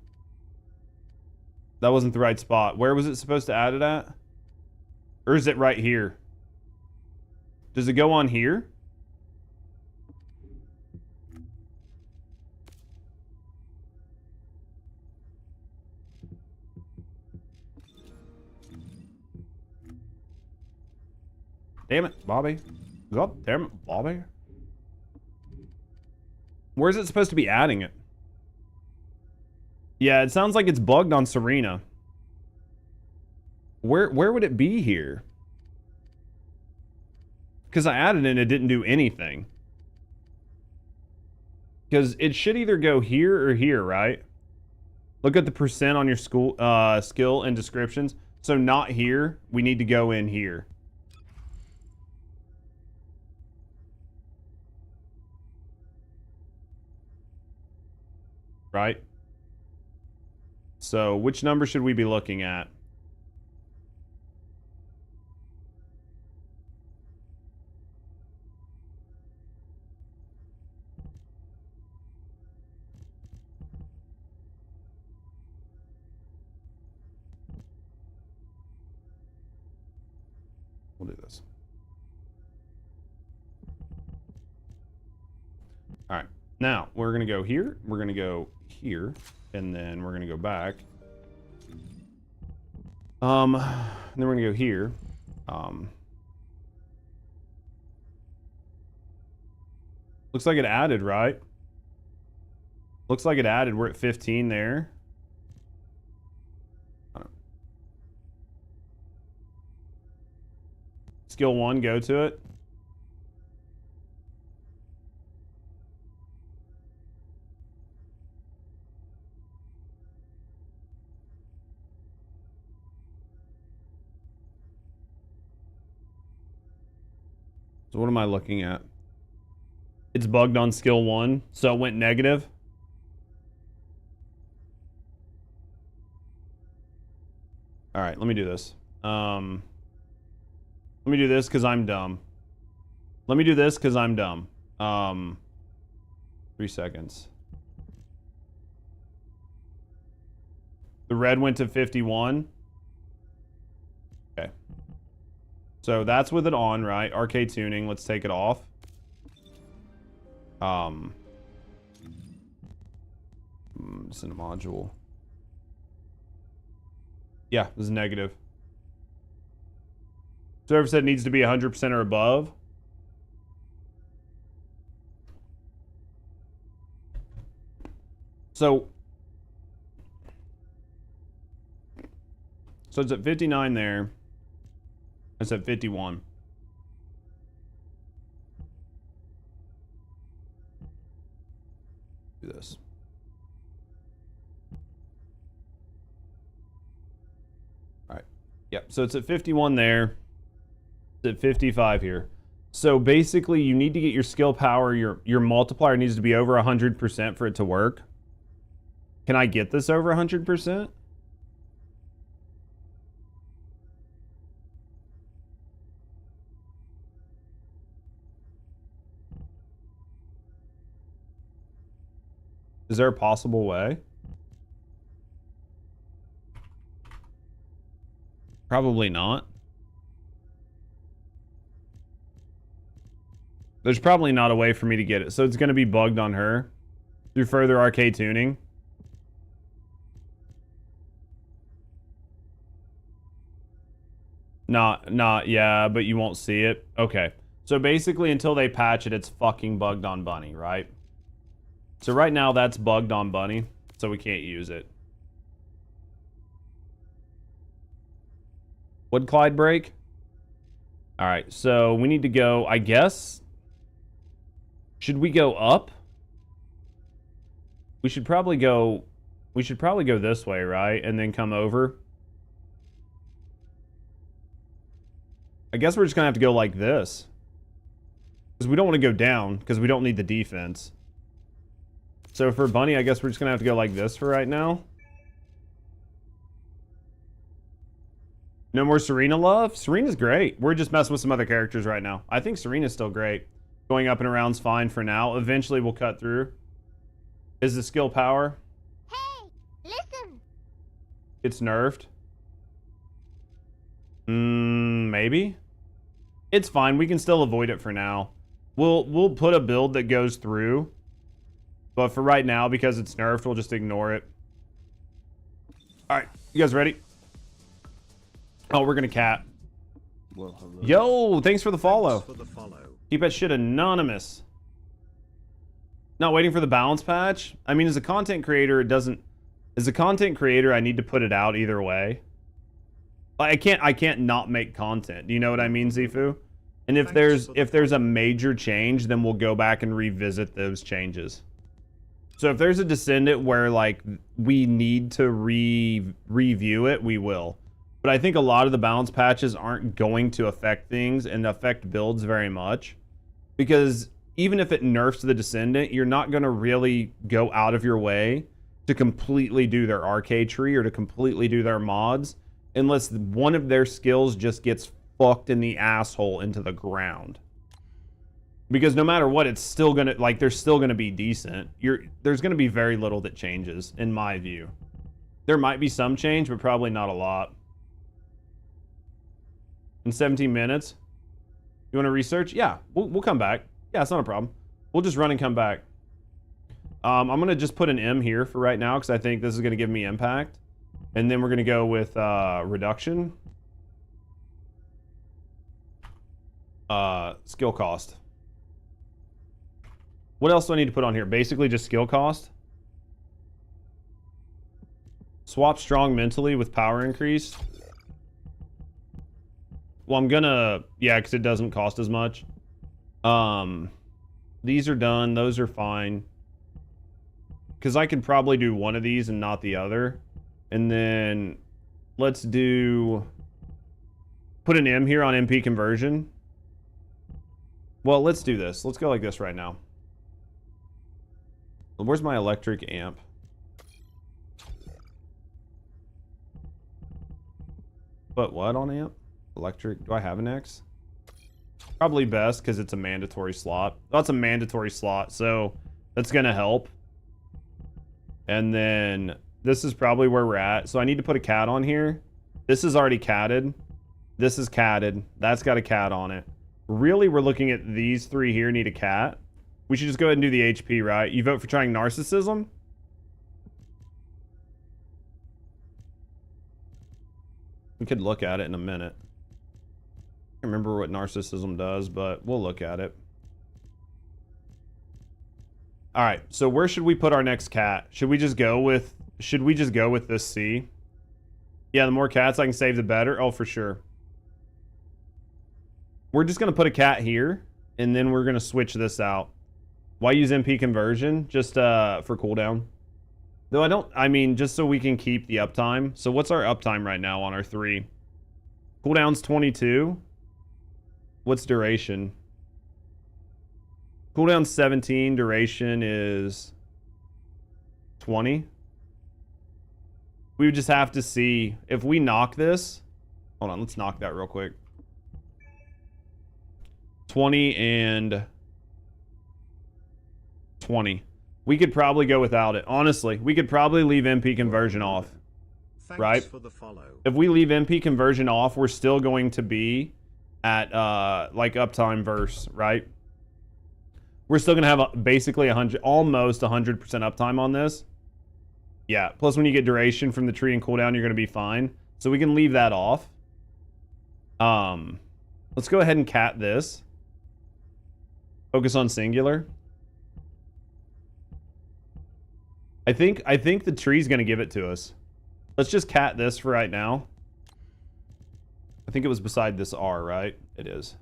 That wasn't the right spot. Where was it supposed to add it at? Or is it right here? Does it go on here? Damn it, Bobby. God damn it, Bobby. Where's it supposed to be adding it? Yeah, it sounds like it's bugged on Serena. Where would it be here? Because I added it and it didn't do anything. Because it should either go here or here, right? Look at the percent on your skill and descriptions. So not here. We need to go in here. Right? So which number should we be looking at? We'll do this. All right. Now, we're going to go here. We're going to go here. And then we're going to go back. And then we're going to go here. Looks like it added, right? Looks like it added. We're at 15 there. Skill 1, go to it. So what am I looking at? It's bugged on skill 1, so it went negative. All right, let me do this. Let me do this because I'm dumb. Let me do this because I'm dumb. 3 seconds. The red went to 51. Okay. So that's with it on, right? Arcade tuning. Let's take it off. It's in a module. Yeah, this is negative. Server said it needs to be 100% or above. So it's at 59 there. It's at 51. Do this. All right. Yep. So it's at 51 there. It's at 55 here. So basically, you need to get your skill power. Your multiplier needs to be over 100% for it to work. Can I get this over 100%? Is there a possible way? Probably not. There's probably not a way for me to get it. So it's going to be bugged on her through further arcade tuning. Not, yeah, but you won't see it. Okay. So basically, until they patch it, it's fucking bugged on Bunny, right? So right now, that's bugged on Bunny, so we can't use it. Would Clyde break? All right, so we need to go, I guess. Should we go up? We should probably go this way, right? And then come over. I guess we're just gonna have to go like this. Because we don't want to go down, because we don't need the defense. So for Bunny, I guess we're just gonna have to go like this for right now. No more Serena love? Serena's great. We're just messing with some other characters right now. I think Serena's still great. Going up and around's fine for now. Eventually we'll cut through. Is the skill power? Hey, listen. It's nerfed. Maybe? It's fine. We can still avoid it for now. We'll put a build that goes through. But for right now, because it's nerfed, we'll just ignore it. Alright, you guys ready? Oh, we're gonna cat. Well, hello. Yo, thanks for the follow. Thanks for the follow. Keep that shit anonymous. Not waiting for the balance patch? I mean, as a content creator, it doesn't... As a content creator, I need to put it out either way. I can't not make content. Do you know what I mean, Zifu? And if there's a major change, then we'll go back and revisit those changes. So if there's a Descendant where like we need to review it, we will. But I think a lot of the balance patches aren't going to affect things and affect builds very much. Because even if it nerfs the Descendant, you're not going to really go out of your way to completely do their arcade tree or to completely do their mods unless one of their skills just gets fucked in the asshole into the ground. Because no matter what, it's still gonna, like, they're still gonna be decent. There's gonna be very little that changes, in my view. There might be some change, but probably not a lot. In 17 minutes? You wanna research? Yeah, we'll come back. Yeah, it's not a problem. We'll just run and come back. I'm gonna just put an M here for right now, because I think this is gonna give me impact. And then we're gonna go with reduction. Skill cost. What else do I need to put on here? Basically just skill cost. Swap strong mentally with power increase. Well, I'm gonna, yeah, because it doesn't cost as much. These are done. Those are fine. Because I could probably do one of these and not the other. And then let's do, put an M here on MP conversion. Well, let's do this. Let's go like this right now. Where's my electric amp? Put what on amp? Electric. Do I have an X? Probably best because it's a mandatory slot. That's a mandatory slot, so that's going to help. And then this is probably where we're at. So I need to put a cat on here. This is already catted. This is catted. That's got a cat on it. Really, we're looking at these three here need a cat. We should just go ahead and do the HP, right? You vote for trying narcissism? We could look at it in a minute. I can't remember what narcissism does, but we'll look at it. All right, so where should we put our next cat? Should we just go with this C? Yeah, the more cats I can save, the better. Oh, for sure. We're just gonna put a cat here, and then we're gonna switch this out. Why use MP conversion? Just for cooldown. Though I mean, just so we can keep the uptime. So what's our uptime right now on our 3? Cooldown's 22. What's duration? Cooldown's 17, duration is 20. We would just have to see if we knock this. Hold on, let's knock that real quick. 20 and 20. We could probably go without it. Honestly, we could probably leave MP conversion off. Thanks right? for the follow. If we leave MP conversion off, we're still going to be at like uptime verse, right? We're still gonna have basically almost 100% uptime on this. Yeah. Plus, when you get duration from the tree and cooldown, you're gonna be fine. So we can leave that off. Let's go ahead and cat this. Focus on singular. I think the tree's gonna give it to us. Let's just cat this for right now. I think it was beside this R, right? It is.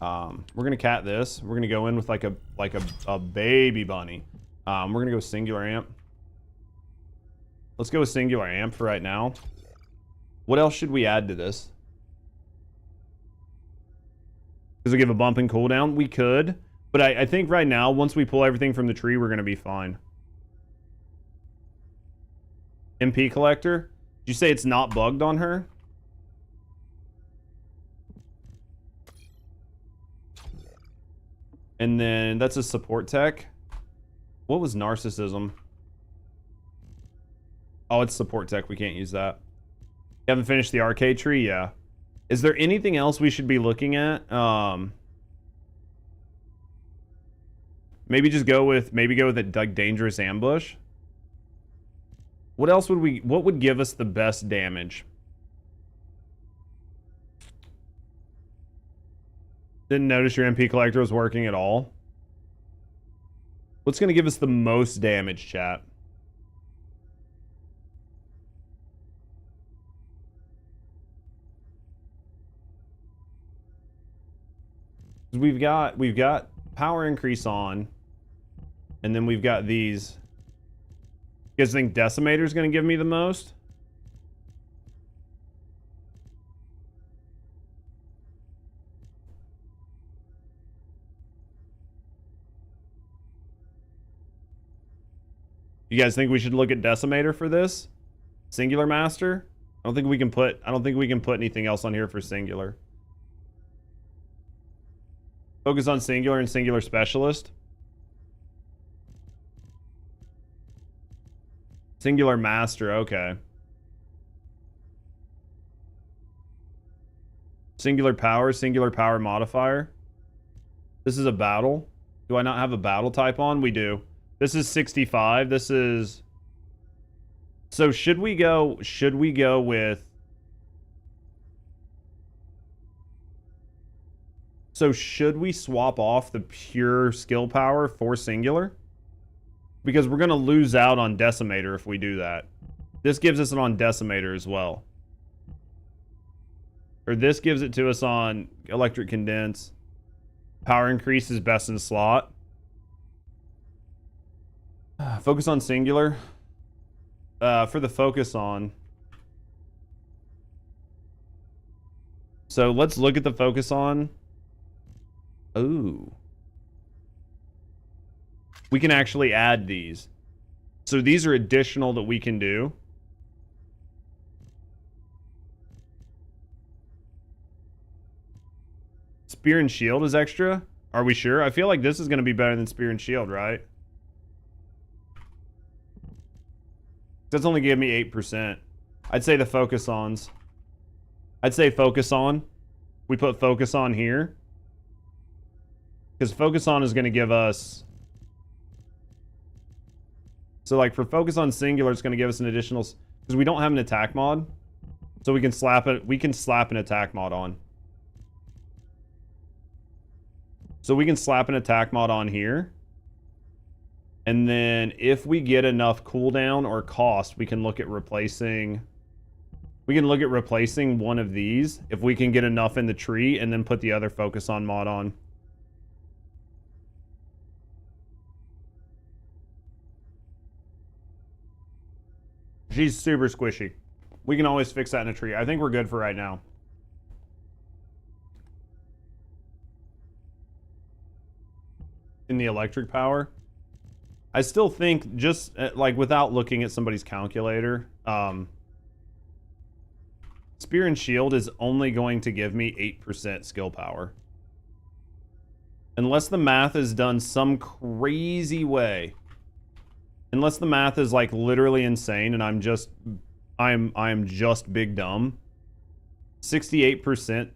We're gonna cat this. We're gonna go in with like a baby bunny. We're gonna go singular amp. Let's go with singular amp for right now. What else should we add to this? Does it give a bump in cooldown? We could, but I think right now, once we pull everything from the tree, we're gonna be fine. MP collector? Did you say it's not bugged on her? And then that's a support tech. What was narcissism? Oh, it's support tech. We can't use that. You haven't finished the arcade tree? Yeah. Is there anything else we should be looking at? Maybe go with a dangerous ambush. What else what would give us the best damage? Didn't notice your MP collector was working at all. What's going to give us the most damage, chat? We've got power increase on, and then we've got these. You guys think Decimator is going to give me the most? You guys think we should look at Decimator for this? Singular Master? I don't think we can put anything else on here for Singular. Focus on Singular and Singular Specialist. Singular Master, okay. Singular Power Modifier. This is a battle. Do I not have a battle type on? We do. This is 65. This is... So should we go with... So should we swap off the pure skill power for Singular? Because we're going to lose out on Decimator if we do that. This gives us it on Decimator as well. Or this gives it to us on Electric Condense. Power increase is best in slot. Focus on Singular. For the focus on. So let's look at the focus on. Ooh. We can actually add these. So these are additional that we can do. Spear and Shield is extra? Are we sure? I feel like this is going to be better than Spear and Shield, right? That's only gave me 8%. I'd say the focus ons. I'd say focus on. We put focus on here. Because focus on is going to give us... So like for focus on Singular, it's going to give us an additional... Because we don't have an attack mod. So we can slap it. We can slap an attack mod on. So we can slap an attack mod on here. And then if we get enough cooldown or cost, we can look at replacing... We can look at replacing one of these if we can get enough in the tree and then put the other focus on mod on. She's super squishy. We can always fix that in a tree. I think we're good for right now. In the electric power. I still think just like without looking at somebody's calculator, Spear and Shield is only going to give me 8% skill power. Unless the math is done some crazy way. Unless the math is like literally insane and I am just big dumb. 68%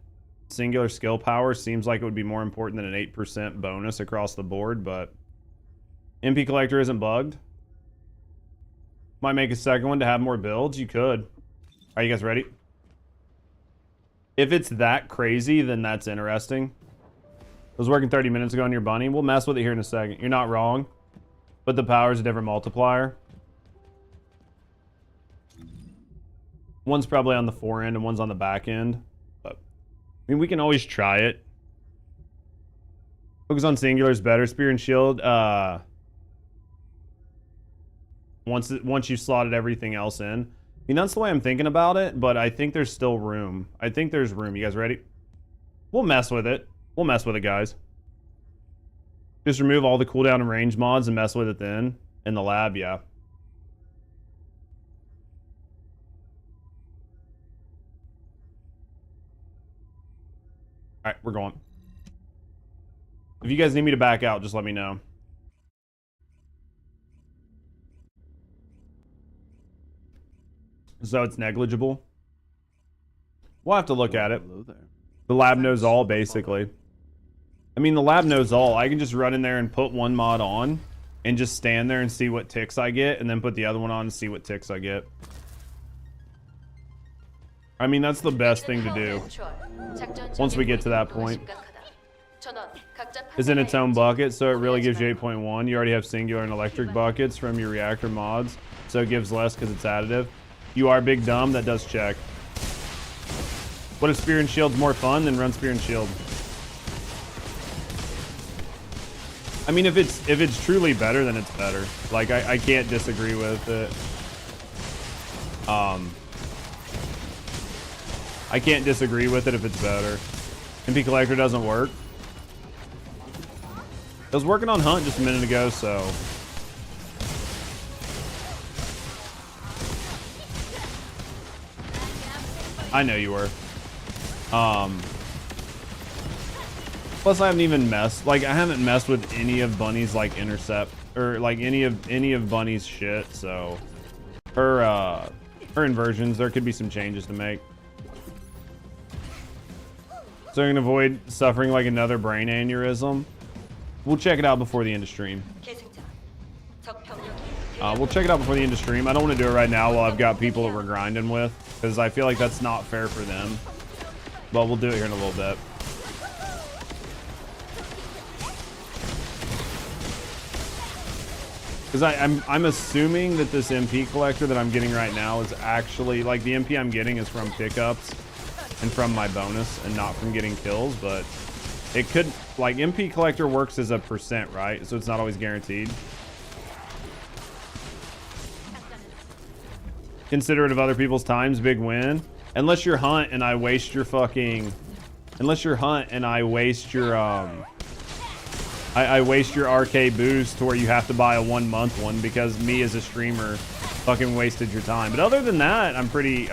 singular skill power seems like it would be more important than an 8% bonus across the board, but MP collector isn't bugged. Might make a second one to have more builds. You could. Are you guys ready? If it's that crazy, then that's interesting. I was working 30 minutes ago on your bunny. We'll mess with it here in a second. You're not wrong. But the power is a different multiplier. One's probably on the fore end and one's on the back end. But I mean, we can always try it. Focus on singular is better. Spear and Shield. Once you've slotted everything else in. I mean, that's the way I'm thinking about it, but I think there's still room. I think there's room. You guys ready? We'll mess with it. We'll mess with it, guys. Just remove all the cooldown and range mods and mess with it then. In the lab, yeah. Alright, we're going. If you guys need me to back out, just let me know. So it's negligible. We'll have to look at it. Hello there. The lab knows all, basically. I mean, the lab knows all. I can just run in there and put one mod on and just stand there and see what ticks I get, and then put the other one on and see what ticks I get. I mean, that's the best thing to do once we get to that point. Is in its own bucket, so it really gives you 8.1. You already have singular and electric buckets from your reactor mods, so it gives less because it's additive. You are big dumb. That does check. What if Spear and Shield's more fun? Then run Spear and Shield. I mean, if it's truly better, then it's better. Like, I can't disagree with it. I can't disagree with it if it's better. MP Collector doesn't work. I was working on Hunt just a minute ago, so... I know you were. Plus I haven't even messed, like, I haven't messed with any of Bunny's, like, intercept, or, like, any of Bunny's shit, so... Her inversions, there could be some changes to make. So I can avoid suffering, like, another brain aneurysm. We'll check it out before the end of stream. We'll check it out before the end of stream. I don't want to do it right now while I've got people that we're grinding with, because I feel like that's not fair for them. But we'll do it here in a little bit. Because I'm assuming that this MP collector that I'm getting right now is actually, like, the MP I'm getting is from pickups and from my bonus and not from getting kills, but it could, like, MP collector works as a percent, right? So it's not always guaranteed. Considerate of other people's times, big win. Unless you're Hunt and I waste your fucking... Unless you're Hunt and I waste your, I waste your RK boost to where you have to buy a 1 month one because me as a streamer fucking wasted your time. But other than that, I'm pretty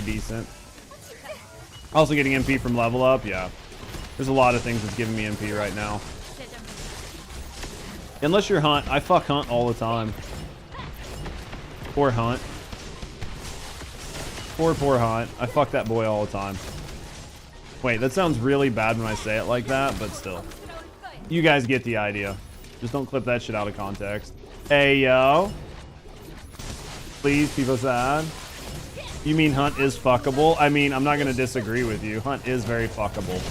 decent. Also getting MP from level up, yeah. There's a lot of things that's giving me MP right now. Unless you're Hunt, I fuck Hunt all the time. Poor Hunt. Poor Hunt. I fuck that boy all the time. Wait, that sounds really bad when I say it like that, but still. You guys get the idea. Just don't clip that shit out of context. Hey, yo. Please, people sad. You mean Hunt is fuckable? I mean, I'm not going to disagree with you. Hunt is very fuckable.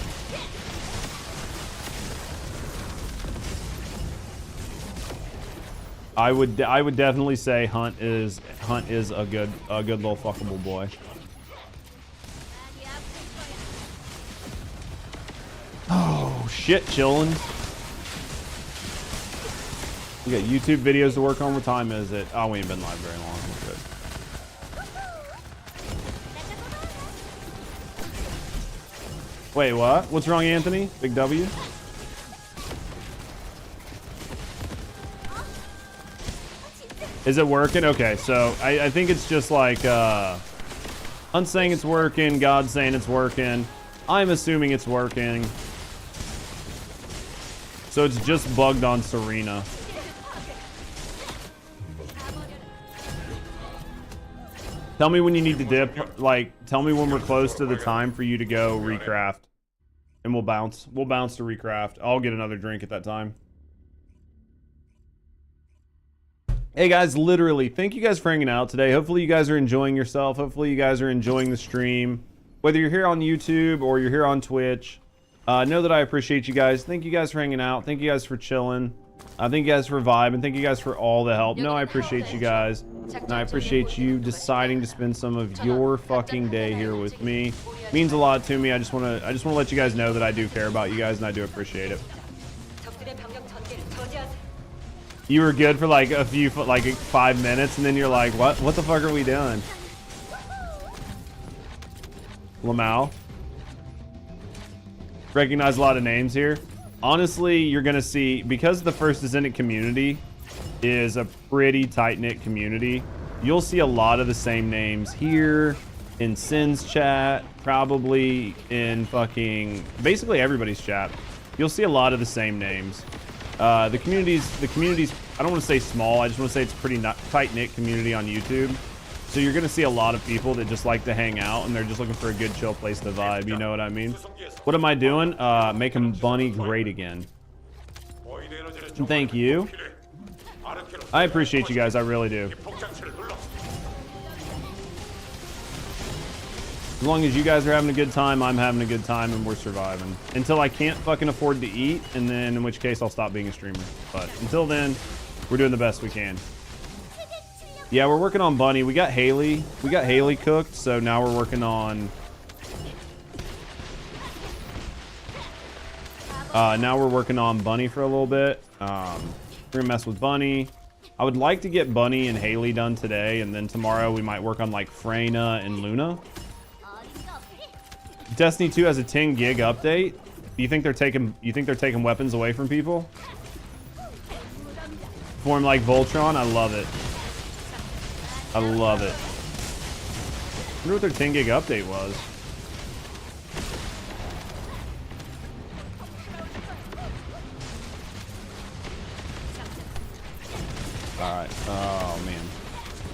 I would definitely say Hunt is a good little fuckable boy. Oh shit, chillin'. We got YouTube videos to work on. What time is it? Oh, we ain't been live very long. We're good. Wait, what? What's wrong, Anthony? Big W? Is it working? Okay, so I think it's just like Hunt saying it's working, God saying it's working. I'm assuming it's working. So it's just bugged on Serena. Tell me when you need to dip. Like, tell me when we're close to the time for you to go recraft. And we'll bounce. We'll bounce to recraft. I'll get another drink at that time. Hey guys, literally, thank you guys for hanging out today. Hopefully you guys are enjoying yourself. Hopefully you guys are enjoying the stream. Whether you're here on YouTube or you're here on Twitch, know that I appreciate you guys. Thank you guys for hanging out. Thank you guys for chilling. Thank you guys for vibing. Thank you guys for all the help. No, I appreciate you guys. And I appreciate you deciding to spend some of your fucking day here with me. It means a lot to me. I just want to let you guys know that I do care about you guys and I do appreciate it. You were good for like a few, like 5 minutes, and then you're like, what the fuck are we doing? Lamau. Recognize a lot of names here. Honestly, you're gonna see, because the first Descendant community is a pretty tight-knit community, you'll see a lot of the same names here, in Sin's chat, probably in fucking, basically everybody's chat. You'll see a lot of the same names. The community's, I don't want to say small, I just want to say it's a pretty tight-knit community on YouTube. So you're gonna see a lot of people that just like to hang out and they're just looking for a good chill place to vibe. You know what I mean? What am I doing? Making Bunny great again. Thank you. I appreciate you guys. I really do. As long as you guys are having a good time, I'm having a good time, and we're surviving. Until I can't fucking afford to eat, and then in which case I'll stop being a streamer. But until then, we're doing the best we can. Yeah, we're working on Bunny. We got Hailey. We got Hailey cooked, so now we're working on... now we're working on Bunny for a little bit. We're gonna mess with Bunny. I would like to get Bunny and Hailey done today, and then tomorrow we might work on like Freyna and Luna. Destiny 2 has a 10 gig update. Do you think they're taking weapons away from people? Form like Voltron, I love it. I love it. I wonder what their 10 gig update was. Alright. Oh man.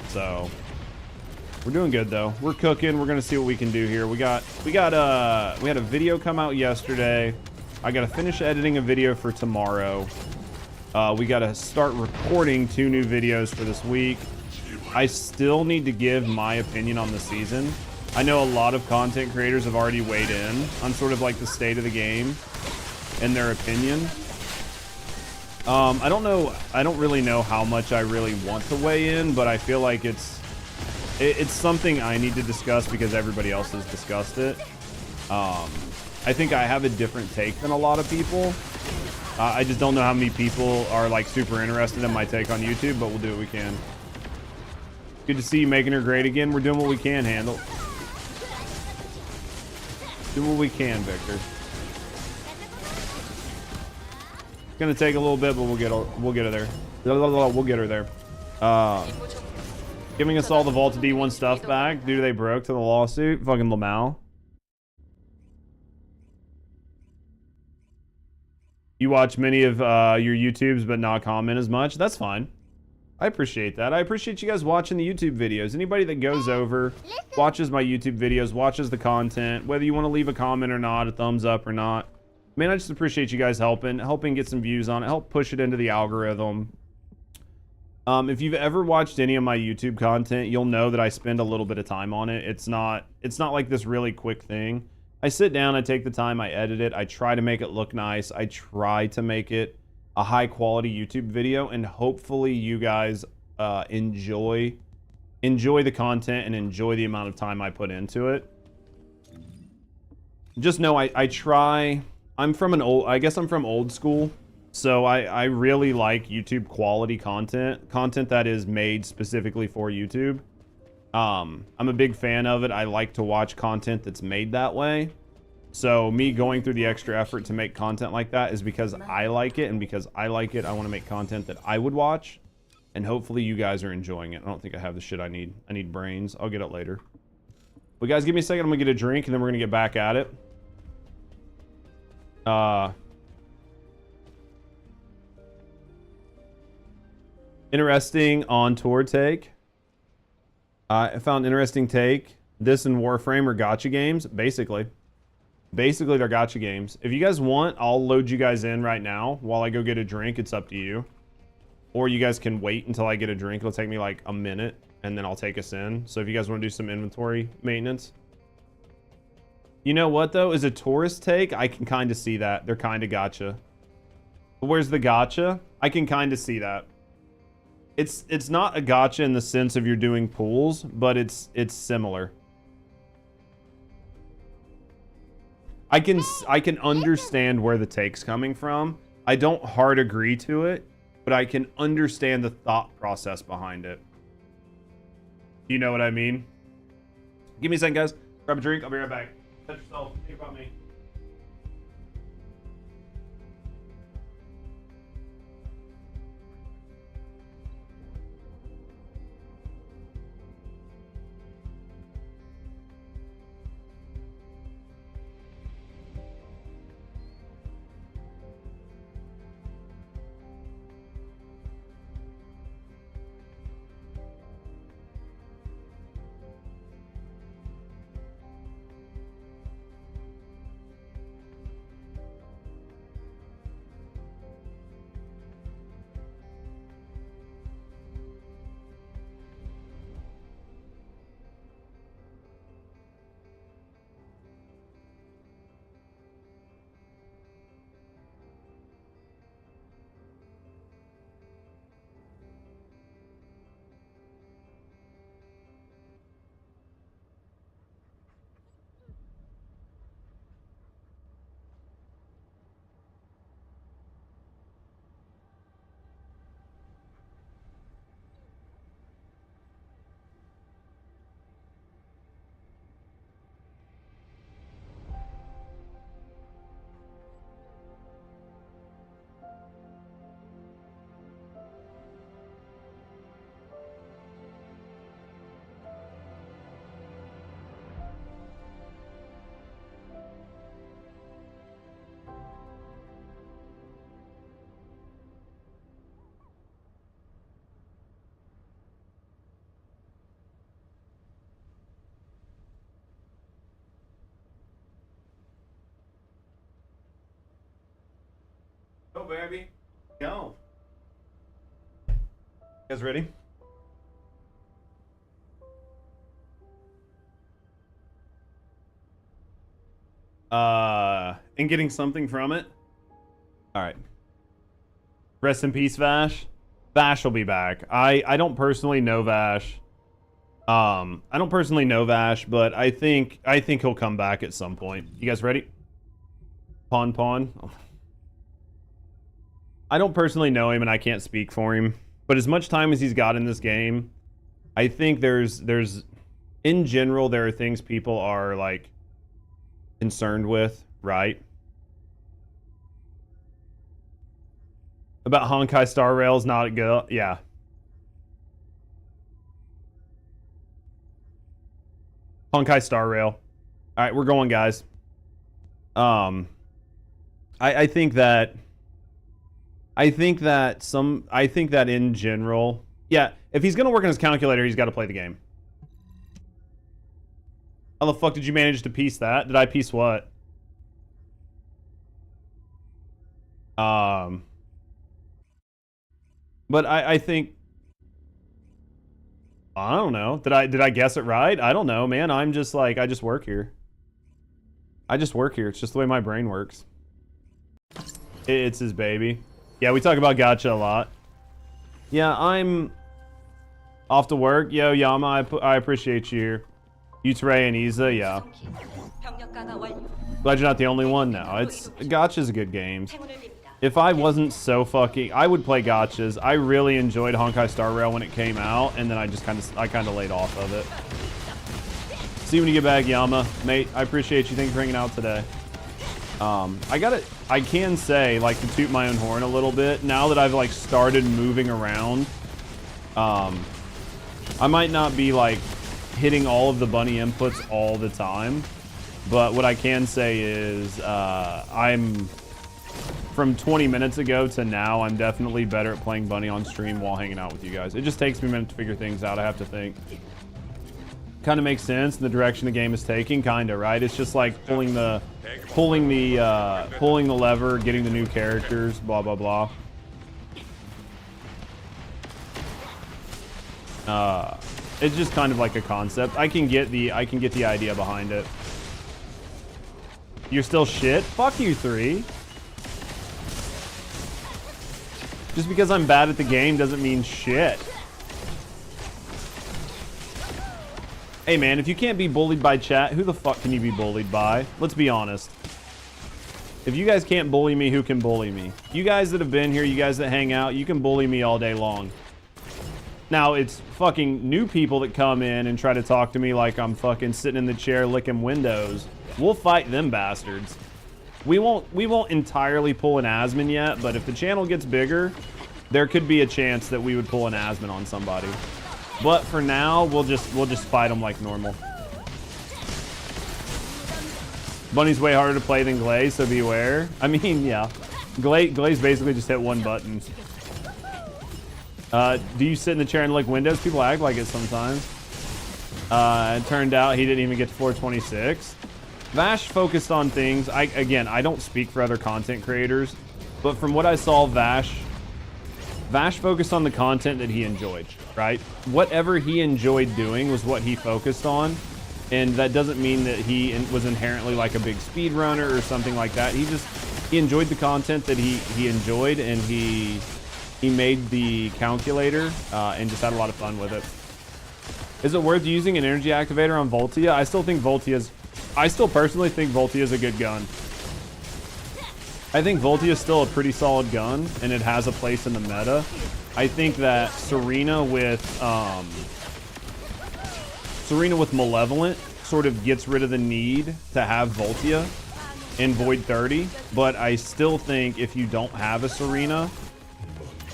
So we're doing good though. We're cooking. We're gonna see what we can do here. We had a video come out yesterday. I gotta finish editing a video for tomorrow. We gotta start recording 2 new videos for this week. I still need to give my opinion on the season. I know a lot of content creators have already weighed in on sort of like the state of the game and their opinion. I don't know. I don't really know how much I really want to weigh in, but I feel like it's something I need to discuss because everybody else has discussed it. I think I have a different take than a lot of people. I just don't know how many people are like super interested in my take on YouTube, but we'll do what we can. Good to see you making her great again. We're doing what we can, Handle. Do what we can, Victor. It's gonna take a little bit, but we'll get her there. We'll get her there. Giving us all the Vault D1 stuff back due to they broke to the lawsuit. Fucking Lamau. You watch many of your YouTubes, but not comment as much. That's fine. I appreciate that. I appreciate you guys watching the YouTube videos. Anybody that goes over, watches my YouTube videos, watches the content, whether you want to leave a comment or not, a thumbs up or not. Man, I just appreciate you guys helping get some views on it, help push it into the algorithm. If you've ever watched any of my YouTube content, you'll know that I spend a little bit of time on it. It's not like this really quick thing. I sit down, I take the time, I edit it, I try to make it look nice, I try to make it a high quality YouTube video, and hopefully you guys enjoy the content and enjoy the amount of time I put into it. Just know I try. I guess I'm from old school, so I really like YouTube quality content that is made specifically for YouTube. I'm a big fan of it. I like to watch content that's made that way. So me going through the extra effort to make content like that is because I like it, and because I like it, I want to make content that I would watch, and hopefully you guys are enjoying it. I don't think I have the shit I need. I need brains. I'll get it later. But guys, give me a second. I'm gonna get a drink, and then we're gonna get back at it. Interesting on tour take. I found interesting take. This and Warframe are gacha games, basically. Basically, they're gacha games. If you guys want, I'll load you guys in right now while I go get a drink. It's up to you. Or you guys can wait until I get a drink. It'll take me like a minute, and then I'll take us in. So if you guys want to do some inventory maintenance. You know what, though? As a tourist take, I can kind of see that. They're kind of gacha. But where's the gacha? I can kind of see that. It's not a gacha in the sense of you're doing pools, but it's similar. I can understand where the take's coming from. I don't hard agree to it, but I can understand the thought process behind it. You know what I mean? Give me a second, guys. Grab a drink. I'll be right back. Touch yourself. Think about me. Go, baby. Go. You guys ready? And getting something from it. All right. Rest in peace, Vash. Vash will be back. I don't personally know Vash. I don't personally know Vash, but I think he'll come back at some point. You guys ready? Pawn. I don't personally know him and I can't speak for him, but as much time as he's got in this game, I think there's in general there are things people are like concerned with, right? About Honkai Star Rail's not good. Yeah. Honkai Star Rail. All right, we're going, guys. I think that in general, yeah, if he's gonna work on his calculator, he's got to play the game. How the fuck did you manage to piece that? Did I piece what? But I think, I don't know. Did I guess it right? I don't know, man. I'm just like, I just work here. It's just the way my brain works. It's his baby. Yeah, we talk about gacha a lot. Yeah, I'm off to work. Yo, Yama, I appreciate you here. Utray and Iza, yeah. Glad you're not the only one now. Gacha's a good game. If I wasn't so fucking, I would play gachas. I really enjoyed Honkai Star Rail when it came out, and then I kind of laid off of it. See you when you get back, Yama, mate. I appreciate you. Thanks for hanging out today. I can say, like, to toot my own horn a little bit, now that I've like started moving around, I might not be like hitting all of the bunny inputs all the time, but what I can say is I'm from 20 minutes ago to now, I'm definitely better at playing bunny on stream while hanging out with you guys. It just takes me a minute to figure things out. I have to think. Kind of makes sense in the direction the game is taking, kind of, right? It's just like pulling the lever, getting the new characters, blah blah blah. It's just kind of like a concept. I can get the idea behind it. You're still shit? Fuck you, 3. Just because I'm bad at the game doesn't mean shit. Hey man, if you can't be bullied by chat, who the fuck can you be bullied by? Let's be honest. If you guys can't bully me, who can bully me? You guys that have been here, you guys that hang out, you can bully me all day long. Now, it's fucking new people that come in and try to talk to me like I'm fucking sitting in the chair licking windows. We'll fight them bastards. We won't entirely pull an Asmon yet, but if the channel gets bigger, there could be a chance that we would pull an Asmon on somebody. But for now, we'll just fight them like normal. Bunny's way harder to play than Glaze, so beware. I mean, yeah. Glaze basically just hit one button. Do you sit in the chair and lick windows? People act like it sometimes. It turned out he didn't even get to 426. Vash focused on things. Again, I don't speak for other content creators, but from what I saw, Vash focused on the content that he enjoyed, right? Whatever he enjoyed doing was what he focused on, and that doesn't mean that he was inherently like a big speedrunner or something like that. He enjoyed the content that he enjoyed, and he made the calculator and just had a lot of fun with it. Is it worth using an energy activator on Voltia? I still personally think Voltia is a good gun. I think Voltia is still a pretty solid gun, and it has a place in the meta. I think that Serena with Malevolent sort of gets rid of the need to have Voltia in Void 30, but I still think if you don't have a Serena,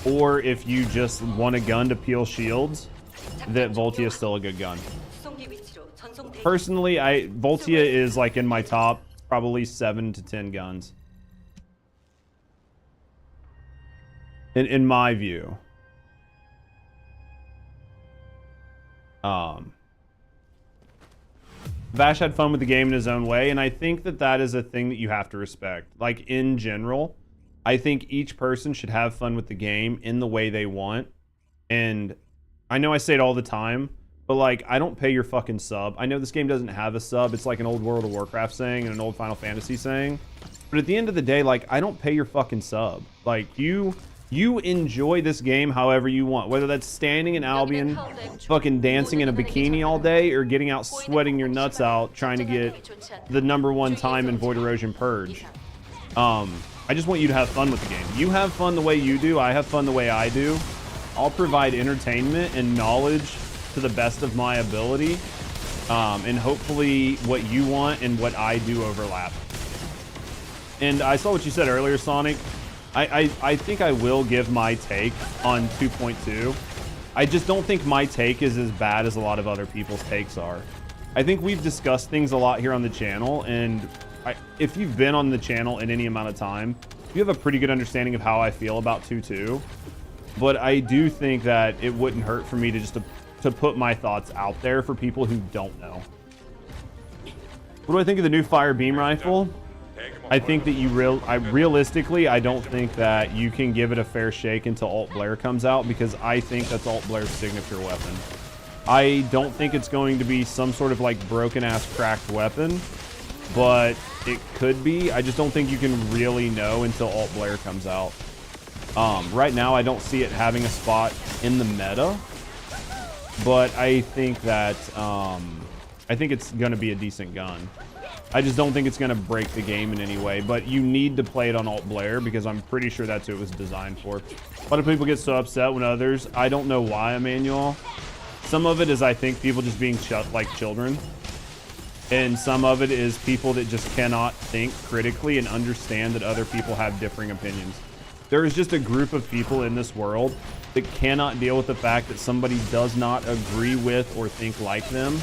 or if you just want a gun to peel shields, that Voltia is still a good gun. Personally, Voltia is like in my top probably 7 to 10 guns. In my view. Vash had fun with the game in his own way, and I think that is a thing that you have to respect. Like, in general, I think each person should have fun with the game in the way they want. And I know I say it all the time, but like, I don't pay your fucking sub. I know this game doesn't have a sub. It's like an old World of Warcraft saying and an old Final Fantasy saying. But at the end of the day, like, I don't pay your fucking sub. Like, you enjoy this game however you want. Whether that's standing in Albion, fucking dancing in a bikini all day, or getting out sweating your nuts out trying to get the #1 time in Void Erosion Purge. I just want you to have fun with the game. You have fun the way you do. I have fun the way I do. I'll provide entertainment and knowledge to the best of my ability. And hopefully what you want and what I do overlap. And I saw what you said earlier, Sonic. I think I will give my take on 2.2. I just don't think my take is as bad as a lot of other people's takes are. I think we've discussed things a lot here on the channel, and if you've been on the channel in any amount of time, you have a pretty good understanding of how I feel about 2.2. But I do think that it wouldn't hurt for me to just to put my thoughts out there for people who don't know. What do I think of the new Fire Beam Rifle? I think that realistically, I don't think that you can give it a fair shake until Alt Blair comes out, because I think that's Alt Blair's signature weapon. I don't think it's going to be some sort of like broken ass cracked weapon, but it could be. I just don't think you can really know until Alt Blair comes out. Right now, I don't see it having a spot in the meta, but I think that I think it's going to be a decent gun. I just don't think it's going to break the game in any way, but you need to play it on Alt Blair because I'm pretty sure that's what it was designed for. A lot of people get so upset when others, I don't know why, Emmanuel. Some of it is, I think, people just being like children. And some of it is people that just cannot think critically and understand that other people have differing opinions. There is just a group of people in this world that cannot deal with the fact that somebody does not agree with or think like them.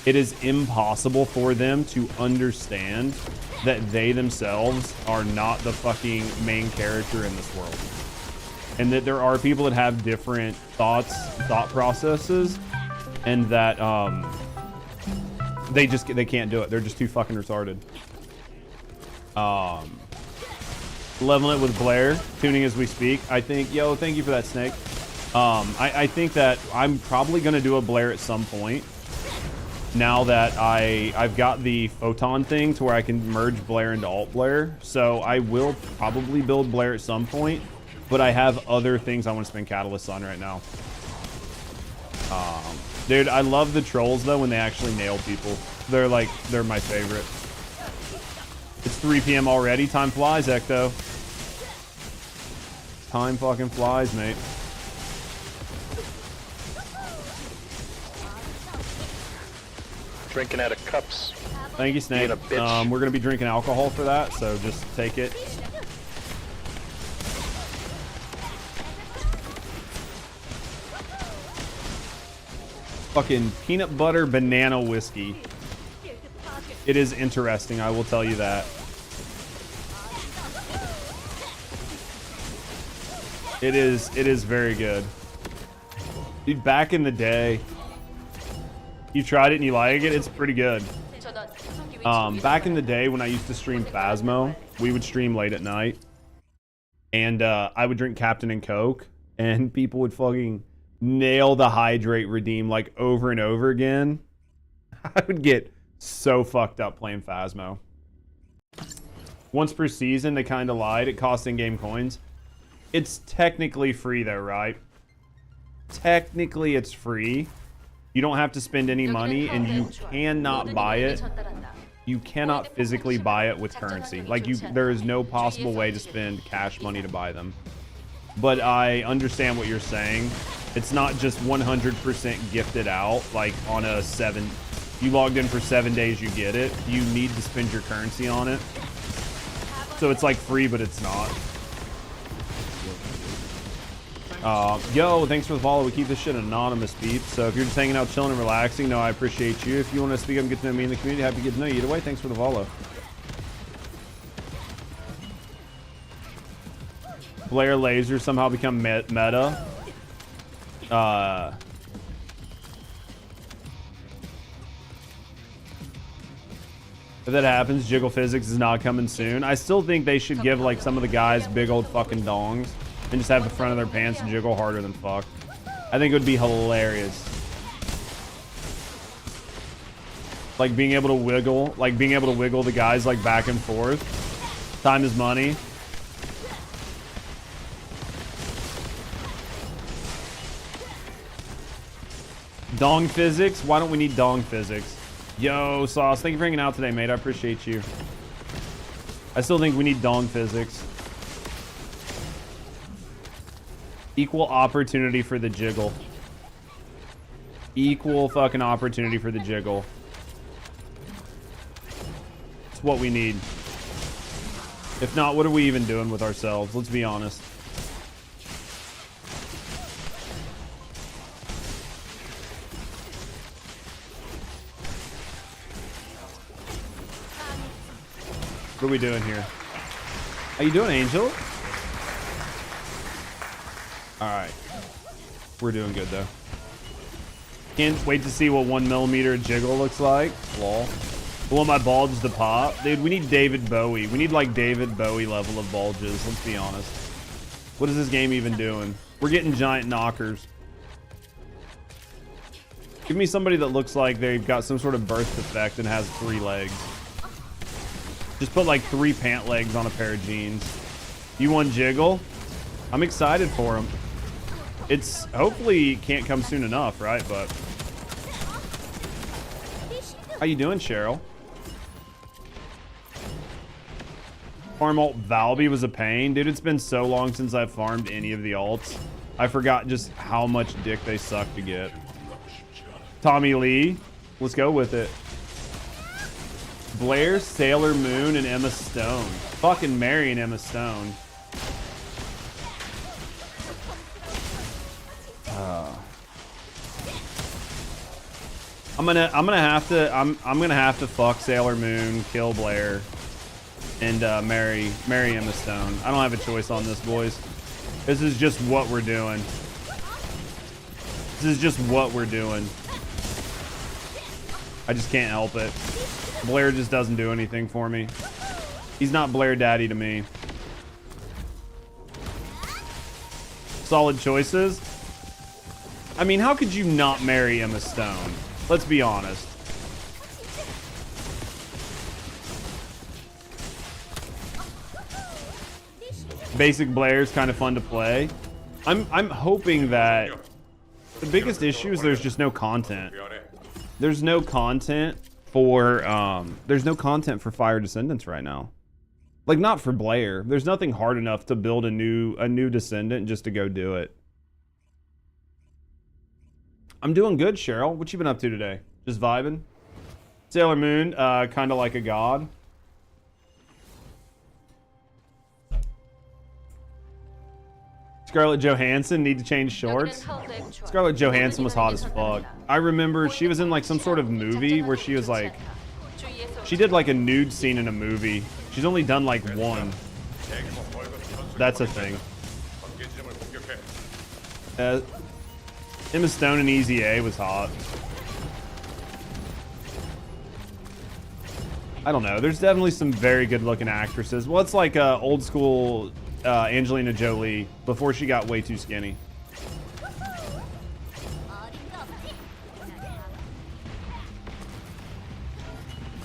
It is impossible for them to understand that they themselves are not the fucking main character in this world. And that there are people that have different thought processes, and that they can't do it. They're just too fucking retarded. Leveling it with Blair, tuning as we speak. I think, yo, thank you for that, Snake. I think that I'm probably gonna do a Blair at some point. Now that I've got the photon thing to where I can merge Blair into Alt Blair. So I will probably build Blair at some point, but I have other things I want to spend catalysts on right now. Dude, I love the trolls though when they actually nail people. They're my favorite. It's 3 p.m. already. Time flies, Ecto. Time fucking flies, mate. Drinking out of cups. Thank you, Snake. We're gonna be drinking alcohol for that, so just take it. Fucking peanut butter banana whiskey. It is interesting, I will tell you that. It is very good. Dude, back in the day, you tried it and you like it, it's pretty good. Back in the day when I used to stream Phasmo, we would stream late at night. And I would drink Captain and Coke, and people would fucking nail the hydrate redeem like over and over again. I would get so fucked up playing Phasmo. Once per season, they kind of lied. It costs in-game coins. It's technically free though, right? Technically, it's free. You don't have to spend any money, and you cannot buy it. You cannot physically buy it with currency. Like, there is no possible way to spend cash money to buy them. But I understand what you're saying. It's not just 100% gifted out, like on a 7. You logged in for 7 days, you get it. You need to spend your currency on it. So it's like free, but it's not. Yo, thanks for the follow. We keep this shit anonymous, Beep. So if you're just hanging out, chilling, and relaxing, no, I appreciate you. If you want to speak up and get to know me in the community, happy to get to know you. Either way, thanks for the follow. Blair Laser somehow become meta. If that happens, jiggle physics is not coming soon. I still think they should give like some of the guys big old fucking dongs and just have the front of their pants jiggle harder than fuck. I think it would be hilarious. Like being able to wiggle the guys like back and forth. Time is money. Dong physics? Why don't we need dong physics? Yo, Sauce, thank you for hanging out today, mate. I appreciate you. I still think we need dong physics. Equal opportunity for the jiggle. Equal fucking opportunity for the jiggle. It's what we need. If not, what are we even doing with ourselves? Let's be honest. What are we doing here? How you doing, Angel? Alright. We're doing good, though. Can't wait to see what 1mm jiggle looks like. Lol. I want my bulge to pop. Dude, we need David Bowie. We need, like, David Bowie level of bulges. Let's be honest. What is this game even doing? We're getting giant knockers. Give me somebody that looks like they've got some sort of birth defect and has 3 legs. Just put like 3 pant legs on a pair of jeans. You want jiggle? I'm excited for him. It's hopefully can't come soon enough, right? But how you doing, Cheryl? Farm alt Valby was a pain. Dude, it's been so long since I've farmed any of the alts. I forgot just how much dick they suck to get. Tommy Lee. Let's go with it. Blair, Sailor Moon, and Emma Stone. Fucking marrying Emma Stone. I'm gonna have to fuck Sailor Moon, kill Blair, and marry Emma Stone. I don't have a choice on this, boys. This is just what we're doing. This is just what we're doing. I just can't help it. Blair just doesn't do anything for me. He's not Blair Daddy to me. Solid choices. I mean, how could you not marry Emma Stone? Let's be honest. Basic Blair's kind of fun to play. I'm hoping that the biggest issue is there's just no content. There's no content for Fire Descendants right now. Like, not for Blair. There's nothing hard enough to build a new Descendant just to go do it. I'm doing good, Cheryl. What you been up to today? Just vibing? Sailor Moon, kind of like a god. Scarlett Johansson need to change shorts. Scarlett Johansson was hot as fuck. I remember she was in like some sort of movie where she was like, she did like a nude scene in a movie. She's only done like one. That's a thing. Emma Stone in Easy A was hot. I don't know. There's definitely some very good looking actresses. Well, it's like old school Angelina Jolie before she got way too skinny.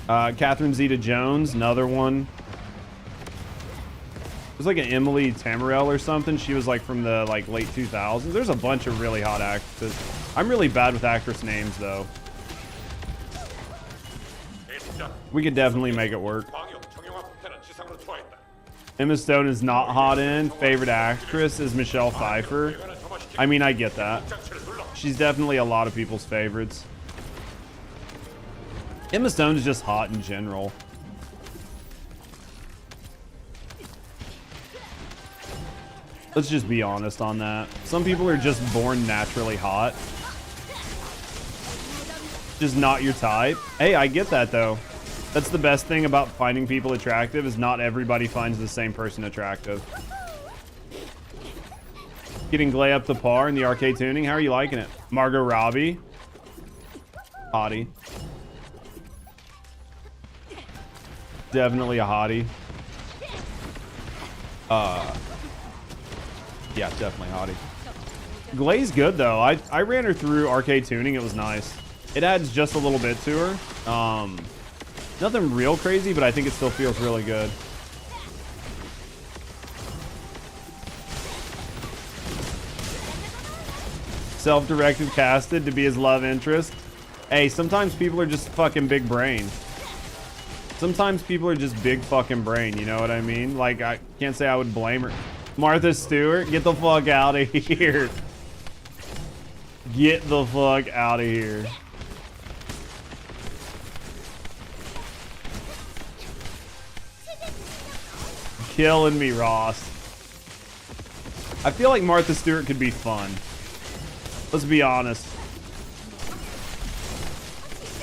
Catherine Zeta-Jones, another one. It was like an Emily Tamarell or something. She was like from the like late 2000s. There's a bunch of really hot actresses. I'm really bad with actress names though. We could definitely make it work. Emma Stone is not hot in. Favorite actress is Michelle Pfeiffer. I mean, I get that. She's definitely a lot of people's favorites. Emma Stone is just hot in general. Let's just be honest on that. Some people are just born naturally hot. Just not your type. Hey, I get that though. That's the best thing about finding people attractive is not everybody finds the same person attractive. Getting Glay up to par in the arcade tuning. How are you liking it? Margot Robbie. Hottie. Definitely a hottie. Yeah, definitely hottie. Glay's good though. I ran her through arcade tuning. It was nice. It adds just a little bit to her. Nothing real crazy, but I think it still feels really good. Self-directed casted to be his love interest. Hey, sometimes people are just fucking big brain. Sometimes people are just big fucking brain, you know what I mean? Like, I can't say I would blame her. Martha Stewart, get the fuck out of here. Get the fuck out of here. Killing me, Ross. I feel like Martha Stewart could be fun. Let's be honest.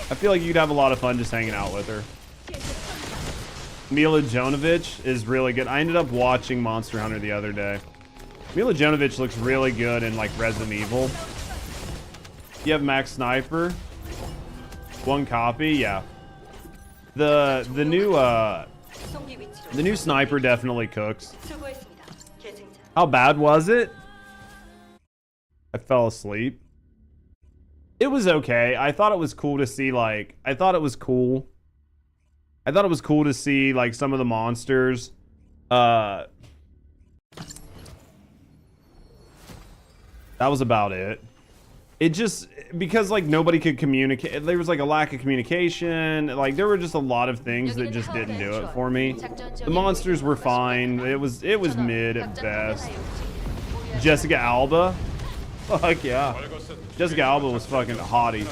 I feel like you'd have a lot of fun just hanging out with her. Mila Jovovich is really good. I ended up watching Monster Hunter the other day. Mila Jovovich looks really good in like Resident Evil. You have Max Sniper. One copy, yeah. The new Sniper definitely cooks. How bad was it? I fell asleep. It was okay. I thought it was cool to see I thought it was cool to see like some of the monsters. That was about it. It just, because like nobody could communicate. There was like a lack of communication. Like there were just a lot of things that just didn't do it for me. The monsters were fine. It was mid at best. Jessica Alba. Fuck yeah. Jessica Alba was fucking hottie.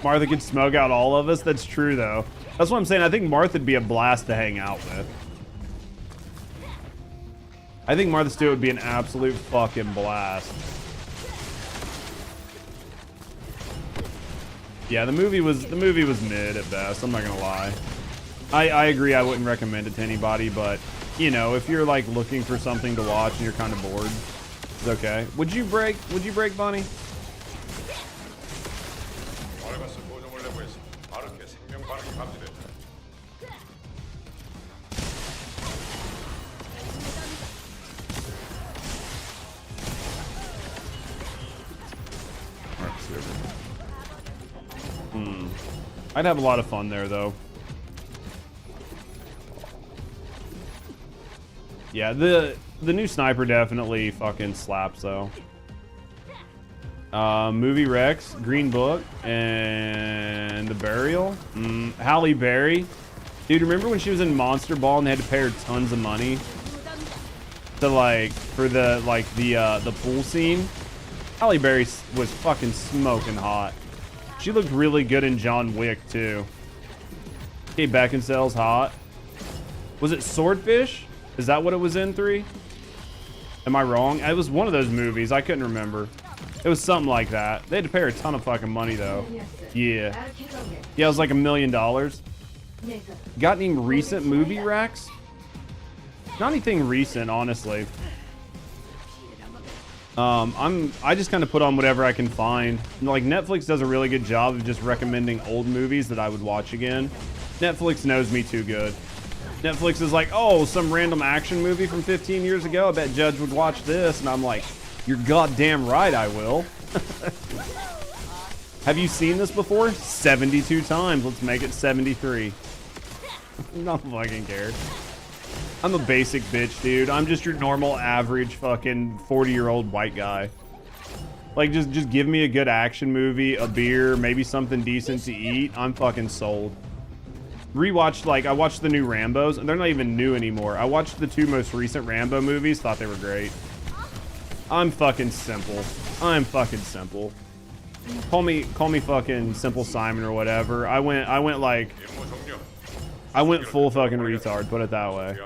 Martha could smoke out all of us. That's true, though. That's what I'm saying. I think Martha'd be a blast to hang out with. I think Martha Stewart would be an absolute fucking blast. Yeah, the movie was mid at best. I'm not gonna lie. I agree. I wouldn't recommend it to anybody, but you know, if you're like looking for something to watch and you're kind of bored, it's okay. Would you break, Bunny? I'd have a lot of fun there, though. Yeah, the new Sniper definitely fucking slaps, though. Movie Rex, Green Book, and The Burial. Halle Berry. Dude, remember when she was in Monster Ball and they had to pay her tons of money to like for the pool scene? Halle Berry was fucking smoking hot. She looked really good in John Wick too. Kate Beckinsale's hot. Was it Swordfish? Is that what it was in 3? Am I wrong? It was one of those movies. I couldn't remember. It was something like that. They had to pay her a ton of fucking money though. Yeah. Yeah, it was like $1 million. Got any recent movie racks? Not anything recent, honestly. I just kind of put on whatever I can find. Like Netflix does a really good job of just recommending old movies that I would watch again. Netflix knows me too good. Netflix is like, oh, some random action movie from 15 years ago. I bet Judge would watch this. And I'm like, you're goddamn right I will. Have you seen this before? 72 times. Let's make it 73. Not fucking care. I'm a basic bitch, dude. I'm just your normal, average, fucking 40-year-old white guy. Like, just give me a good action movie, a beer, maybe something decent to eat. I'm fucking sold. Rewatched, like, I watched the new Rambos, and they're not even new anymore. I watched the 2 most recent Rambo movies, thought they were great. I'm fucking simple. I'm fucking simple. Call me fucking Simple Simon or whatever. I went full fucking retard, put it that way.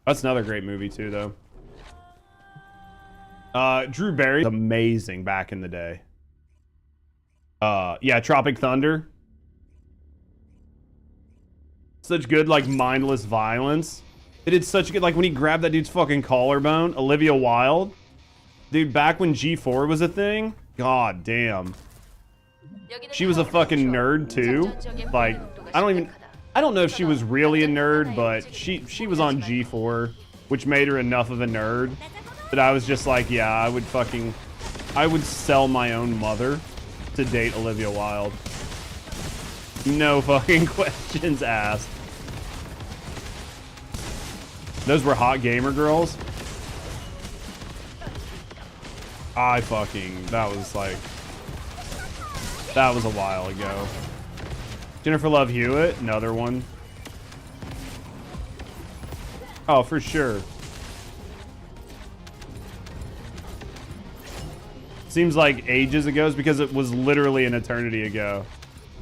That's another great movie too, though. Drew Barry, amazing back in the day. Yeah, Tropic Thunder. Such good, like, mindless violence. It did such a good, like when he grabbed that dude's fucking collarbone, Olivia Wilde. Dude, back when G4 was a thing, god damn. She was a fucking nerd too. Like, I don't know if she was really a nerd, but she was on G4, which made her enough of a nerd that I was just like, yeah, I would sell my own mother to date Olivia Wilde. No fucking questions asked. Those were hot gamer girls. That was a while ago. Jennifer Love Hewitt, another one. Oh, for sure. Seems like ages ago because it was literally an eternity ago.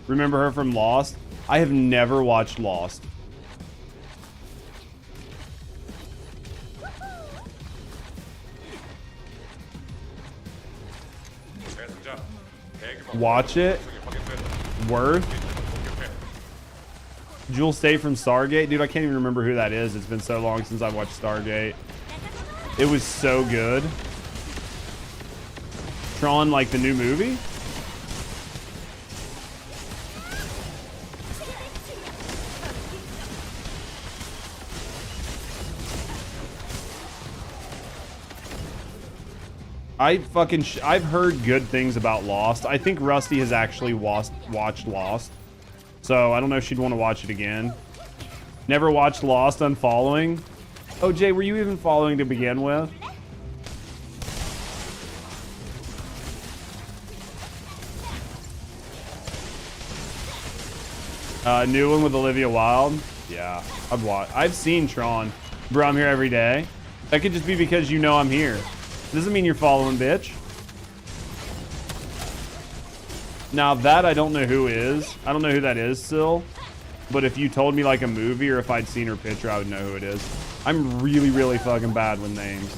Remember her from Lost? I have never watched Lost. Watch it. Worth. Jewel State from Stargate. Dude, I can't even remember who that is. It's been so long since I watched Stargate. It was so good. Tron, like the new movie? I've heard good things about Lost. I think Rusty has actually watched Lost. So I don't know if she'd want to watch it again. Never watched Lost unfollowing. Oh, Jay, were you even following to begin with? New one with Olivia Wilde. Yeah, I've seen Tron. Bro, I'm here every day. That could just be because you know I'm here. Doesn't mean you're following, bitch. Now that I don't know who is. I don't know who that is still. But if you told me like a movie or if I'd seen her picture, I would know who it is. I'm really, really fucking bad with names.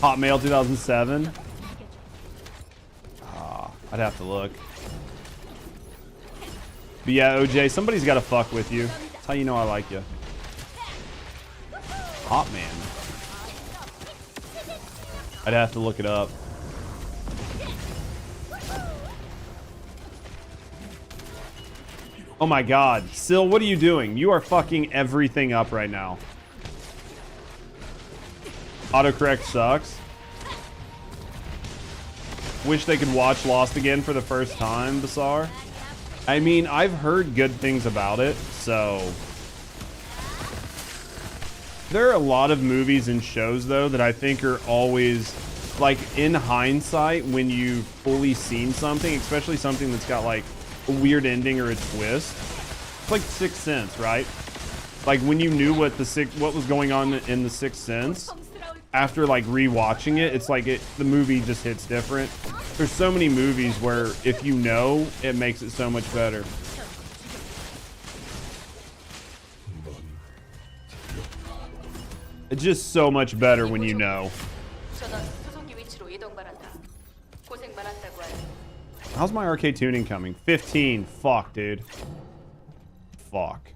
Hotmail 2007. I'd have to look. But yeah, OJ, somebody's got to fuck with you. That's how you know I like you. Hot man. I'd have to look it up. Oh my god. Sil, what are you doing? You are fucking everything up right now. Autocorrect sucks. Wish they could watch Lost again for the first time, Bazaar. I mean, I've heard good things about it, so... There are a lot of movies and shows, though, that I think are always, like, in hindsight, when you've fully seen something, especially something that's got, like, a weird ending or a twist. It's like Sixth Sense, right? Like, when you knew what was going on in The Sixth Sense, after, like, rewatching it, it's like the movie just hits different. There's so many movies where, if you know, it makes it so much better. It's just so much better when you know. How's my arcade tuning coming? 15. Fuck, dude. Fuck.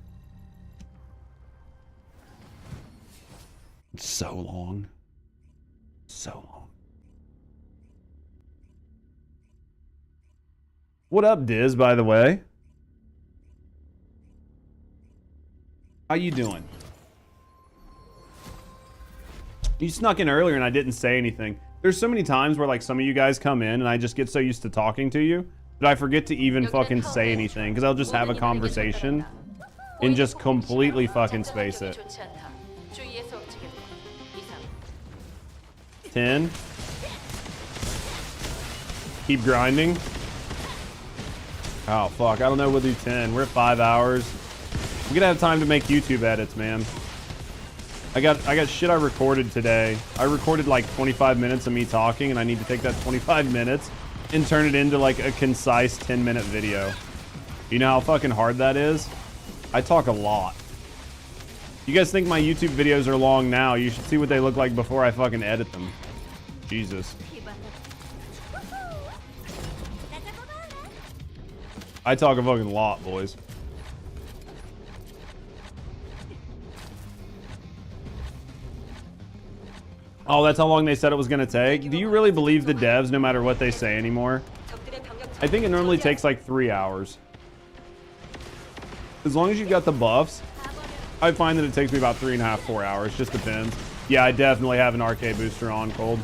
It's so long. So long. What up, Diz, by the way? How you doing? You snuck in earlier and I didn't say anything. There's so many times where like some of you guys come in and I just get so used to talking to you that I forget to even fucking say anything because I'll just have a conversation and just completely fucking space it. 10. Keep grinding. Oh fuck, I don't know, we'll do 10. We're at 5 hours. We're gonna have time to make YouTube edits, man. I got shit I recorded today. I recorded like 25 minutes of me talking and I need to take that 25 minutes and turn it into like a concise 10-minute video. You know how fucking hard that is? I talk a lot. You guys think my YouTube videos are long now? You should see what they look like before I fucking edit them. Jesus. I talk a fucking lot, boys. Oh, that's how long they said it was gonna take? Do you really believe the devs no matter what they say anymore? I think it normally takes like 3 hours. As long as you've got the buffs, I find that it takes me about 3.5, 4 hours. Just depends. Yeah, I definitely have an RK booster on, Cold.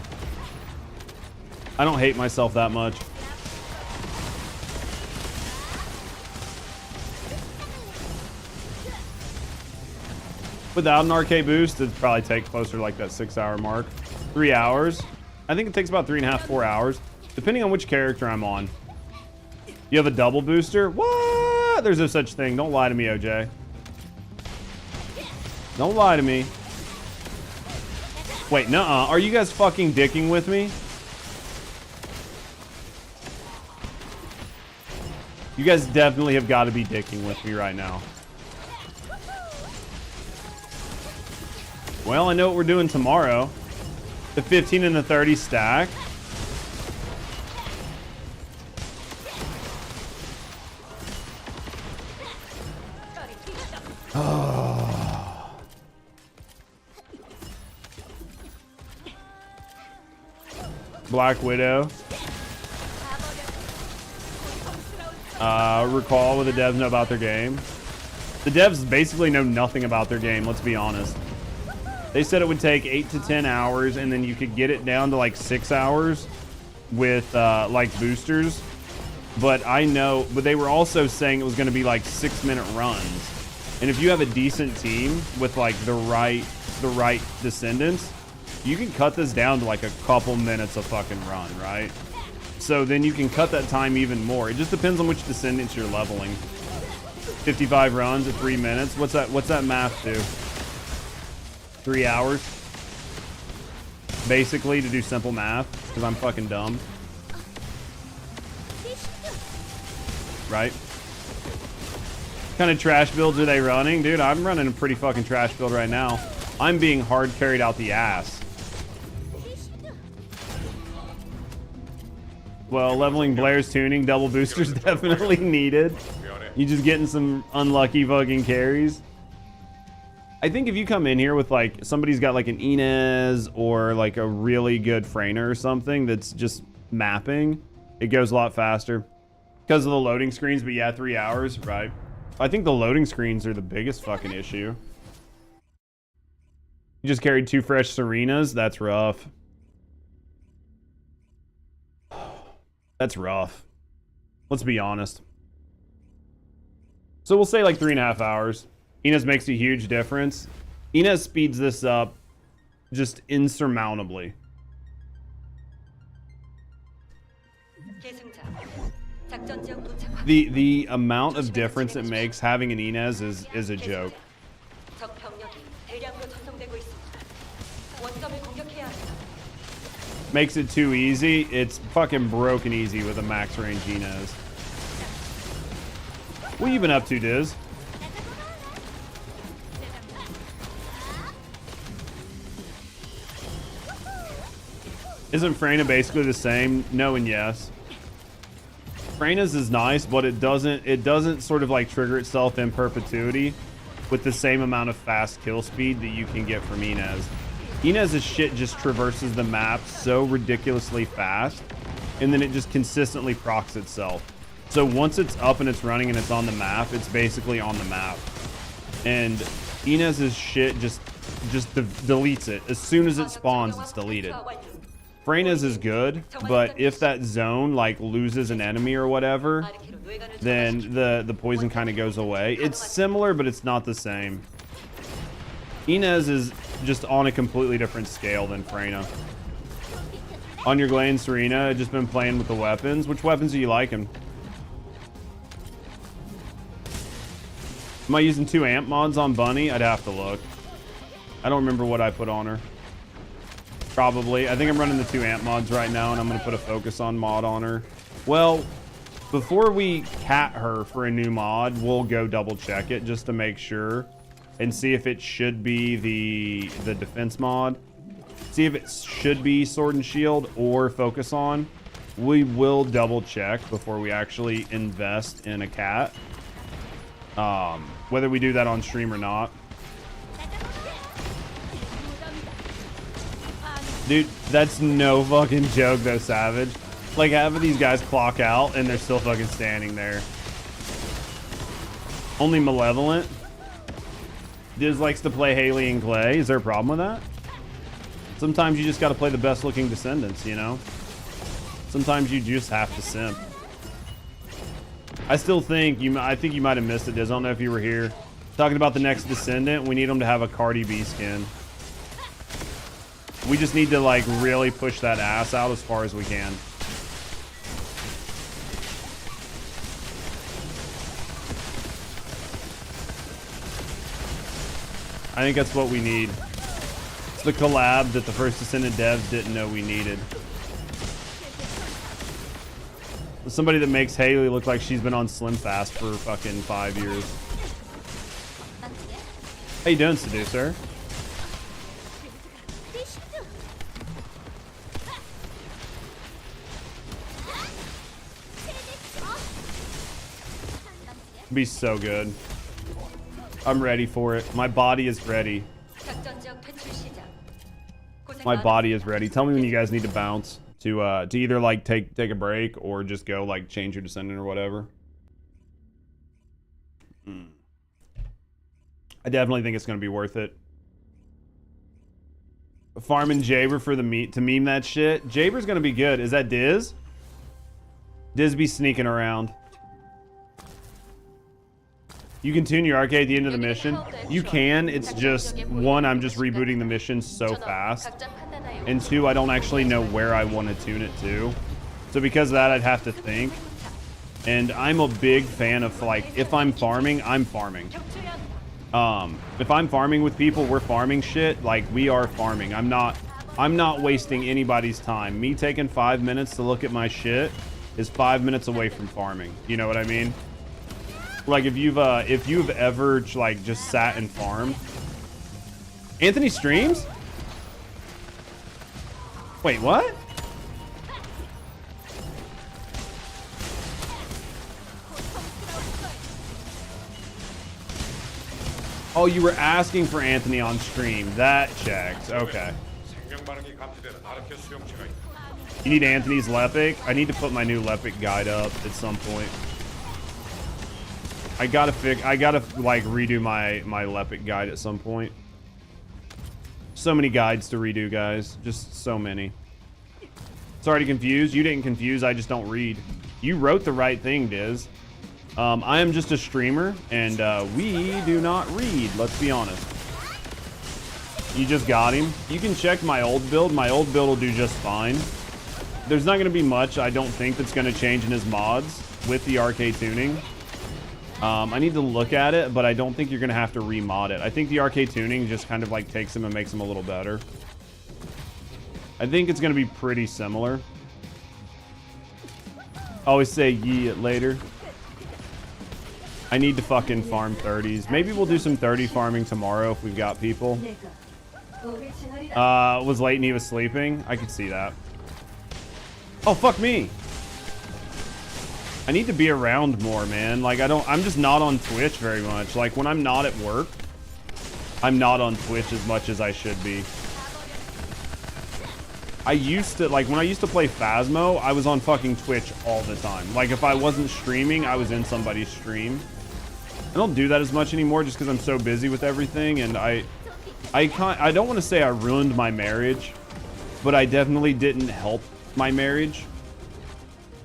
I don't hate myself that much. Without an RK boost, it'd probably take closer to like that 6-hour mark. 3 hours. I think it takes about 3.5, 4 hours, depending on which character I'm on. You have a double booster? What? There's no such thing. Don't lie to me, OJ. Don't lie to me. Wait, nuh-uh. Are you guys fucking dicking with me? You guys definitely have got to be dicking with me right now. Well, I know what we're doing tomorrow. The 15 and the 30 stack. Black Widow. Recall what the devs know about their game. The devs basically know nothing about their game, let's be honest. They said it would take 8 to 10 hours, and then you could get it down to like 6 hours with like boosters. But they were also saying it was going to be like 6-minute runs. And if you have a decent team with like the right descendants, you can cut this down to like a couple minutes of fucking run, right? So then you can cut that time even more. It just depends on which descendants you're leveling. 55 runs at 3 minutes. What's that math do? 3 hours? Basically, to do simple math, because I'm fucking dumb. Right? What kind of trash builds are they running? Dude, I'm running a pretty fucking trash build right now. I'm being hard carried out the ass. Well, leveling Blair's tuning, double boosters definitely needed. You just getting some unlucky fucking carries. I think if you come in here with like, somebody's got like an Inez or like a really good Freyner or something that's just mapping, it goes a lot faster. Because of the loading screens, but yeah, 3 hours, right? I think the loading screens are the biggest fucking issue. You just carried 2 fresh Serenas? That's rough. That's rough. Let's be honest. So we'll say like 3.5 hours. Inez makes a huge difference. Inez speeds this up just insurmountably. The amount of difference it makes having an Inez is a joke. Makes it too easy. It's fucking broken easy with a max range Inez. What you been up to, Diz? Isn't Freyna basically the same? No and yes. Freyna's is nice, but it doesn't sort of like trigger itself in perpetuity with the same amount of fast kill speed that you can get from Inez. Inez's shit just traverses the map so ridiculously fast, and then it just consistently procs itself. So once it's up and it's running and it's on the map, it's basically on the map. And Inez's shit just deletes it. As soon as it spawns, it's deleted. Freyna's is good, but if that zone like loses an enemy or whatever, then the poison kind of goes away. It's similar, but it's not the same. Inez is just on a completely different scale than Freyna. On your Glane, Serena, I've just been playing with the weapons. Which weapons are you liking? Am I using 2 amp mods on Bunny? I'd have to look. I don't remember what I put on her. Probably. I think I'm running the 2 amp mods right now, and I'm going to put a focus on mod on her. Well, before we cat her for a new mod, we'll go double check it just to make sure and see if it should be the defense mod. See if it should be sword and shield or focus on. We will double check before we actually invest in a cat. Whether we do that on stream or not. Dude, that's no fucking joke though, Savage. Like, half of these guys clock out and they're still fucking standing there. Only Malevolent. Diz likes to play Hailey and Clay. Is there a problem with that? Sometimes you just got to play the best looking Descendants, you know? Sometimes you just have to simp. I still think I think you might have missed it, Diz. I don't know if you were here. Talking about the next Descendant, we need him to have a Cardi B skin. We just need to like really push that ass out as far as we can. I think that's what we need. It's the collab that the first Descendant devs didn't know we needed. Somebody that makes Hailey look like she's been on Slim Fast for fucking 5 years. How you doing, Seducer? Be so good. I'm ready for it. My body is ready. My body is ready. Tell me when you guys need to bounce to either like take a break or just go like change your Descendant or whatever. I definitely think it's gonna be worth it. Farming Jaber for the meat to meme that shit. Jaber's gonna be good. Is that Diz? Diz be sneaking around. You can tune your arcade at the end of the mission. You can. It's just, one, I'm just rebooting the mission so fast. And two, I don't actually know where I want to tune it to. So because of that, I'd have to think. And I'm a big fan of, like, if I'm farming, I'm farming. If I'm farming with people, we're farming shit. Like, we are farming. I'm not wasting anybody's time. Me taking 5 minutes to look at my shit is 5 minutes away from farming. You know what I mean? Like if you've ever like just sat and farmed. Anthony streams? Wait, what? Oh, you were asking for Anthony on stream. That checks. Okay. You need Anthony's Lepic? I need to put my new Lepic guide up at some point. I gotta like redo my Lepic guide at some point. So many guides to redo, guys. Just so many. Sorry to confuse. You didn't confuse. I just don't read. You wrote the right thing, Diz. I am just a streamer, and we do not read. Let's be honest. You just got him. You can check my old build. My old build will do just fine. There's not going to be much, I don't think, that's going to change in his mods with the arcade tuning. I need to look at it, but I don't think you're going to have to remod it. I think the arcade tuning just kind of like takes him and makes him a little better. I think it's going to be pretty similar. Always say ye later. I need to fucking farm 30s. Maybe we'll do some 30 farming tomorrow if we've got people. Was late and he was sleeping. I could see that. Oh, fuck me. I need to be around more, man. Like, I'm just not on Twitch very much. Like, when I'm not at work, I'm not on Twitch as much as I should be. I used to, like, when I used to play Phasmo, I was on fucking Twitch all the time. Like, if I wasn't streaming, I was in somebody's stream. I don't do that as much anymore just because I'm so busy with everything, and I don't want to say I ruined my marriage, but I definitely didn't help my marriage.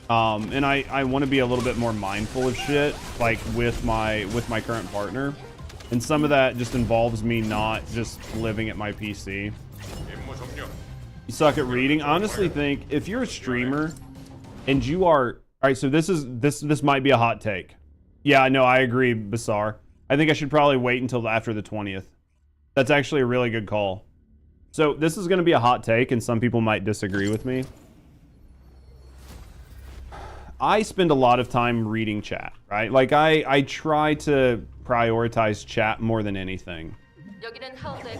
And I want to be a little bit more mindful of shit, like with my current partner, and some of that just involves me not just living at my PC. You suck at reading. I honestly think if you're a streamer and you are, all right, so this might be a hot take. Yeah, no, I agree, Basar. I think I should probably wait until after the 20th. That's actually a really good call. So this is going to be a hot take, and some people might disagree with me. I spend a lot of time reading chat, right? Like I try to prioritize chat more than anything.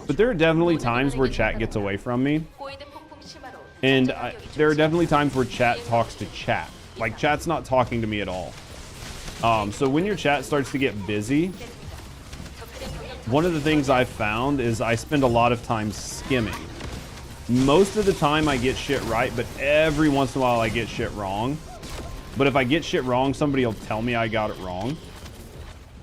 But there are definitely times where chat gets away from me. And there are definitely times where chat talks to chat. Like, chat's not talking to me at all. So when your chat starts to get busy, one of the things I've found is I spend a lot of time skimming. Most of the time I get shit right, but every once in a while I get shit wrong. But if I get shit wrong, somebody will tell me I got it wrong.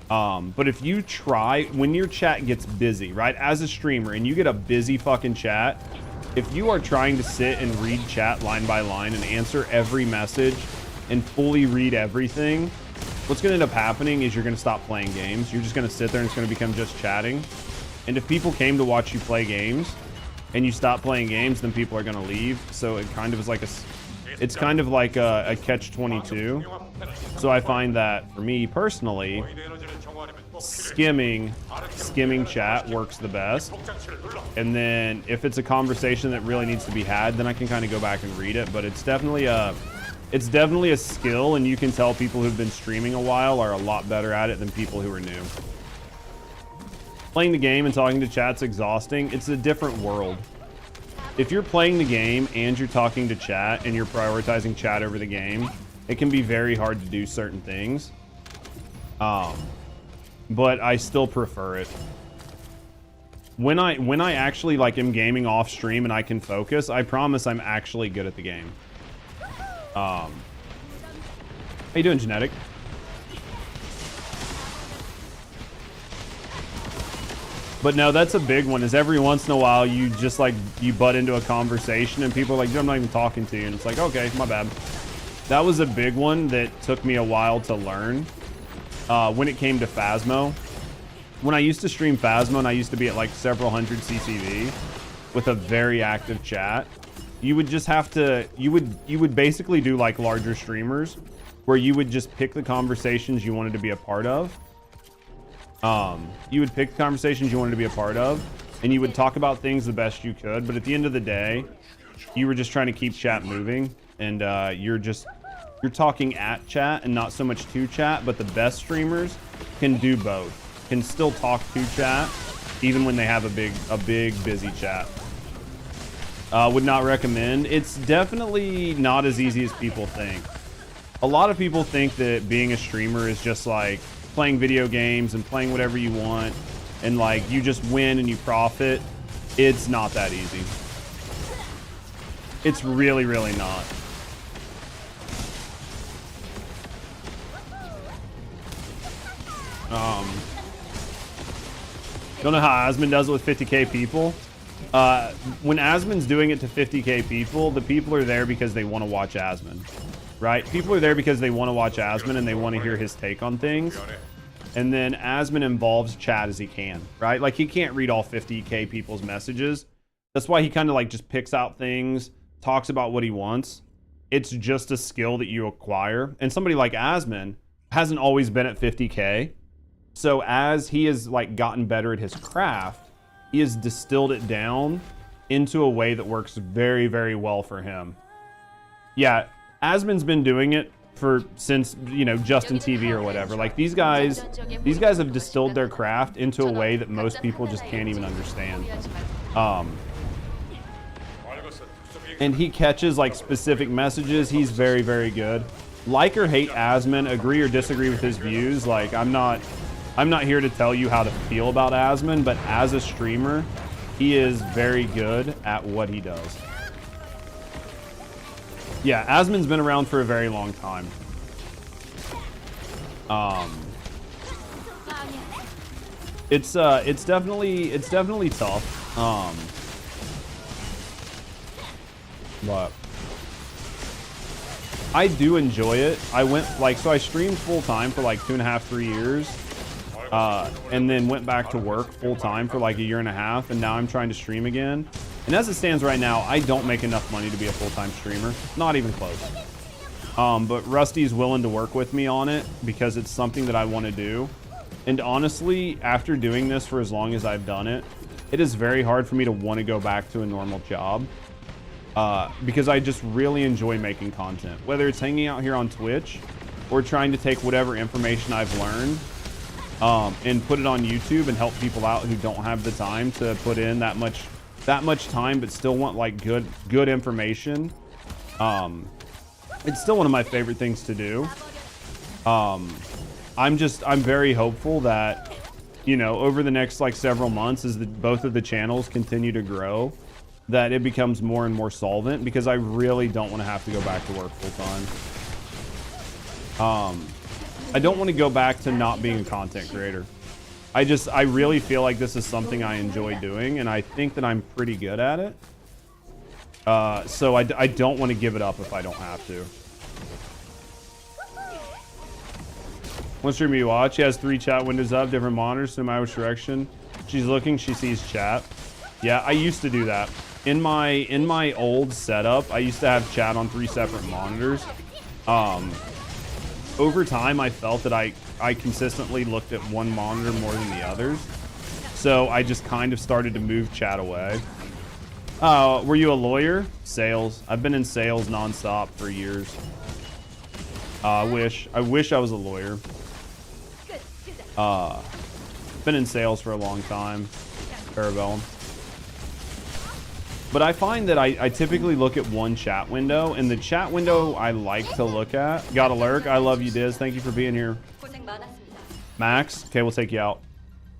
But if you try, when your chat gets busy, right, as a streamer, and you get a busy fucking chat, if you are trying to sit and read chat line by line and answer every message and fully read everything, what's going to end up happening is you're going to stop playing games. You're just going to sit there and it's going to become just chatting. And if people came to watch you play games and you stop playing games, then people are going to leave. So it kind of is like it's kind of like a catch-22. So I find that for me personally, skimming chat works the best. And then if it's a conversation that really needs to be had, then I can kind of go back and read it. But it's definitely a skill, and you can tell people who've been streaming a while are a lot better at it than people who are new. Playing the game and talking to chat's exhausting. It's a different world. If you're playing the game and you're talking to chat and you're prioritizing chat over the game, it can be very hard to do certain things. But I still prefer it. When I actually like am gaming off stream and I can focus, I promise I'm actually good at the game. How you doing, Genetic? But no, that's a big one, is every once in a while you just like, you butt into a conversation and people are like, I'm not even talking to you. And it's like, okay, my bad. That was a big one that took me a while to learn. When it came to Phasmo. When I used to stream Phasmo and I used to be at like several hundred CCV with a very active chat, you would just have to, you would basically do like larger streamers where you would just pick the conversations you wanted to be a part of. You would pick the conversations you wanted to be a part of, and you would talk about things the best you could. But at the end of the day, you were just trying to keep chat moving, and you're talking at chat and not so much to chat. But the best streamers can do both, can still talk to chat even when they have a big busy chat. Would not recommend. It's definitely not as easy as people think. A lot of people think that being a streamer is just like playing video games and playing whatever you want and like you just win and you profit. It's not that easy. It's really, really not. Don't know how Asmon does it with 50k people. When Asmon's doing it to 50k people, the people are there because they want to watch Asmon, right? People are there because they want to watch Asmon and they want to hear his take on things. And then Asmon involves chat as he can, right? Like he can't read all 50k people's messages. That's why he kind of like just picks out things, talks about what he wants. It's just a skill that you acquire. And somebody like Asmon hasn't always been at 50k. So as he has like gotten better at his craft, he has distilled it down into a way that works very, very well for him. Yeah, Asmon's been doing it since, you know, Justin TV or whatever. Like these guys have distilled their craft into a way that most people just can't even understand. And he catches like specific messages. He's very, very good. Like or hate Asmon, agree or disagree with his views. Like I'm not here to tell you how to feel about Asmon, but as a streamer, he is very good at what he does. Yeah, Asmon's been around for a very long time. It's definitely tough. But I do enjoy it. So I streamed full time for like 2.5, 3 years. And then went back to work full time for like 1.5 years, and now I'm trying to stream again. And as it stands right now, I don't make enough money to be a full-time streamer. Not even close. But Rusty's willing to work with me on it because it's something that I want to do. And honestly, after doing this for as long as I've done it, it is very hard for me to want to go back to a normal job. Because I just really enjoy making content. Whether it's hanging out here on Twitch or trying to take whatever information I've learned and put it on YouTube and help people out who don't have the time to put in that much that much time but still want like good information, it's still one of my favorite things to do. I'm very hopeful that, you know, over the next like several months, as both of the channels continue to grow, that it becomes more and more solvent, because I really don't want to have to go back to work full time. I don't want to go back to not being a content creator. I really feel like this is something I enjoy doing, and I think that I'm pretty good at it. So I don't want to give it up if I don't have to. What stream you watch? She has 3 chat windows up, different monitors, no matter which direction she's looking, she sees chat. Yeah, I used to do that. In my old setup, I used to have chat on 3 separate monitors. Over time, I felt that I consistently looked at one monitor more than the others. So I just kind of started to move chat away. Were you a lawyer? Sales. I've been in sales nonstop for years. I wish I was a lawyer. Been in sales for a long time. Parabellum. But I find that I typically look at one chat window, and the chat window I like to look at. Got a lurk. I love you, Diz. Thank you for being here. Max. Okay, we'll take you out.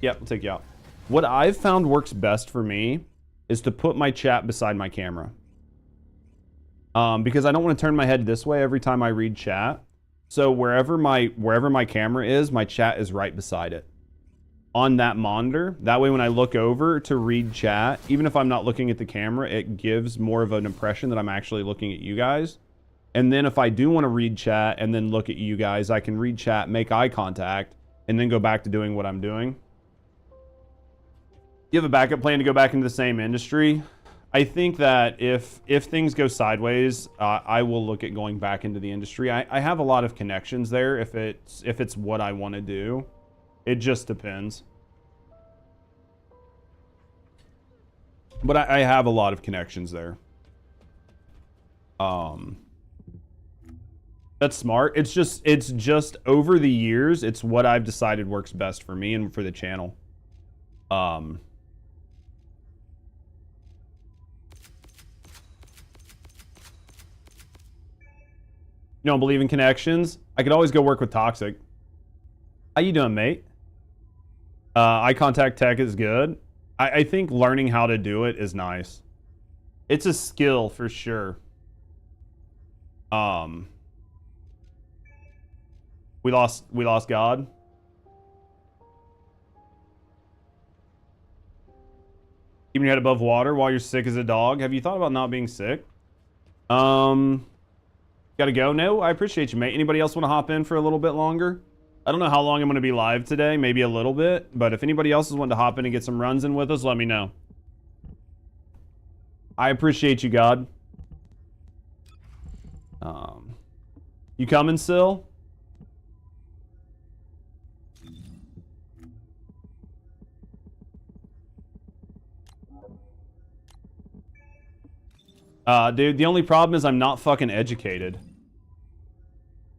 Yep, we'll take you out. What I've found works best for me is to put my chat beside my camera. Because I don't want to turn my head this way every time I read chat. So wherever my camera is, my chat is right beside it on that monitor. That way when I look over to read chat, even if I'm not looking at the camera, it gives more of an impression that I'm actually looking at you guys. And then if I do want to read chat and then look at you guys, I can read chat, make eye contact, and then go back to doing what I'm doing. You have a backup plan to go back into the same industry? I think that if things go sideways, I will look at going back into the industry. I have a lot of connections there if it's what I want to do. It just depends. But I have a lot of connections there. That's smart. It's just over the years, it's what I've decided works best for me and for the channel. You don't believe in connections? I could always go work with Toxic. How you doing, mate? Eye contact tech is good. I think learning how to do it is nice. It's a skill for sure. We lost God. Keeping your head above water while you're sick as a dog. Have you thought about not being sick? Gotta go? No, I appreciate you, mate. Anybody else want to hop in for a little bit longer? I don't know how long I'm going to be live today. Maybe a little bit. But if anybody else is wanting to hop in and get some runs in with us, let me know. I appreciate you, God. You coming, Sil? Dude, the only problem is I'm not fucking educated.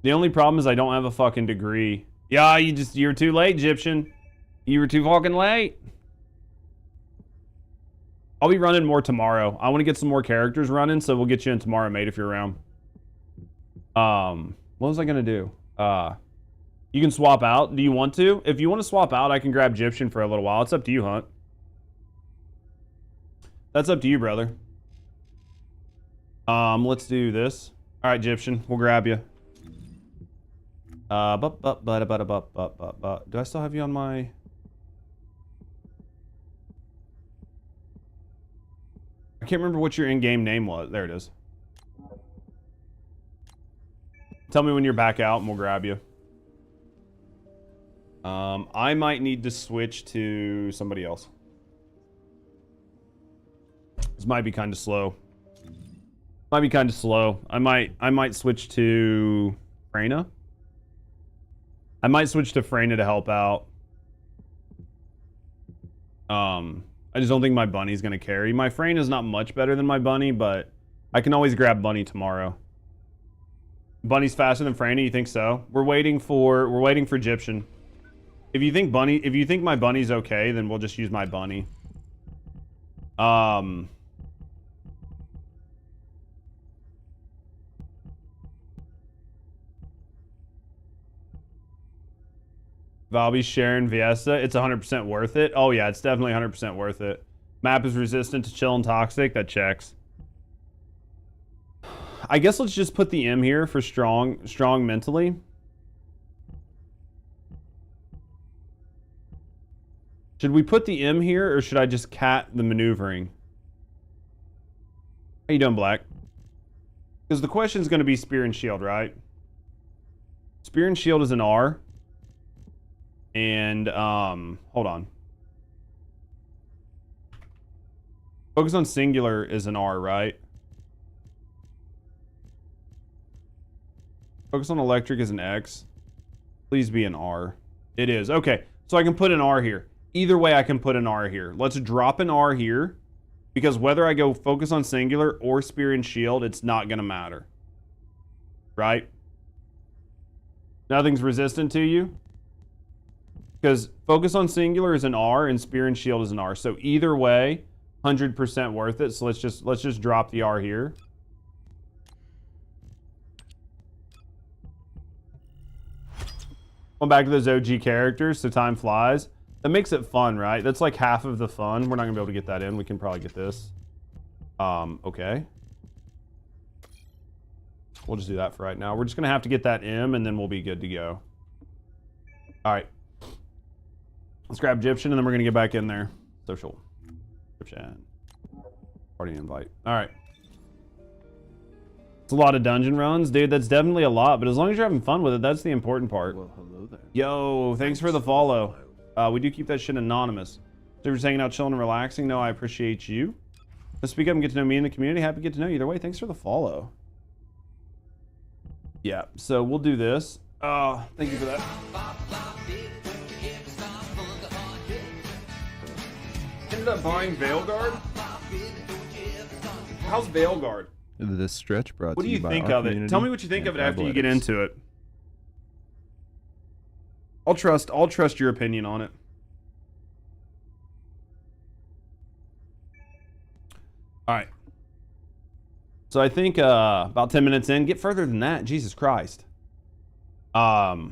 The only problem is I don't have a fucking degree. Yeah, you're too late, Egyptian. You were too fucking late. I'll be running more tomorrow. I want to get some more characters running, so we'll get you in tomorrow, mate, if you're around. What was I gonna do? You can swap out. Do you want to? If you want to swap out, I can grab Egyptian for a little while. It's up to you, Hunt. That's up to you, brother. Let's do this. All right, Egyptian, we'll grab you. Do I still have you on my... I can't remember what your in-game name was. There it is. Tell me when you're back out and we'll grab you. I might need to switch to somebody else. This might be kind of slow. Might be kind of slow. I might switch to Freyna. I might switch to Freyna to help out. I just don't think my bunny's gonna carry. My Freyna's not much better than my bunny, but I can always grab bunny tomorrow. Bunny's faster than Freyna, you think so? We're waiting for Egyptian. If you think my bunny's okay, then we'll just use my bunny. Valby, Sharon, Viesta. It's 100% worth it. Oh yeah, it's definitely 100% worth it. Map is resistant to chill and toxic. That checks. I guess let's just put the M here for strong mentally. Should we put the M here or should I just cat the maneuvering? How you doing, Black? Because the question is going to be Spear and Shield, right? Spear and Shield is an R. And, hold on. Focus on Singular is an R, right? Focus on Electric is an X. Please be an R. It is. Okay, so I can put an R here. Either way, I can put an R here. Let's drop an R here. Because whether I go Focus on Singular or Spear and Shield, it's not going to matter. Right? Nothing's resistant to you. Because Focus on Singular is an R and Spear and Shield is an R. So either way, 100% worth it. So let's just drop the R here. Going back to those OG characters, so time flies. That makes it fun, right? That's like half of the fun. We're not gonna be able to get that in. We can probably get this. Okay. We'll just do that for right now. We're just gonna have to get that M and then we'll be good to go. All right. Let's grab Egyptian and then we're gonna get back in there. Social. Egyptian. Party invite. All right. It's a lot of dungeon runs, dude. That's definitely a lot, but as long as you're having fun with it, that's the important part. Well, hello there. Yo, thanks for the follow. We do keep that shit anonymous. So if you're hanging out, chilling, and relaxing, no, I appreciate you. Let's speak up and get to know me in the community. Happy to get to know you either way. Thanks for the follow. Yeah, so we'll do this. Thank you for that. Ended up buying Veilguard. How's Veilguard? This stretch brought What to do you by think our of it? community Tell me what you think of it and after you get Fabletics. into it. I'll trust your opinion on it. All right. So I think about 10 minutes in, get further than that. Jesus Christ. Yeah,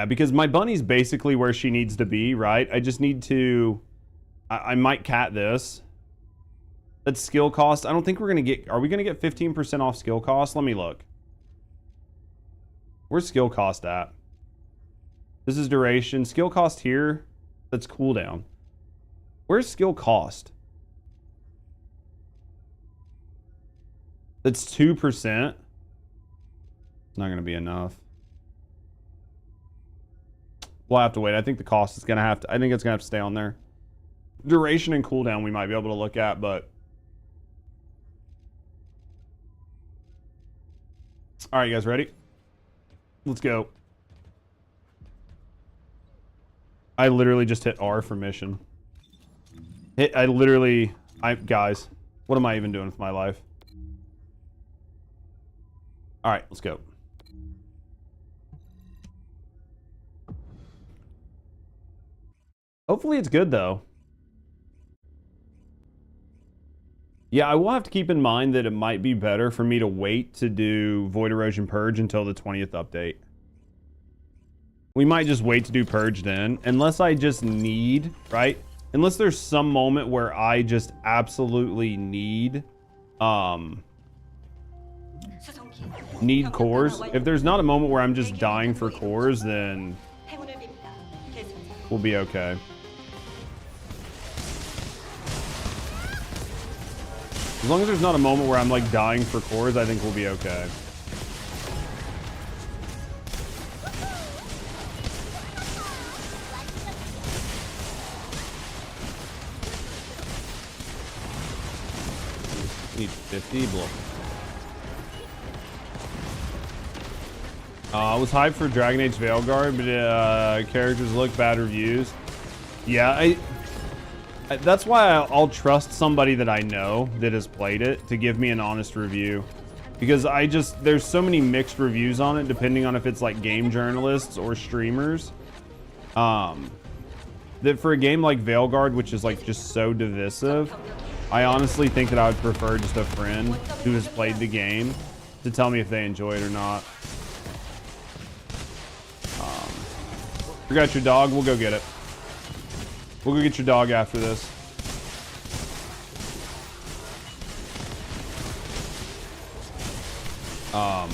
because my bunny's basically where she needs to be, right? I just need to I might cat this. That's skill cost. I don't think we're going to get... Are we going to get 15% off skill cost? Let me look. Where's skill cost at? This is duration. Skill cost here. That's cooldown. Where's skill cost? That's 2%. It's not going to be enough. We'll have to wait. I think the cost is going to have to... I think it's going to have to stay on there. Duration and cooldown we might be able to look at, but... All right, you guys ready? Let's go. I literally just hit R for mission. Guys, what am I even doing with my life? All right, let's go. Hopefully it's good though. Yeah, I will have to keep in mind that it might be better for me to wait to do Void Erosion Purge until the 20th update. We might just wait to do Purge then, unless I just need, right? Unless there's some moment where I just absolutely need cores. If there's not a moment where I'm just dying for cores, then we'll be okay. As long as there's not a moment where I'm like dying for cores, I think we'll be okay. Need 50 block. I was hyped for Dragon Age Veilguard, but characters look bad reviews. Yeah, that's why I'll trust somebody that I know that has played it to give me an honest review. Because there's so many mixed reviews on it, depending on if it's like game journalists or streamers. that for a game like Veilguard, which is like just so divisive, I honestly think that I would prefer just a friend who has played the game to tell me if they enjoy it or not. Forgot your dog? We'll go get it. We'll go get your dog after this.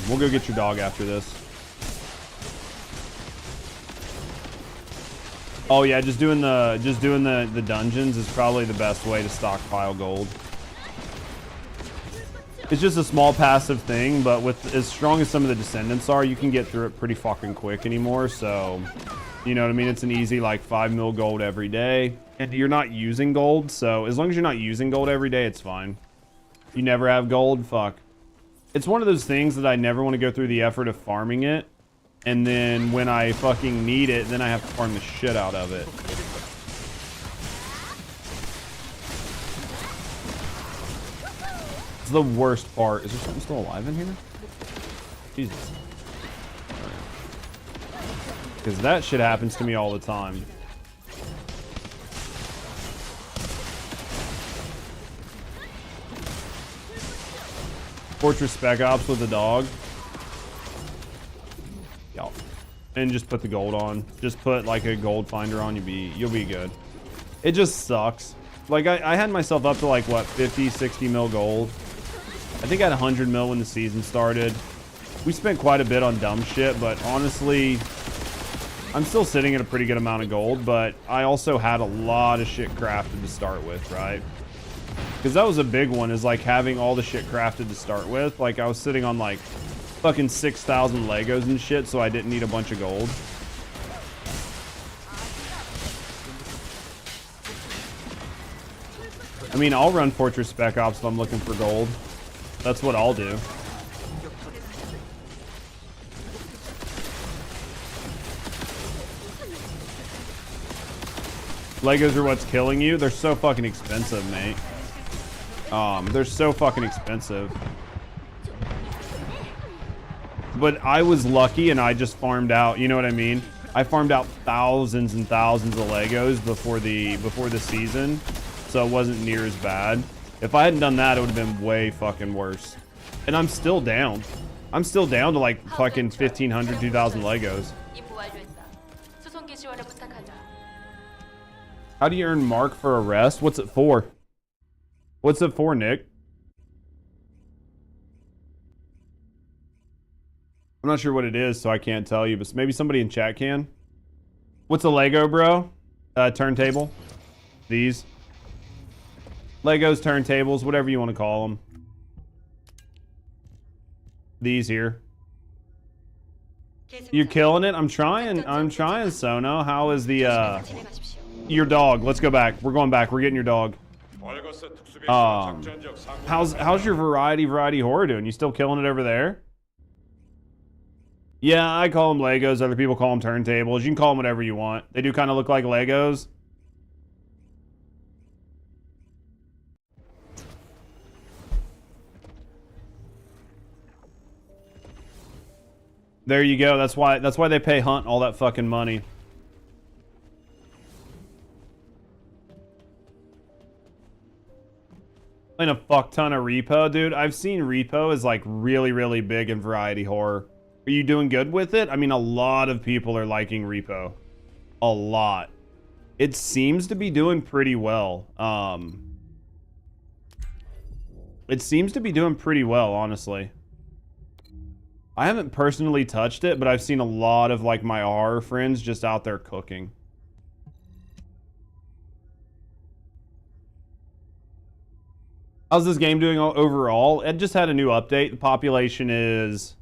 We'll go get your dog after this. Oh yeah, just doing the dungeons is probably the best way to stockpile gold. It's just a small passive thing, but with as strong as some of the Descendants are, you can get through it pretty fucking quick anymore. So, you know what I mean? It's an easy like 5 mil gold every day, and you're not using gold. So as long as you're not using gold every day, it's fine. You never have gold, fuck. It's one of those things that I never want to go through the effort of farming it, and then when I fucking need it, then I have to farm the shit out of it. It's the worst part. Is there something still alive in here? Jesus. Because that shit happens to me all the time. Fortress Spec Ops with a dog. Yup. And just put the gold on. Just put like a gold finder on, you'll be good. It just sucks. Like I had myself up to like what, 50, 60 mil gold. I think I had 100 mil when the season started. We spent quite a bit on dumb shit, but honestly, I'm still sitting at a pretty good amount of gold, but I also had a lot of shit crafted to start with, right? Because that was a big one, is like having all the shit crafted to start with. Like I was sitting on like fucking 6,000 Legos and shit, so I didn't need a bunch of gold. I mean, I'll run Fortress Spec Ops if I'm looking for gold. That's what I'll do. Legos are what's killing you? They're so fucking expensive, mate. They're so fucking expensive. But I was lucky and I just farmed out, you know what I mean? I farmed out thousands and thousands of Legos before the season, so it wasn't near as bad. If I hadn't done that, it would have been way fucking worse. And I'm still down. I'm still down to like fucking 1,500, 2,000 Legos. How do you earn mark for arrest? What's it for? What's it for, Nick? I'm not sure what it is, so I can't tell you, but maybe somebody in chat can. What's a Lego, bro? Turntable. These. Legos, turntables, whatever you want to call them. These here. You're killing it. I'm trying, Sono. How is the your dog? Let's go back. We're going back. We're getting your dog. How's your variety horror doing? You still killing it over there? Yeah, I call them Legos. Other people call them turntables. You can call them whatever you want. They do kind of look like Legos. There you go. That's why they pay Hunt all that fucking money. Playing a fuck ton of Repo, dude. I've seen Repo as like really, really big in variety horror. Are you doing good with it? I mean, a lot of people are liking Repo. A lot. It seems to be doing pretty well. It seems to be doing pretty well, honestly. I haven't personally touched it, but I've seen a lot of like my horror friends just out there cooking. How's this game doing overall? It just had a new update. The population is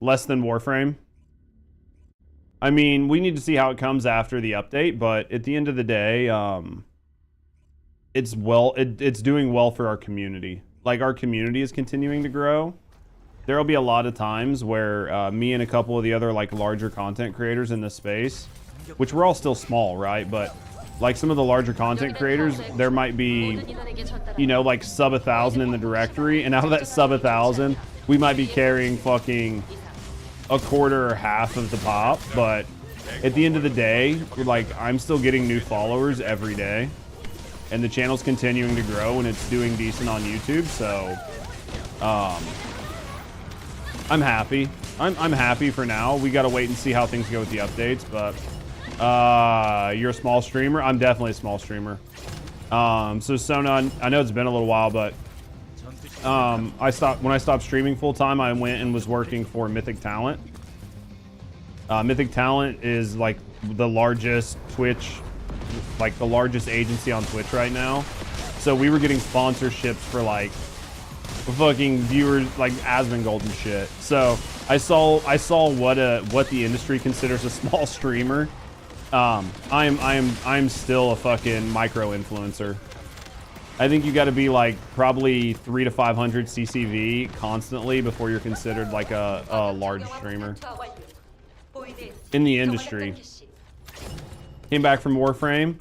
less than Warframe. I mean, we need to see how it comes after the update, but at the end of the day, it's doing well for our community. Like, our community is continuing to grow. There'll be a lot of times where me and a couple of the other like larger content creators in this space, which we're all still small, right? But like some of the larger content creators, there might be, you know, like sub 1,000 in the directory, and out of that sub 1,000, we might be carrying fucking a quarter or half of the pop, but at the end of the day, like, I'm still getting new followers every day, and the channel's continuing to grow, and it's doing decent on YouTube. So, I'm happy. I'm happy for now. We got to wait and see how things go with the updates. But you're a small streamer. I'm definitely a small streamer. So Sona, I know it's been a little while, but when I stopped streaming full time, I went and was working for Mythic Talent. Mythic Talent is like the largest Twitch, like the largest agency on Twitch right now. So we were getting sponsorships for like fucking viewers, like Asmongold and shit. So I saw what the industry considers a small streamer. I'm still a fucking micro influencer. I think you got to be like probably 300 to 500 CCV constantly before you're considered like a large streamer in the industry. Came back from Warframe,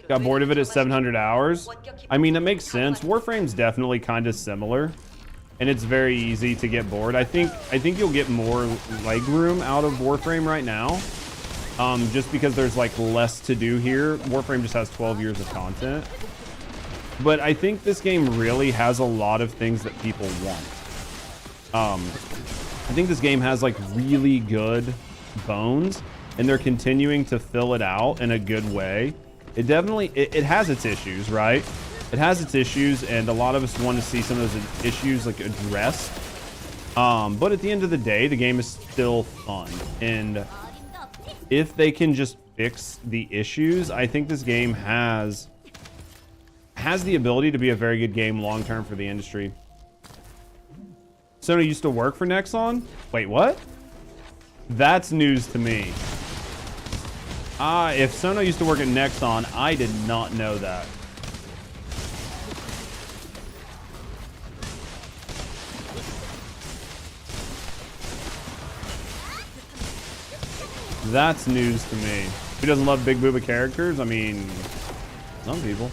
got bored of it at 700 hours. I mean, it makes sense. Warframe's definitely kind of similar, and it's very easy to get bored. I think you'll get more leg room out of Warframe right now, just because there's like less to do here. Warframe just has 12 years of content. But I think this game really has a lot of things that people want. I think this game has like really good bones, and they're continuing to fill it out in a good way. It definitely, it has its issues, right? It has its issues, and a lot of us want to see some of those issues like addressed. But at the end of the day, the game is still fun. And if they can just fix the issues, I think this game has the ability to be a very good game long-term for the industry. Sona used to work for Nexon? Wait, what? That's news to me. If Sona used to work at Nexon, I did not know that. That's news to me. Who doesn't love big booba characters? I mean, some people.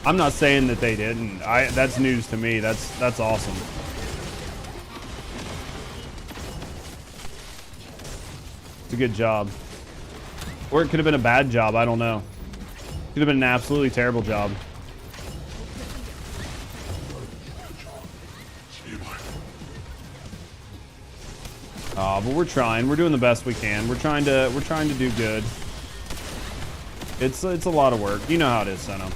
I'm not saying that they didn't. That's news to me. That's awesome. It's a good job. Or it could have been a bad job. I don't know. Could have been an absolutely terrible job. But we're trying. We're doing the best we can. We're trying to do good. It's a lot of work. You know how it is, Seno.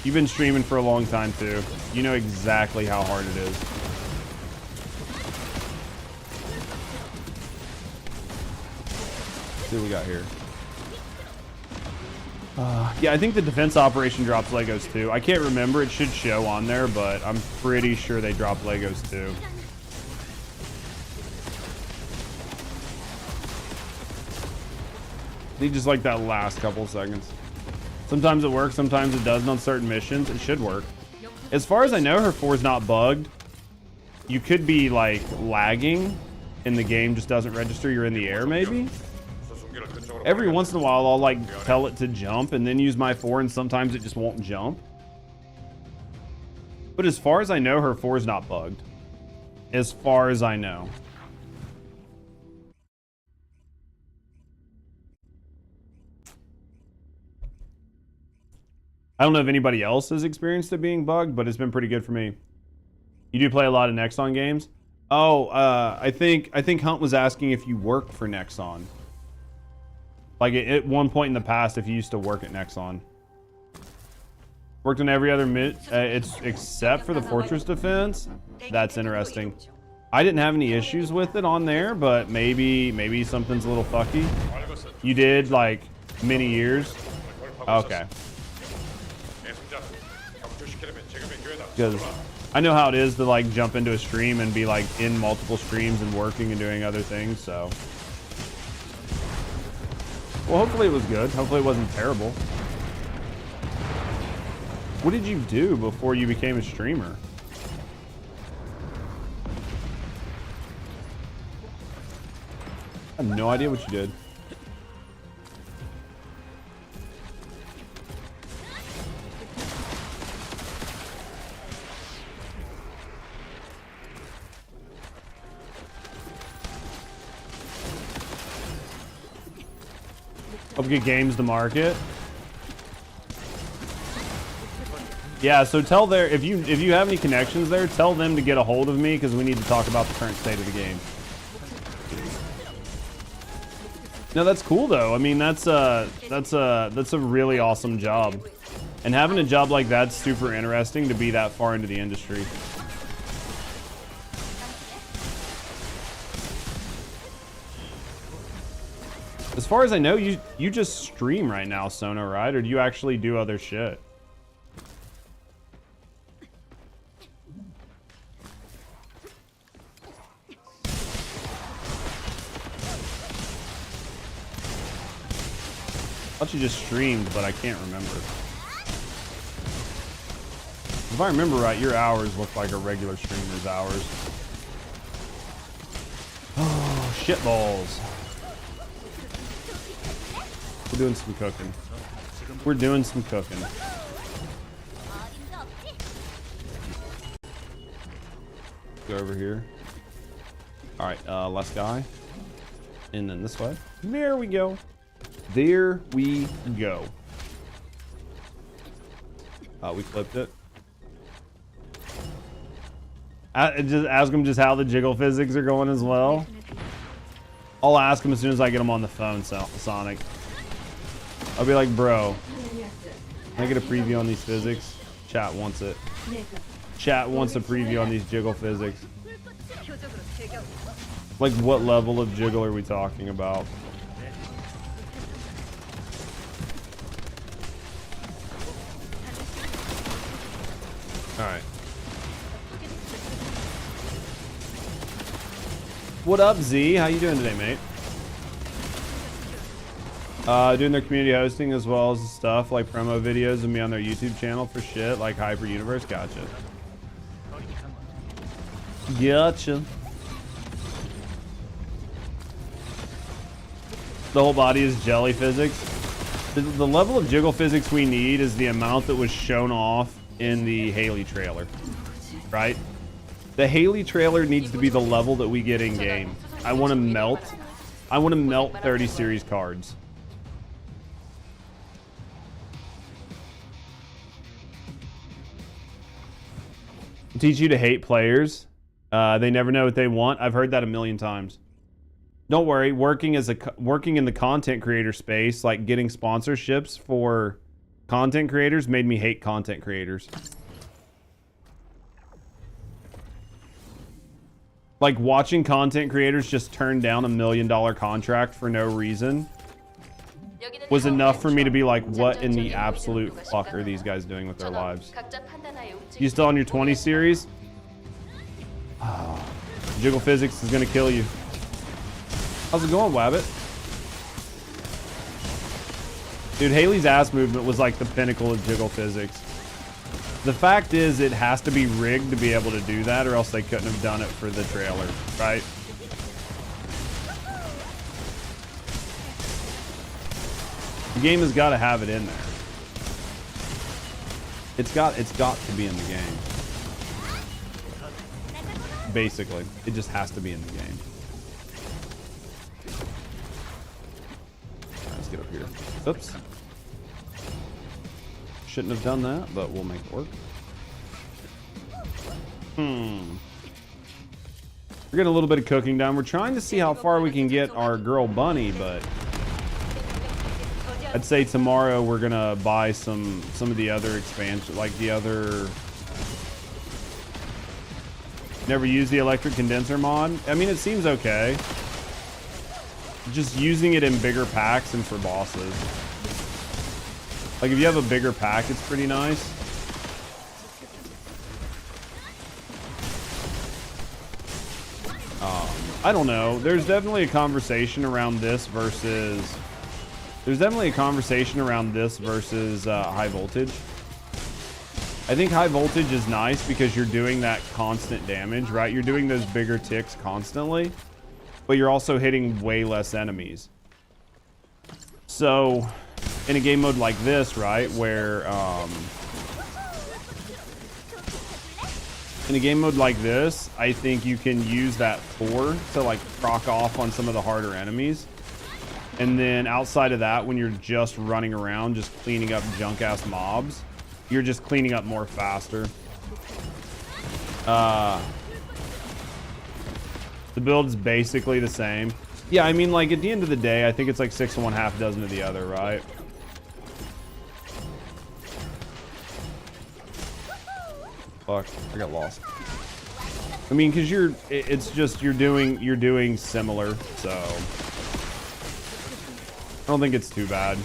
You've been streaming for a long time too. You know exactly how hard it is. Let's see what we got here. Yeah, I think the defense operation drops Legos too. I can't remember. It should show on there, but I'm pretty sure they drop Legos too. Need just like that last couple seconds. Sometimes it works, sometimes it doesn't on certain missions. It should work. As far as I know, her 4 is not bugged. You could be like lagging and the game just doesn't register you're in the air maybe. Every once in a while I'll like tell it to jump and then use my 4 and sometimes it just won't jump. But as far as I know, her 4 is not bugged. As far as I know. I don't know if anybody else has experienced it being bugged, but it's been pretty good for me. You do play a lot of Nexon games? Oh, I think Hunt was asking if you work for Nexon. Like at one point in the past, if you used to work at Nexon. Worked on every other it's except for the Fortress Defense. That's interesting. I didn't have any issues with it on there, but maybe something's a little fucky. You did like many years. Okay. Because I know how it is to like jump into a stream and be like in multiple streams and working and doing other things, so. Well, hopefully it was good. Hopefully it wasn't terrible. What did you do before you became a streamer? I have no idea what you did. Help get games to market. Yeah, so tell their if you have any connections there, tell them to get a hold of me because we need to talk about the current state of the game. No, that's cool though. I mean, that's a really awesome job. And having a job like that's super interesting to be that far into the industry. As far as I know, you just stream right now, Sono, right? Or do you actually do other shit? I thought you just streamed, but I can't remember. If I remember right, your hours look like a regular streamer's hours. Oh, shit balls. We're doing some cooking. We're doing some cooking. Go over here. All right, last guy. And then this way. There we go. There we go. We clipped it. Just ask him just how the jiggle physics are going as well. I'll ask him as soon as I get him on the phone, Sonic. I'll be like, bro, can I get a preview on these physics? Chat wants it. Chat wants a preview on these jiggle physics. Like, what level of jiggle are we talking about? All right. What up, Z? How you doing today, mate? Doing their community hosting as well as stuff like promo videos and me on their YouTube channel for shit like Hyper Universe. Gotcha. Gotcha. The whole body is jelly physics. The level of jiggle physics we need is the amount that was shown off in the Hailey trailer, right? The Hailey trailer needs to be the level that we get in game. I want to melt 30 series cards. Teach you to hate players. They never know what they want. I've heard that a million times. Don't worry, working in the content creator space, like getting sponsorships for content creators made me hate content creators. Like watching content creators just turn down $1 million contract for no reason was enough for me to be like, what in the absolute fuck are these guys doing with their lives? You still on your 20 series? Oh, jiggle physics is gonna kill you. How's it going, Wabbit? Dude, Hailey's ass movement was like the pinnacle of jiggle physics. The fact is, it has to be rigged to be able to do that, or else they couldn't have done it for the trailer, right? The game has got to have it in there. It's got to be in the game. Basically, it just has to be in the game. Let's get up here. Oops. Shouldn't have done that, but we'll make it work. We're getting a little bit of cooking done. We're trying to see how far we can get our girl Bunny, but I'd say tomorrow we're gonna buy some of the other expansion, like the other. Never used the electric condenser mod. I mean, it seems okay. Just using it in bigger packs and for bosses. Like if you have a bigger pack, it's pretty nice. I don't know. There's definitely a conversation around this versus. There's definitely a conversation around this versus high voltage. I think high voltage is nice because you're doing that constant damage, right? You're doing those bigger ticks constantly, but you're also hitting way less enemies. So in a game mode like this, right, where in a game mode like this, I think you can use that 4 to like proc off on some of the harder enemies. And then outside of that, when you're just running around, just cleaning up junk ass mobs, you're just cleaning up more faster. The build's basically the same. Yeah, I mean, like, at the end of the day, I think it's like 6 of one, half dozen of the other, right? Fuck, I got lost. I mean, because it's just, you're doing similar, so I don't think it's too bad.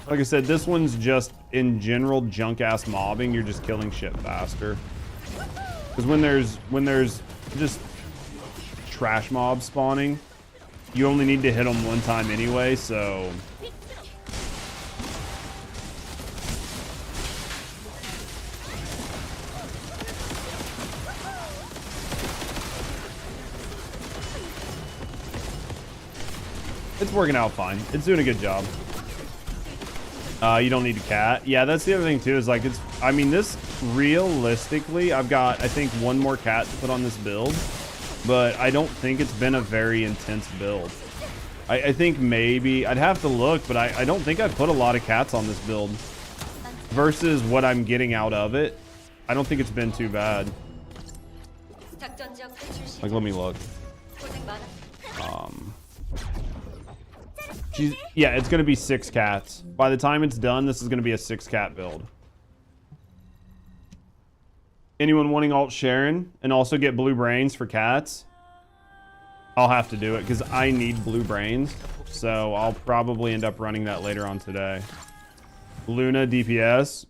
Like I said, this one's just, in general, junk-ass mobbing. You're just killing shit faster. Because when there's just trash mobs spawning, you only need to hit them one time anyway, so... It's working out fine. It's doing a good job. You don't need a cat. Yeah, that's the other thing too, is like, I mean, this realistically, I've got, I think, one more cat to put on this build, but I don't think it's been a very intense build. I think maybe, I'd have to look, but I don't think I put a lot of cats on this build versus what I'm getting out of it. I don't think it's been too bad. Like, let me look. Yeah, it's going to be 6 cats. By the time it's done, this is going to be a 6-cat build. Anyone wanting alt Sharon and also get blue brains for cats? I'll have to do it because I need blue brains. So I'll probably end up running that later on today. Luna DPS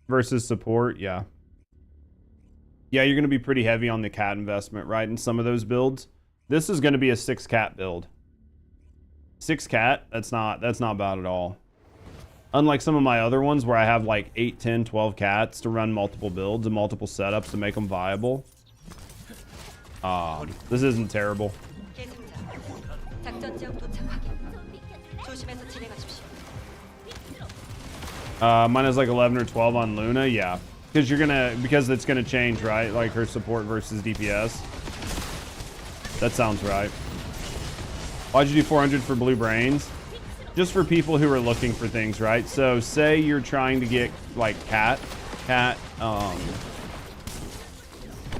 versus support. Yeah. Yeah, you're going to be pretty heavy on the cat investment, right? In some of those builds. This is going to be a 6-cat build. 6 cat, that's not bad at all. Unlike some of my other ones where I have like 8, 10, 12 cats to run multiple builds and multiple setups to make them viable. This isn't terrible. Mine is like 11 or 12 on Luna, yeah. Because it's gonna change, right? Like her support versus DPS. That sounds right. Why'd you do 400 for blue brains? Just for people who are looking for things, right? So say you're trying to get like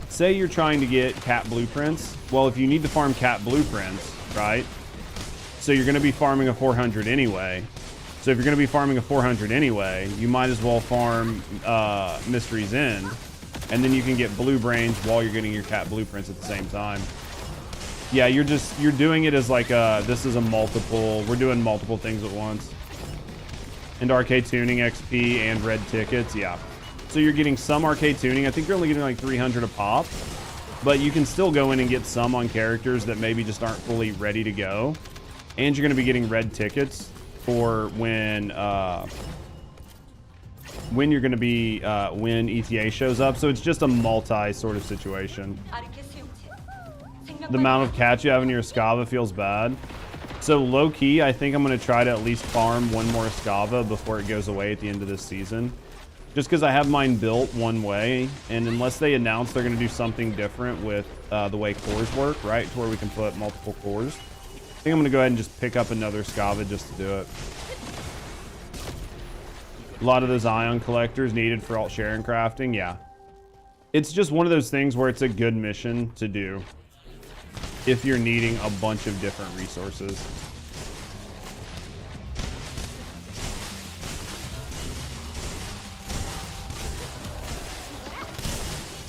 say you're trying to get cat blueprints. Well, if you need to farm cat blueprints, right? So you're going to be farming a 400 anyway. So if you're going to be farming a 400 anyway, you might as well farm Mystery's End, and then you can get blue brains while you're getting your cat blueprints at the same time. Yeah, you're doing it as like this is a multiple, we're doing multiple things at once. And arcade tuning XP and red tickets, yeah. So you're getting some arcade tuning. I think you're only getting like 300 a pop, but you can still go in and get some on characters that maybe just aren't fully ready to go. And you're gonna be getting red tickets for when you're gonna be, when ETA shows up. So it's just a multi sort of situation. The amount of cats you have in your Escava feels bad. So low-key, I think I'm going to try to at least farm one more Escava before it goes away at the end of this season. Just because I have mine built one way, and unless they announce they're going to do something different with the way cores work, right, to where we can put multiple cores, I think I'm going to go ahead and just pick up another Escava just to do it. A lot of those ion collectors needed for alt Sharon crafting, yeah. It's just one of those things where it's a good mission to do if you're needing a bunch of different resources.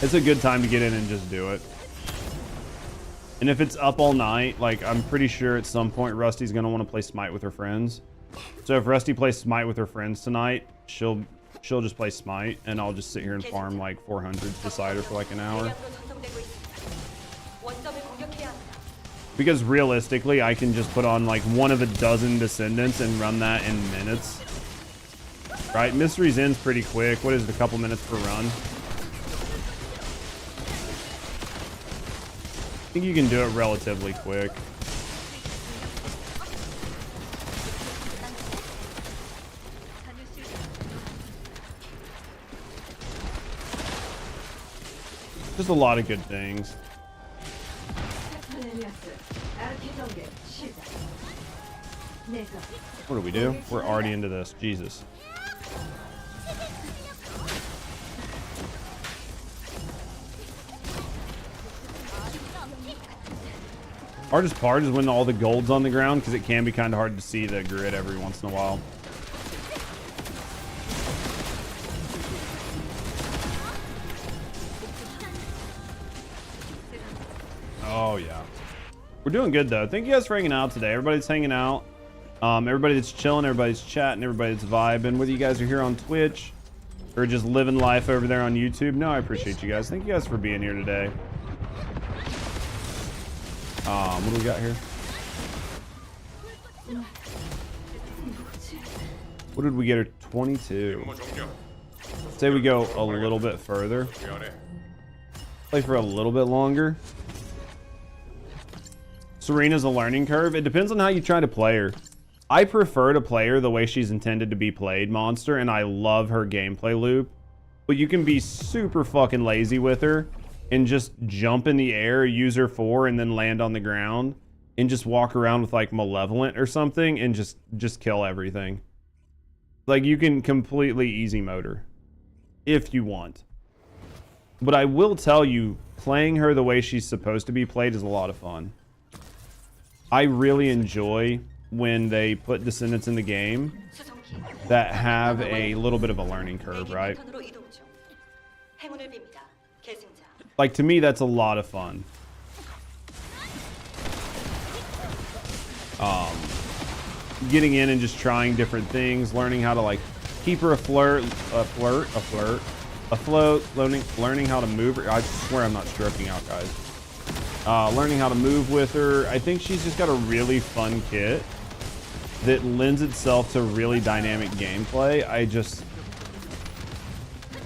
It's a good time to get in and just do it. And if it's up all night, like I'm pretty sure at some point Rusty's gonna want to play Smite with her friends. So if Rusty plays Smite with her friends tonight, she'll just play Smite, and I'll just sit here and farm like 400 Decider for like an hour. Because realistically, I can just put on like one of a dozen Descendants and run that in minutes. Right? Mystery's End's pretty quick. What is it, a couple minutes per run? I think you can do it relatively quick. Just a lot of good things. What do we do? We're already into this. Jesus. Hardest part is when all the gold's on the ground, because it can be kind of hard to see the grid every once in a while. Oh yeah, we're doing good though. Thank you guys for hanging out today. Everybody's hanging out. Everybody that's chilling, everybody's chatting, everybody that's vibing. Whether you guys are here on Twitch or just living life over there on YouTube. No, I appreciate you guys. Thank you guys for being here today. What do we got here? What did we get her? 22. Say we go a little bit further. Play for a little bit longer. Serena's a learning curve. It depends on how you try to play her. I prefer to play her the way she's intended to be played, Monster, and I love her gameplay loop. But you can be super fucking lazy with her and just jump in the air, use her 4, and then land on the ground and just walk around with like Malevolent or something and just kill everything. Like, you can completely easy mode her if you want. But I will tell you, playing her the way she's supposed to be played is a lot of fun. I really enjoy when they put Descendants in the game that have a little bit of a learning curve, right? Like, to me, that's a lot of fun. Getting in and just trying different things, learning how to like keep her afloat, learning how to move her. I swear I'm not stroking out, guys. Learning how to move with her. I think she's just got a really fun kit that lends itself to really dynamic gameplay.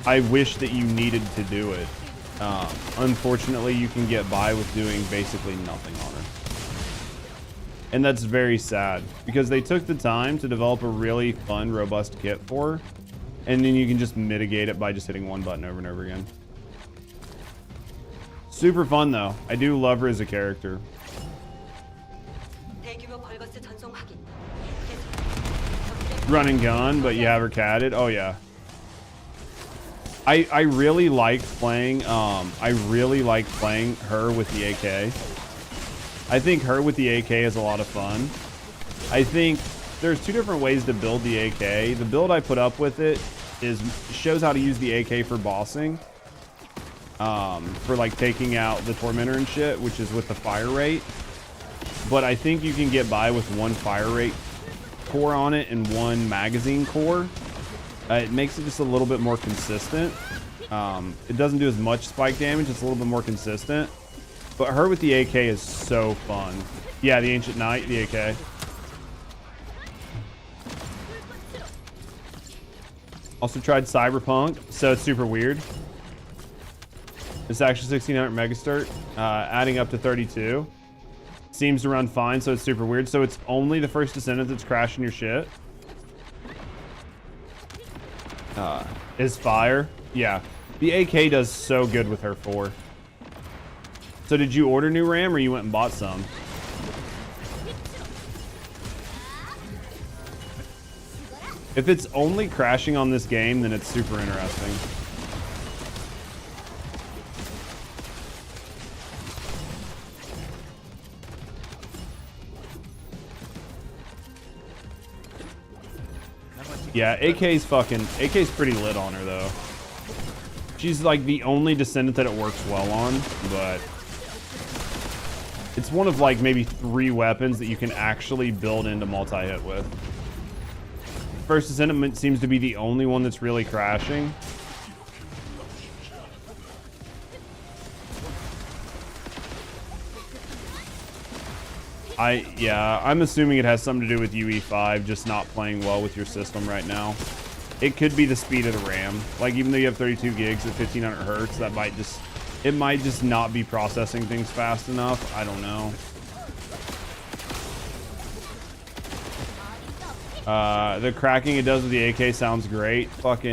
I wish that you needed to do it. Unfortunately, you can get by with doing basically nothing on her. And that's very sad because they took the time to develop a really fun, robust kit for her, and then you can just mitigate it by just hitting one button over and over again. Super fun though. I do love her as a character. Run and gun, but you have her catted. Oh yeah. I really like playing her with the AK. I think her with the AK is a lot of fun. I think there's two different ways to build the AK. The build I put up with it shows how to use the AK for bossing. For like taking out the Tormentor and shit, which is with the fire rate. But I think you can get by with one fire rate core on it and one magazine core. It makes it just a little bit more consistent. It doesn't do as much spike damage. It's a little bit more consistent. But her with the AK is so fun. Yeah, the Ancient Knight, the AK. Also tried Cyberpunk, so it's super weird. It's actually 1600 megastart, adding up to 32. Seems to run fine, so it's super weird. So it's only the first Descendant that's crashing your shit. Is fire. Yeah. The AK does so good with her 4. So did you order new RAM or you went and bought some? If it's only crashing on this game, then it's super interesting. Yeah, AK's pretty lit on her though. She's like the only Descendant that it works well on, but it's one of like maybe 3 weapons that you can actually build into multi-hit with. First Descendant seems to be the only one that's really crashing. I'm assuming it has something to do with UE5 just not playing well with your system right now. It could be the speed of the RAM. Like, even though you have 32 gigs at 1500 hertz, it might just not be processing things fast enough. I don't know. The cracking it does with the AK sounds great. I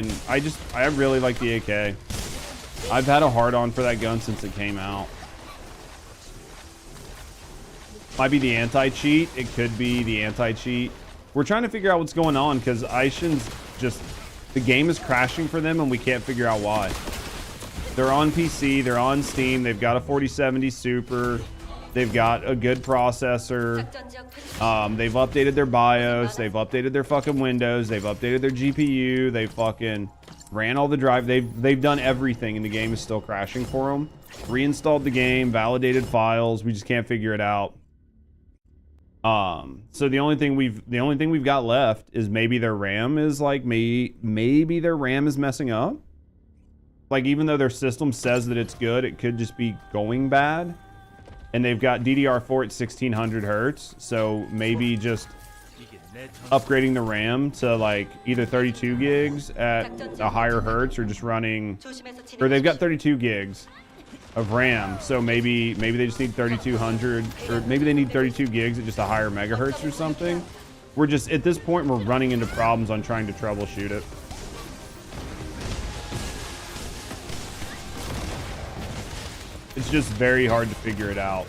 really like the AK. I've had a hard on for that gun since it came out. Might be the anti-cheat. It could be the anti-cheat. We're trying to figure out what's going on because Aishin's just, the game is crashing for them and we can't figure out why. They're on PC, they're on Steam, they've got a 4070 Super, they've got a good processor, they've updated their BIOS, they've updated their fucking Windows, they've updated their GPU, they fucking ran all the drive, they've done everything and the game is still crashing for them. Reinstalled the game, validated files, we just can't figure it out. So the only thing we've got left is maybe their RAM is like, maybe their RAM is messing up. Like, even though their system says that it's good, it could just be going bad. And they've got DDR4 at 1600 hertz. So maybe just upgrading the RAM to like either 32 gigs at a higher hertz or just running, or they've got 32 gigs of RAM. So maybe they just need 3200, or maybe they need 32 gigs at just a higher megahertz or something. We're just, at this point, we're running into problems on trying to troubleshoot it. It's just very hard to figure it out.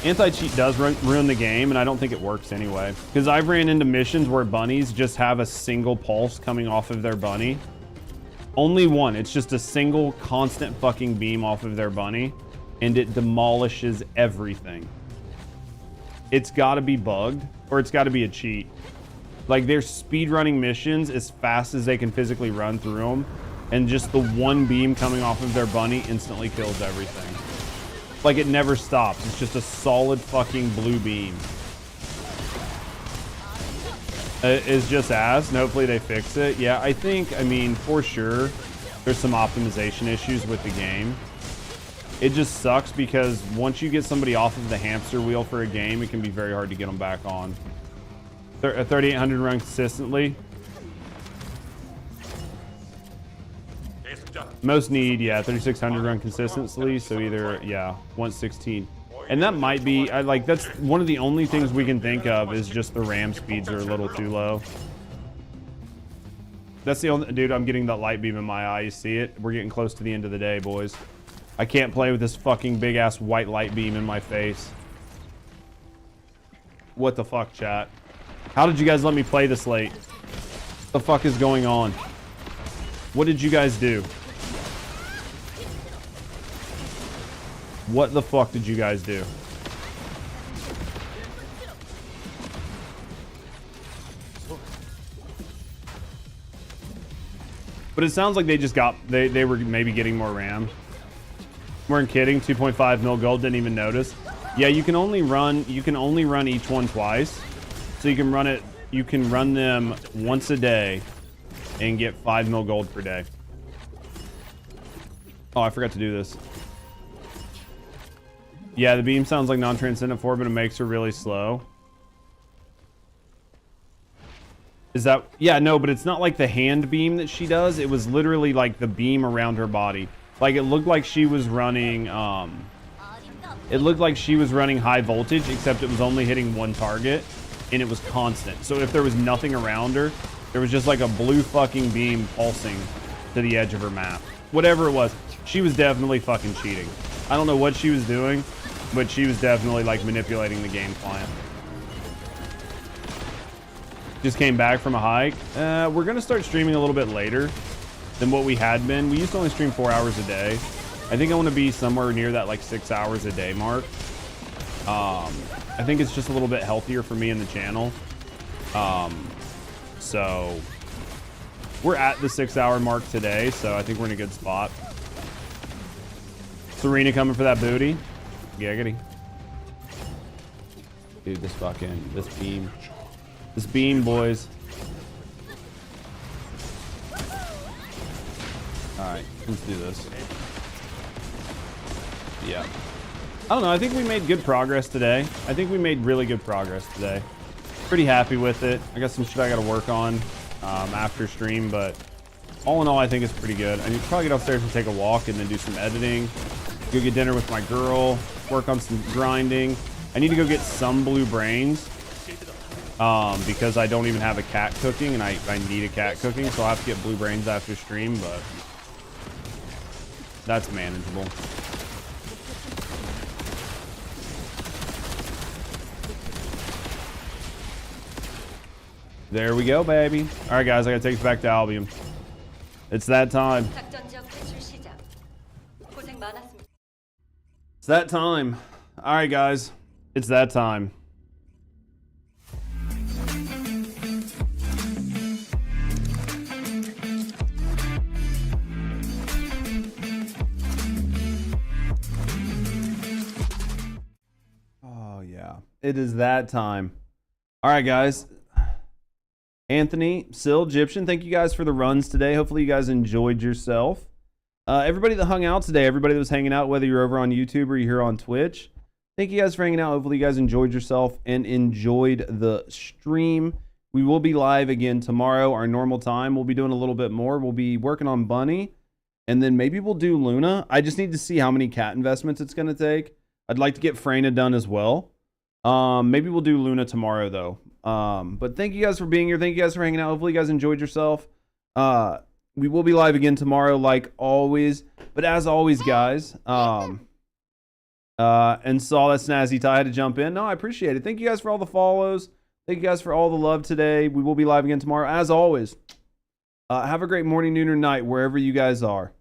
Anti-cheat does ruin the game, and I don't think it works anyway. Because I've ran into missions where bunnies just have a single pulse coming off of their bunny. Only one. It's just a single constant fucking beam off of their bunny, and it demolishes everything. It's got to be bugged, or it's got to be a cheat. Like, they're speedrunning missions as fast as they can physically run through them, and just the one beam coming off of their bunny instantly kills everything. Like, it never stops. It's just a solid fucking blue beam. It's just ass, and hopefully they fix it. Yeah, I mean, for sure, there's some optimization issues with the game. It just sucks because once you get somebody off of the hamster wheel for a game, it can be very hard to get them back on. A 3800 run consistently. Most need, yeah, 3600 run consistently, so either, yeah, 116. And that might be, that's one of the only things we can think of is just the RAM speeds are a little too low. That's the only, dude, I'm getting that light beam in my eye, you see it? We're getting close to the end of the day, boys. I can't play with this fucking big ass white light beam in my face. What the fuck, chat? How did you guys let me play this late? What the fuck is going on? What did you guys do? What the fuck did you guys do? But it sounds like they just got, they were maybe getting more RAM. Weren't kidding. 2.5 mil gold, didn't even notice. Yeah, you can only run each one twice. So you can run them once a day and get 5 mil gold per day. Oh, I forgot to do this. Yeah, the beam sounds like non-transcendent 4, but it makes her really slow. Is that... Yeah, no, but it's not like the hand beam that she does. It was literally like the beam around her body. Like, it looked like she was running... It looked like she was running high voltage, except it was only hitting one target, and it was constant. So if there was nothing around her, there was just like a blue fucking beam pulsing to the edge of her map. Whatever it was, she was definitely fucking cheating. I don't know what she was doing, but she was definitely like manipulating the game client. Just came back from a hike. We're gonna start streaming a little bit later than what we had been. We used to only stream 4 hours a day. I think I want to be somewhere near that like 6 hours a day mark. I think it's just a little bit healthier for me in the channel. So we're at the 6 hour mark today, so I think we're in a good spot. Serena coming for that booty. Giggity. Dude, this beam, boys. Alright, let's do this. Yeah. I don't know, I think we made good progress today. I think we made really good progress today. Pretty happy with it. I got some shit I gotta work on after stream, but all in all, I think it's pretty good. I need to probably get upstairs and take a walk and then do some editing. Go get dinner with my girl, work on some grinding. I need to go get some blue brains because I don't even have a cat cooking, and I need a cat cooking, so I'll have to get blue brains after stream, but that's manageable. There we go, baby. All right, guys, I gotta take us back to Albion. It's that time. 작전 지역 퇴출 시작. 고생 많았습니다. It's that time. All right, guys. It's that time. Oh, yeah. It is that time. All right, guys. Anthony, Sil, Egyptian, thank you guys for the runs today. Hopefully you guys enjoyed yourself. Everybody that hung out today, everybody that was hanging out, whether you're over on YouTube or you're here on Twitch, thank you guys for hanging out. Hopefully you guys enjoyed yourself and enjoyed the stream. We will be live again tomorrow, our normal time. We'll be doing a little bit more. We'll be working on Bunny, and then maybe we'll do Luna. I just need to see how many cat investments it's going to take. I'd like to get Freyna done as well. Maybe we'll do Luna tomorrow, though. But thank you guys for being here. Thank you guys for hanging out. Hopefully you guys enjoyed yourself. We will be live again tomorrow, like always. But as always, guys, and saw that Snazzy Ty had to jump in. No, I appreciate it. Thank you guys for all the follows. Thank you guys for all the love today. We will be live again tomorrow, as always. Have a great morning, noon, or night, wherever you guys are.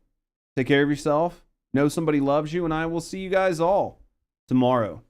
Take care of yourself. Know somebody loves you, and I will see you guys all tomorrow.